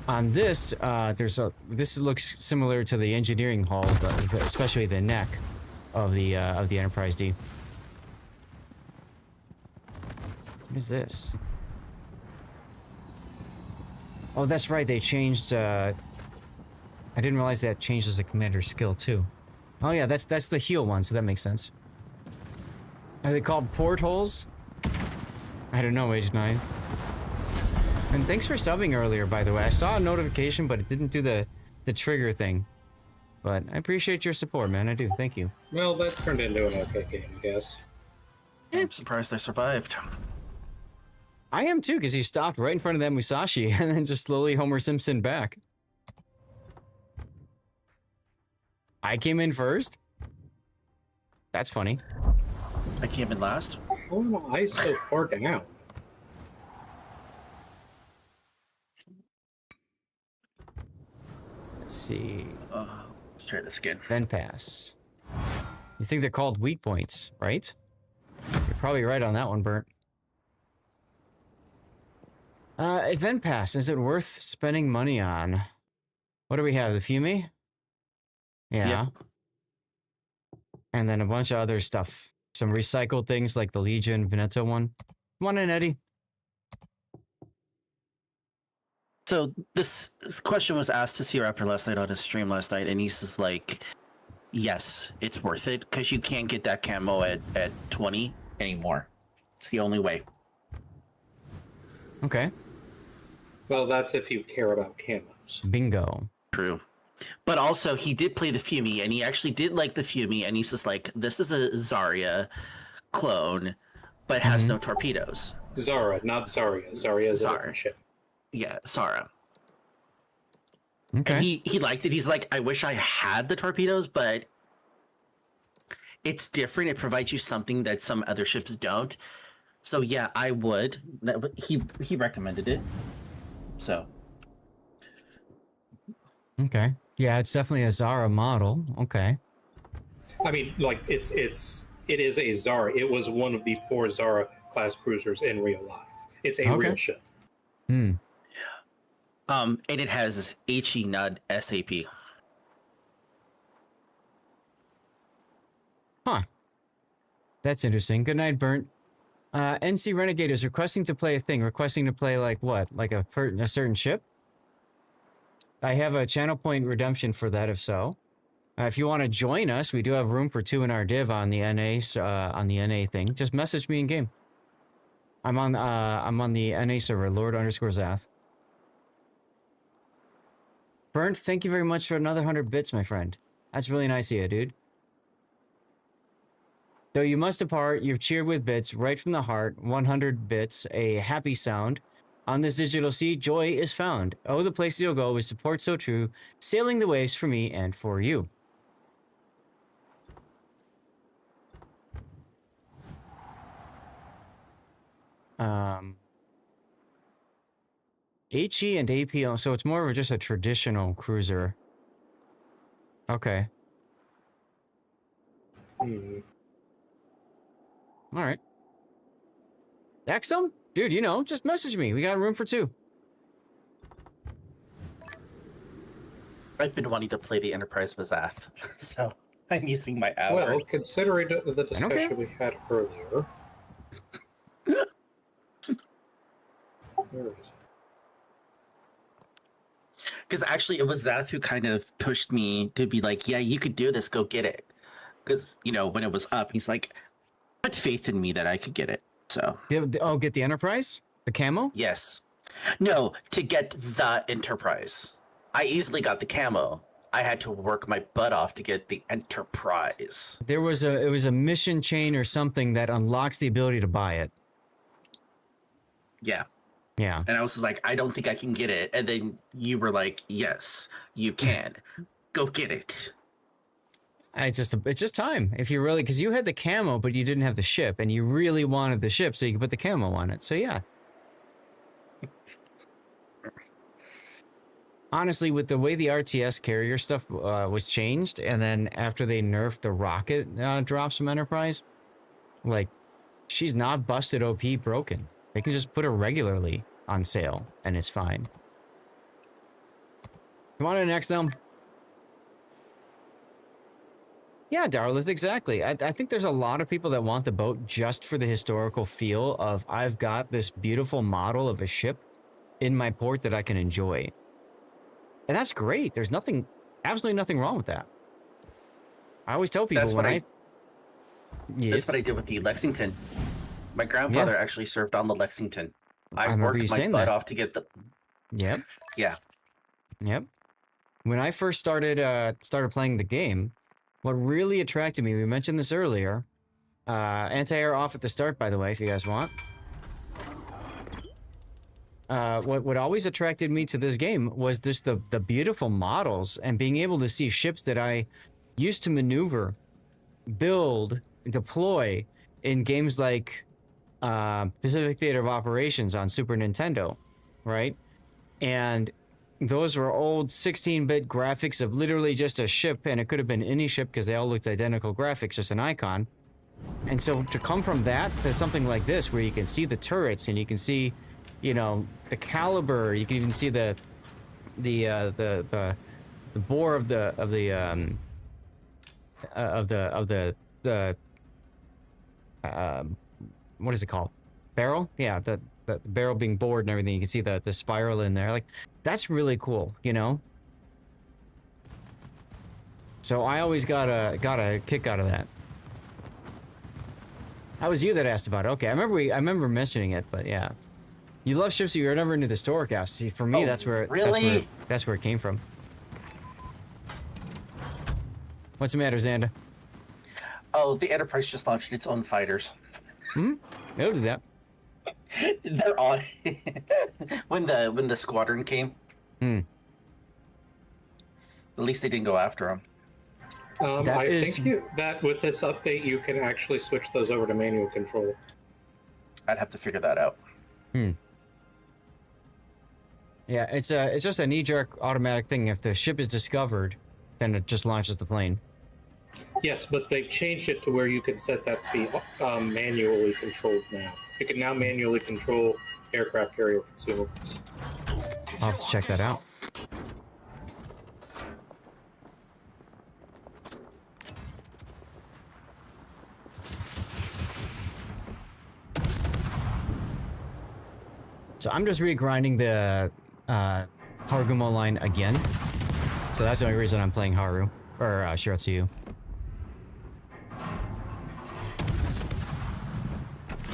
Speaker 2: On this, this looks similar to the engineering hull, but especially the neck of the Enterprise D. What is this? Oh, that's right. They changed. I didn't realize that changes the commander's skill too. Oh yeah, that's the heal one, so that makes sense. Are they called portholes? I don't know, Age 9. And thanks for subbing earlier, by the way. I saw a notification, but it didn't do the trigger thing. But I appreciate your support, man. I do. Thank you.
Speaker 1: Well, that turned into an okay game, I guess.
Speaker 16: I'm surprised I survived.
Speaker 2: I am too, because he stopped right in front of that Musashi and then just slowly Homer Simpson back. I came in first? That's funny.
Speaker 16: I came in last?
Speaker 1: Oh, no, I so far down.
Speaker 2: Let's see.
Speaker 16: Let's try this again.
Speaker 2: Vent pass. You think they're called weak points, right? You're probably right on that one, Burnt. Event pass, is it worth spending money on? What do we have? The Fume? Yeah. Yep. And then a bunch of other stuff. Some recycled things like the Legion Veneto one. Come on in, Eddie.
Speaker 16: So this question was asked to C Raptor last night on his stream last night, and he's just like, yes, it's worth it because you can't get that camo at 20 anymore. It's the only way.
Speaker 2: Okay.
Speaker 1: Well, that's if you care about camos.
Speaker 2: Bingo.
Speaker 16: True. But also, he did play the Fumi, and he actually did like the Fumi, and he's just like, this is a Zarya clone, but has no torpedoes.
Speaker 1: Zara, not Zarya. Zarya is a different ship.
Speaker 16: Yeah, Zara.
Speaker 2: Okay.
Speaker 16: And he liked it. He's like, I wish I had the torpedoes, but it's different. It provides you something that some other ships don't. So yeah, I would. He recommended it. So.
Speaker 2: Okay. Yeah, it's definitely a Zara model. Okay.
Speaker 1: I mean, like it is a Zara. It was one of the 4 Zara class cruisers in real life. It's a real ship.
Speaker 2: Hmm.
Speaker 16: And it has HE, not SAP.
Speaker 2: Huh. That's interesting. Good night, Burnt. NC Renegade is requesting to play a thing. Requesting to play like what? Like a certain ship? I have a channel point redemption for that if so. If you want to join us, we do have room for 2 in our div on the NA thing. Just message me in game. I'm on the NA server, Lord_Zath. Burnt, thank you very much for another 100 bits, my friend. That's really nice of you, dude. Though you must depart, you've cheered with bits right from the heart. 100 bits, a happy sound. On this digital sea, joy is found. Oh, the places you'll go with support so true, sailing the waves for me and for you. HE and AP, so it's more of just a traditional cruiser. Okay. All right. Exum? Dude, you know, just message me. We got room for 2.
Speaker 16: I've been wanting to play the Enterprise Bazath, so I'm using my hour.
Speaker 1: Well, considering the discussion we had earlier. Where is it?
Speaker 16: Because actually, it was Zath who kind of pushed me to be like, yeah, you could do this, go get it. Because, you know, when it was up, he's like, had faith in me that I could get it. So.
Speaker 2: Oh, get the Enterprise? The camo?
Speaker 16: Yes. No, to get the Enterprise. I easily got the camo. I had to work my butt off to get the Enterprise.
Speaker 2: It was a mission chain or something that unlocks the ability to buy it.
Speaker 16: Yeah.
Speaker 2: Yeah.
Speaker 16: And I was just like, I don't think I can get it. And then you were like, yes, you can. Go get it.
Speaker 2: It's just time. If you really, because you had the camo, but you didn't have the ship, and you really wanted the ship, so you could put the camo on it. So yeah. Honestly, with the way the RTS carrier stuff was changed, and then after they nerfed the rocket drops from Enterprise, like, she's not busted OP broken. They can just put her regularly on sale, and it's fine. Come on in, next them. Yeah, Darlith, exactly. I think there's a lot of people that want the boat just for the historical feel of, I've got this beautiful model of a ship in my port that I can enjoy. And that's great. There's absolutely nothing wrong with that. I always tell people
Speaker 16: That's what I did with the Lexington. My grandfather actually served on the Lexington. I worked my butt off to get the.
Speaker 2: Yep.
Speaker 16: Yeah.
Speaker 2: Yep. When I first started playing the game, what really attracted me, we mentioned this earlier, anti-air off at the start, by the way, if you guys want. What always attracted me to this game was just the beautiful models and being able to see ships that I used to maneuver, build, deploy in games like Pacific Theater of Operations on Super Nintendo, right? And those were old 16-bit graphics of literally just a ship, and it could have been any ship because they all looked identical graphics, just an icon. And so to come from that to something like this, where you can see the turrets and you can see, you know, the caliber, you can even see the bore of the what is it called? Barrel? Yeah, the barrel being bored and everything. You can see the spiral in there. Like, that's really cool, you know? So I always got a kick out of that. That was you that asked about it. Okay, I remember mentioning it, but yeah. You love ships, you're never into the store caps. See, for me, that's where it came from. What's the matter, Xander?
Speaker 16: Oh, the Enterprise just launched its own fighters.
Speaker 2: It'll do that.
Speaker 16: They're on when the squadron came. At least they didn't go after them.
Speaker 1: I think that with this update, you can actually switch those over to manual control.
Speaker 16: I'd have to figure that out.
Speaker 2: Yeah, it's just a knee-jerk automatic thing. If the ship is discovered, then it just launches the plane.
Speaker 1: Yes, but they've changed it to where you can set that to be manually controlled now. You can now manually control aircraft carrier consumables.
Speaker 2: I'll have to check that out. So I'm just regrinding the Harugumo line again. So that's the only reason I'm playing Haru, or Shiratsuyu.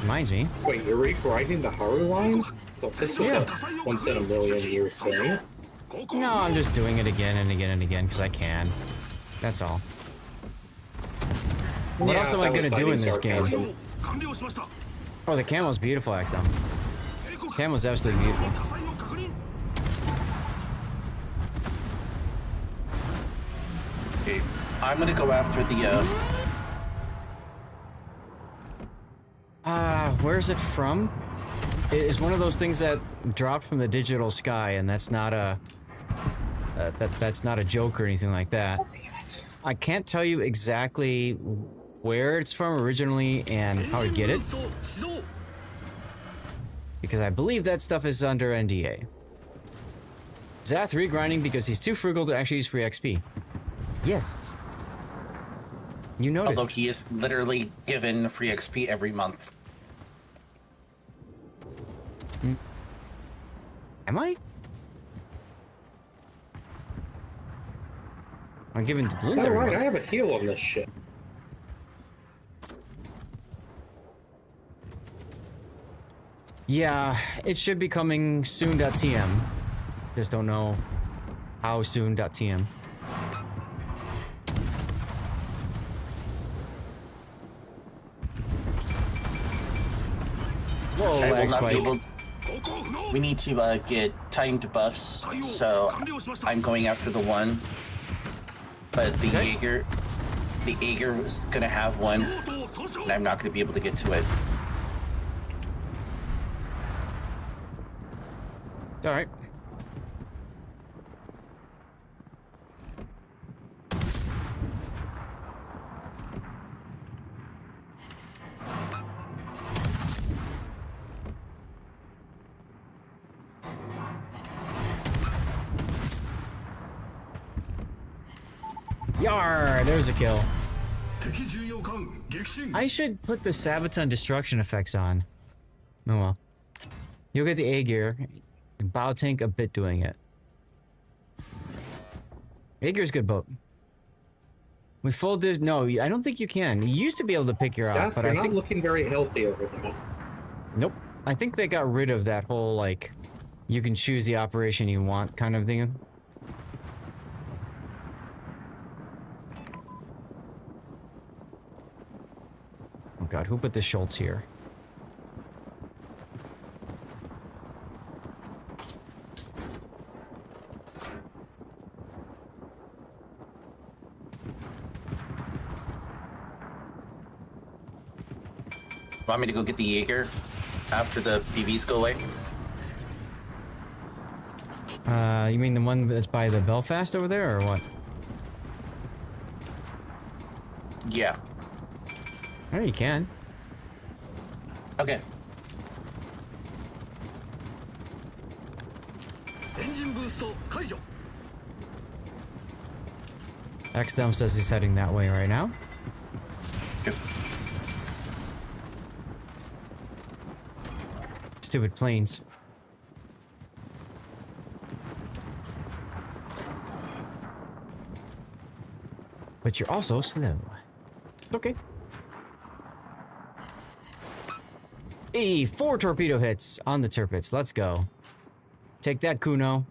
Speaker 2: Reminds me.
Speaker 1: Wait, you're regrinding the Haru line? Well, this is a once in a million year thing.
Speaker 2: No, I'm just doing it again and again and again because I can. That's all. What else am I gonna do in this game? Oh, the camo's beautiful, XM. Camo's absolutely beautiful.
Speaker 16: Okay, I'm gonna go after the
Speaker 2: where's it from? It is one of those things that dropped from the digital sky, and that's not a that's not a joke or anything like that. I can't tell you exactly where it's from originally and how to get it, because I believe that stuff is under NDA. Zath regrinding because he's too frugal to actually use free XP. Yes. You noticed.
Speaker 16: Although he is literally given free XP every month.
Speaker 2: Am I? I'm giving doubloons every month.
Speaker 1: I have a heal on this ship.
Speaker 2: Yeah, it should be coming soon.tm. Just don't know how soon.tm. Whoa, lag spike.
Speaker 16: We need to get timed buffs, so I'm going after the one. But the Jaeger was gonna have one, and I'm not gonna be able to get to it.
Speaker 2: All right. Yar! There's a kill. I should put the Sabaton destruction effects on. Oh well. You'll get the A gear. Bow tank a bit doing it. A gear's good boat. With full no, I don't think you can. You used to be able to pick your out, but I think
Speaker 1: not looking very healthy over there.
Speaker 2: Nope. I think they got rid of that whole like, you can choose the operation you want kind of thing. Oh god, who put the Schultz here?
Speaker 16: Want me to go get the Jaeger after the PVs go away?
Speaker 2: You mean the one that's by the Belfast over there, or what?
Speaker 16: Yeah.
Speaker 2: Oh, you can.
Speaker 16: Okay.
Speaker 2: XDM says he's heading that way right now.
Speaker 16: Yep.
Speaker 2: Stupid planes. but you're also slow. Okay. Hey, 4 torpedo hits on the Tirpitz. Let's go. Take that, Kuno.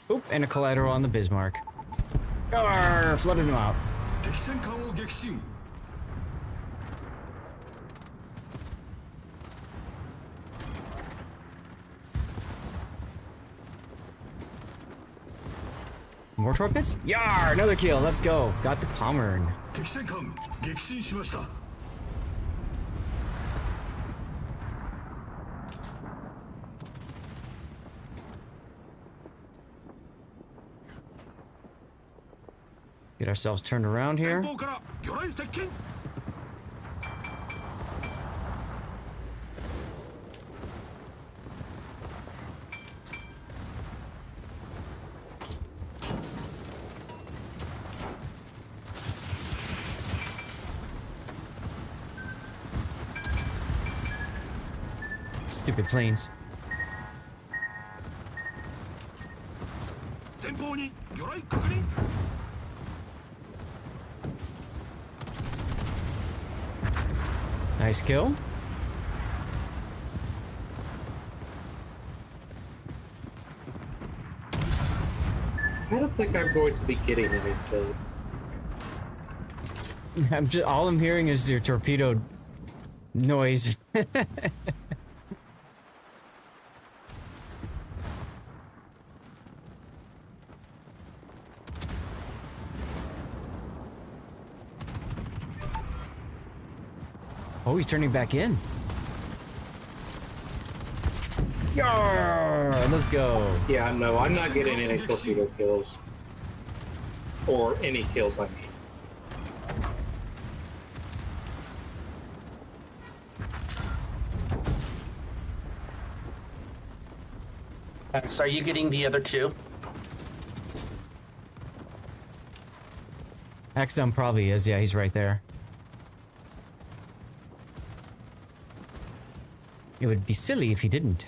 Speaker 2: Oop, and a collateral on the Bismarck. Arr, flooded him out. More torpedoes? Yar! Another kill. Let's go. Got the Pommern. Get ourselves turned around here. Stupid planes. Nice kill.
Speaker 1: I don't think I'm going to be getting anything.
Speaker 2: All I'm hearing is your torpedo noise. Oh, he's turning back in. Yarr! Let's go.
Speaker 1: Yeah, no, I'm not getting any torpedo kills. Or any kills, I mean.
Speaker 16: So are you getting the other 2?
Speaker 2: Axum probably is. Yeah, he's right there. It would be silly if he didn't.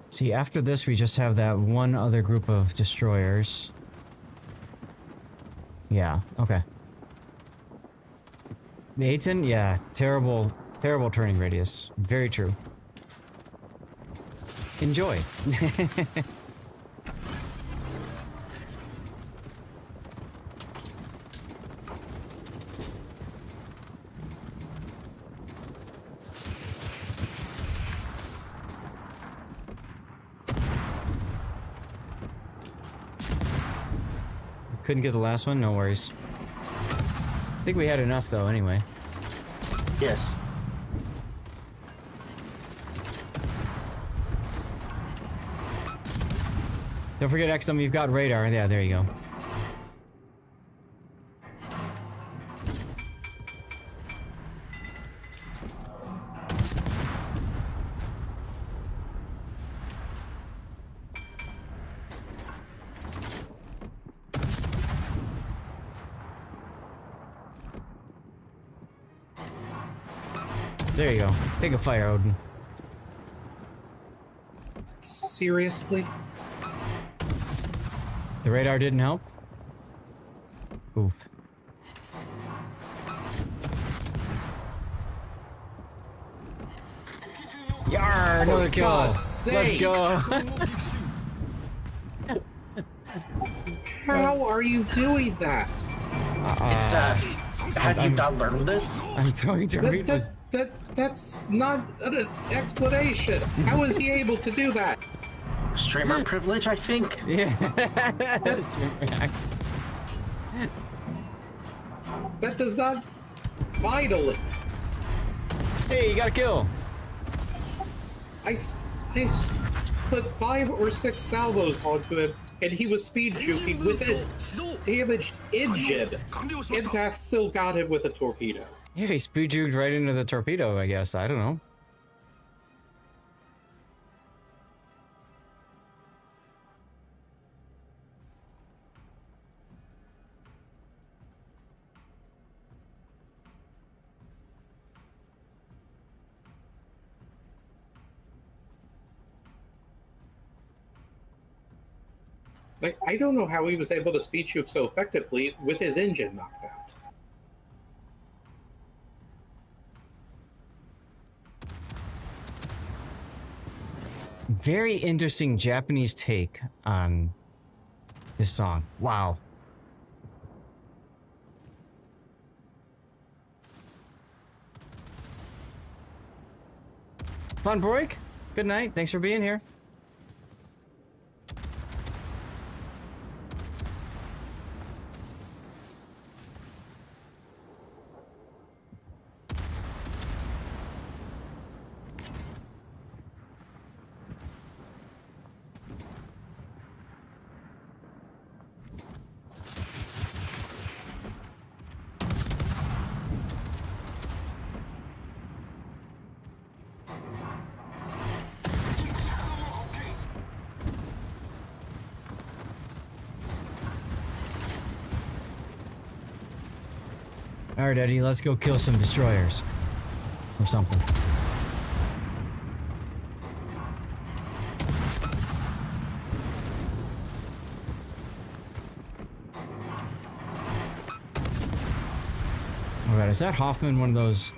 Speaker 2: See, after this, we just have that one other group of destroyers. Yeah, okay. The A-10? Yeah, terrible turning radius. Very true. Enjoy. Couldn't get the last one? No worries. I think we had enough though, anyway.
Speaker 16: Yes.
Speaker 2: Don't forget, XM, you've got radar. Yeah, there you go. There you go. Take a fire, Odin.
Speaker 1: Seriously?
Speaker 2: The radar didn't help? Oof. Yarr! Another kill! Let's go!
Speaker 1: How are you doing that?
Speaker 16: It's have you not learned this?
Speaker 2: I'm throwing torpedoes.
Speaker 1: That's not an explanation. How is he able to do that?
Speaker 16: Streamer privilege, I think.
Speaker 2: Yeah. Streamer hacks.
Speaker 1: That does not vitally.
Speaker 2: Hey, you got a kill.
Speaker 1: I put 5 or 6 salvos onto him, and he was speed juking with a damaged engine. And Zaf still got him with a torpedo.
Speaker 2: Yeah, he speed juked right into the torpedo, I guess. I don't know.
Speaker 1: Like, I don't know how he was able to speed juke so effectively with his engine knocked out.
Speaker 2: Very interesting Japanese take on this song. Wow. Fun break. Good night. Thanks for being here. Alright, Eddie, let's go kill some destroyers. Or something. Oh god, is that Hoffman one of those?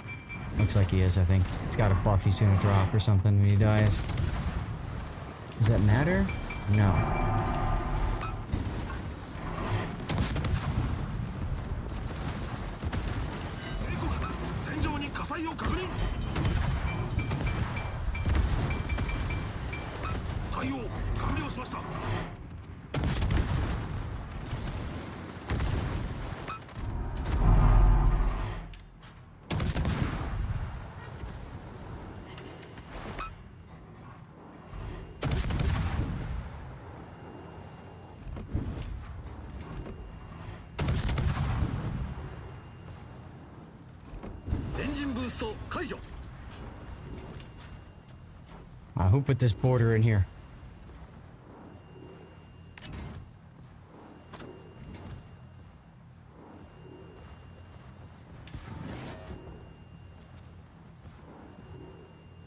Speaker 2: Looks like he is, I think. He's got a buff he's gonna drop or something when he dies. Does that matter? No. Who put this border in here?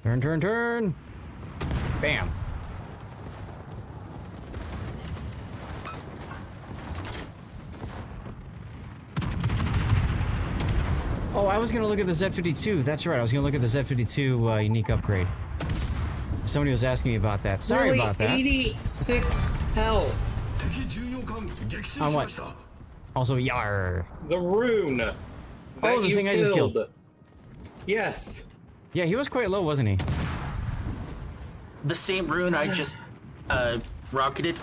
Speaker 2: Turn, turn, turn! Bam! Oh, I was gonna look at the Z52. That's right, I was gonna look at the Z52 unique upgrade. Somebody was asking me about that. Sorry
Speaker 1: really,
Speaker 2: about that.
Speaker 1: 86 health.
Speaker 2: On what? Also, yar.
Speaker 1: The rune.
Speaker 2: Oh, the thing I just killed.
Speaker 1: Yes.
Speaker 2: Yeah, he was quite low, wasn't he?
Speaker 16: The same rune I just rocketed.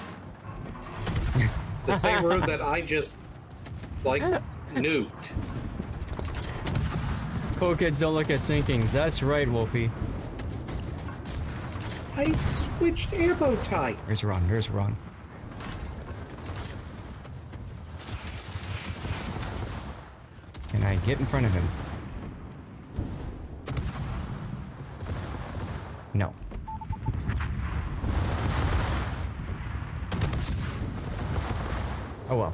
Speaker 1: The same rune that I just like nuked.
Speaker 2: Cool kids don't look at sinkings. That's right, Wolfie.
Speaker 1: I switched ammo type.
Speaker 2: There's Ron. There's Ron. Can I get in front of him? No. Oh well.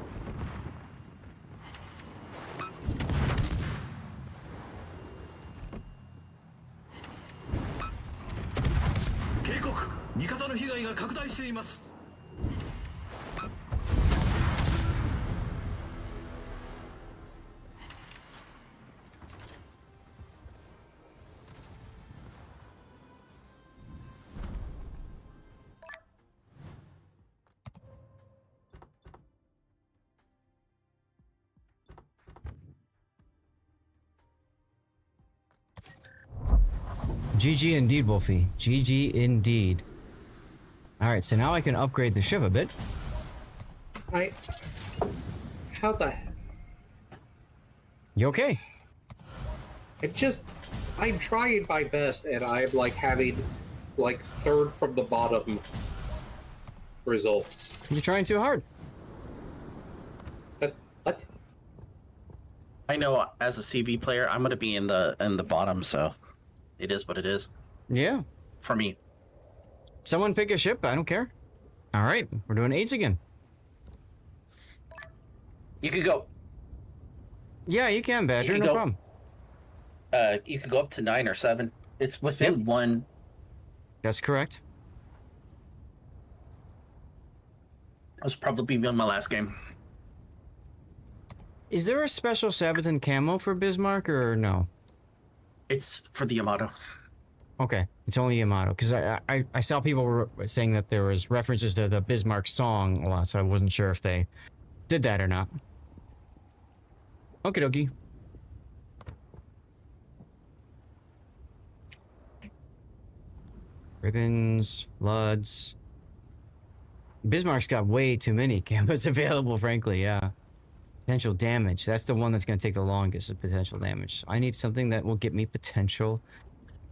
Speaker 2: GG indeed, Wolfie. GG indeed. Alright, so now I can upgrade the ship a bit.
Speaker 1: How the?
Speaker 2: You okay?
Speaker 1: I'm trying my best, and I'm like having like third from the bottom results.
Speaker 2: You're trying too hard.
Speaker 1: What?
Speaker 16: I know as a CV player, I'm gonna be in the bottom, so it is what it is.
Speaker 2: Yeah.
Speaker 16: For me.
Speaker 2: Someone pick a ship. I don't care. All right, we're doing 8s again.
Speaker 16: You could go.
Speaker 2: Yeah, you can, Badger. No problem.
Speaker 16: You could go up to 9 or 7. It's within 1.
Speaker 2: That's correct.
Speaker 16: That was probably on my last game.
Speaker 2: Is there a special Sabaton camo for Bismarck or no?
Speaker 16: It's for the Yamato.
Speaker 2: Okay, it's only Yamato because I saw people saying that there was references to the Bismarck song a lot, so I wasn't sure if they did that or not. Okie dokie. Ribbons, Luds. Bismarck's got way too many camos available, frankly, yeah. Potential damage. That's the one that's going to take the longest of potential damage. I need something that will get me potential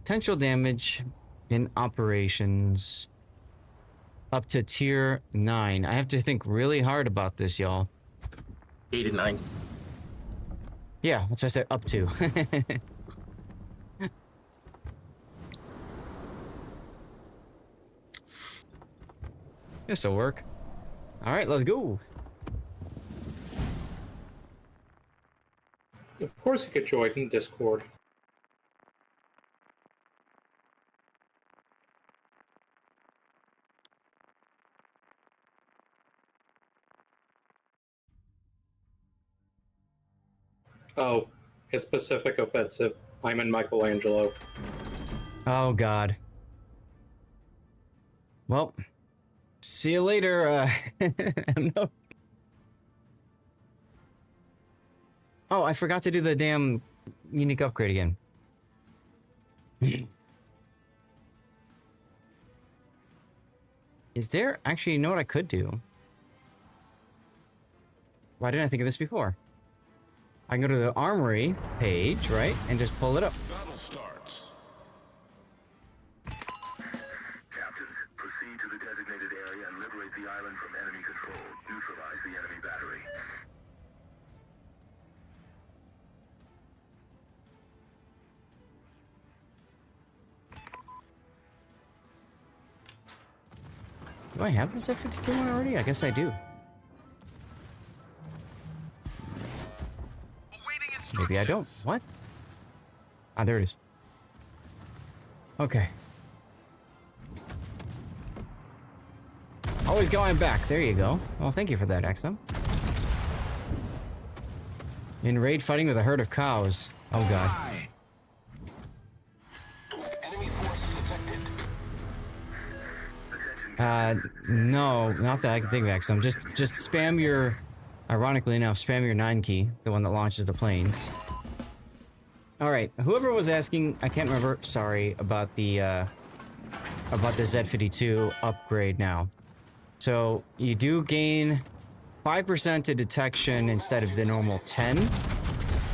Speaker 2: damage in operations up to tier 9. I have to think really hard about this, y'all.
Speaker 16: 8 and 9.
Speaker 2: Yeah, that's what I said, up to. This'll work. All right, let's go.
Speaker 1: Of course you could join in Discord. Oh, it's Pacific Offensive. I'm in Michelangelo.
Speaker 2: Oh, God. Well, see you later, no. Oh, I forgot to do the damn unique upgrade again. Is there... Actually, you know what I could do? Why didn't I think of this before? I can go to the armory page, right? And just pull it up.
Speaker 15: Battle starts. Captains, proceed to the designated area and liberate the island from enemy control. Neutralize the enemy battery.
Speaker 2: Do I have this F-52 one already? I guess I do. Maybe I don't. What? Ah, there it is. Okay. Always going back. There you go. Well, thank you for that, Axel. In raid fighting with a herd of cows. Oh, God.
Speaker 15: Enemy force detected.
Speaker 2: No, not that I can think of, Axel. Just spam your... Ironically enough, spam your 9 key, the one that launches the planes. Alright, whoever was asking, I can't remember, sorry, about the Z-52 upgrade now. So, you do gain 5% to detection instead of the normal 10.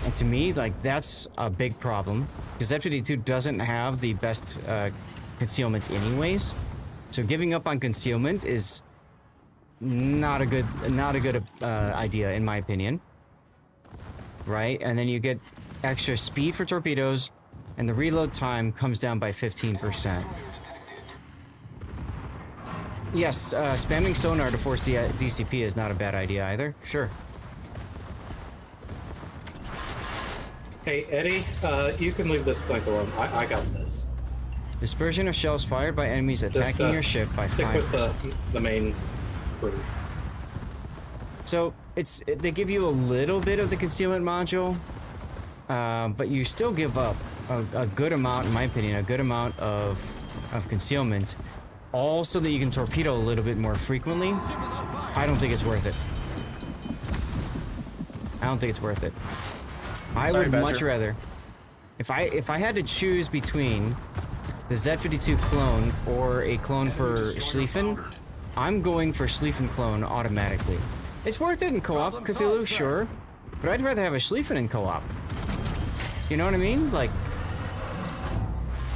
Speaker 2: And to me, like, that's a big problem. Because Z-52 doesn't have the best concealment anyways. So giving up on concealment is... not a good idea in my opinion, right? And then you get extra speed for torpedoes, and the reload time comes down by 15%. Yes, spamming sonar to force DCP is not a bad idea either. Sure.
Speaker 1: Hey Eddie, you can leave this flank alone. I got this.
Speaker 2: Dispersion of shells fired by enemies attacking your ship by 5%.
Speaker 1: Stick with the main.
Speaker 2: So they give you a little bit of the concealment module, but you still give up a good amount, in my opinion, a good amount of concealment, all so that you can torpedo a little bit more frequently. I don't think it's worth it. I don't think it's worth it. I would much rather, if I had to choose between the Z-52 clone or a clone for Schlieffen, I'm going for Schlieffen clone automatically. It's worth it in co-op, Cthulhu, sure. But I'd rather have a Schlieffen in co-op. You know what I mean? Like,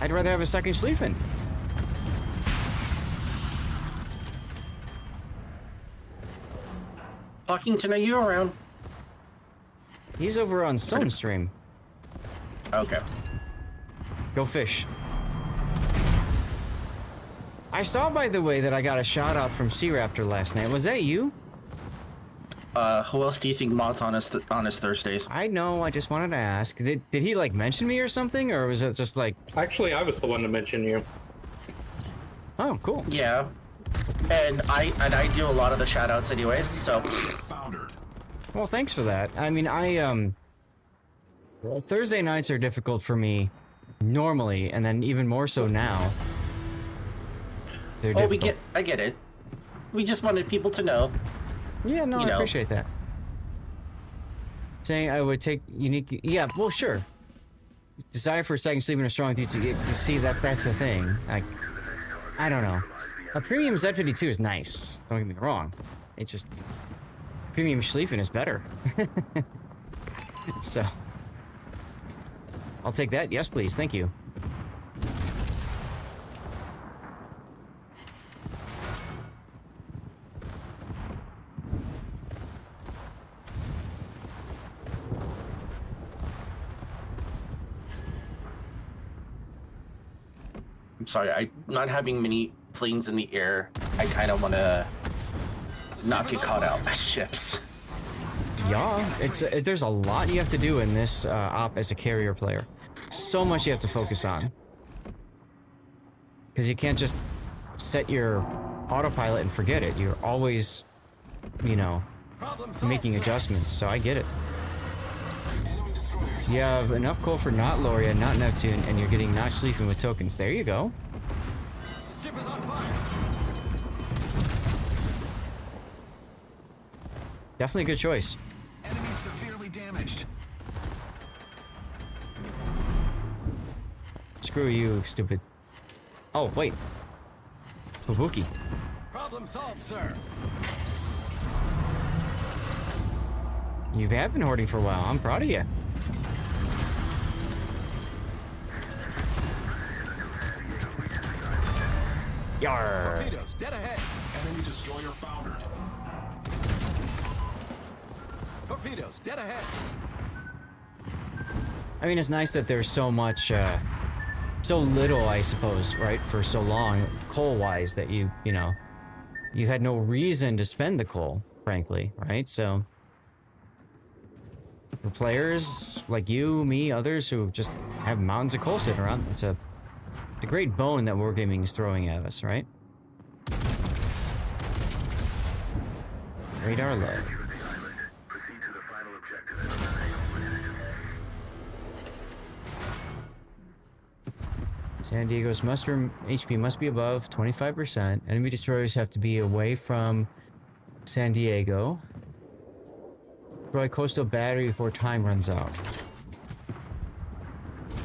Speaker 2: I'd rather have a second Schlieffen.
Speaker 16: Buckington, are you around?
Speaker 2: He's over on Someone's stream.
Speaker 16: Okay.
Speaker 2: Go fish. I saw, by the way, that I got a shout out from Sea Raptor last night. Was that you?
Speaker 16: Who else do you think mods on his Thursdays?
Speaker 2: I know, I just wanted to ask. Did he, like, mention me or something? Or was it just like...
Speaker 1: Actually, I was the one to mention you.
Speaker 2: Oh, cool.
Speaker 16: Yeah. And I do a lot of the shout outs anyways, so...
Speaker 2: Well, thanks for that. I mean, well, Thursday nights are difficult for me normally, and then even more so now. They're difficult.
Speaker 16: I get it. We just wanted people to know.
Speaker 2: Yeah, no, I appreciate that. Saying I would take unique... Yeah, well, sure. Desire for a second sleep in a strong D2. You see, that's the thing. I don't know. A premium Z52 is nice. Don't get me wrong. It just... Premium Schlieffen is better. So... I'll take that. Yes, please. Thank you.
Speaker 16: I'm sorry, not having many planes in the air, I kind of want to not get caught out by ships.
Speaker 2: Yeah, there's a lot you have to do in this op as a carrier player. So much you have to focus on. Because you can't just set your autopilot and forget it. You're always, you know, making adjustments, so I get it. You have enough coal for not Loria, not Neptune, and you're getting not Schlieffen with tokens. There you go.
Speaker 11: Ship is on fire.
Speaker 2: Definitely a good choice.
Speaker 11: Enemy severely damaged.
Speaker 2: Screw you, stupid. Oh, wait. Fubuki.
Speaker 11: Problem solved, sir.
Speaker 2: You have been hoarding for a while. I'm proud of you. Yarr.
Speaker 11: Torpedoes dead ahead. Enemy destroyer foundered. Torpedoes dead ahead.
Speaker 2: I mean, it's nice that there's so much, so little, I suppose, right, for so long, coal-wise, that you know, you had no reason to spend the coal, frankly, right? So, for players like you, me, others who just have mountains of coal sitting around, it's a great bone that wargaming is throwing at us, right? Radar low. San Diego's muster HP must be above 25%. Enemy destroyers have to be away from San Diego. Destroy coastal battery before time runs out.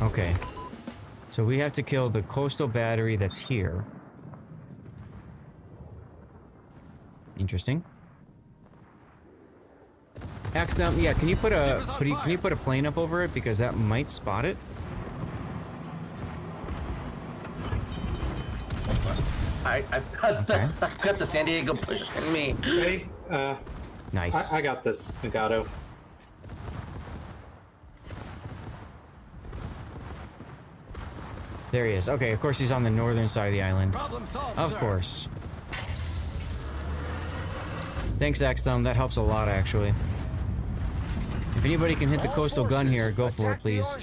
Speaker 2: Okay. So we have to kill the coastal battery that's here. Interesting. Axdom, yeah, can you put a plane up over it, because that might spot it?
Speaker 16: I've got the San Diego pushing me.
Speaker 1: Hey,
Speaker 2: nice.
Speaker 1: I got this, Nagato.
Speaker 2: There he is. Okay, of course he's on the northern side of the island.
Speaker 11: Problem solved,
Speaker 2: of
Speaker 11: sir.
Speaker 2: course. Thanks, Axthumb. That helps a lot, actually. If anybody can hit the coastal gun here, go for it, please.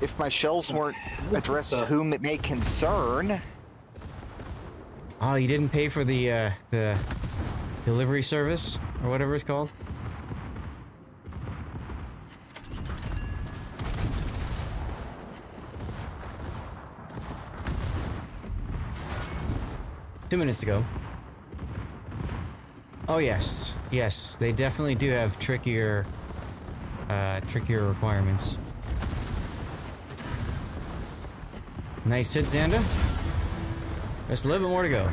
Speaker 19: If my shells weren't addressed to whom it may concern.
Speaker 2: Oh, you didn't pay for the delivery service, or whatever it's called? Two minutes ago. Oh yes, yes, they definitely do have trickier requirements. Nice hit, Xanda. Just a little bit more to go.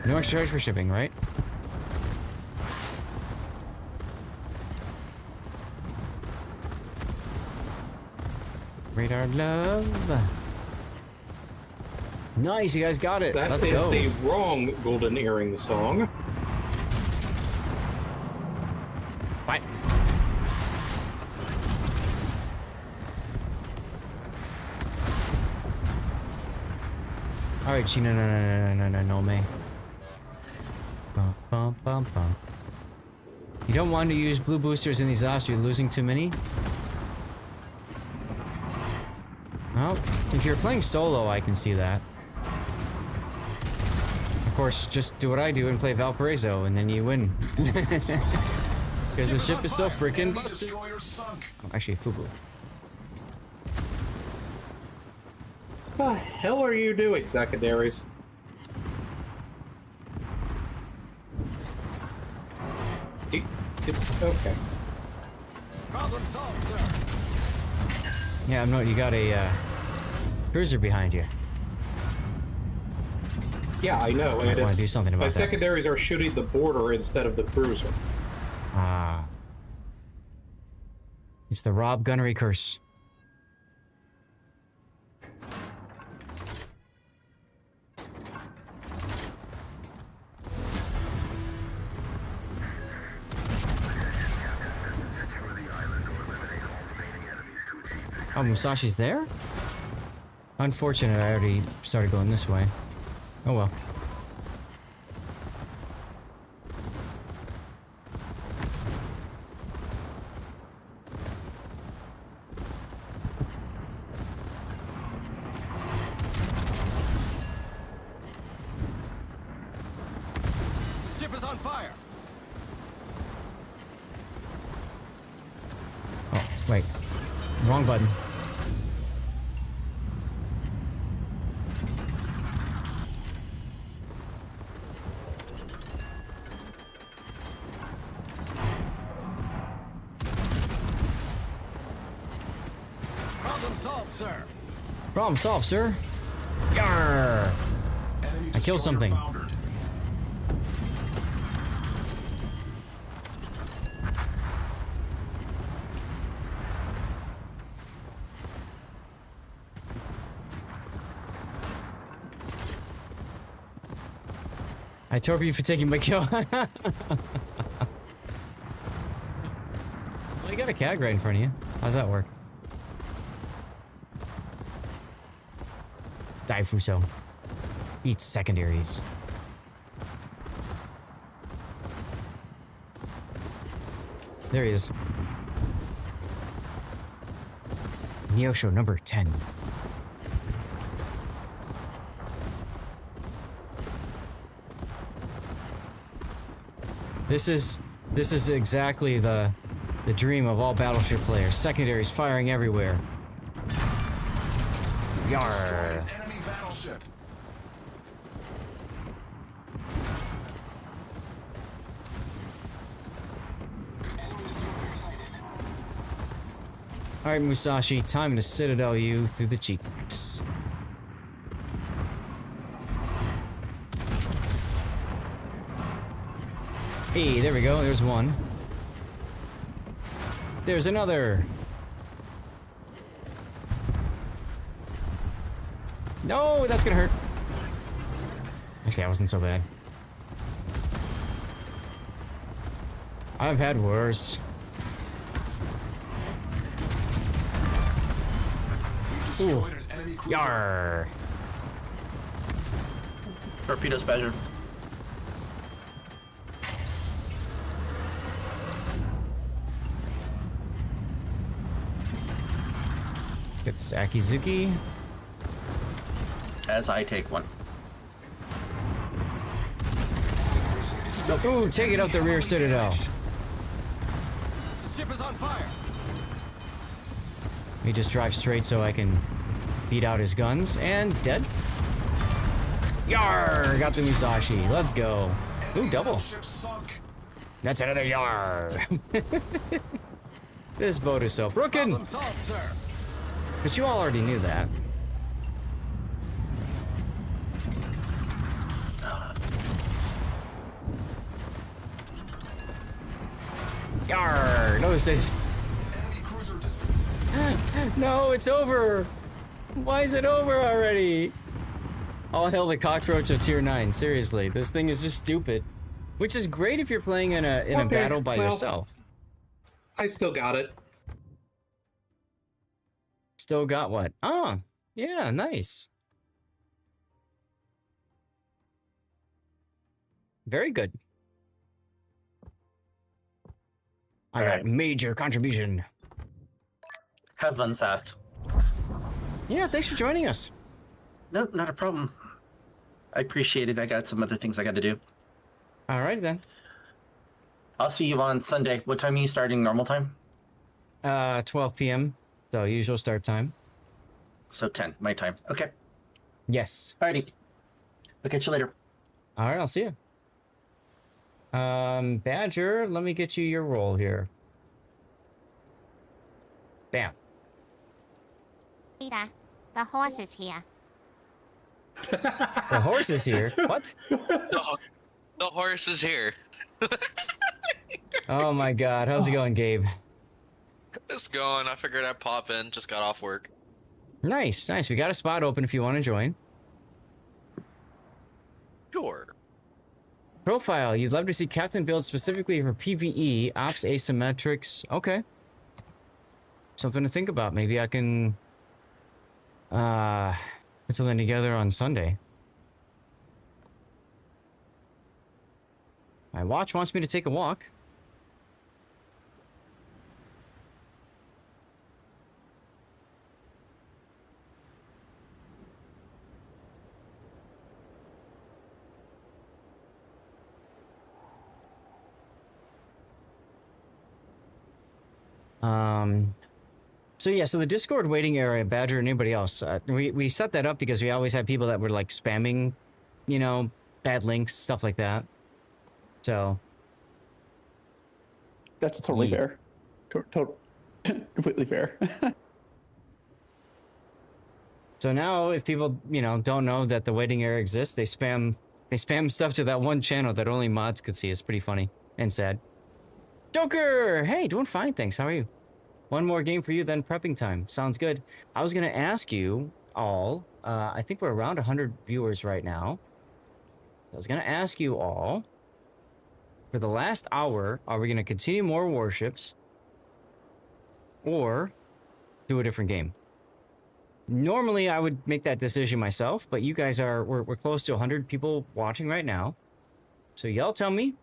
Speaker 2: No extra charge for shipping, right? Radar love. Nice, you guys got it.
Speaker 1: That
Speaker 2: Let's
Speaker 1: is
Speaker 2: go.
Speaker 1: the wrong Golden Earring song.
Speaker 2: Bye. Alright, Chino, no, me. Bum, bum, bum, bum. You don't want to use blue boosters in these ops, you're losing too many. Well, if you're playing solo, I can see that. Of course, just do what I do and play Valparaiso, and then you win. Because the ship is so freaking... Oh, actually, Fubu.
Speaker 1: What the hell are you doing, secondaries? Okay.
Speaker 11: Problem solved, sir.
Speaker 2: Yeah, no, you got a cruiser behind you.
Speaker 1: Yeah, I know, and
Speaker 2: I want to do something about
Speaker 1: my
Speaker 2: that.
Speaker 1: secondaries are shooting the border instead of the cruiser.
Speaker 2: Ah. It's the Rob Gunnery curse. Oh, Musashi's there? Unfortunate, I already started going this way. Oh well.
Speaker 11: Ship is on fire.
Speaker 2: Oh, wait. Wrong button.
Speaker 11: Problem solved, sir.
Speaker 2: Problem solved, sir. Yarr! I killed something. I torped you for taking my kill. Well, you got a CAG right in front of you. How's that work? Die, Fuso. Eat secondaries. There he is. Neosho number 10. This is exactly the dream of all Battleship players. Secondaries firing everywhere. Yarr.
Speaker 11: Enemy battleship.
Speaker 2: Alright, Musashi, time to Citadel you through the cheeks. Hey, there we go. There's one. There's another. No, that's gonna hurt. Actually, that wasn't so bad. I've had worse. Ooh. Yarr.
Speaker 16: Torpedoes better.
Speaker 2: Get this Akizuki.
Speaker 16: As I take one.
Speaker 2: Ooh, take it out the rear Citadel.
Speaker 11: The ship is on fire.
Speaker 2: Let me just drive straight so I can beat out his guns. And dead. Yarr! Got the Musashi. Let's go. Ooh, double. That's another yar. This boat is so broken. But you all already knew that. Yarr! No, it's no, it's over! Why is it over already? All hell the cockroach of tier 9. Seriously, this thing is just stupid. Which is great if you're playing in a battle by yourself.
Speaker 1: I still got it.
Speaker 2: Still got what? Oh, yeah, nice. Very good. I got major contribution.
Speaker 16: Have fun, Seth.
Speaker 2: Yeah, thanks for joining us.
Speaker 16: No, not a problem. I appreciate it. I got some other things I got to do.
Speaker 2: All right, then.
Speaker 16: I'll see you on Sunday. What time are you starting? Normal time?
Speaker 2: 12 p.m. So usual start time.
Speaker 16: So 10, my time. Okay.
Speaker 2: Yes.
Speaker 16: Alrighty. I'll catch you later.
Speaker 2: All right, I'll see you. Badger, let me get you your role here. Bam.
Speaker 20: Peter, the horse is here.
Speaker 2: The horse is here? What?
Speaker 21: The horse is here.
Speaker 2: Oh my god, how's it going, Gabe?
Speaker 21: It's going. I figured I'd pop in. Just got off work.
Speaker 2: Nice, nice. We got a spot open if you want to join.
Speaker 21: Sure.
Speaker 2: Profile, you'd love to see Captain build specifically for PvE, Ops Asymmetrics. Okay. Something to think about. Maybe I can put something together on Sunday. My watch wants me to take a walk. So yeah, so the Discord waiting area, Badger and anybody else, we set that up because we always had people that were like spamming, you know, bad links, stuff like that. So.
Speaker 22: That's totally fair. Completely fair.
Speaker 2: So now if people, you know, don't know that the waiting area exists, they spam stuff to that one channel that only mods could see. It's pretty funny and sad. Joker! Hey, doing fine, thanks. How are you? One more game for you, then prepping time. Sounds good. I was going to ask you all, I think we're around 100 viewers right now. I was going to ask you all, for the last hour, are we going to continue more warships or do a different game? Normally, I would make that decision myself, but you guys are, we're close to 100 people watching right now. So y'all tell me,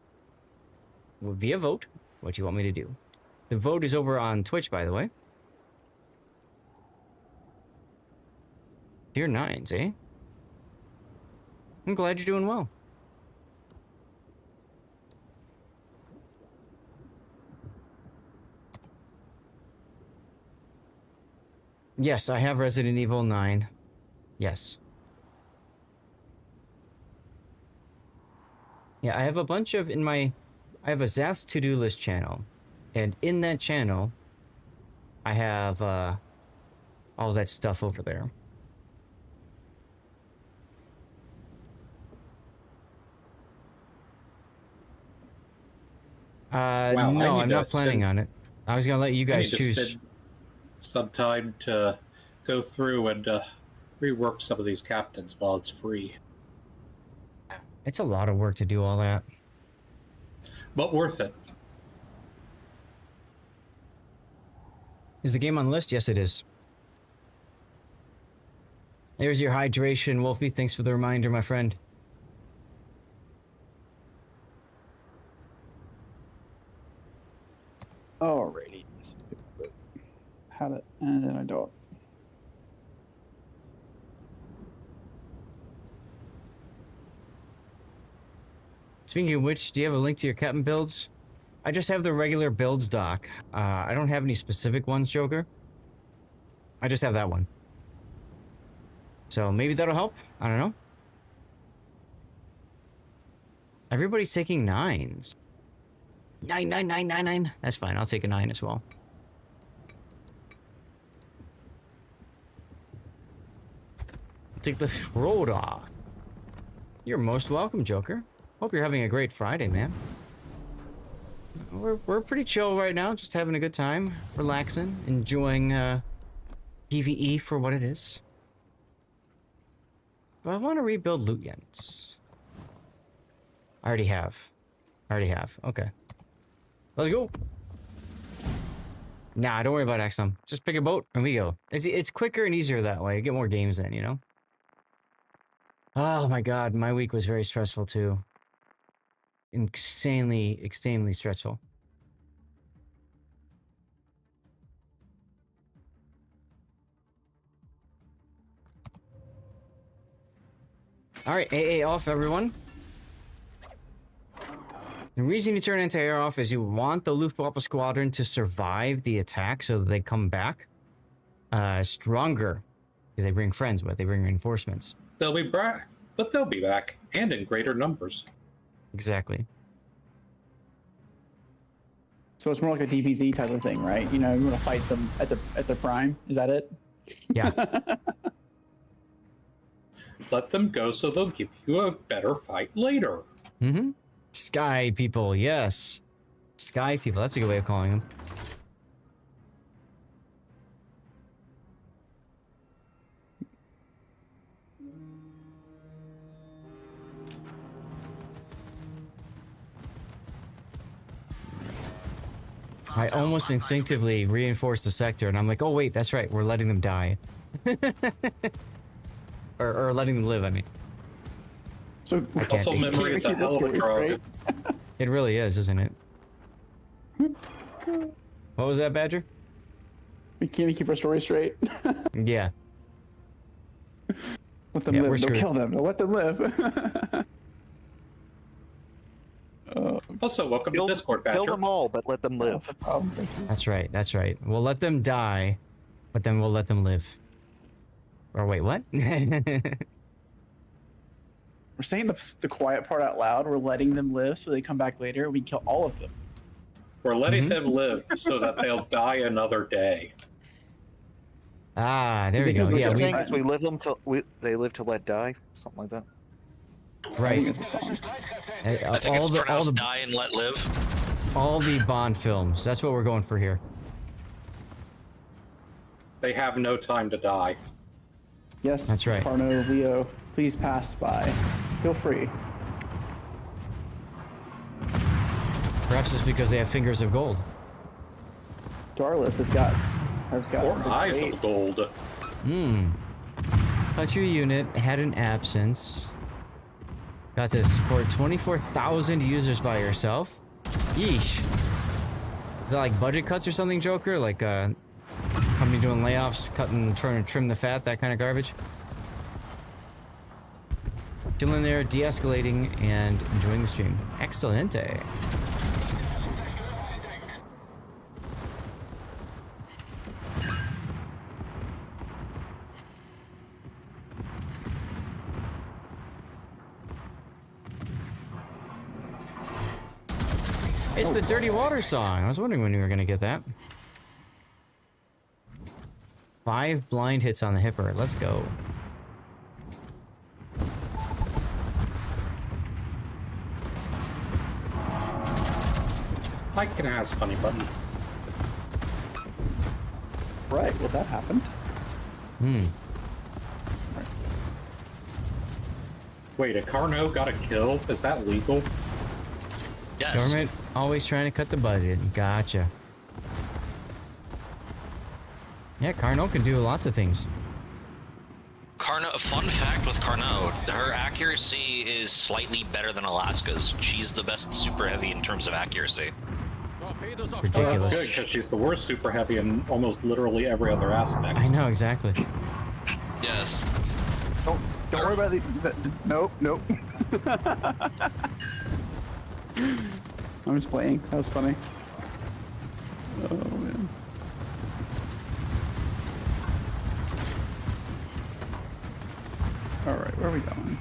Speaker 2: via vote, what you want me to do. The vote is over on Twitch, by the way. Tier 9s, eh? I'm glad you're doing well. Yes, I have Resident Evil 9. Yes. Yeah, I have a bunch of I have a Zath's to-do list channel. And in that channel, I have all that stuff over there.
Speaker 1: Wow,
Speaker 2: no, I'm not planning on it. I was gonna let you guys choose.
Speaker 1: Some time to go through and rework some of these captains while it's free.
Speaker 2: It's a lot of work to do all that.
Speaker 1: But worth it.
Speaker 2: Is the game on the list? Yes, it is. There's your hydration, Wolfie. Thanks for the reminder, my friend.
Speaker 22: Alrighty. Had it, and then I don't.
Speaker 2: Speaking of which, do you have a link to your captain builds? I just have the regular builds doc. I don't have any specific ones, Joker. I just have that one. So maybe that'll help. I don't know. Everybody's taking 9s. 9, 9, 9, 9, 9. That's fine. I'll take a 9 as well. I'll take the Schroeder. You're most welcome, Joker. Hope you're having a great Friday, man. we're pretty chill right now, just having a good time, relaxing, enjoying PvE for what it is. Do I want to rebuild loot yet? I already have. Okay. Let's go. Nah, don't worry about XM. Just pick a boat and we go. It's quicker and easier that way. Get more games in, you know? Oh my god, my week was very stressful too. Insanely, extremely stressful. Alright, AA off, everyone. The reason you turn anti-air off is you want the Luftwaffe squadron to survive the attack so that they come back stronger. Because they bring friends with, they bring reinforcements.
Speaker 1: They'll be back, but they'll be back, and in greater numbers.
Speaker 2: Exactly.
Speaker 22: So it's more like a DBZ type of thing, right? You know, you want to fight them at the prime. Is that it?
Speaker 2: Yeah.
Speaker 1: Let them go so they'll give you a better fight later.
Speaker 2: Mm-hmm. Sky people, yes. Sky people, that's a good way of calling them. I almost instinctively reinforced the sector, and I'm like, oh wait, that's right, we're letting them die. or letting them live, I mean.
Speaker 22: So
Speaker 1: also, memory is a hell of a drug.
Speaker 2: It really is, isn't it? What was that, Badger?
Speaker 22: We can't keep our story straight.
Speaker 2: Yeah.
Speaker 22: Let them live. Don't kill them. Let them live.
Speaker 1: Also, welcome to Discord, Badger.
Speaker 19: Kill them all, but let them live.
Speaker 2: That's right, that's right. We'll let them die, but then we'll let them live. Or wait, what?
Speaker 22: We're saying the quiet part out loud. We're letting them live so they come back later. We kill all of them.
Speaker 1: We're letting them live so that they'll die another day.
Speaker 2: Ah, there we go.
Speaker 19: What
Speaker 2: Yeah,
Speaker 19: you're saying is we live them till they live to let die, something like that.
Speaker 2: Right.
Speaker 21: I think it's pronounced die and let live.
Speaker 2: All the Bond films. That's what we're going for here.
Speaker 1: They have no time to die.
Speaker 22: Yes.
Speaker 2: That's right.
Speaker 22: Carno, Leo, please pass by. Feel free.
Speaker 2: Perhaps it's because they have fingers of gold.
Speaker 22: Darlith has got
Speaker 1: or eyes of gold.
Speaker 2: Hmm. But your unit had an absence. Got to support 24,000 users by yourself. Yeesh. Is that like budget cuts or something, Joker? Like company doing layoffs, trying to trim the fat, that kind of garbage? Chilling there, de-escalating, and enjoying the stream. Excelente. It's the Dirty Water song. I was wondering when you were gonna get that. 5 blind hits on the hipper. Let's go.
Speaker 1: I can ask funny button.
Speaker 22: Right, well that happened.
Speaker 2: Hmm.
Speaker 1: Wait, a Carno got a kill? Is that legal?
Speaker 21: Yes.
Speaker 2: Government always trying to cut the budget. Gotcha. Yeah, Carno can do lots of things.
Speaker 21: Carno, fun fact with Carno, her accuracy is slightly better than Alaska's. She's the best super heavy in terms of accuracy.
Speaker 2: Ridiculous.
Speaker 1: Well, that's good, because she's the worst super heavy in almost literally every other aspect.
Speaker 2: I know, exactly.
Speaker 21: Yes.
Speaker 22: Don't worry about nope. I'm just playing. That was funny. Oh man. All right, where are we going?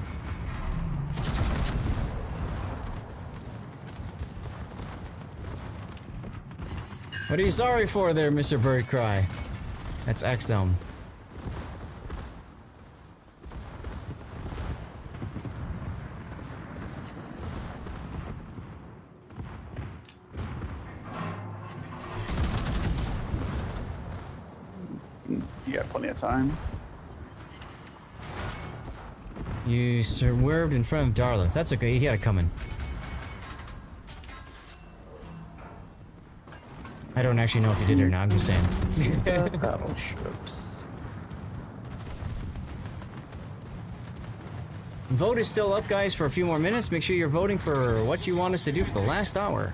Speaker 2: What are you sorry for there, Mr. Birdcry? That's X-Dome.
Speaker 22: then you got plenty of time.
Speaker 2: You swerved in front of Darlith. That's okay, he had it coming. I don't actually know if he did or not, I'm just saying.
Speaker 14: Battleships.
Speaker 2: Vote is still up, guys, for a few more minutes. Make sure you're voting for what you want us to do for the last hour.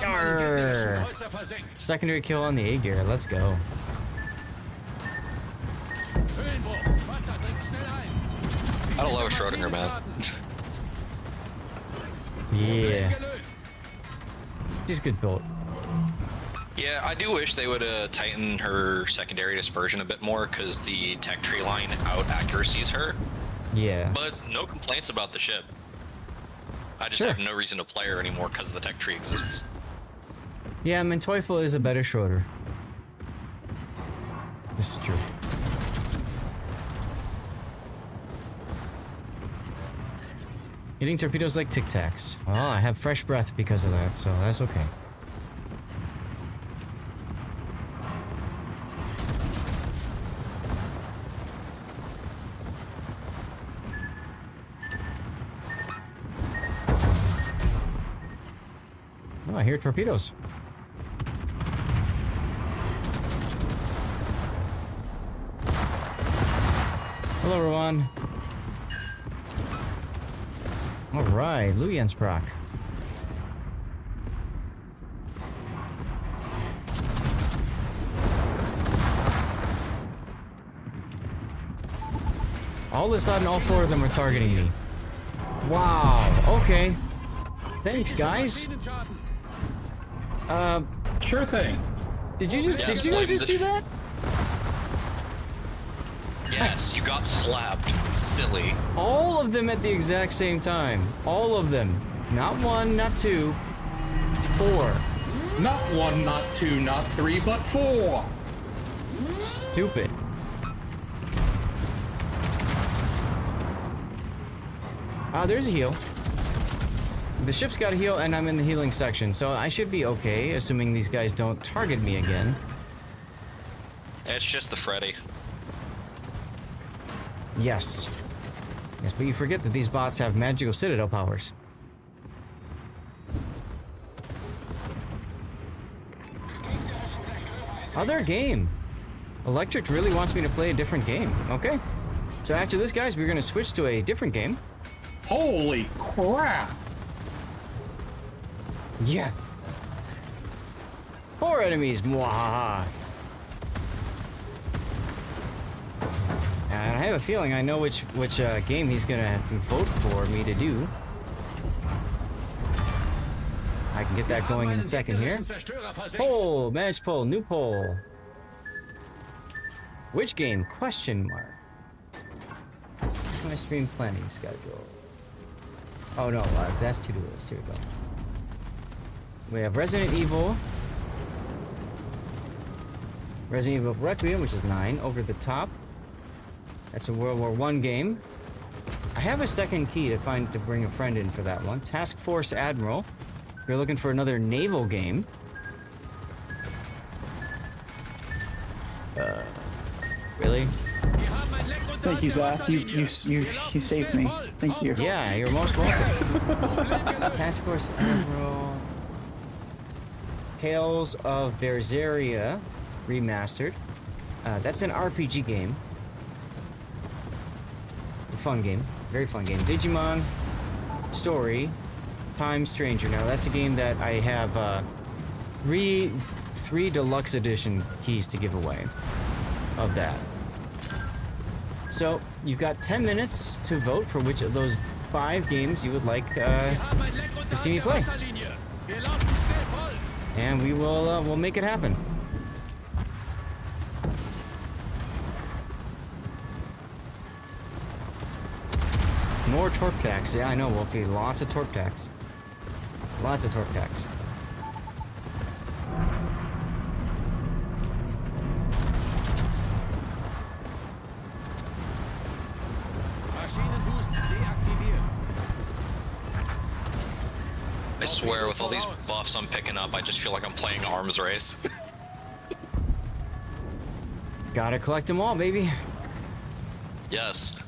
Speaker 2: Arr. Secondary kill on the A gear. Let's go.
Speaker 21: I don't love Schrodinger, man.
Speaker 2: Yeah. She's good build.
Speaker 21: Yeah, I do wish they would tighten her secondary dispersion a bit more, because the tech tree line out accuracies her.
Speaker 2: Yeah.
Speaker 21: But no complaints about the ship. I just have no reason to play her anymore because the tech tree exists.
Speaker 2: Yeah, I mean, Teufel is a better Schroeder. This is true. Hitting torpedoes like Tic Tacs. Oh, I have fresh breath because of that, so that's okay. Oh, I hear torpedoes. Hello, everyone. All right, Luyensbrock. All of a sudden, all four of them are targeting me. Wow. Okay. Thanks, guys.
Speaker 1: Sure thing.
Speaker 2: Did you guys just see that?
Speaker 21: Yes, you got slapped. Silly.
Speaker 2: All of them at the exact same time. All of them. Not one, not two. Four.
Speaker 1: Not one, not two, not three, but four.
Speaker 2: Stupid. Ah, there's a heal. The ship's got a heal, and I'm in the healing section, so I should be okay, assuming these guys don't target me again.
Speaker 21: It's just the Freddy.
Speaker 2: Yes. Yes, but you forget that these bots have magical citadel powers. Other game. Electric really wants me to play a different game. Okay. So after this, guys, we're going to switch to a different game.
Speaker 1: Holy crap.
Speaker 2: Yeah. 4 enemies. Mwahaha. And I have a feeling I know which game he's gonna vote for me to do. I can get that going in a second here. Poll, manage poll, new poll. Which game? Question mark. My stream planning schedule. Oh no, that's to-do list. Here we go. We have Resident Evil. Resident Evil Requiem, which is 9, over the top. That's a World War I game. I have a second key to bring a friend in for that one. Task Force Admiral. If you're looking for another naval game. Really?
Speaker 22: Thank you, Zach. You saved me. Thank you.
Speaker 2: Yeah, you're most welcome. Task Force Admiral. Tales of Berseria remastered. That's an RPG game. A fun game, very fun game. Digimon Story Time Stranger. Now that's a game that I have three deluxe edition keys to give away of that. So you've got 10 minutes to vote for which of those 5 games you would like to see me play, and we will we'll make it happen. More torp tax. Yeah, I know, Wolfie. Lots of torp tax. Lots of torp tax.
Speaker 11: Maschinenboost deaktiviert.
Speaker 21: I swear, with all these buffs I'm picking up, I just feel like I'm playing arms race.
Speaker 2: Gotta collect them all, baby.
Speaker 21: Yes.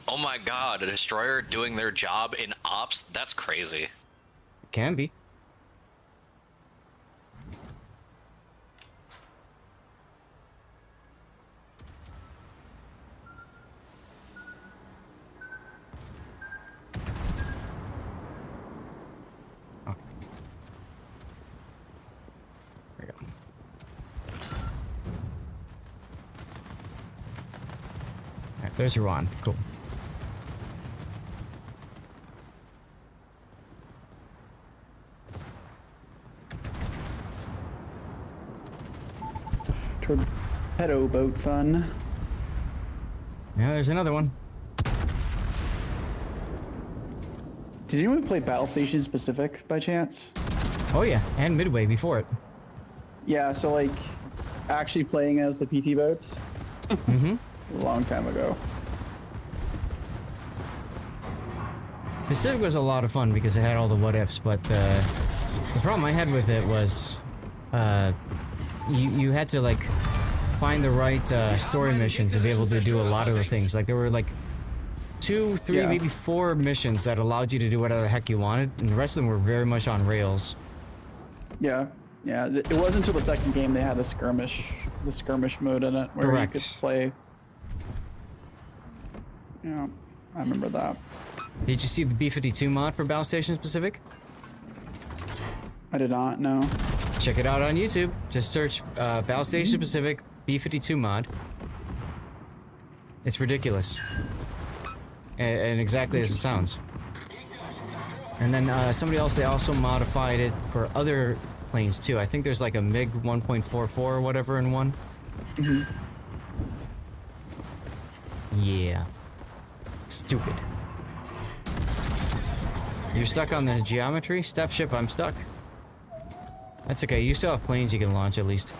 Speaker 21: Oh my god, a destroyer doing their job in ops? That's crazy.
Speaker 2: Can be. There's your wand. Cool.
Speaker 22: Torpedo boat fun.
Speaker 2: Yeah, there's another one.
Speaker 22: Did anyone play Battle Station Specific by chance?
Speaker 2: Oh yeah, and Midway before it.
Speaker 22: Yeah, so like actually playing as the PT boats.
Speaker 2: Mm-hmm.
Speaker 22: A long time ago.
Speaker 2: Pacific was a lot of fun because it had all the what ifs, but the problem I had with it was you had to like find the right story mission to be able to do a lot of the things. Like there were like 2, 3, maybe 4 missions that allowed you to do whatever the heck you wanted, and the rest of them were very much on rails.
Speaker 22: Yeah, yeah. It wasn't until the second game they had the skirmish mode in it where you could play. Yeah, I remember that.
Speaker 2: Did you see the B-52 mod for Battle Station Specific?
Speaker 22: I did not, no.
Speaker 2: Check it out on YouTube. Just search Battle Station Pacific B-52 mod. It's ridiculous. And exactly as it sounds. And then somebody else, they also modified it for other planes too. I think there's like a MiG 1.44 or whatever in one.
Speaker 22: Mm-hmm.
Speaker 2: Yeah. Stupid. You're stuck on the geometry? Step ship, I'm stuck. That's okay, you still have planes you can launch at least.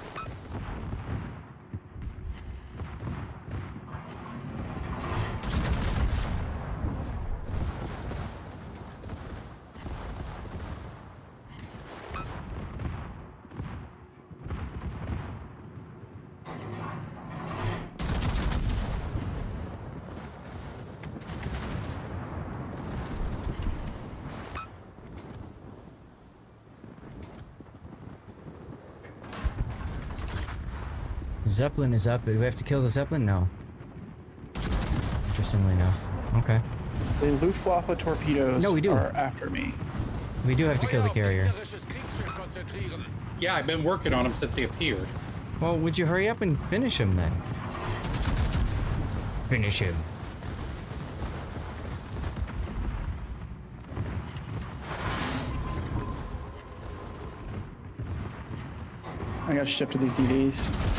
Speaker 2: Zeppelin is up. Do we have to kill the Zeppelin? No. Interestingly enough. Okay.
Speaker 22: The Luftwaffe torpedoes are after me.
Speaker 2: We do have to kill the carrier.
Speaker 1: Yeah, I've been working on him since he appeared.
Speaker 2: Well, would you hurry up and finish him then? Finish him.
Speaker 22: I got shipped to these DVs.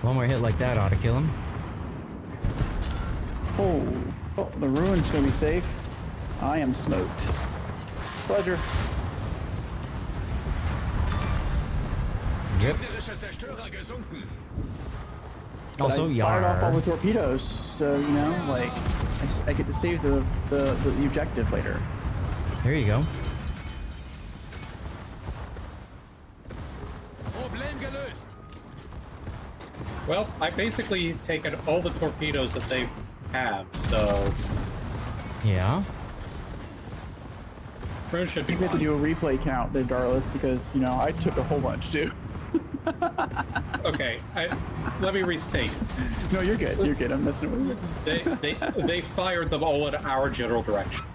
Speaker 2: One more hit like that ought to kill him.
Speaker 22: Oh, the ruin's gonna be safe. I am smoked. Pleasure.
Speaker 2: Yep. Also,
Speaker 22: I fired off all the torpedoes, so you know, like I get to save the objective later.
Speaker 2: There you go.
Speaker 1: Well, I basically taken all the torpedoes that they have, so...
Speaker 2: Yeah?
Speaker 1: Rune should be
Speaker 22: You have to do a replay count there, Darlith, because, you know, I took a whole bunch, too.
Speaker 1: Okay, let me restate.
Speaker 22: No, you're good. You're good. I'm messing with you.
Speaker 1: They fired them all in our general direction.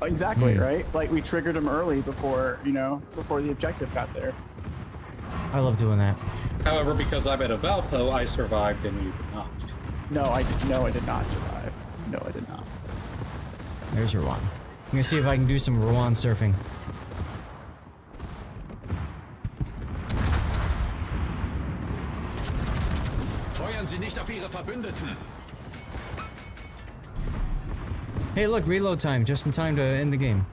Speaker 22: Exactly, right? Like, we triggered them early before, you know, before the objective got there.
Speaker 2: I love doing that.
Speaker 1: However, because I'm at a Valpo, I survived and you did not.
Speaker 22: No, I did not survive. No, I did not.
Speaker 2: There's your one. I'm gonna see if I can do some Rowan surfing.
Speaker 11: Feuern Sie nicht auf Ihre Verbündeten.
Speaker 2: Hey, look, reload time, just in time to end the game.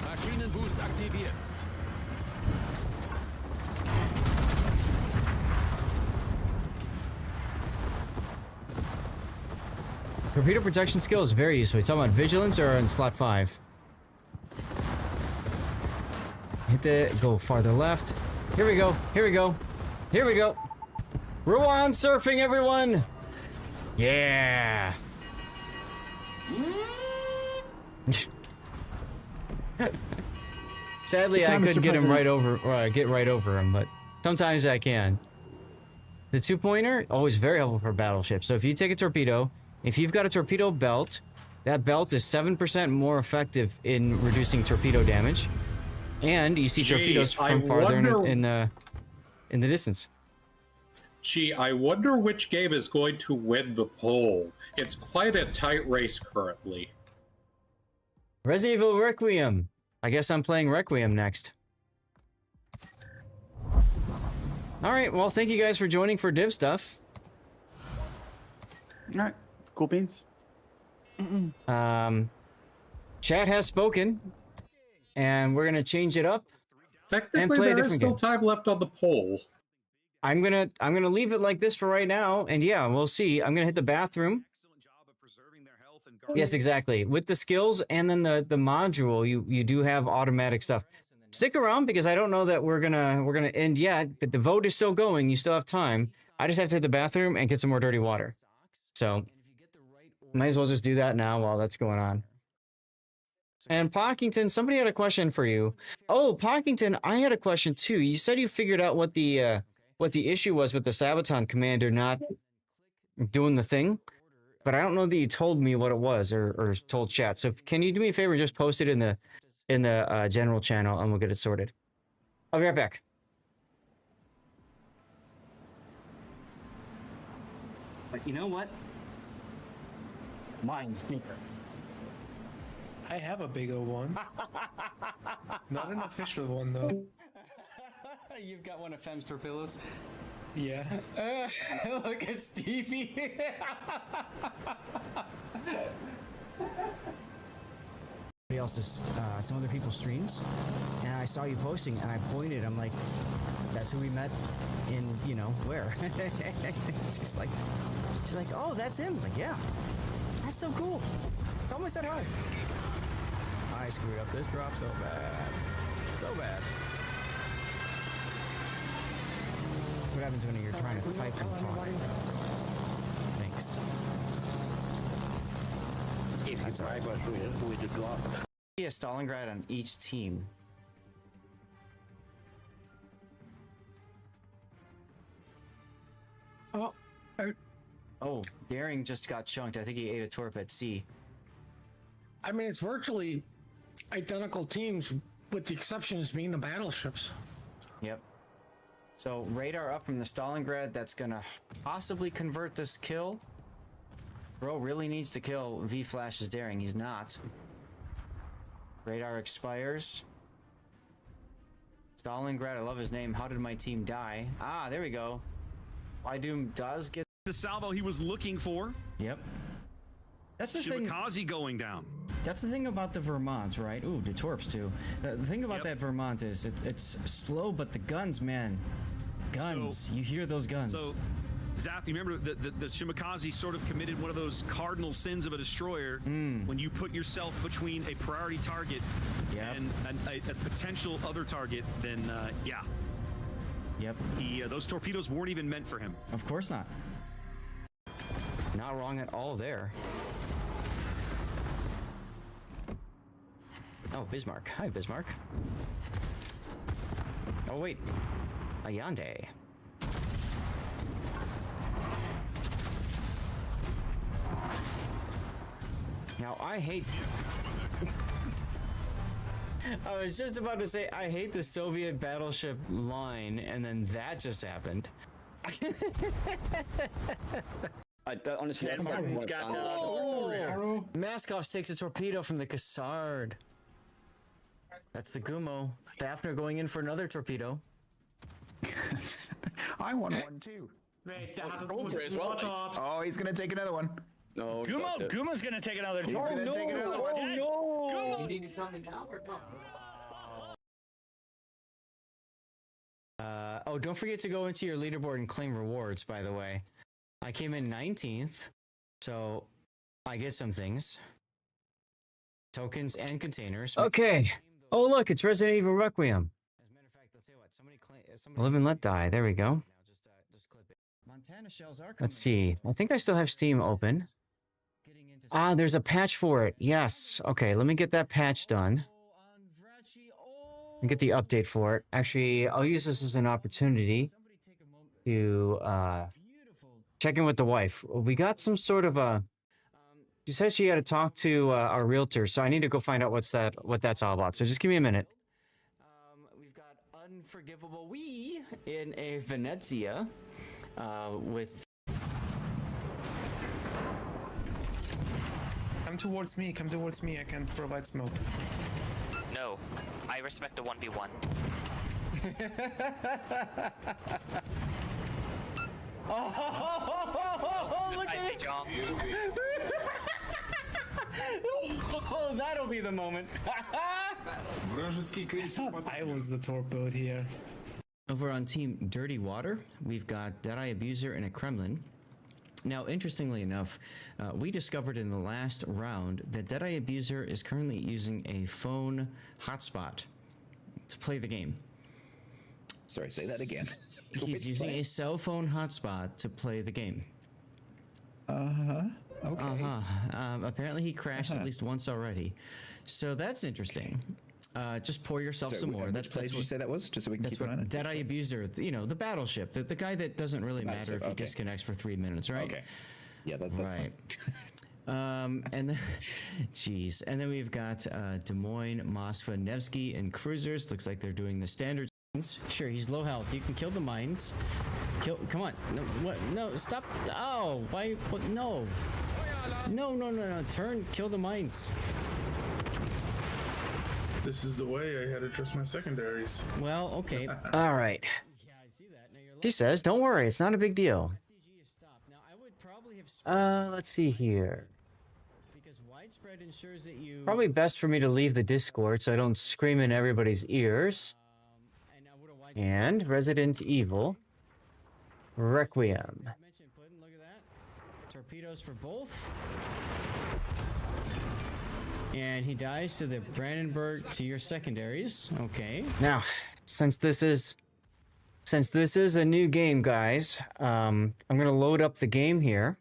Speaker 11: Maschinenboost aktiviert.
Speaker 2: Torpedo protection skill is very useful. You talking about vigilance or in slot 5? Hit the... Go farther left. Here we go. Here we go. Here we go. Ruan surfing, everyone! Yeah! Sadly, I couldn't get him right over, or get right over him, but sometimes I can. The 2-pointer, always very helpful for battleships. So if you take a torpedo, if you've got a torpedo belt, that belt is 7% more effective in reducing torpedo damage. And you see torpedoes from farther in the distance.
Speaker 1: Gee, I wonder which game is going to win the poll. It's quite a tight race currently.
Speaker 2: Resident Evil Requiem. I guess I'm playing Requiem next. Alright, well, thank you guys for joining for Div Stuff.
Speaker 22: Alright, cool beans.
Speaker 2: Chat has spoken. And we're gonna change it up.
Speaker 1: Technically, there is still time left on the poll.
Speaker 2: I'm gonna leave it like this for right now, and yeah, we'll see. I'm gonna hit the bathroom. Yes, exactly. With the skills and then the module, you do have automatic stuff. Stick around because I don't know that we're gonna end yet, but the vote is still going. You still have time. I just have to hit the bathroom and get some more dirty water. So might as well just do that now while that's going on. And Pockington, somebody had a question for you. Oh, Pockington, I had a question too. You said you figured out what the issue was with the Sabaton commander not doing the thing, but I don't know that you told me what it was or told chat. So can you do me a favor and just post it in the general channel and we'll get it sorted. I'll be right back.
Speaker 14: But you know what? Mine's bigger.
Speaker 4: I have a big one. Not an official one, though.
Speaker 7: You've got one of Fem's torpedoes?
Speaker 4: Yeah.
Speaker 7: Look at Stevie.
Speaker 2: Else's, some other people's streams, and I saw you posting, and I pointed. I'm like, that's who we met in, you know, where? she's like, oh, that's him. I'm like, yeah, that's so cool. Tell me I said hi. I screwed up this drop so bad. So bad. What happens when you're trying to type and talk? Thanks.
Speaker 10: If you drive us with the drop.
Speaker 2: Be a Stalingrad on each team. Oh, Daring just got chunked. I think he ate a torp at sea.
Speaker 3: I mean, it's virtually identical teams, with the exceptions being the battleships.
Speaker 2: Yep. So radar up from the Stalingrad. That's gonna possibly convert this kill. Bro really needs to kill V-Flash's Daring. He's not. Radar expires. Stalingrad, I love his name. How did my team die? Ah, there we go. Doom does get
Speaker 6: the salvo he was looking for.
Speaker 2: Yep.
Speaker 7: That's the thing.
Speaker 6: Shimakaze going down.
Speaker 7: That's the thing about the Vermont, right? Ooh, the Torps too. The thing about that Vermont is it's slow, but the guns, man. Guns. You hear those guns.
Speaker 6: So, Zath, you remember the Shimakaze sort of committed one of those cardinal sins of a destroyer when you put yourself between a priority target and a potential other target, then yeah.
Speaker 2: Yep.
Speaker 6: Those torpedoes weren't even meant for him.
Speaker 7: Of course not.
Speaker 2: Not wrong at all there. Oh, Bismarck. Hi, Bismarck. Oh, wait. Ayande. Now, I hate... I was just about to say, I hate the Soviet battleship line, and then that just happened.
Speaker 9: Honestly,
Speaker 2: Maskov takes a torpedo from the Cassard. That's the Gumo. Fafner going in for another torpedo.
Speaker 9: I want one too. Oh, he's gonna take another one.
Speaker 13: No, Gumo's gonna take another
Speaker 9: He's
Speaker 13: torpedo.
Speaker 9: gonna take another one.
Speaker 13: Gumo!
Speaker 2: You need to tell me now or not? Oh, don't forget to go into your leaderboard and claim rewards, by the way. I came in 19th, so I get some things. Tokens and containers. Okay. Oh, look, it's Resident Evil Requiem. Live and Let Die. There we go.
Speaker 7: Montana shells are
Speaker 2: Let's see. I think I still have Steam open. Ah, there's a patch for it. Yes. Okay, let me get that patch done. And get the update for it. Actually, I'll use this as an opportunity to check in with the wife. We got some sort of a... She said she had to talk to our realtor, so I need to go find out what that's all about. So just give me a minute. We've got Unforgivable We in a Venezia with...
Speaker 4: Come towards me, I can provide smoke.
Speaker 12: No, I respect a 1v1.
Speaker 2: Oh, look at it! Oh, that'll be the moment.
Speaker 4: I was the torpedo here.
Speaker 2: Over on Team Dirty Water, we've got Deadeye Abuser and a Kremlin. Now, interestingly enough, we discovered in the last round that Deadeye Abuser is currently using a phone hotspot to play the game.
Speaker 9: Sorry, say that again.
Speaker 2: He's using a cell phone hotspot to play the game.
Speaker 9: Okay.
Speaker 2: Apparently he crashed at least once already. So that's interesting. Just pour yourself some more.
Speaker 9: Which place did you say that was? Just so we can keep an eye on it.
Speaker 2: Deadeye Abuser, you know, the battleship, the guy that doesn't really matter if he disconnects for 3 minutes, right?
Speaker 9: Okay. Yeah, that's
Speaker 2: right. Fine. And then, jeez, and then we've got Des Moines, Moskva, Nevsky, and cruisers. Looks like they're doing the standard. Sure, he's low health. You can kill the mines. Come on. No, what? No, stop. Oh, why? What? No. No. Turn. Kill the mines.
Speaker 17: This is the way I had to trust my secondaries.
Speaker 2: Well, okay. All right. She says, don't worry, it's not a big deal. Let's see here. Probably best for me to leave the Discord so I don't scream in everybody's ears. And Resident Evil Requiem. Torpedoes for both. And he dies to the Brandenburg to your secondaries. Okay. Now, since this is a new game, guys, I'm gonna load up the game here.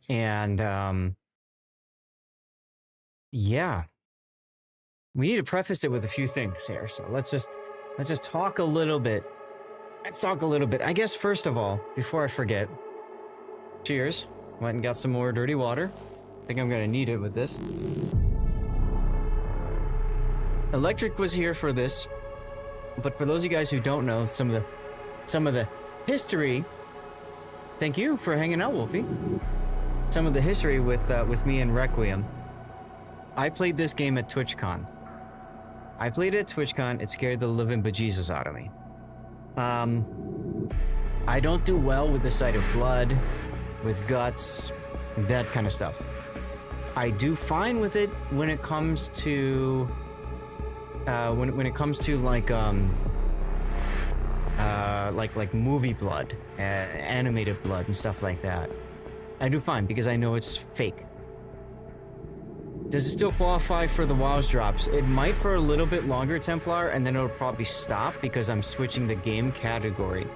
Speaker 2: And yeah. We need to preface it with a few things here. So let's just talk a little bit. Let's talk a little bit. I guess first of all, before I forget, cheers. Went and got some more dirty water. I think I'm gonna need it with this. Electric was here for this, but for those of you guys who don't know some of the history, thank you for hanging out, Wolfie. Some of the history with me and Requiem. I played this game at TwitchCon. I played it at TwitchCon. It scared the living bejesus out of me. I don't do well with the sight of blood, with guts, that kind of stuff. I do fine with it when it comes to when it comes to like movie blood, animated blood and stuff like that. I do fine because I know it's fake. Does it still qualify for the WoW's drops? It might for a little bit longer, Templar, and then it'll probably stop because I'm switching the game category.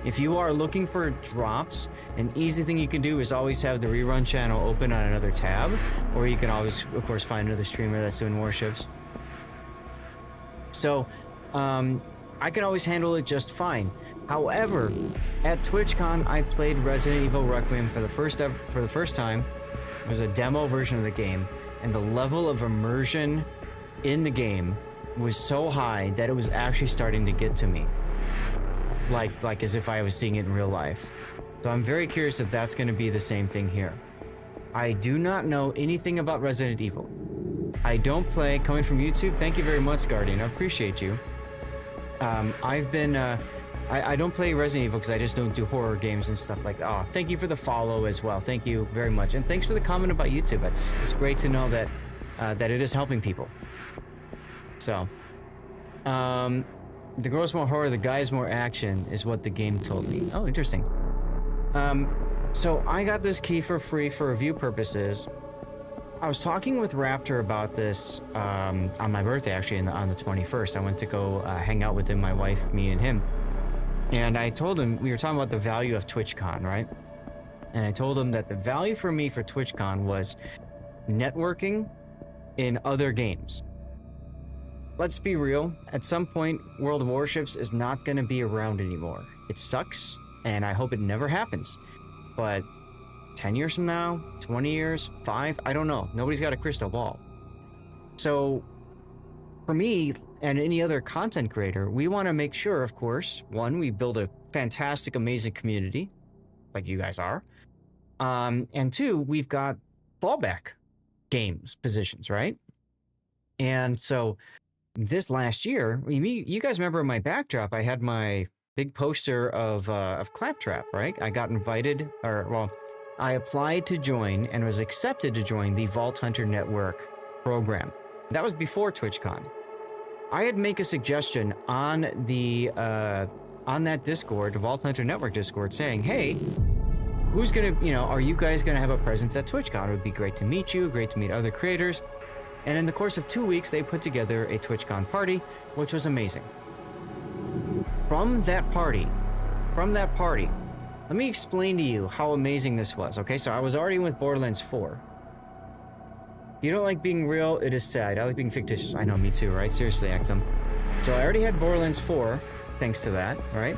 Speaker 2: If you are looking for drops, an easy thing you can do is always have the rerun channel open on another tab, or you can always, of course, find another streamer that's doing warships. So, I can always handle it just fine. However, at TwitchCon, I played Resident Evil Requiem for the first time. It was a demo version of the game, and the level of immersion in the game was so high that it was actually starting to get to me. Like as if I was seeing it in real life. So I'm very curious if that's going to be the same thing here. I do not know anything about Resident Evil. I don't play, coming from YouTube, thank you very much, Guardian, I appreciate you. I don't play Resident Evil because I just don't do horror games and stuff like that. Oh, thank you for the follow as well, thank you very much. And thanks for the comment about YouTube, it's great to know that, that it is helping people. So, the girl's more horror, the guy's more action, is what the game told me. Oh, interesting. So I got this key for free for review purposes. I was talking with Raptor about this on my birthday, actually, on the 21st. I went to go hang out with him, my wife, me, and him. And I told him, we were talking about the value of TwitchCon, right? And I told him that the value for me for TwitchCon was networking in other games. Let's be real, at some point, World of Warships is not going to be around anymore. It sucks, and I hope it never happens. But 10 years from now, 20 years, 5, I don't know. Nobody's got a crystal ball. So, for me, and any other content creator, we want to make sure, of course, one, we build a fantastic, amazing community, like you guys are. And two, we've got fallback games positions, right? And so this last year, you guys remember in my backdrop, I had my big poster of Claptrap, right? I got invited, I applied to join and was accepted to join the Vault Hunter Network program. That was before TwitchCon. I had make a suggestion on the on that Discord, the Vault Hunter Network Discord, saying, hey, who's gonna, are you guys gonna have a presence at TwitchCon? It would be great to meet you, great to meet other creators. And in the course of 2 weeks, they put together a TwitchCon party, which was amazing. From that party, let me explain to you how amazing this was, okay? So I was already with Borderlands 4. You don't like being real, it is sad. I like being fictitious. I know, me too, right? Seriously, Axum. So I already had Borderlands 4, thanks to that, right?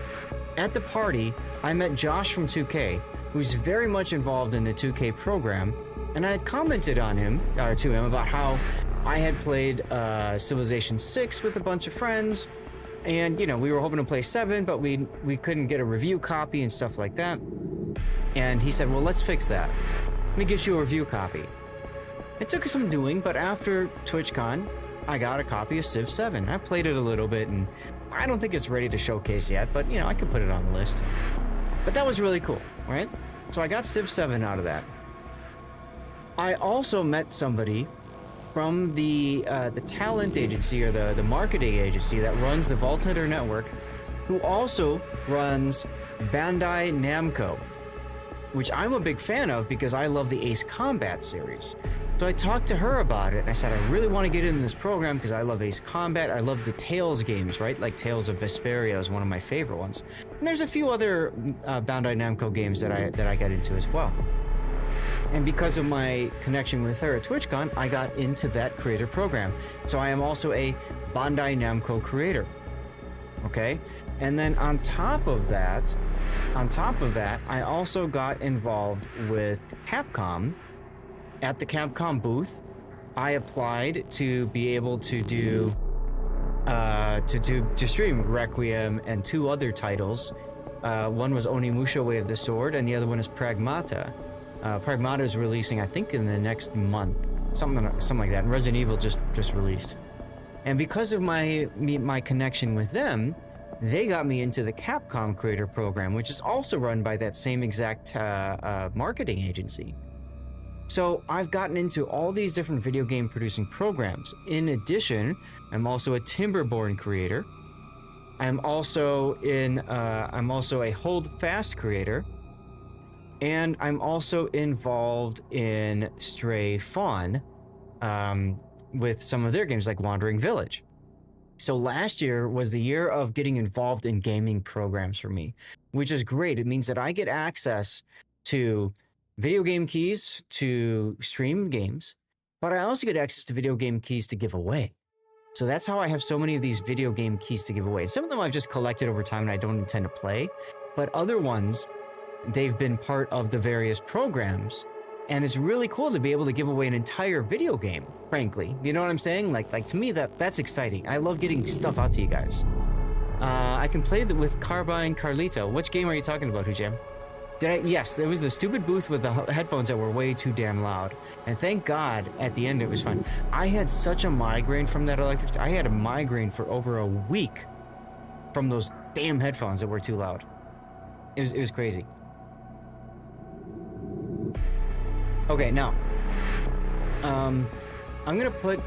Speaker 2: At the party, I met Josh from 2K, who's very much involved in the 2K program, and I had commented on him, or to him, about how I had played Civilization 6 with a bunch of friends, and, we were hoping to play 7, but we couldn't get a review copy and stuff like that. And he said, well, let's fix that. Let me get you a review copy. It took some doing, but after TwitchCon, I got a copy of Civ 7. I played it a little bit, and I don't think it's ready to showcase yet, but, I could put it on the list. But that was really cool, right? So I got Civ 7 out of that. I also met somebody from the talent agency, or the marketing agency that runs the Vault Hunter Network, who also runs Bandai Namco, which I'm a big fan of because I love the Ace Combat series. So I talked to her about it, and I said, I really want to get in this program because I love Ace Combat. I love the Tales games, right? Like Tales of Vesperia is one of my favorite ones. And there's a few other Bandai Namco games that I got into as well. And because of my connection with her at TwitchCon, I got into that creator program. So I am also a Bandai Namco creator. Okay? And then on top of that, I also got involved with Capcom. At the Capcom booth, I applied to be able to do to stream Requiem and 2 other titles. One was Onimusha Way of the Sword, and the other one is Pragmata. Pragmata is releasing, I think, in the next month, something like that. And Resident Evil just released. And because of my connection with them, they got me into the Capcom Creator Program, which is also run by that same exact marketing agency. So I've gotten into all these different video game producing programs. In addition, I'm also a Timberborn creator. I'm also a Hold Fast creator. And I'm also involved in Stray Fawn with some of their games like Wandering Village. So last year was the year of getting involved in gaming programs for me, which is great. It means that I get access to video game keys to stream games, but I also get access to video game keys to give away. So that's how I have so many of these video game keys to give away. Some of them I've just collected over time and I don't intend to play, but other ones, they've been part of the various programs, and it's really cool to be able to give away an entire video game, frankly. You know what I'm saying? Like to me, that's exciting. I love getting stuff out to you guys. I can play with Carbine Carlito. Which game are you talking about, Hujam? Yes, there was the stupid booth with the headphones that were way too damn loud. And thank God, at the end, it was fun. I had such a migraine from that electric... I had a migraine for over a week from those damn headphones that were too loud. It was crazy. Okay, now, I'm gonna put...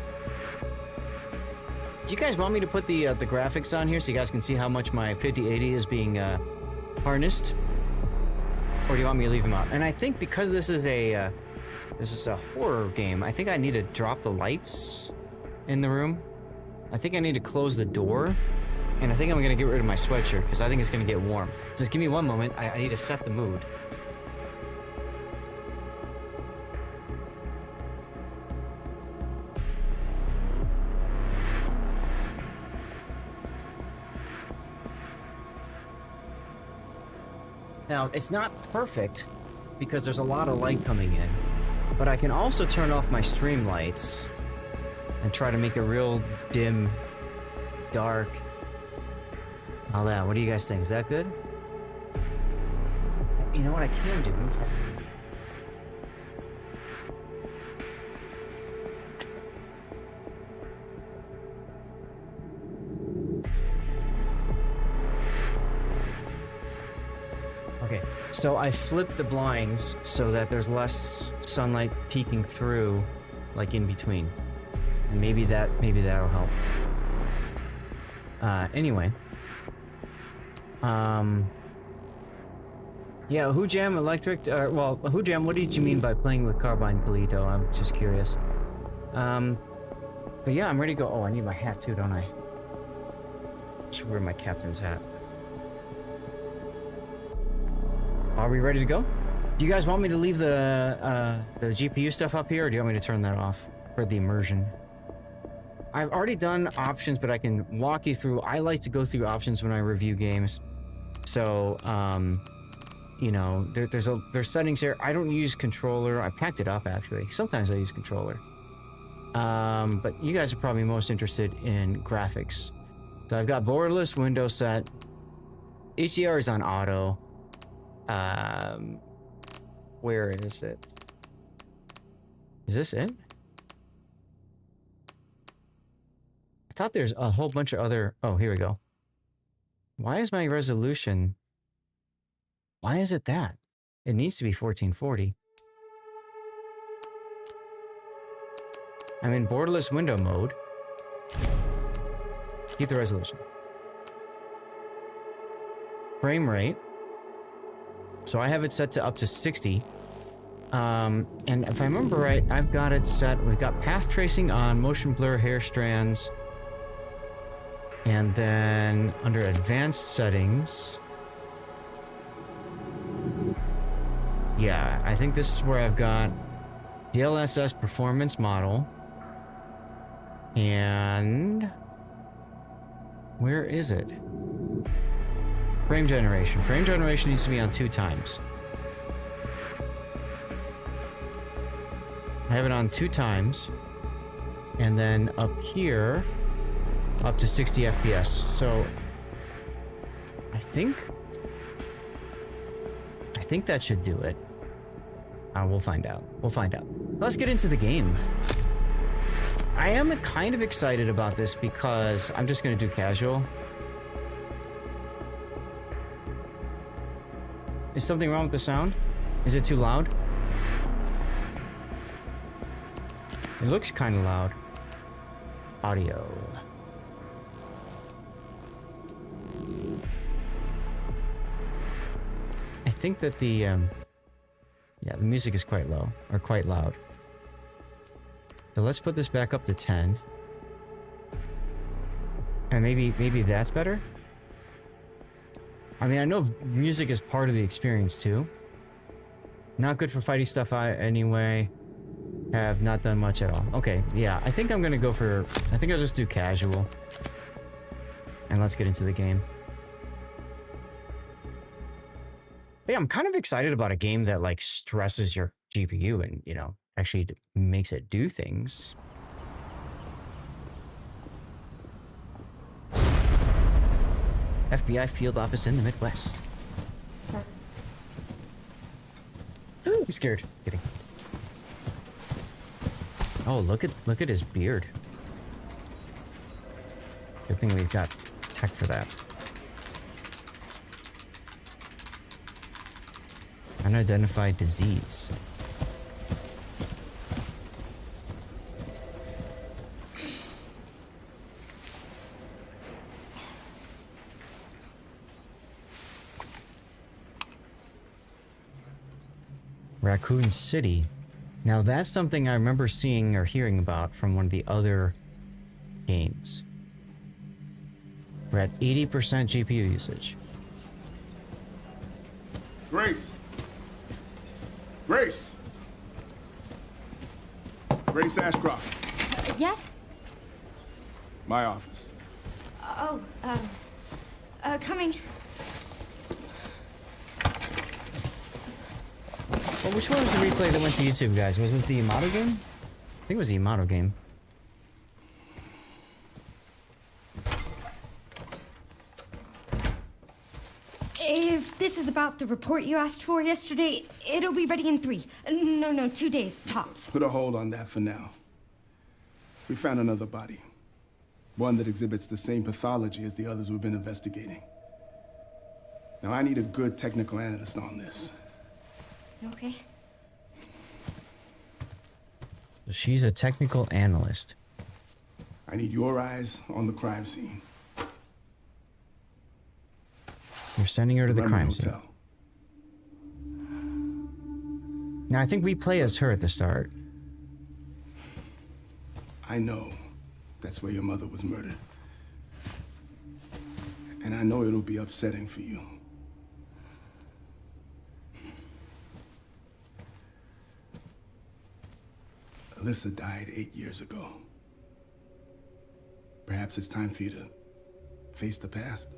Speaker 2: Do you guys want me to put the graphics on here so you guys can see how much my 5080 is being harnessed? Or do you want me to leave them out? And I think because this is a horror game, I think I need to drop the lights in the room. I think I need to close the door. And I think I'm gonna get rid of my sweatshirt because I think it's gonna get warm. Just give me one moment. I need to set the mood. Now, it's not perfect because there's a lot of light coming in, but I can also turn off my stream lights and try to make it real dim, dark. All that. What do you guys think? Is that good? You know what I can do? Let me press it. Okay, so I flipped the blinds so that there's less sunlight peeking through, like in between. And maybe that'll help. Anyway. Yeah, Who Jam Electric, well, Who Jam, what did you mean by playing with Carbine Kalito? I'm just curious. But yeah, I'm ready to go. Oh, I need my hat too, don't I? Should wear my captain's hat. Are we ready to go? Do you guys want me to leave the GPU stuff up here, or do you want me to turn that off for the immersion? I've already done options, but I can walk you through. I like to go through options when I review games. So, you know, there's settings here. I don't use controller. I packed it up, actually. Sometimes I use controller. But you guys are probably most interested in graphics. So I've got borderless window set. HDR is on auto. Where is it? Is this it? I thought there's a whole bunch of other... Oh, here we go. Why is my resolution... Why is it that? It needs to be 1440. I'm in borderless window mode. Keep the resolution. Frame rate. So I have it set to up to 60. And if I remember right, I've got it set... We've got path tracing on, motion blur, hair strands. And then under advanced settings... Yeah, I think this is where I've got DLSS performance model. And... where is it? Frame generation. Frame generation needs to be on 2 times. I have it on 2 times. And then up here, up to 60 FPS. So, I think that should do it. We'll find out. We'll find out. Let's get into the game. I am kind of excited about this because I'm just going to do casual. Is something wrong with the sound? Is it too loud? It looks kind of loud. Audio. I think that the the music is quite low, or quite loud. So let's put this back up to 10. And maybe that's better? I mean, I know music is part of the experience too. Not good for fighting stuff anyway. Have not done much at all. Okay, yeah, I think I'm gonna go for... I think I'll just do casual. And let's get into the game. Yeah, I'm kind of excited about a game that, like, stresses your GPU and, you know, actually makes it do things. FBI field office in the Midwest. Sorry. Ooh, I'm scared. Kidding. Oh, look at his beard. Good thing we've got tech for that. Unidentified disease. Raccoon City. Now that's something I remember seeing or hearing about from one of the other games. We're at 80% GPU usage.
Speaker 5: Grace! Grace! Grace Ashcroft.
Speaker 18: Yes?
Speaker 5: My office.
Speaker 18: Oh, coming.
Speaker 2: Well, which one was the replay that went to YouTube, guys? Was it the Amato game? I think it was the Amato game.
Speaker 18: If this is about the report you asked for yesterday, it'll be ready in 3. No, 2 days, tops.
Speaker 5: Put a hold on that for now. We found another body. One that exhibits the same pathology as the others we've been investigating. Now, I need a good technical analyst on this.
Speaker 18: Okay.
Speaker 2: She's a technical analyst.
Speaker 5: I need your eyes on the crime scene.
Speaker 2: You're sending her to the crime
Speaker 5: Hotel.
Speaker 2: scene. Now, I think we play as her at the start.
Speaker 5: I know that's where your mother was murdered. And I know it'll be upsetting for you. Alyssa died 8 years ago. Perhaps it's time for you to face the past.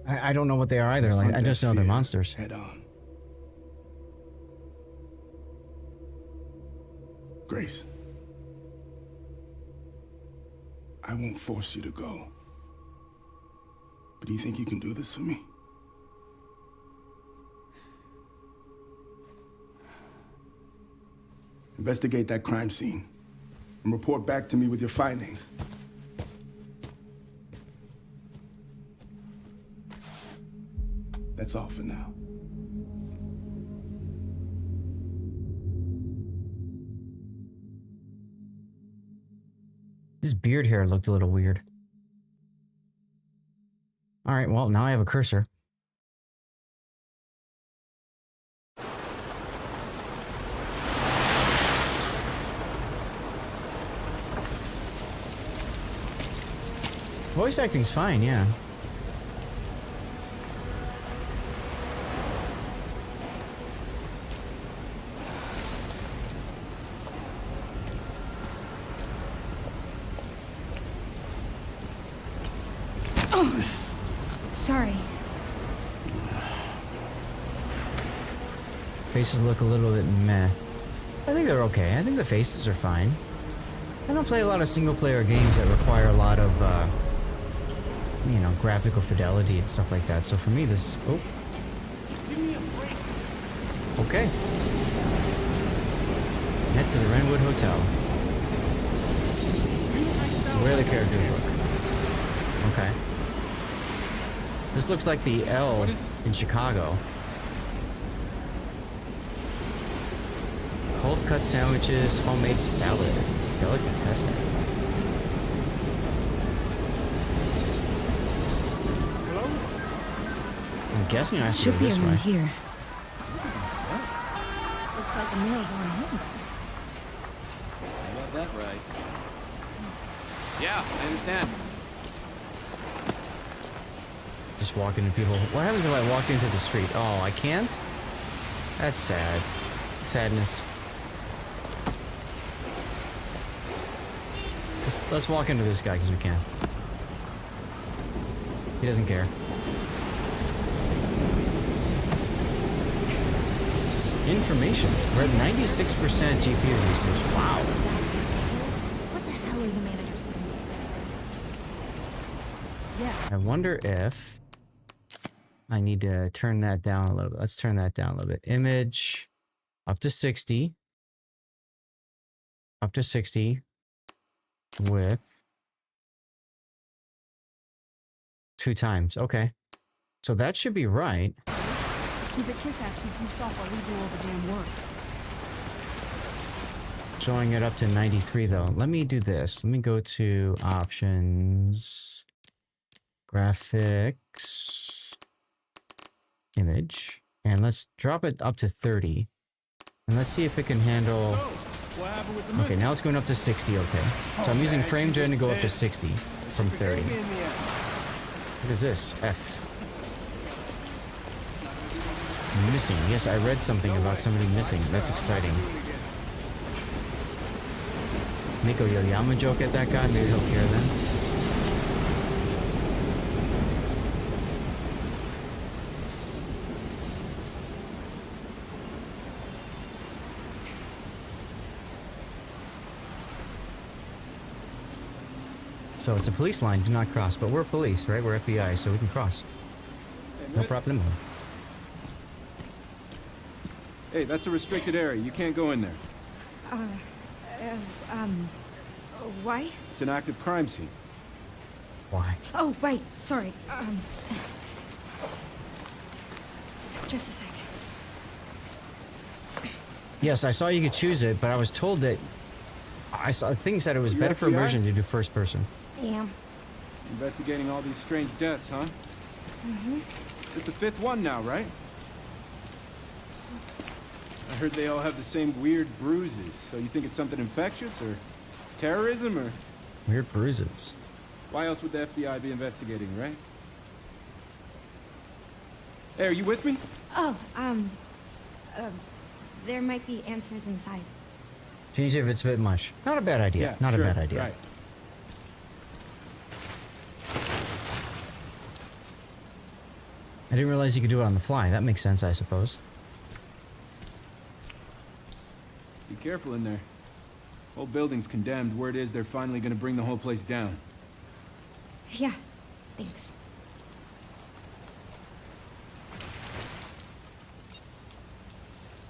Speaker 2: I don't know what they are either. Like, I just know they're monsters.
Speaker 5: Head on. Grace, I won't force you to go. But do you think you can do this for me? Investigate that crime scene and report back to me with your findings. That's all for now.
Speaker 2: His beard hair looked a little weird. Alright, well, now I have a cursor. Voice acting's fine, yeah.
Speaker 18: Oh, sorry.
Speaker 2: Faces look a little bit meh. I think they're okay. I think the faces are fine. I don't play a lot of single-player games that require a lot of, you know, graphical fidelity and stuff like that. So for me, this... Oh. Okay. Head to the Renwood Hotel. Where the characters look. Okay. This looks like the L in Chicago. Cold cut sandwiches, homemade salads, delicatessen. I'm guessing I have to go this way.
Speaker 18: Here. Looks like the meal's on him.
Speaker 23: You got that right. Yeah, I understand.
Speaker 2: Just walk into people. What happens if I walk into the street? Oh, I can't? That's sad. Sadness. Let's walk into this guy because we can. He doesn't care. Information. We're at 96% GPU usage. Wow.
Speaker 18: What the hell are the managers thinking? Yeah.
Speaker 2: I wonder if I need to turn that down a little bit. Let's turn that down a little bit. Image up to 60. Up to 60 with 2 times. Okay. So that should be right.
Speaker 18: He's a kiss ass from himself while we do all the damn work.
Speaker 2: Showing it up to 93 though. Let me do this. Let me go to options, graphics, image. And let's drop it up to 30. And let's see if it can handle... Okay, now it's going up to 60, okay. So I'm using frame gen to go up to 60 from 30. What is this? F. Missing. Yes, I read something about somebody missing. That's exciting. Make a Yoyama joke at that guy, maybe he'll care then. So it's a police line, do not cross, but we're police, right? We're FBI, so we can cross. No problem.
Speaker 8: Hey, that's a restricted area. You can't go in there.
Speaker 18: Why?
Speaker 8: It's an active crime scene.
Speaker 2: Why?
Speaker 18: Oh, right. Sorry. Just a sec.
Speaker 2: Yes, I saw you could choose it, but I was told that I saw things that it was better for immersion to do first person.
Speaker 18: Yeah.
Speaker 8: Investigating all these strange deaths, huh?
Speaker 18: Mm-hmm.
Speaker 8: It's the 5th one now, right? I heard they all have the same weird bruises. So you think it's something infectious or terrorism or?
Speaker 2: Weird bruises.
Speaker 8: Why else would the FBI be investigating, right? Hey, are you with me?
Speaker 18: Oh, there might be answers inside.
Speaker 2: Change it if it's a bit much. Not a bad idea.
Speaker 8: Yeah,
Speaker 2: Not
Speaker 8: sure,
Speaker 2: a bad idea.
Speaker 8: Right.
Speaker 2: I didn't realize you could do it on the fly. That makes sense, I suppose.
Speaker 8: Be careful in there. Whole building's condemned. Word is they're finally gonna bring the whole place down.
Speaker 18: Yeah, thanks.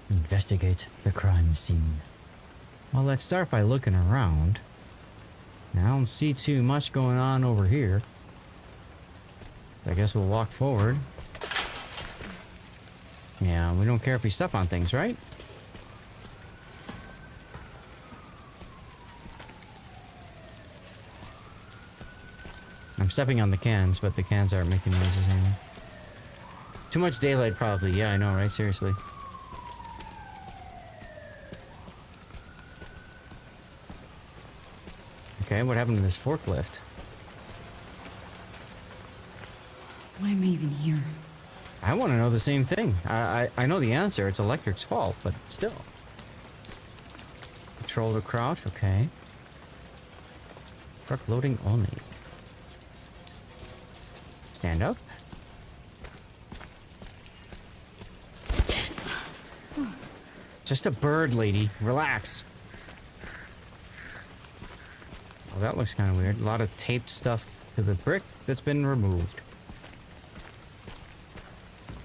Speaker 2: Investigate the crime scene. Well, let's start by looking around. Now, I don't see too much going on over here. I guess we'll walk forward. Yeah, we don't care if we step on things, right? I'm stepping on the cans, but the cans aren't making noises anymore. Too much daylight, probably. Yeah, I know, right? Seriously. Okay, what happened to this forklift?
Speaker 18: Why am I even here?
Speaker 2: I want to know the same thing. I know the answer. It's Electric's fault, but still. Control to crouch, okay. Truck loading only. Stand up. Just a bird, lady. Relax. Oh, that looks kind of weird. A lot of taped stuff to the brick that's been removed.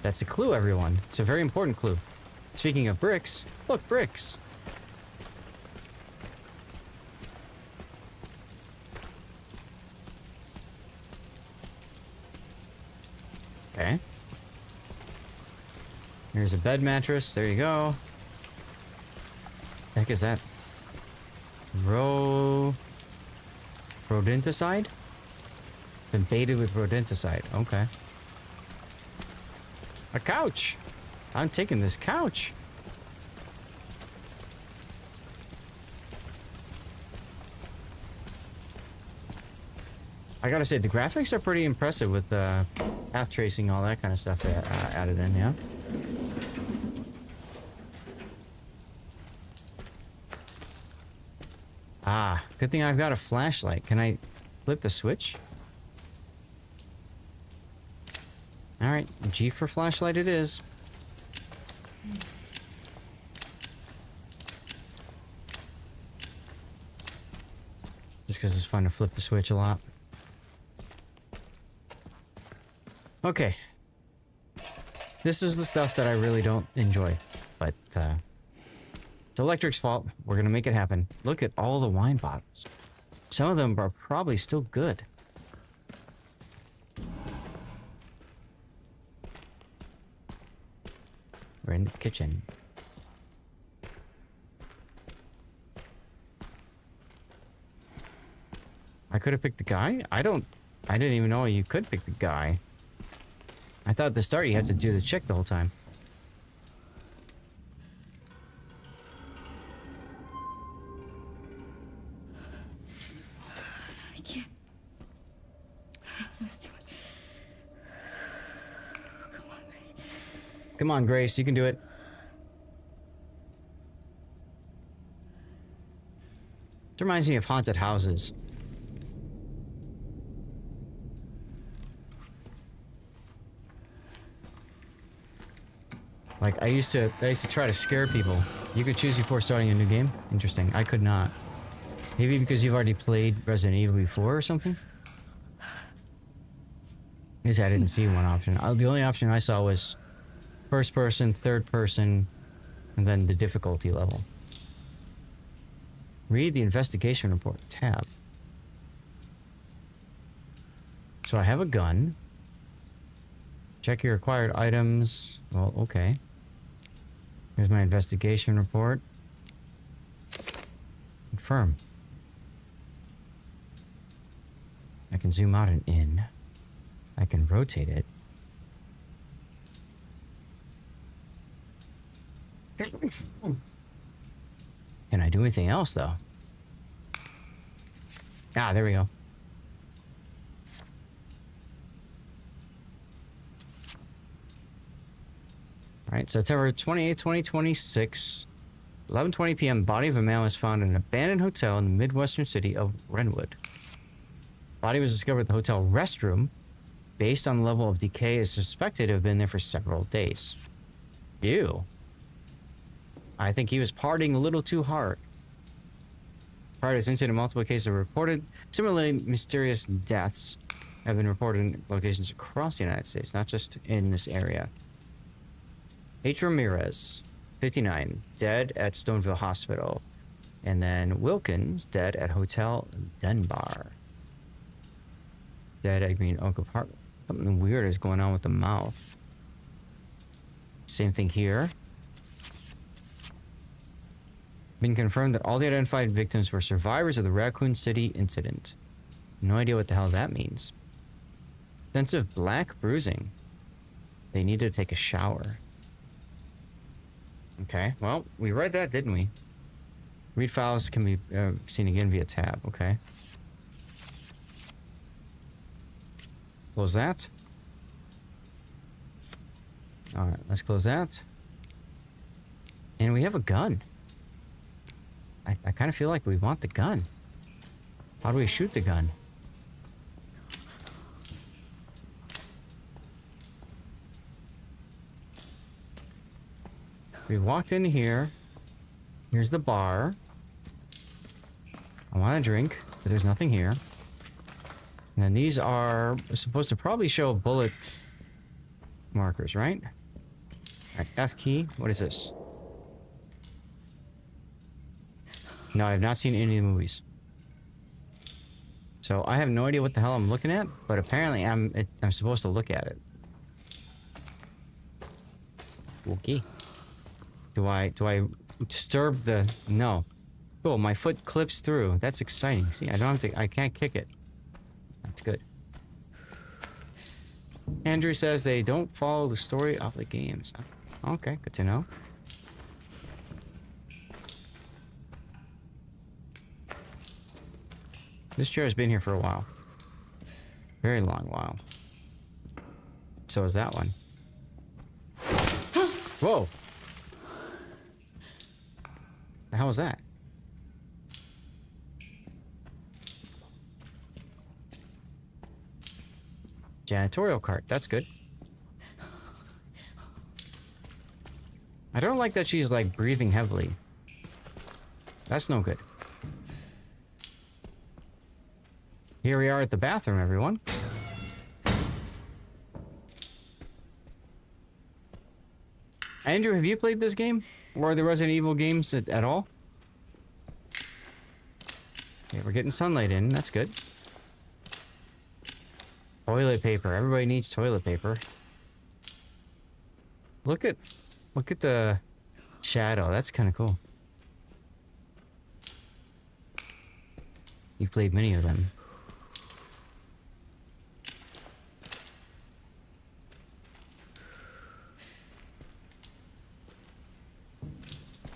Speaker 2: That's a clue, everyone. It's a very important clue. Speaking of bricks, look, bricks. Okay. Here's a bed mattress. There you go. The heck is that? Rodenticide? Been baited with rodenticide. Okay. A couch. I'm taking this couch. I gotta say, the graphics are pretty impressive with path tracing, all that kind of stuff added in, yeah? Ah, good thing I've got a flashlight. Can I flip the switch? Alright, G for flashlight it is. Just because it's fun to flip the switch a lot. Okay. This is the stuff that I really don't enjoy. But, it's Electric's fault. We're gonna make it happen. Look at all the wine bottles. Some of them are probably still good. We're in the kitchen. I could have picked the guy? I didn't even know you could pick the guy. I thought at the start you had to do the chick the whole time. Come on, Grace, you can do it. It reminds me of haunted houses. Like I used to try to scare people. You could choose before starting a new game. Interesting. I could not. Maybe because you've already played Resident Evil before or something. I guess I didn't see one option. The only option I saw was first person, third person, and then the difficulty level. Read the investigation report tab. So I have a gun. Check your acquired items. Well, okay. Here's my investigation report. Confirm. I can zoom out and in. I can rotate it. Can I do anything else, though? Ah, there we go. Alright, September 28th, 2026. 11:20 p.m. Body of a man was found in an abandoned hotel in the midwestern city of Renwood. Body was discovered at the hotel restroom. Based on the level of decay, is suspected to have been there for several days. Ew. I think he was partying a little too hard. Prior to this incident, multiple cases are reported. Similarly, mysterious deaths have been reported in locations across the United States, not just in this area. H. Ramirez, 59, dead at Stoneville Hospital. And then Wilkins, dead at Hotel Dunbar. Dead at Green Oak Apartment. Something weird is going on with the mouth. Same thing here. Been confirmed that all the identified victims were survivors of the Raccoon City incident. No idea what the hell that means. Extensive black bruising. They needed to take a shower. Okay, well, we read that, didn't we? Read files can be seen again via tab, okay. Close that. Alright, let's close that. And we have a gun. I kind of feel like we want the gun. How do we shoot the gun? We walked in here. Here's the bar. I want a drink, but there's nothing here. And then these are supposed to probably show bullet markers, right? Alright, F key. What is this? No, I have not seen any of the movies. So I have no idea what the hell I'm looking at, but apparently I'm supposed to look at it. Okay. Do I disturb the... No. Cool, my foot clips through. That's exciting. See, I don't have to... I can't kick it. That's good. Andrew says they don't follow the story of the games. Okay, good to know. This chair has been here for a while. Very long while. So is that one. Whoa! The hell was that? Janitorial cart. That's good. I don't like that she's like breathing heavily. That's no good. Here we are at the bathroom, everyone. Andrew, have you played this game? Or the Resident Evil games at all? Okay, we're getting sunlight in. That's good. Toilet paper. Everybody needs toilet paper. Look at the shadow. That's kind of cool. You've played many of them.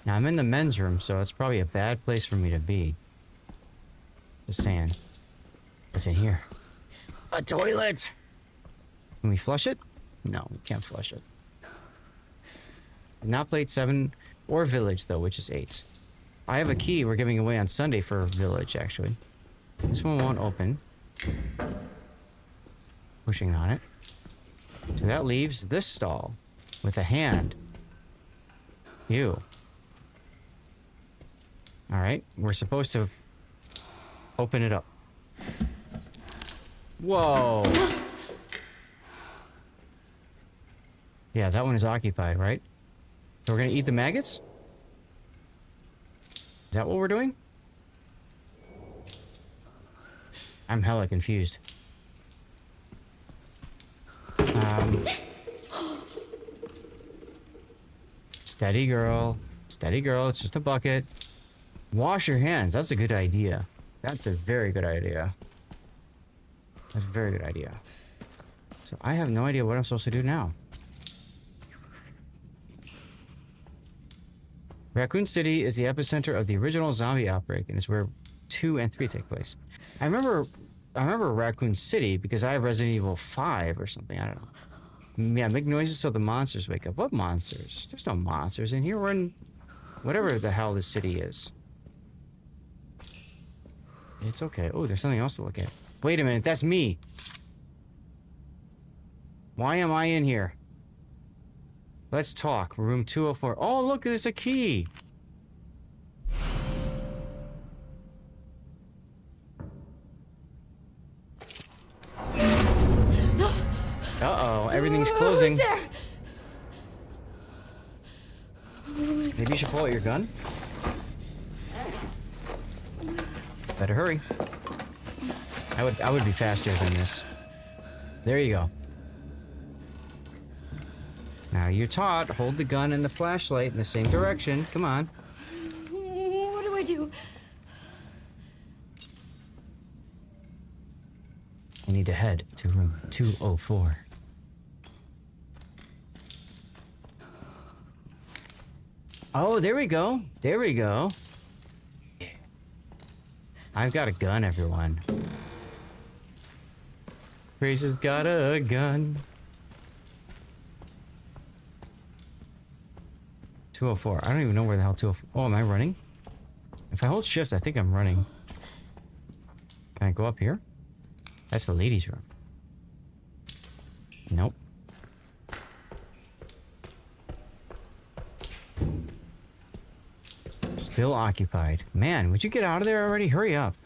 Speaker 2: Now, I'm in the men's room, so it's probably a bad place for me to be. Just saying. What's in here? A toilet! Can we flush it? No, we can't flush it. Not played 7 or Village, though, which is 8. I have a key we're giving away on Sunday for Village, actually. This one won't open. Pushing on it. So that leaves this stall with a hand. You. Alright, we're supposed to open it up. Whoa! Yeah, that one is occupied, right? So we're gonna eat the maggots? Is that what we're doing? I'm hella confused. Steady girl. Steady girl, it's just a bucket. Wash your hands, that's a good idea. That's a very good idea. That's a very good idea. So I have no idea what I'm supposed to do now. Raccoon City is the epicenter of the original zombie outbreak and is where 2 and 3 take place. I remember Raccoon City because I have Resident Evil 5 or something, I don't know. Yeah, make noises so the monsters wake up. What monsters? There's no monsters in here. We're in whatever the hell this city is. It's okay. Oh, there's something else to look at. Wait a minute, that's me. Why am I in here? Let's talk. Room 204. Oh, look, there's a key. Uh-oh, everything's closing.
Speaker 18: Who's there?
Speaker 2: Maybe you should pull out your gun. Better hurry. I would be faster than this. There you go. Now you're taught, hold the gun and the flashlight in the same direction. Come on.
Speaker 18: What do I do?
Speaker 2: I need to head to room 204. Oh, there we go. There we go. I've got a gun, everyone. Grace has got a gun. 204. I don't even know where the hell 204. Oh, am I running? If I hold shift, I think I'm running. Can I go up here? That's the ladies' room. Nope. Still occupied. Man, would you get out of there already? Hurry up.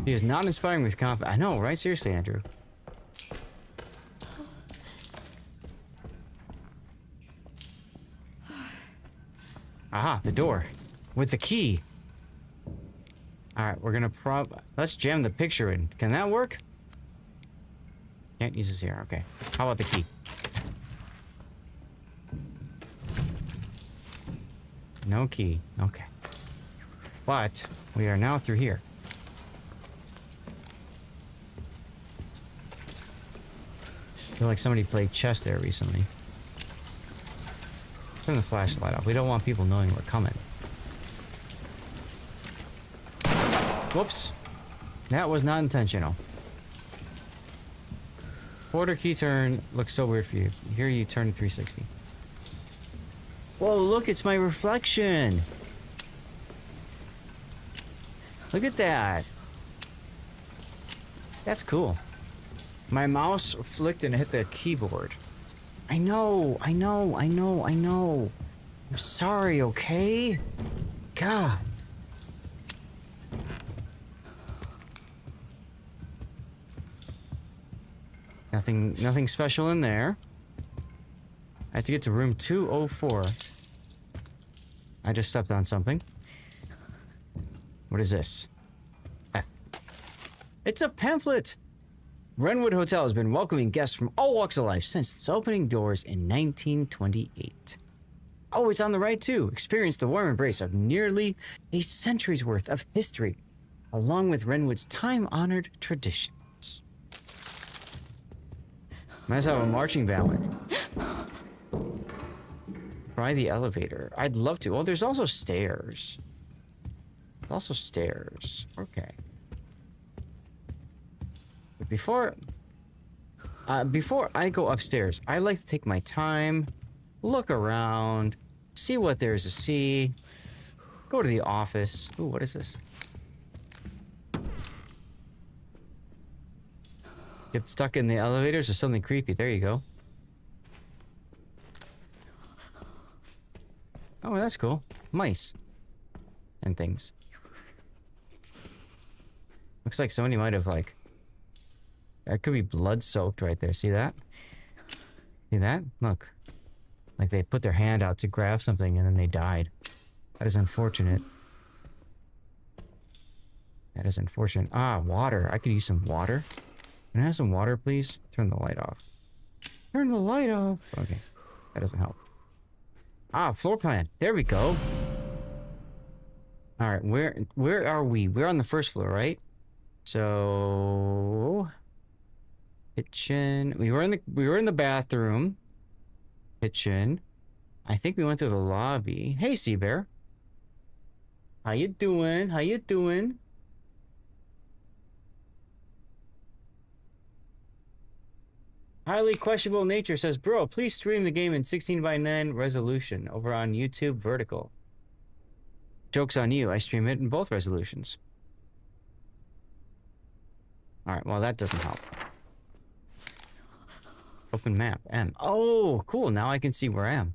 Speaker 2: He is not inspiring with confidence. I know, right? Seriously, Andrew. Aha, the door. With the key. Alright, we're gonna let's jam the picture in. Can that work? Can't use this here, okay. How about the key? No key, okay. But, we are now through here. I feel like somebody played chess there recently. Turn the flashlight off. We don't want people knowing we're coming. Whoops. That was not intentional. Quarter key turn looks so weird for you. Here you turn to 360. Whoa, look, it's my reflection. Look at that. That's cool. My mouse flicked and hit the keyboard. I know. I'm sorry, okay? God. Nothing special in there. I have to get to room 204. I just stepped on something. What is this? F. It's a pamphlet! Wrenwood Hotel has been welcoming guests from all walks of life since its opening doors in 1928. Oh, it's on the right too. Experience the warm embrace of nearly a century's worth of history, along with Wrenwood's time-honored traditions. Might have a marching band. Try the elevator. I'd love to. Oh, there's also stairs. There's also stairs. Okay. But before... before I go upstairs, I like to take my time, look around, see what there is to see, go to the office. Ooh, what is this? Get stuck in the elevators or something creepy. There you go. Oh, that's cool. Mice. And things. Looks like somebody might have, like... That could be blood-soaked right there. See that? See that? Look. Like they put their hand out to grab something and then they died. That is unfortunate. That is unfortunate. Ah, water. I could use some water. Can I have some water, please? Turn the light off. Turn the light off. Okay. That doesn't help. Ah, floor plan. There we go. All right, where are we? We're on the first floor, right? So kitchen. We were in the bathroom. Kitchen. I think we went to the lobby. Hey, Sea Bear. How you doing? How you doing? Highly questionable nature says, bro, please stream the game in 16:9 resolution over on YouTube vertical. Joke's on you. I stream it in both resolutions. Alright, well, that doesn't help. Open map. M. Oh, cool. Now I can see where I am.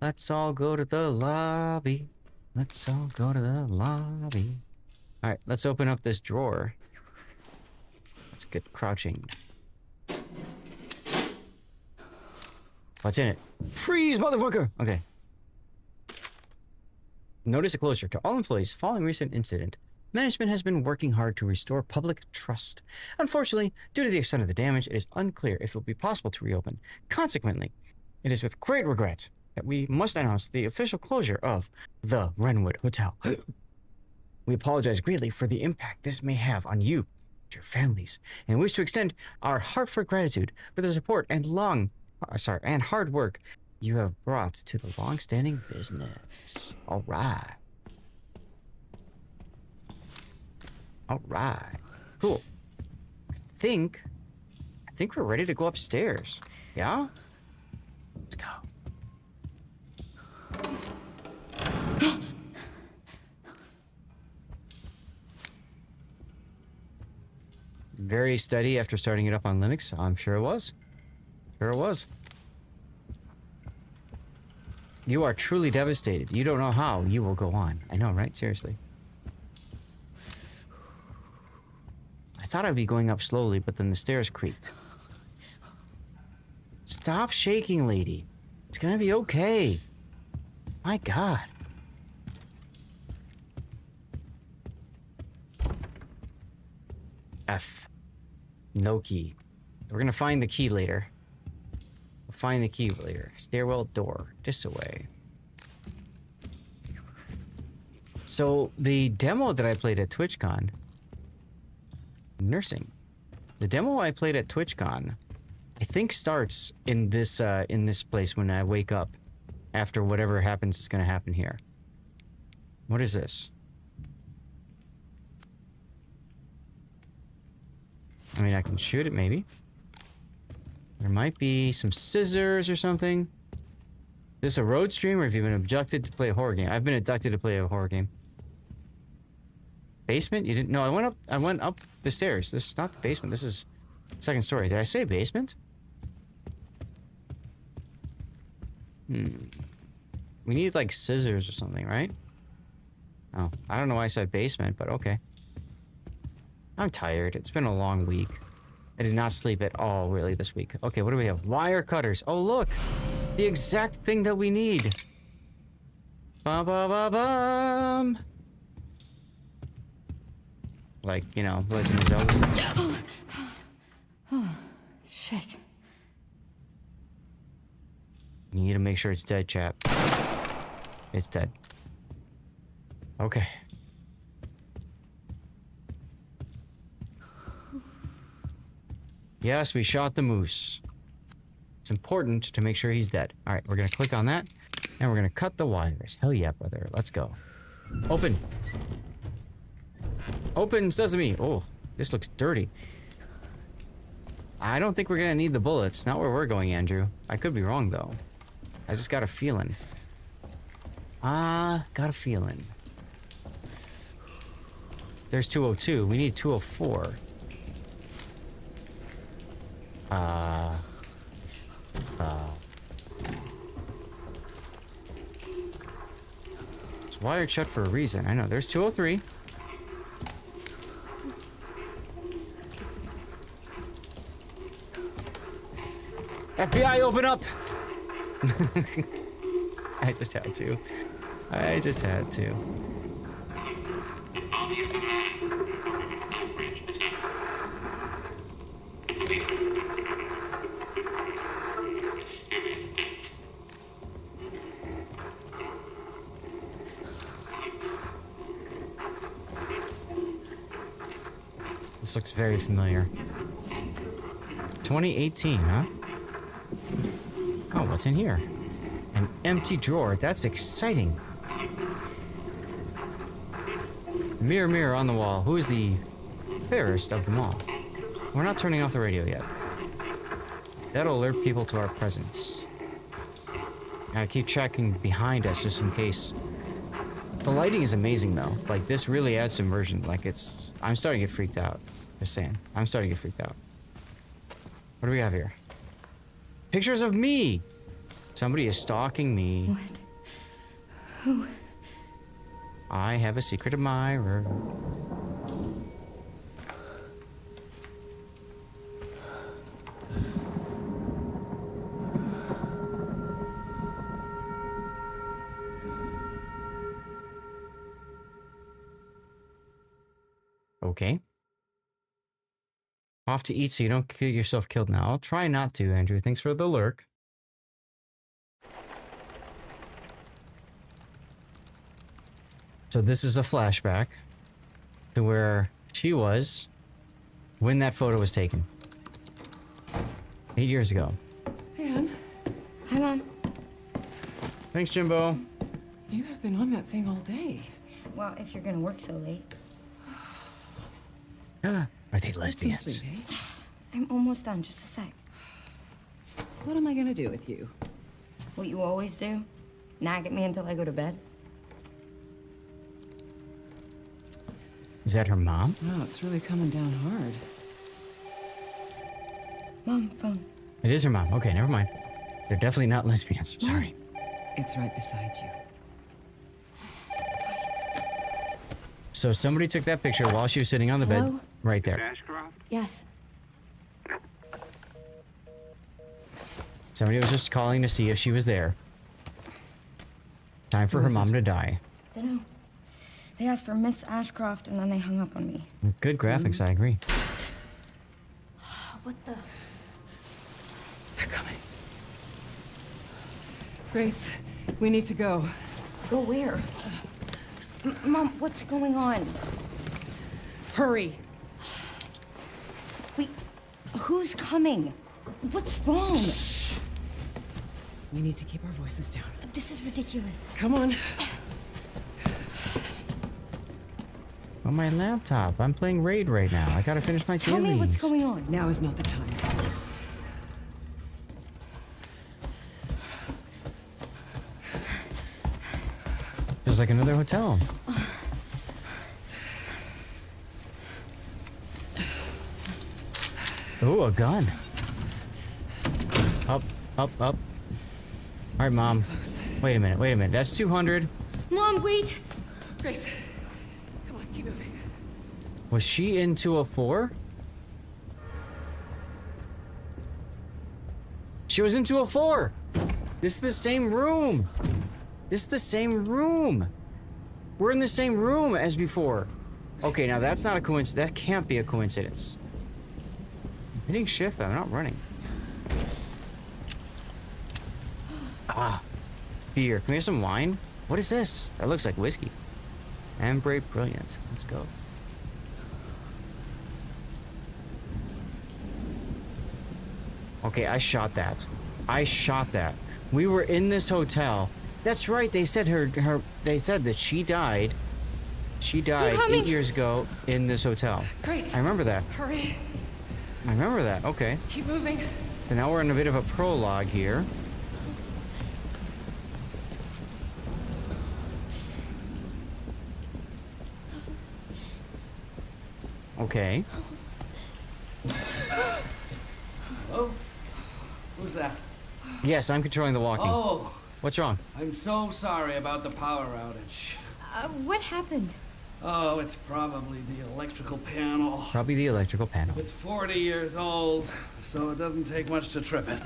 Speaker 2: Let's all go to the lobby. Let's all go to the lobby. Alright, let's open up this drawer. Let's get crouching. What's in it? Freeze, motherfucker! Okay. Notice a closure. To all employees following recent incident, management has been working hard to restore public trust. Unfortunately, due to the extent of the damage, it is unclear if it will be possible to reopen. Consequently, it is with great regret that we must announce the official closure of the Wrenwood Hotel. We apologize greatly for the impact this may have on you and your families, and wish to extend our heartfelt gratitude for the support and hard work you have brought to the long-standing business. All right. All right. Cool. I think we're ready to go upstairs. Yeah? Let's go. Very steady after starting it up on Linux. I'm sure it was. Sure it was. You are truly devastated. You don't know how you will go on. I know, right? Seriously. I thought I'd be going up slowly, but then the stairs creaked. Stop shaking, lady. It's gonna be okay. My God. F. No key. We're gonna find the key later. We'll find the key later. Stairwell door. This away. So the demo that I played at TwitchCon, nursing. The demo I played at TwitchCon, I think starts in this place when I wake up, after whatever happens is gonna happen here. What is this? I mean, I can shoot it maybe. There might be some scissors or something. Is this a road stream, or have you been abducted to play a horror game? I've been abducted to play a horror game. Basement? You didn't? No, I went up the stairs. This is not the basement. This is second story. Did I say basement? We need like scissors or something, right? Oh, I don't know why I said basement, but okay. I'm tired. It's been a long week. I did not sleep at all, really, this week. Okay, what do we have? Wire cutters. Oh, look! The exact thing that we need! Ba-ba-ba-bum! Like, you know, Legend of Zelda.
Speaker 18: Oh, shit.
Speaker 2: You need to make sure it's dead, chap. It's dead. Okay. Yes, we shot the moose. It's important to make sure he's dead. Alright, we're gonna click on that, and we're gonna cut the wires. Hell yeah, brother. Let's go. Open! Open, sesame! Oh, this looks dirty. I don't think we're gonna need the bullets. Not where we're going, Andrew. I could be wrong, though. I just got a feeling. Got a feeling. There's 202. We need 204. It's wired shut for a reason. I know. There's 203. FBI, open up! I just had to. I just had to. This looks very familiar. 2018, huh? Oh, what's in here? An empty drawer. That's exciting. Mirror, mirror on the wall. Who is the fairest of them all? We're not turning off the radio yet. That'll alert people to our presence. Gotta keep tracking behind us just in case. The lighting is amazing though. Like this really adds immersion. Like it's... I'm starting to get freaked out. Just saying. I'm starting to get freaked out. What do we have here? Pictures of me! Somebody is stalking me.
Speaker 18: What? Who?
Speaker 2: I have a secret admirer. Okay. Off to eat so you don't get yourself killed now. I'll try not to, Andrew. Thanks for the lurk. So this is a flashback to where she was when that photo was taken. 8 years ago.
Speaker 15: Hey, Ann.
Speaker 18: Hang on.
Speaker 2: Thanks, Jimbo.
Speaker 15: You have been on that thing all day.
Speaker 18: Well, if you're gonna work so late.
Speaker 2: Are they lesbians?
Speaker 15: Sleep, eh?
Speaker 18: I'm almost done, just a sec.
Speaker 15: What am I gonna do with you?
Speaker 18: What you always do? Nag at me until I go to bed?
Speaker 2: Is that her mom?
Speaker 15: Oh, it's really coming down hard.
Speaker 18: Mom, phone.
Speaker 2: It is her mom. Okay, never mind. They're definitely not lesbians. Sorry.
Speaker 15: It's right beside you.
Speaker 2: So somebody took that picture while she was sitting on the
Speaker 18: Hello?
Speaker 2: bed. Right there.
Speaker 18: Yes.
Speaker 2: Somebody was just calling to see if she was there. Time for her mom to die.
Speaker 18: Dunno. They asked for Miss Ashcroft and then they hung up on me.
Speaker 2: Good graphics, I agree.
Speaker 18: What the?
Speaker 15: They're coming. Grace, we need to go.
Speaker 18: Go where? Mom, what's going on?
Speaker 15: Hurry.
Speaker 18: Wait, who's coming? What's wrong?
Speaker 15: Shh. We need to keep our voices down.
Speaker 18: This is ridiculous.
Speaker 15: Come on.
Speaker 2: On my laptop. I'm playing Raid right now. I gotta finish my
Speaker 18: Tell me what's going on.
Speaker 15: Now is not the time.
Speaker 2: Feels like another hotel. Ooh, a gun. Up, up, up. All right, Mom. Wait a minute. That's 200.
Speaker 18: Mom, wait.
Speaker 15: Grace, come on, keep moving.
Speaker 2: Was she in 204? She was in 204. This is the same room. This is the same room. We're in the same room as before. Okay, now that's not a coincidence. That can't be a coincidence. I'm hitting shift, I'm not running. Ah, beer. Can we have some wine? What is this? That looks like whiskey. Ambre Brilliant. Let's go. Okay, I shot that. We were in this hotel. That's right. They said they said that she died. She died 8 years ago in this hotel.
Speaker 15: Grace.
Speaker 2: I remember that.
Speaker 15: Hurry.
Speaker 2: I remember that. Okay.
Speaker 15: Keep moving.
Speaker 2: And now we're in a bit of a prologue here. Okay.
Speaker 16: Oh, who's that?
Speaker 2: Yes, I'm controlling the walking.
Speaker 16: Oh,
Speaker 2: what's wrong?
Speaker 16: I'm so sorry about the power outage.
Speaker 18: What happened?
Speaker 16: Oh, it's probably the electrical panel.
Speaker 2: Probably the electrical panel.
Speaker 16: It's 40 years old, so it doesn't take much to trip it.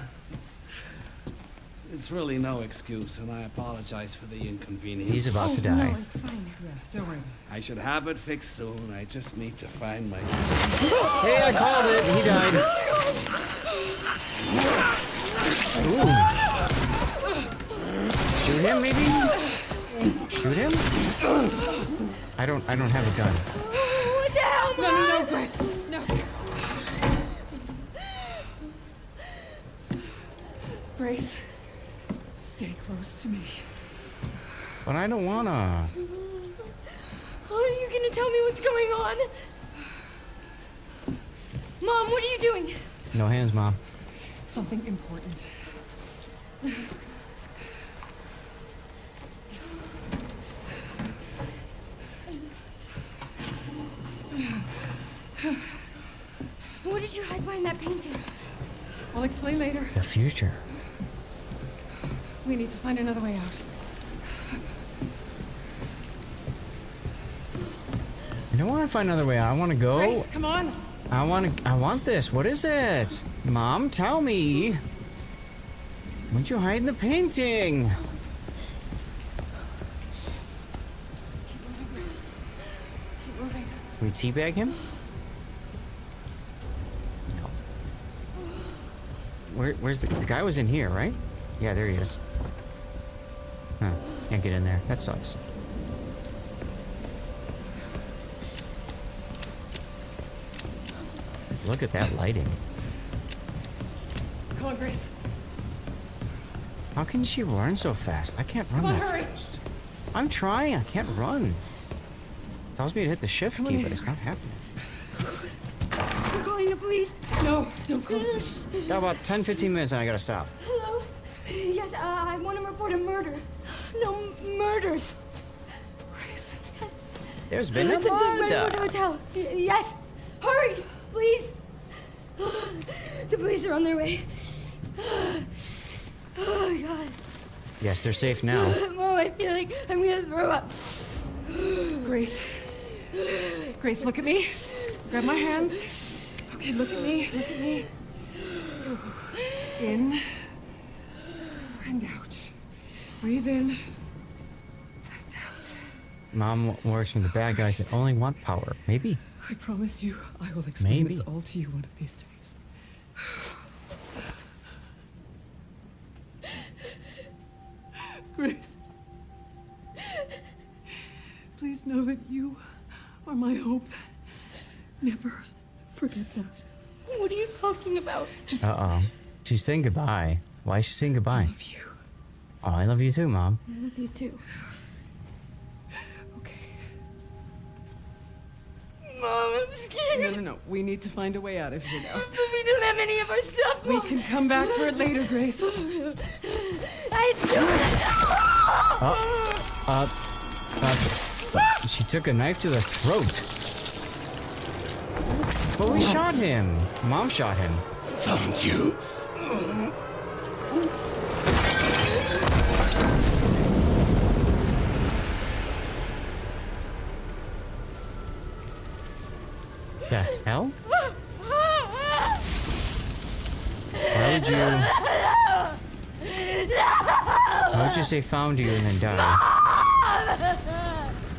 Speaker 16: It's really no excuse, and I apologize for the inconvenience.
Speaker 2: He's about to die.
Speaker 15: No, it's fine. Yeah, don't worry.
Speaker 16: I should have it fixed soon. I just need to find my...
Speaker 2: Hey, I called it. He died. Ooh. Shoot him, maybe? Shoot him? I don't have a gun.
Speaker 18: Down!
Speaker 15: No, Grace. No. Grace, stay close to me.
Speaker 2: But I don't wanna.
Speaker 18: Are you gonna tell me what's going on? Mom, what are you doing?
Speaker 2: No hands, Mom.
Speaker 15: Something important.
Speaker 18: What did you hide behind that painting?
Speaker 15: I'll explain later.
Speaker 2: The future.
Speaker 15: We need to find another way out.
Speaker 2: I don't want to find another way out. I want to go.
Speaker 15: Grace, come on.
Speaker 2: I want this. What is it? Mom, tell me. What'd you hide in the painting?
Speaker 15: Keep moving.
Speaker 2: Can we teabag him? No. Where's the guy was in here, right? Yeah, there he is. Huh. Can't get in there. That sucks. Look at that lighting.
Speaker 15: Come on, Grace.
Speaker 2: How can she run so fast? I can't run
Speaker 15: Come on,
Speaker 2: that
Speaker 15: hurry.
Speaker 2: fast. I'm trying. I can't run. Tells me to hit the shift
Speaker 15: Come on
Speaker 2: key,
Speaker 15: in,
Speaker 2: but it's not
Speaker 15: Grace.
Speaker 2: happening.
Speaker 18: We're calling the police.
Speaker 15: No, don't call.
Speaker 2: Got about 10-15 minutes and I gotta stop.
Speaker 18: Hello? Yes, I want to report a murder. No, murders.
Speaker 15: Grace.
Speaker 18: Yes.
Speaker 2: There's been a
Speaker 18: The Redwood
Speaker 2: murder.
Speaker 18: Hotel. Yes. Hurry, please. The police are on their way. Oh, God.
Speaker 2: Yes, they're safe now.
Speaker 18: Mom, I feel like I'm going to throw up.
Speaker 15: Grace. Grace, look at me. Grab my hands. Okay, look at me. Look at me. In and out. Breathe in and out.
Speaker 2: Mom works with the bad guys that only want power. Maybe.
Speaker 15: I promise you, I will explain
Speaker 2: Maybe.
Speaker 15: this all to you one of these days. Grace, please know that you are my hope. Never forget that.
Speaker 18: What are you talking about?
Speaker 15: Just
Speaker 2: Uh-oh. She's saying goodbye. Why is she saying goodbye?
Speaker 15: I love you.
Speaker 2: Oh, I love you too, Mom.
Speaker 18: I love you too. Mom, I'm scared.
Speaker 15: No. We need to find a way out of here now.
Speaker 18: But we don't have any of our stuff.
Speaker 15: We
Speaker 18: Mom.
Speaker 15: can come back for it later, Grace.
Speaker 18: I do.
Speaker 2: She took a knife to the throat. But we shot him. Mom shot him.
Speaker 11: Found you.
Speaker 2: The hell? Why would you say found you and then die?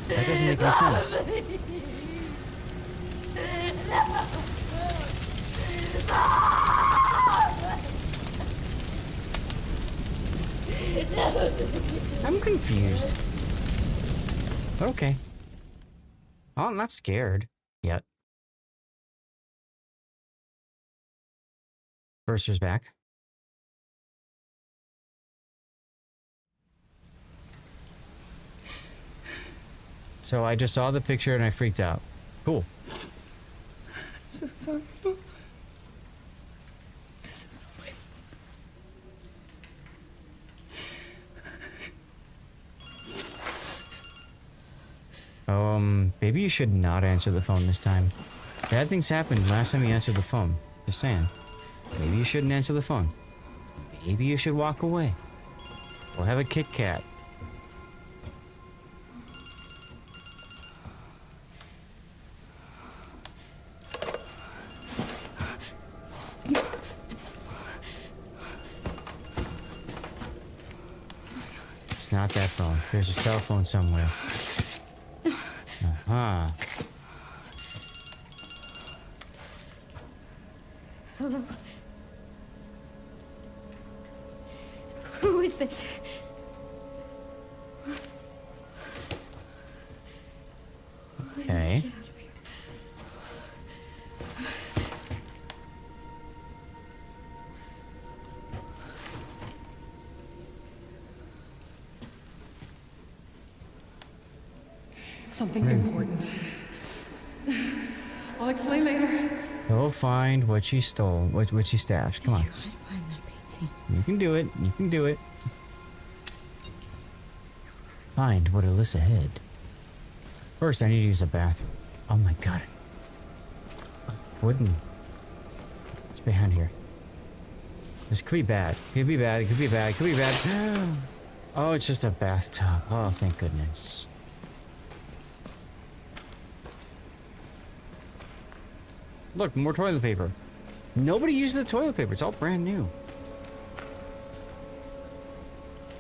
Speaker 2: That doesn't make any sense. I'm confused. But okay. Oh, I'm not scared yet. Burster's back. So I just saw the picture and I freaked out. Cool.
Speaker 15: I'm so sorry.
Speaker 2: Maybe you should not answer the phone this time. Bad things happened last time you answered the phone. Just saying. Maybe you shouldn't answer the phone. Maybe you should walk away. Or have a Kit Kat. It's not that phone. There's a cell phone somewhere. Uh-huh.
Speaker 18: Hello? Who is this?
Speaker 2: Okay.
Speaker 15: Something important. I'll explain later.
Speaker 2: Go find what she stole, what she stashed. Come on. You can do it. You can do it. Find what Alyssa hid. First, I need to use a bathroom. Oh my god. Wooden. What's behind here? This could be bad. Could be bad. It could be bad. It could be bad. Oh, it's just a bathtub. Oh, thank goodness. Look, more toilet paper. Nobody uses the toilet paper. It's all brand new.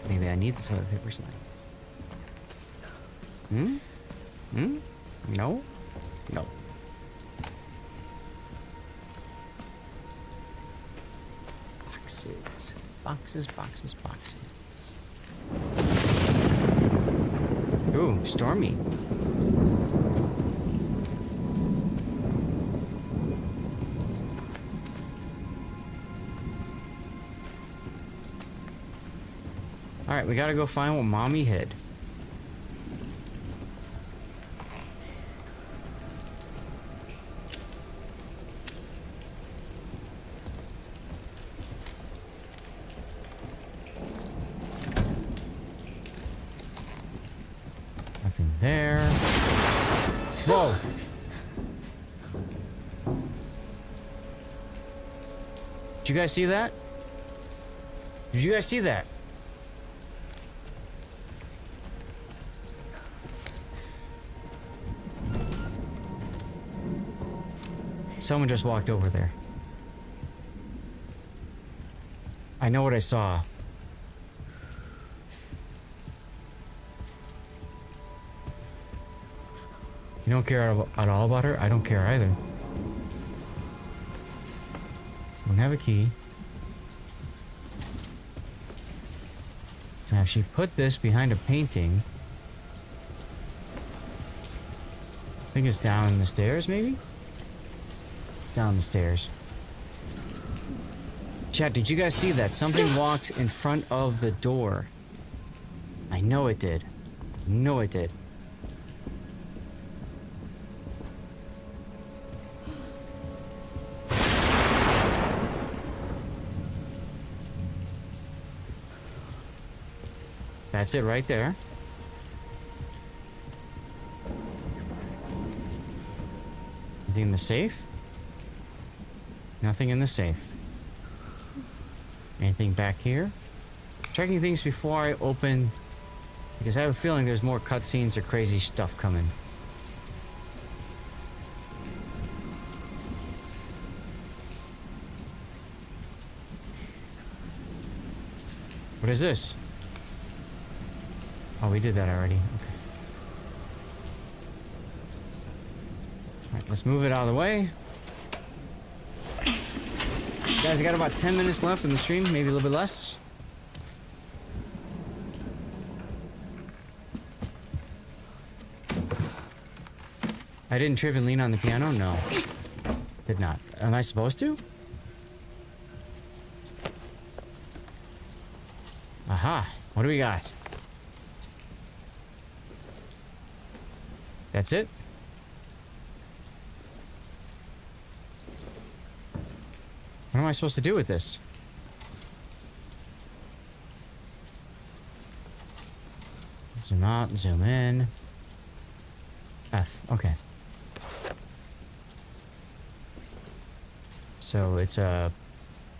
Speaker 2: Maybe I need the toilet paper tonight. Hmm? Hmm? No? No. Boxes. Boxes, boxes, boxes. Ooh, stormy. Alright, we gotta go find what Mommy hid. Nothing there. Whoa! Did you guys see that? Did you guys see that? Someone just walked over there. I know what I saw. You don't care at all about her? I don't care either. Someone have a key. Now, if she put this behind a painting, I think it's down the stairs, maybe? Down the stairs. Chat, did you guys see that? Something walked in front of the door. I know it did. I know it did. That's it right there. Anything in the safe? Nothing in the safe. Anything back here? Checking things before I open, because I have a feeling there's more cutscenes or crazy stuff coming. What is this? Oh, we did that already. Okay. Alright, let's move it out of the way. Guys, I got about 10 minutes left in the stream, maybe a little bit less. I didn't trip and lean on the piano? No. Did not. Am I supposed to? Aha. What do we got? That's it? What am I supposed to do with this? Zoom out, zoom in. F. Okay. So it's a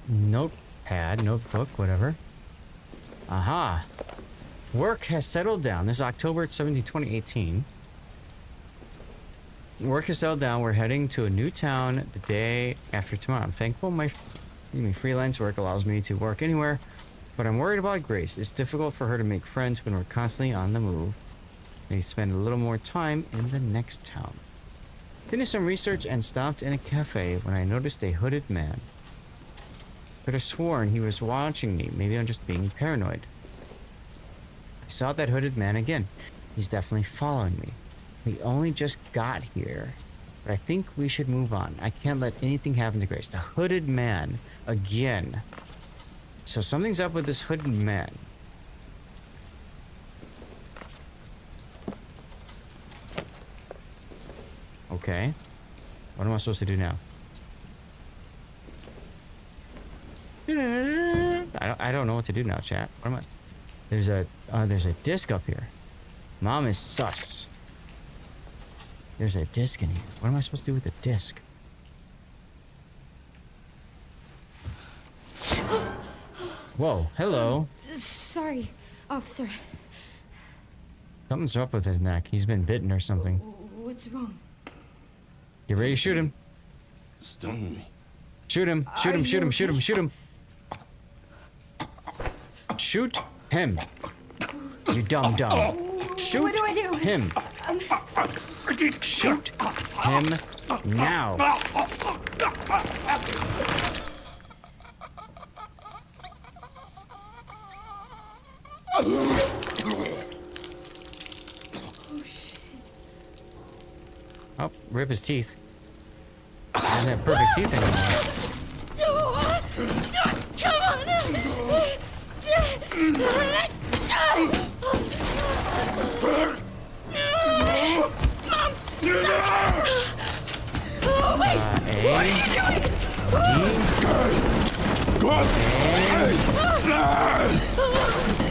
Speaker 2: notepad, notebook, whatever. Aha. Work has settled down. This is October 17, 2018. Work has settled down. We're heading to a new town the day after tomorrow. I'm thankful my freelance work allows me to work anywhere, but I'm worried about Grace. It's difficult for her to make friends when we're constantly on the move. Maybe spend a little more time in the next town. Finished some research and stopped in a cafe when I noticed a hooded man. Could have sworn he was watching me. Maybe I'm just being paranoid. I saw that hooded man again. He's definitely following me. We only just got here, but I think we should move on. I can't let anything happen to Grace. The hooded man again. So something's up with this hooded man. Okay. What am I supposed to do now? I don't know what to do now, chat. What am I? There's a disc up here. Mom is sus. There's a disc in here. What am I supposed to do with the disc? Whoa, hello.
Speaker 18: Sorry, officer.
Speaker 2: Something's up with his neck. He's been bitten or something.
Speaker 18: What's wrong?
Speaker 2: Get ready to shoot him.
Speaker 11: Stung me.
Speaker 2: Shoot him. Shoot him. Shoot him. Shoot him. Shoot him. Shoot him. You dumb. Shoot
Speaker 18: what do I do?
Speaker 2: him. Shoot him now. Oh, rip his teeth. Doesn't have perfect teeth anymore.
Speaker 18: Come on! Mom, stop! Oh, wait! What are you doing?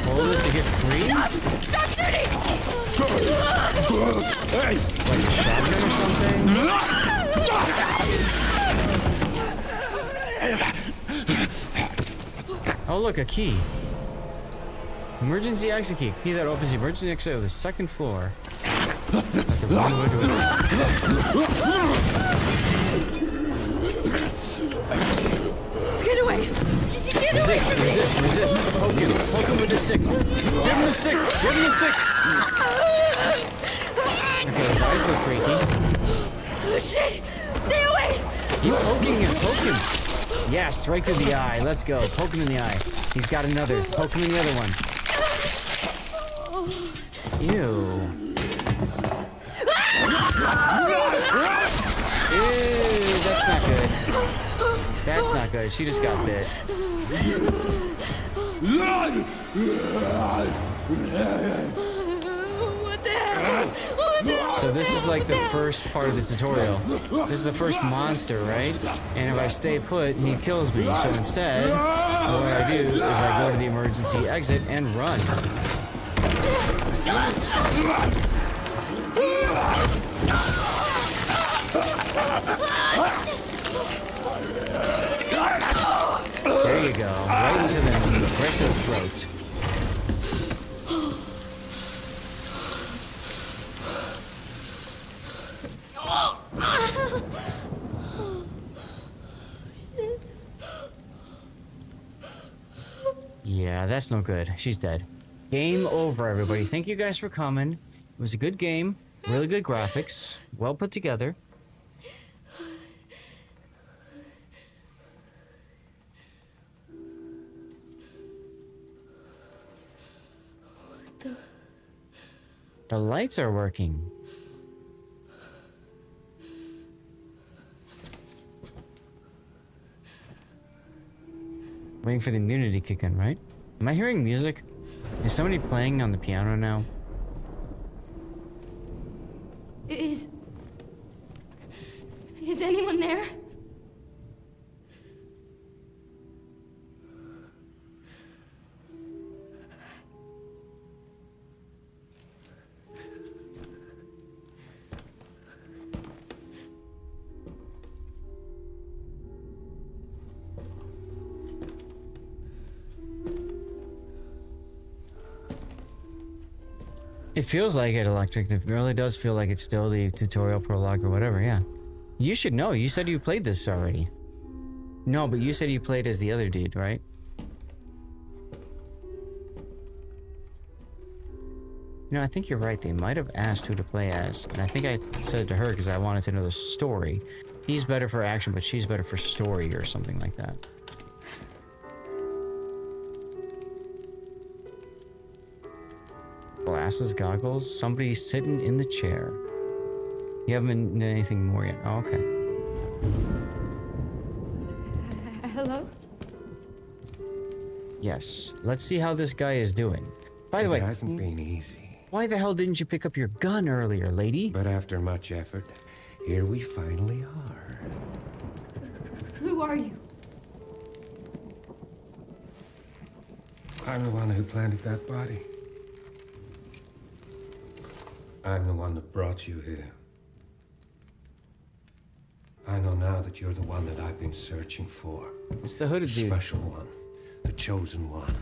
Speaker 2: Hold it to get free?
Speaker 18: Stop shooting!
Speaker 2: It's like a shotgun or something? Oh, look, a key. Emergency exit key. Key that opens the emergency exit of the second floor. At the one window is
Speaker 18: Get away! Get away from me!
Speaker 2: Resist. Poke him with the stick. Give him the stick. Okay, his eyes look freaky.
Speaker 18: Oh, shit! Stay away!
Speaker 2: You poking him. Poke him. Yes, right to the eye. Let's go. Poke him in the eye. He's got another. Poke him in the other one. Ew. Ew, that's not good. That's not good. She just got bit.
Speaker 18: What the hell?
Speaker 2: So this is like the first part of the tutorial. This is the first monster, right? And if I stay put, he kills me. So instead, what I do is I go to the emergency exit and run. There you go. Right to the throat. Yeah, that's no good. She's dead. Game over, everybody. Thank you guys for coming. It was a good game. Really good graphics. Well put together. The lights are working. Waiting for the immunity to kick in, right? Am I hearing music? Is somebody playing on the piano now?
Speaker 18: Is anyone there?
Speaker 2: It feels like it, Electric. It really does feel like it's still the tutorial prologue or whatever, yeah. You should know. You said you played this already. No, but you said you played as the other dude, right? You know, I think you're right. They might have asked who to play as. And I think I said it to her because I wanted to know the story. He's better for action, but she's better for story or something like that. Glasses, goggles, somebody's sitting in the chair. You haven't done anything more yet. Oh, okay.
Speaker 18: Hello?
Speaker 2: Yes. Let's see how this guy is doing. By the way,
Speaker 19: it hasn't been easy.
Speaker 2: Why the hell didn't you pick up your gun earlier, lady?
Speaker 19: But after much effort, here we finally are.
Speaker 18: Who are you?
Speaker 19: I'm the one who planted that body. I'm the one that brought you here. I know now that you're the one that I've been searching for.
Speaker 2: It's the hooded dude.
Speaker 19: Special one. The chosen one.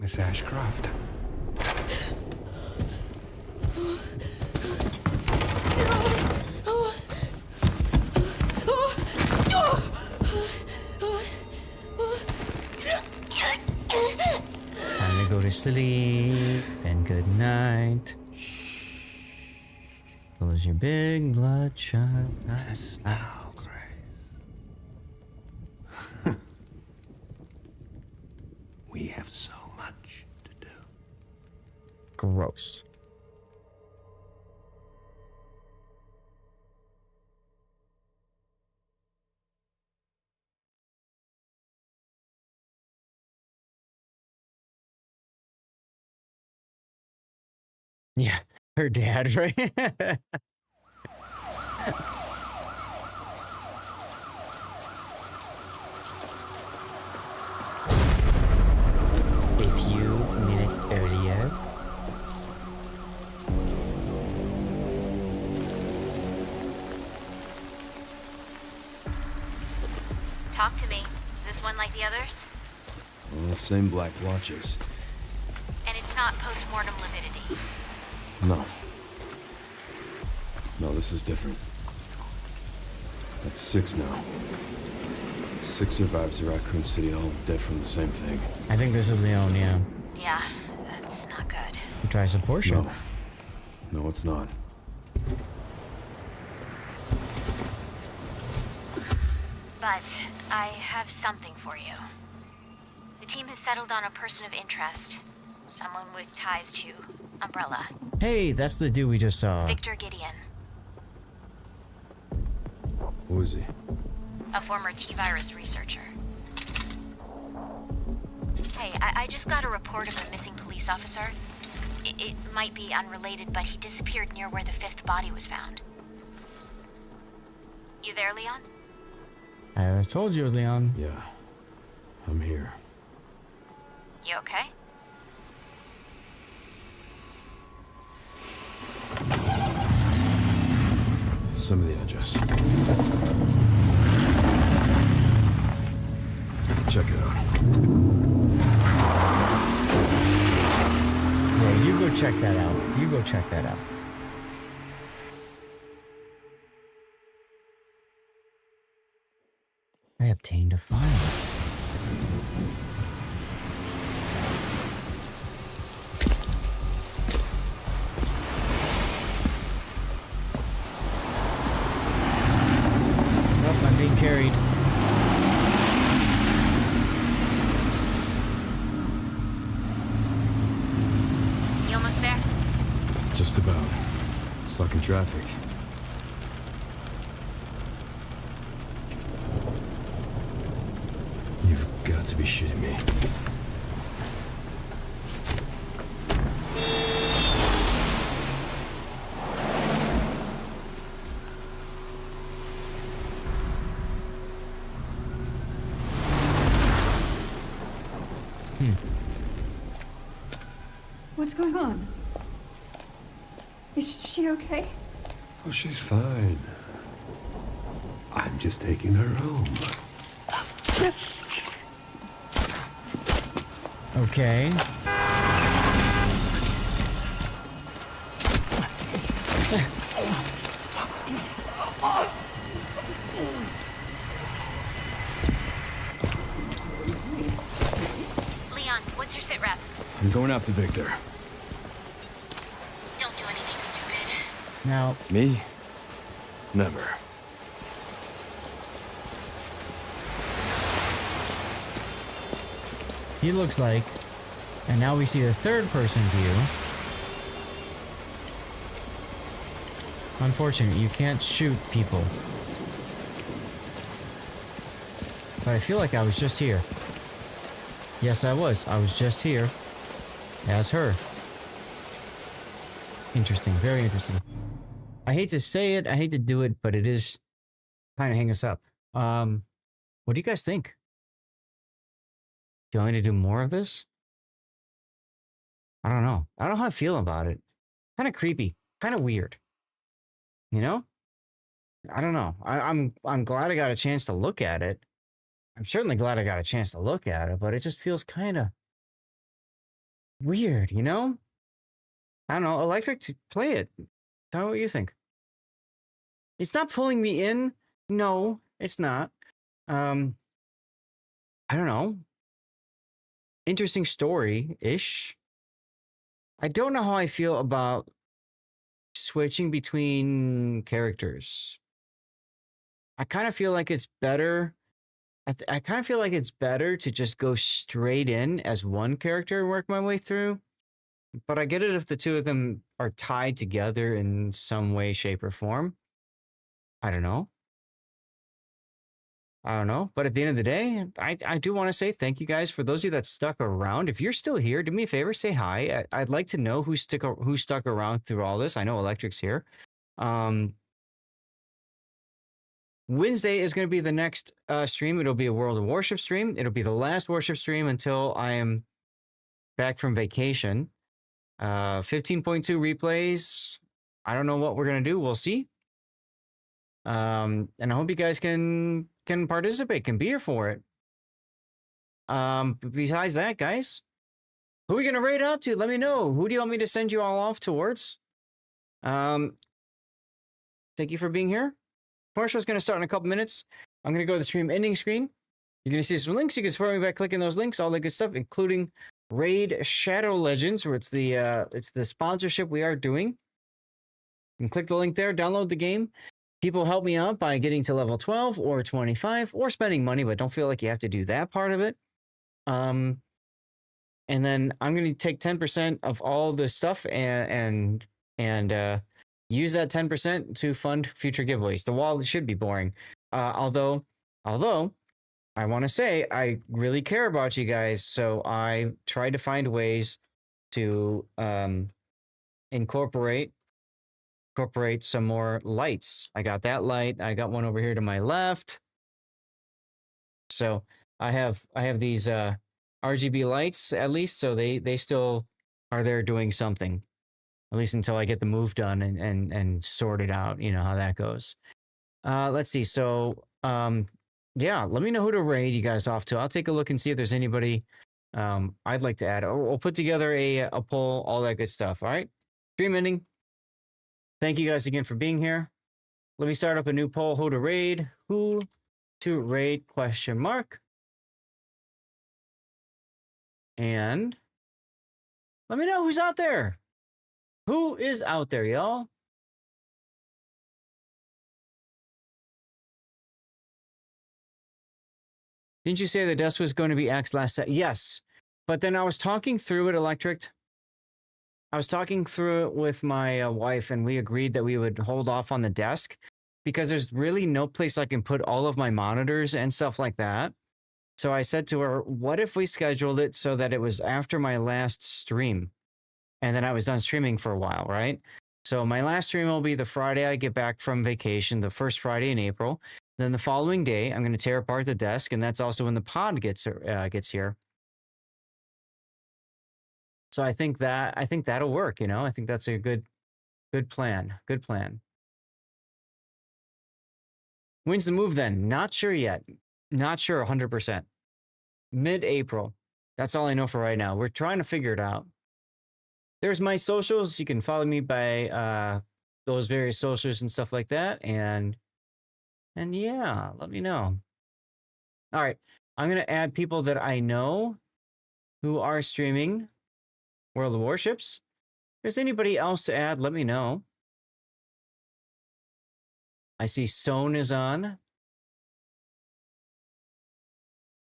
Speaker 19: Miss Ashcroft.
Speaker 2: Time to go to sleep and good night. Close your big bloodshot eyes.
Speaker 19: Now, Grace. We have so much to do.
Speaker 2: Gross. Yeah, her dad, right? A few minutes earlier.
Speaker 20: Talk to me. Is this one like the others?
Speaker 8: Well, same black blotches.
Speaker 20: And it's not post-mortem lividity.
Speaker 8: No. No, this is different. That's 6 now. 6 survivors of Raccoon City, all dead from the same thing.
Speaker 2: I think this is Leon, yeah.
Speaker 20: Yeah, that's not good.
Speaker 2: Try some portion.
Speaker 8: No. No, it's not.
Speaker 20: But I have something for you. The team has settled on a person of interest. Someone with ties to Umbrella.
Speaker 2: Hey, that's the dude we just saw.
Speaker 20: Victor Gideon.
Speaker 8: Who is he?
Speaker 20: A former T-virus researcher. Hey, I just got a report of a missing police officer. It might be unrelated, but he disappeared near where the 5th body was found. You there, Leon?
Speaker 2: I told you it was Leon.
Speaker 8: Yeah. I'm here.
Speaker 20: You okay?
Speaker 8: Some of the address. Check it out.
Speaker 2: Yeah, you go check that out. You go check that out. I obtained a file. Nope, I'm being carried.
Speaker 20: You almost there?
Speaker 8: Just about. Stuck in traffic. You've got to be shitting me.
Speaker 15: What's going on? Is she okay?
Speaker 19: Oh, she's fine. I'm just taking her home.
Speaker 2: Okay.
Speaker 20: Leon, what's your sit rep?
Speaker 8: I'm going after Victor.
Speaker 20: Don't do anything stupid.
Speaker 7: Now,
Speaker 8: Me? Never.
Speaker 7: he looks like, and now we see the third person view. Unfortunate, you can't shoot people. But I feel like I was just here. Yes, I was. I was just here as her. Interesting. Very interesting. I hate to say it. I hate to do it, but it is kind of hang us up. What do you guys think? Do you want me to do more of this? I don't know. I don't know how I feel about it. Kind of creepy. Kind of weird. You know? I don't know. I'm glad I got a chance to look at it. I'm certainly glad I got a chance to look at it, but it just feels kind of weird, you know? I don't know. Electric, play it. Tell me what you think. It's not pulling me in. No, it's not. I don't know. Interesting story-ish. I don't know how I feel about switching between characters. I kind of feel like it's better. I kind of feel like it's better to just go straight in as one character and work my way through. But I get it if the two of them are tied together in some way, shape, or form. I don't know. But at the end of the day, I do want to say thank you guys for those of you that stuck around. If you're still here, do me a favor, say hi. I'd like to know who stuck around through all this. I know Electric's here. Wednesday is going to be the next stream. It'll be a World of Warships stream. It'll be the last Warship stream until I am back from vacation. 15.2 replays. I don't know what we're going to do. We'll see. And I hope you guys can participate, can be here for it. Besides that, guys, who are we going to raid out to? Let me know. Who do you want me to send you all off towards? Thank you for being here. Commercial is going to start in a couple minutes. I'm going to go to the stream ending screen. You're going to see some links. You can support me by clicking those links, all that good stuff, including Raid Shadow Legends, where it's the sponsorship we are doing. You can click the link there, download the game. People help me out by getting to level 12 or 25 or spending money, but don't feel like you have to do that part of it. And then I'm going to take 10% of all this stuff and use that 10% to fund future giveaways. The wall should be boring. Although I want to say I really care about you guys, so I tried to find ways to incorporate some more lights. I got that light. I got one over here to my left. So I have these RGB lights at least, so they still are there doing something. At least until I get the move done and sort it out. You know how that goes. Let's see. So yeah, let me know who to raid you guys off to. I'll take a look and see if there's anybody I'd like to add. We'll put together a poll, all that good stuff. All right. Stream ending. Thank you guys again for being here. Let me start up a new poll. Who to raid? Who to raid? Question mark. And let me know who's out there. Who is out there, y'all? Didn't you say the desk was going to be axed last set? Yes. But then I was talking through it, Electric. I was talking through it with my wife, and we agreed that we would hold off on the desk because there's really no place I can put all of my monitors and stuff like that. So I said to her, what if we scheduled it so that it was after my last stream? And then I was done streaming for a while, right? So my last stream will be the Friday I get back from vacation, the first Friday in April. Then the following day, I'm going to tear apart the desk, and that's also when the pod gets here. So I think that'll work. You know, I think that's a good plan. Good plan. When's the move then? Not sure yet. Not sure 100%. Mid-April. That's all I know for right now. We're trying to figure it out. There's my socials. You can follow me by
Speaker 2: those various socials and stuff like that. And yeah, let me know. All right. I'm going to add people that I know who are streaming World of Warships. If there's anybody else to add, let me know. I see Sohn is on.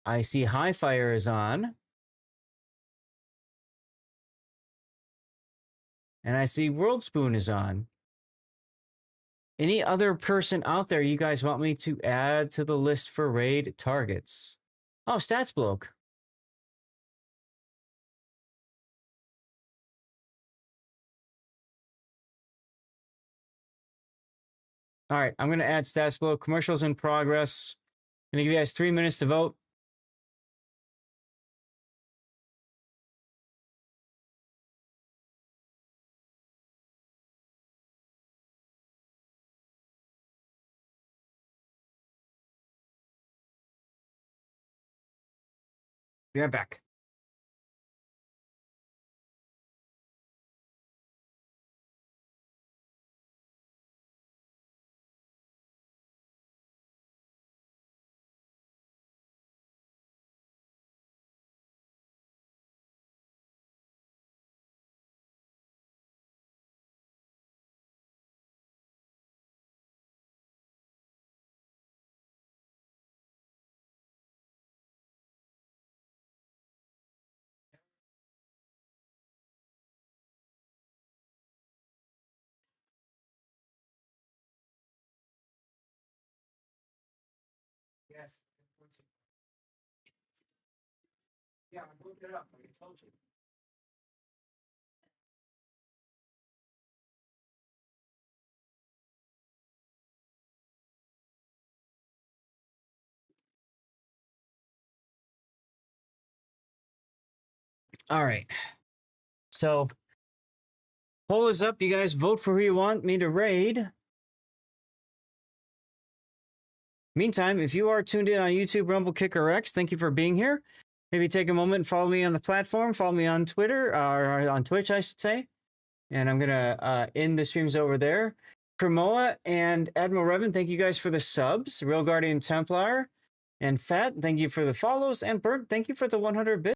Speaker 2: I see Highfire is on. And I see World Spoon is on. Any other person out there you guys want me to add to the list for raid targets? Oh, Stats Bloke. All right, I'm going to add Stats Bloke. Commercials in progress. I'm going to give you guys 3 minutes to vote. Be right back. Yes. Yeah, I moved it up. I told you. All right. So, poll is up. You guys vote for who you want me to raid. Meantime, if you are tuned in on YouTube, Rumble, Kick, or X, thank you for being here. Maybe take a moment and follow me on the platform. Follow me on Twitter, or on Twitch, I should say. And I'm going to end the streams over there. Cremoa and Admiral Revan, thank you guys for the subs. Real Guardian Templar and Fat, thank you for the follows. And Bert, thank you for the 100 bits.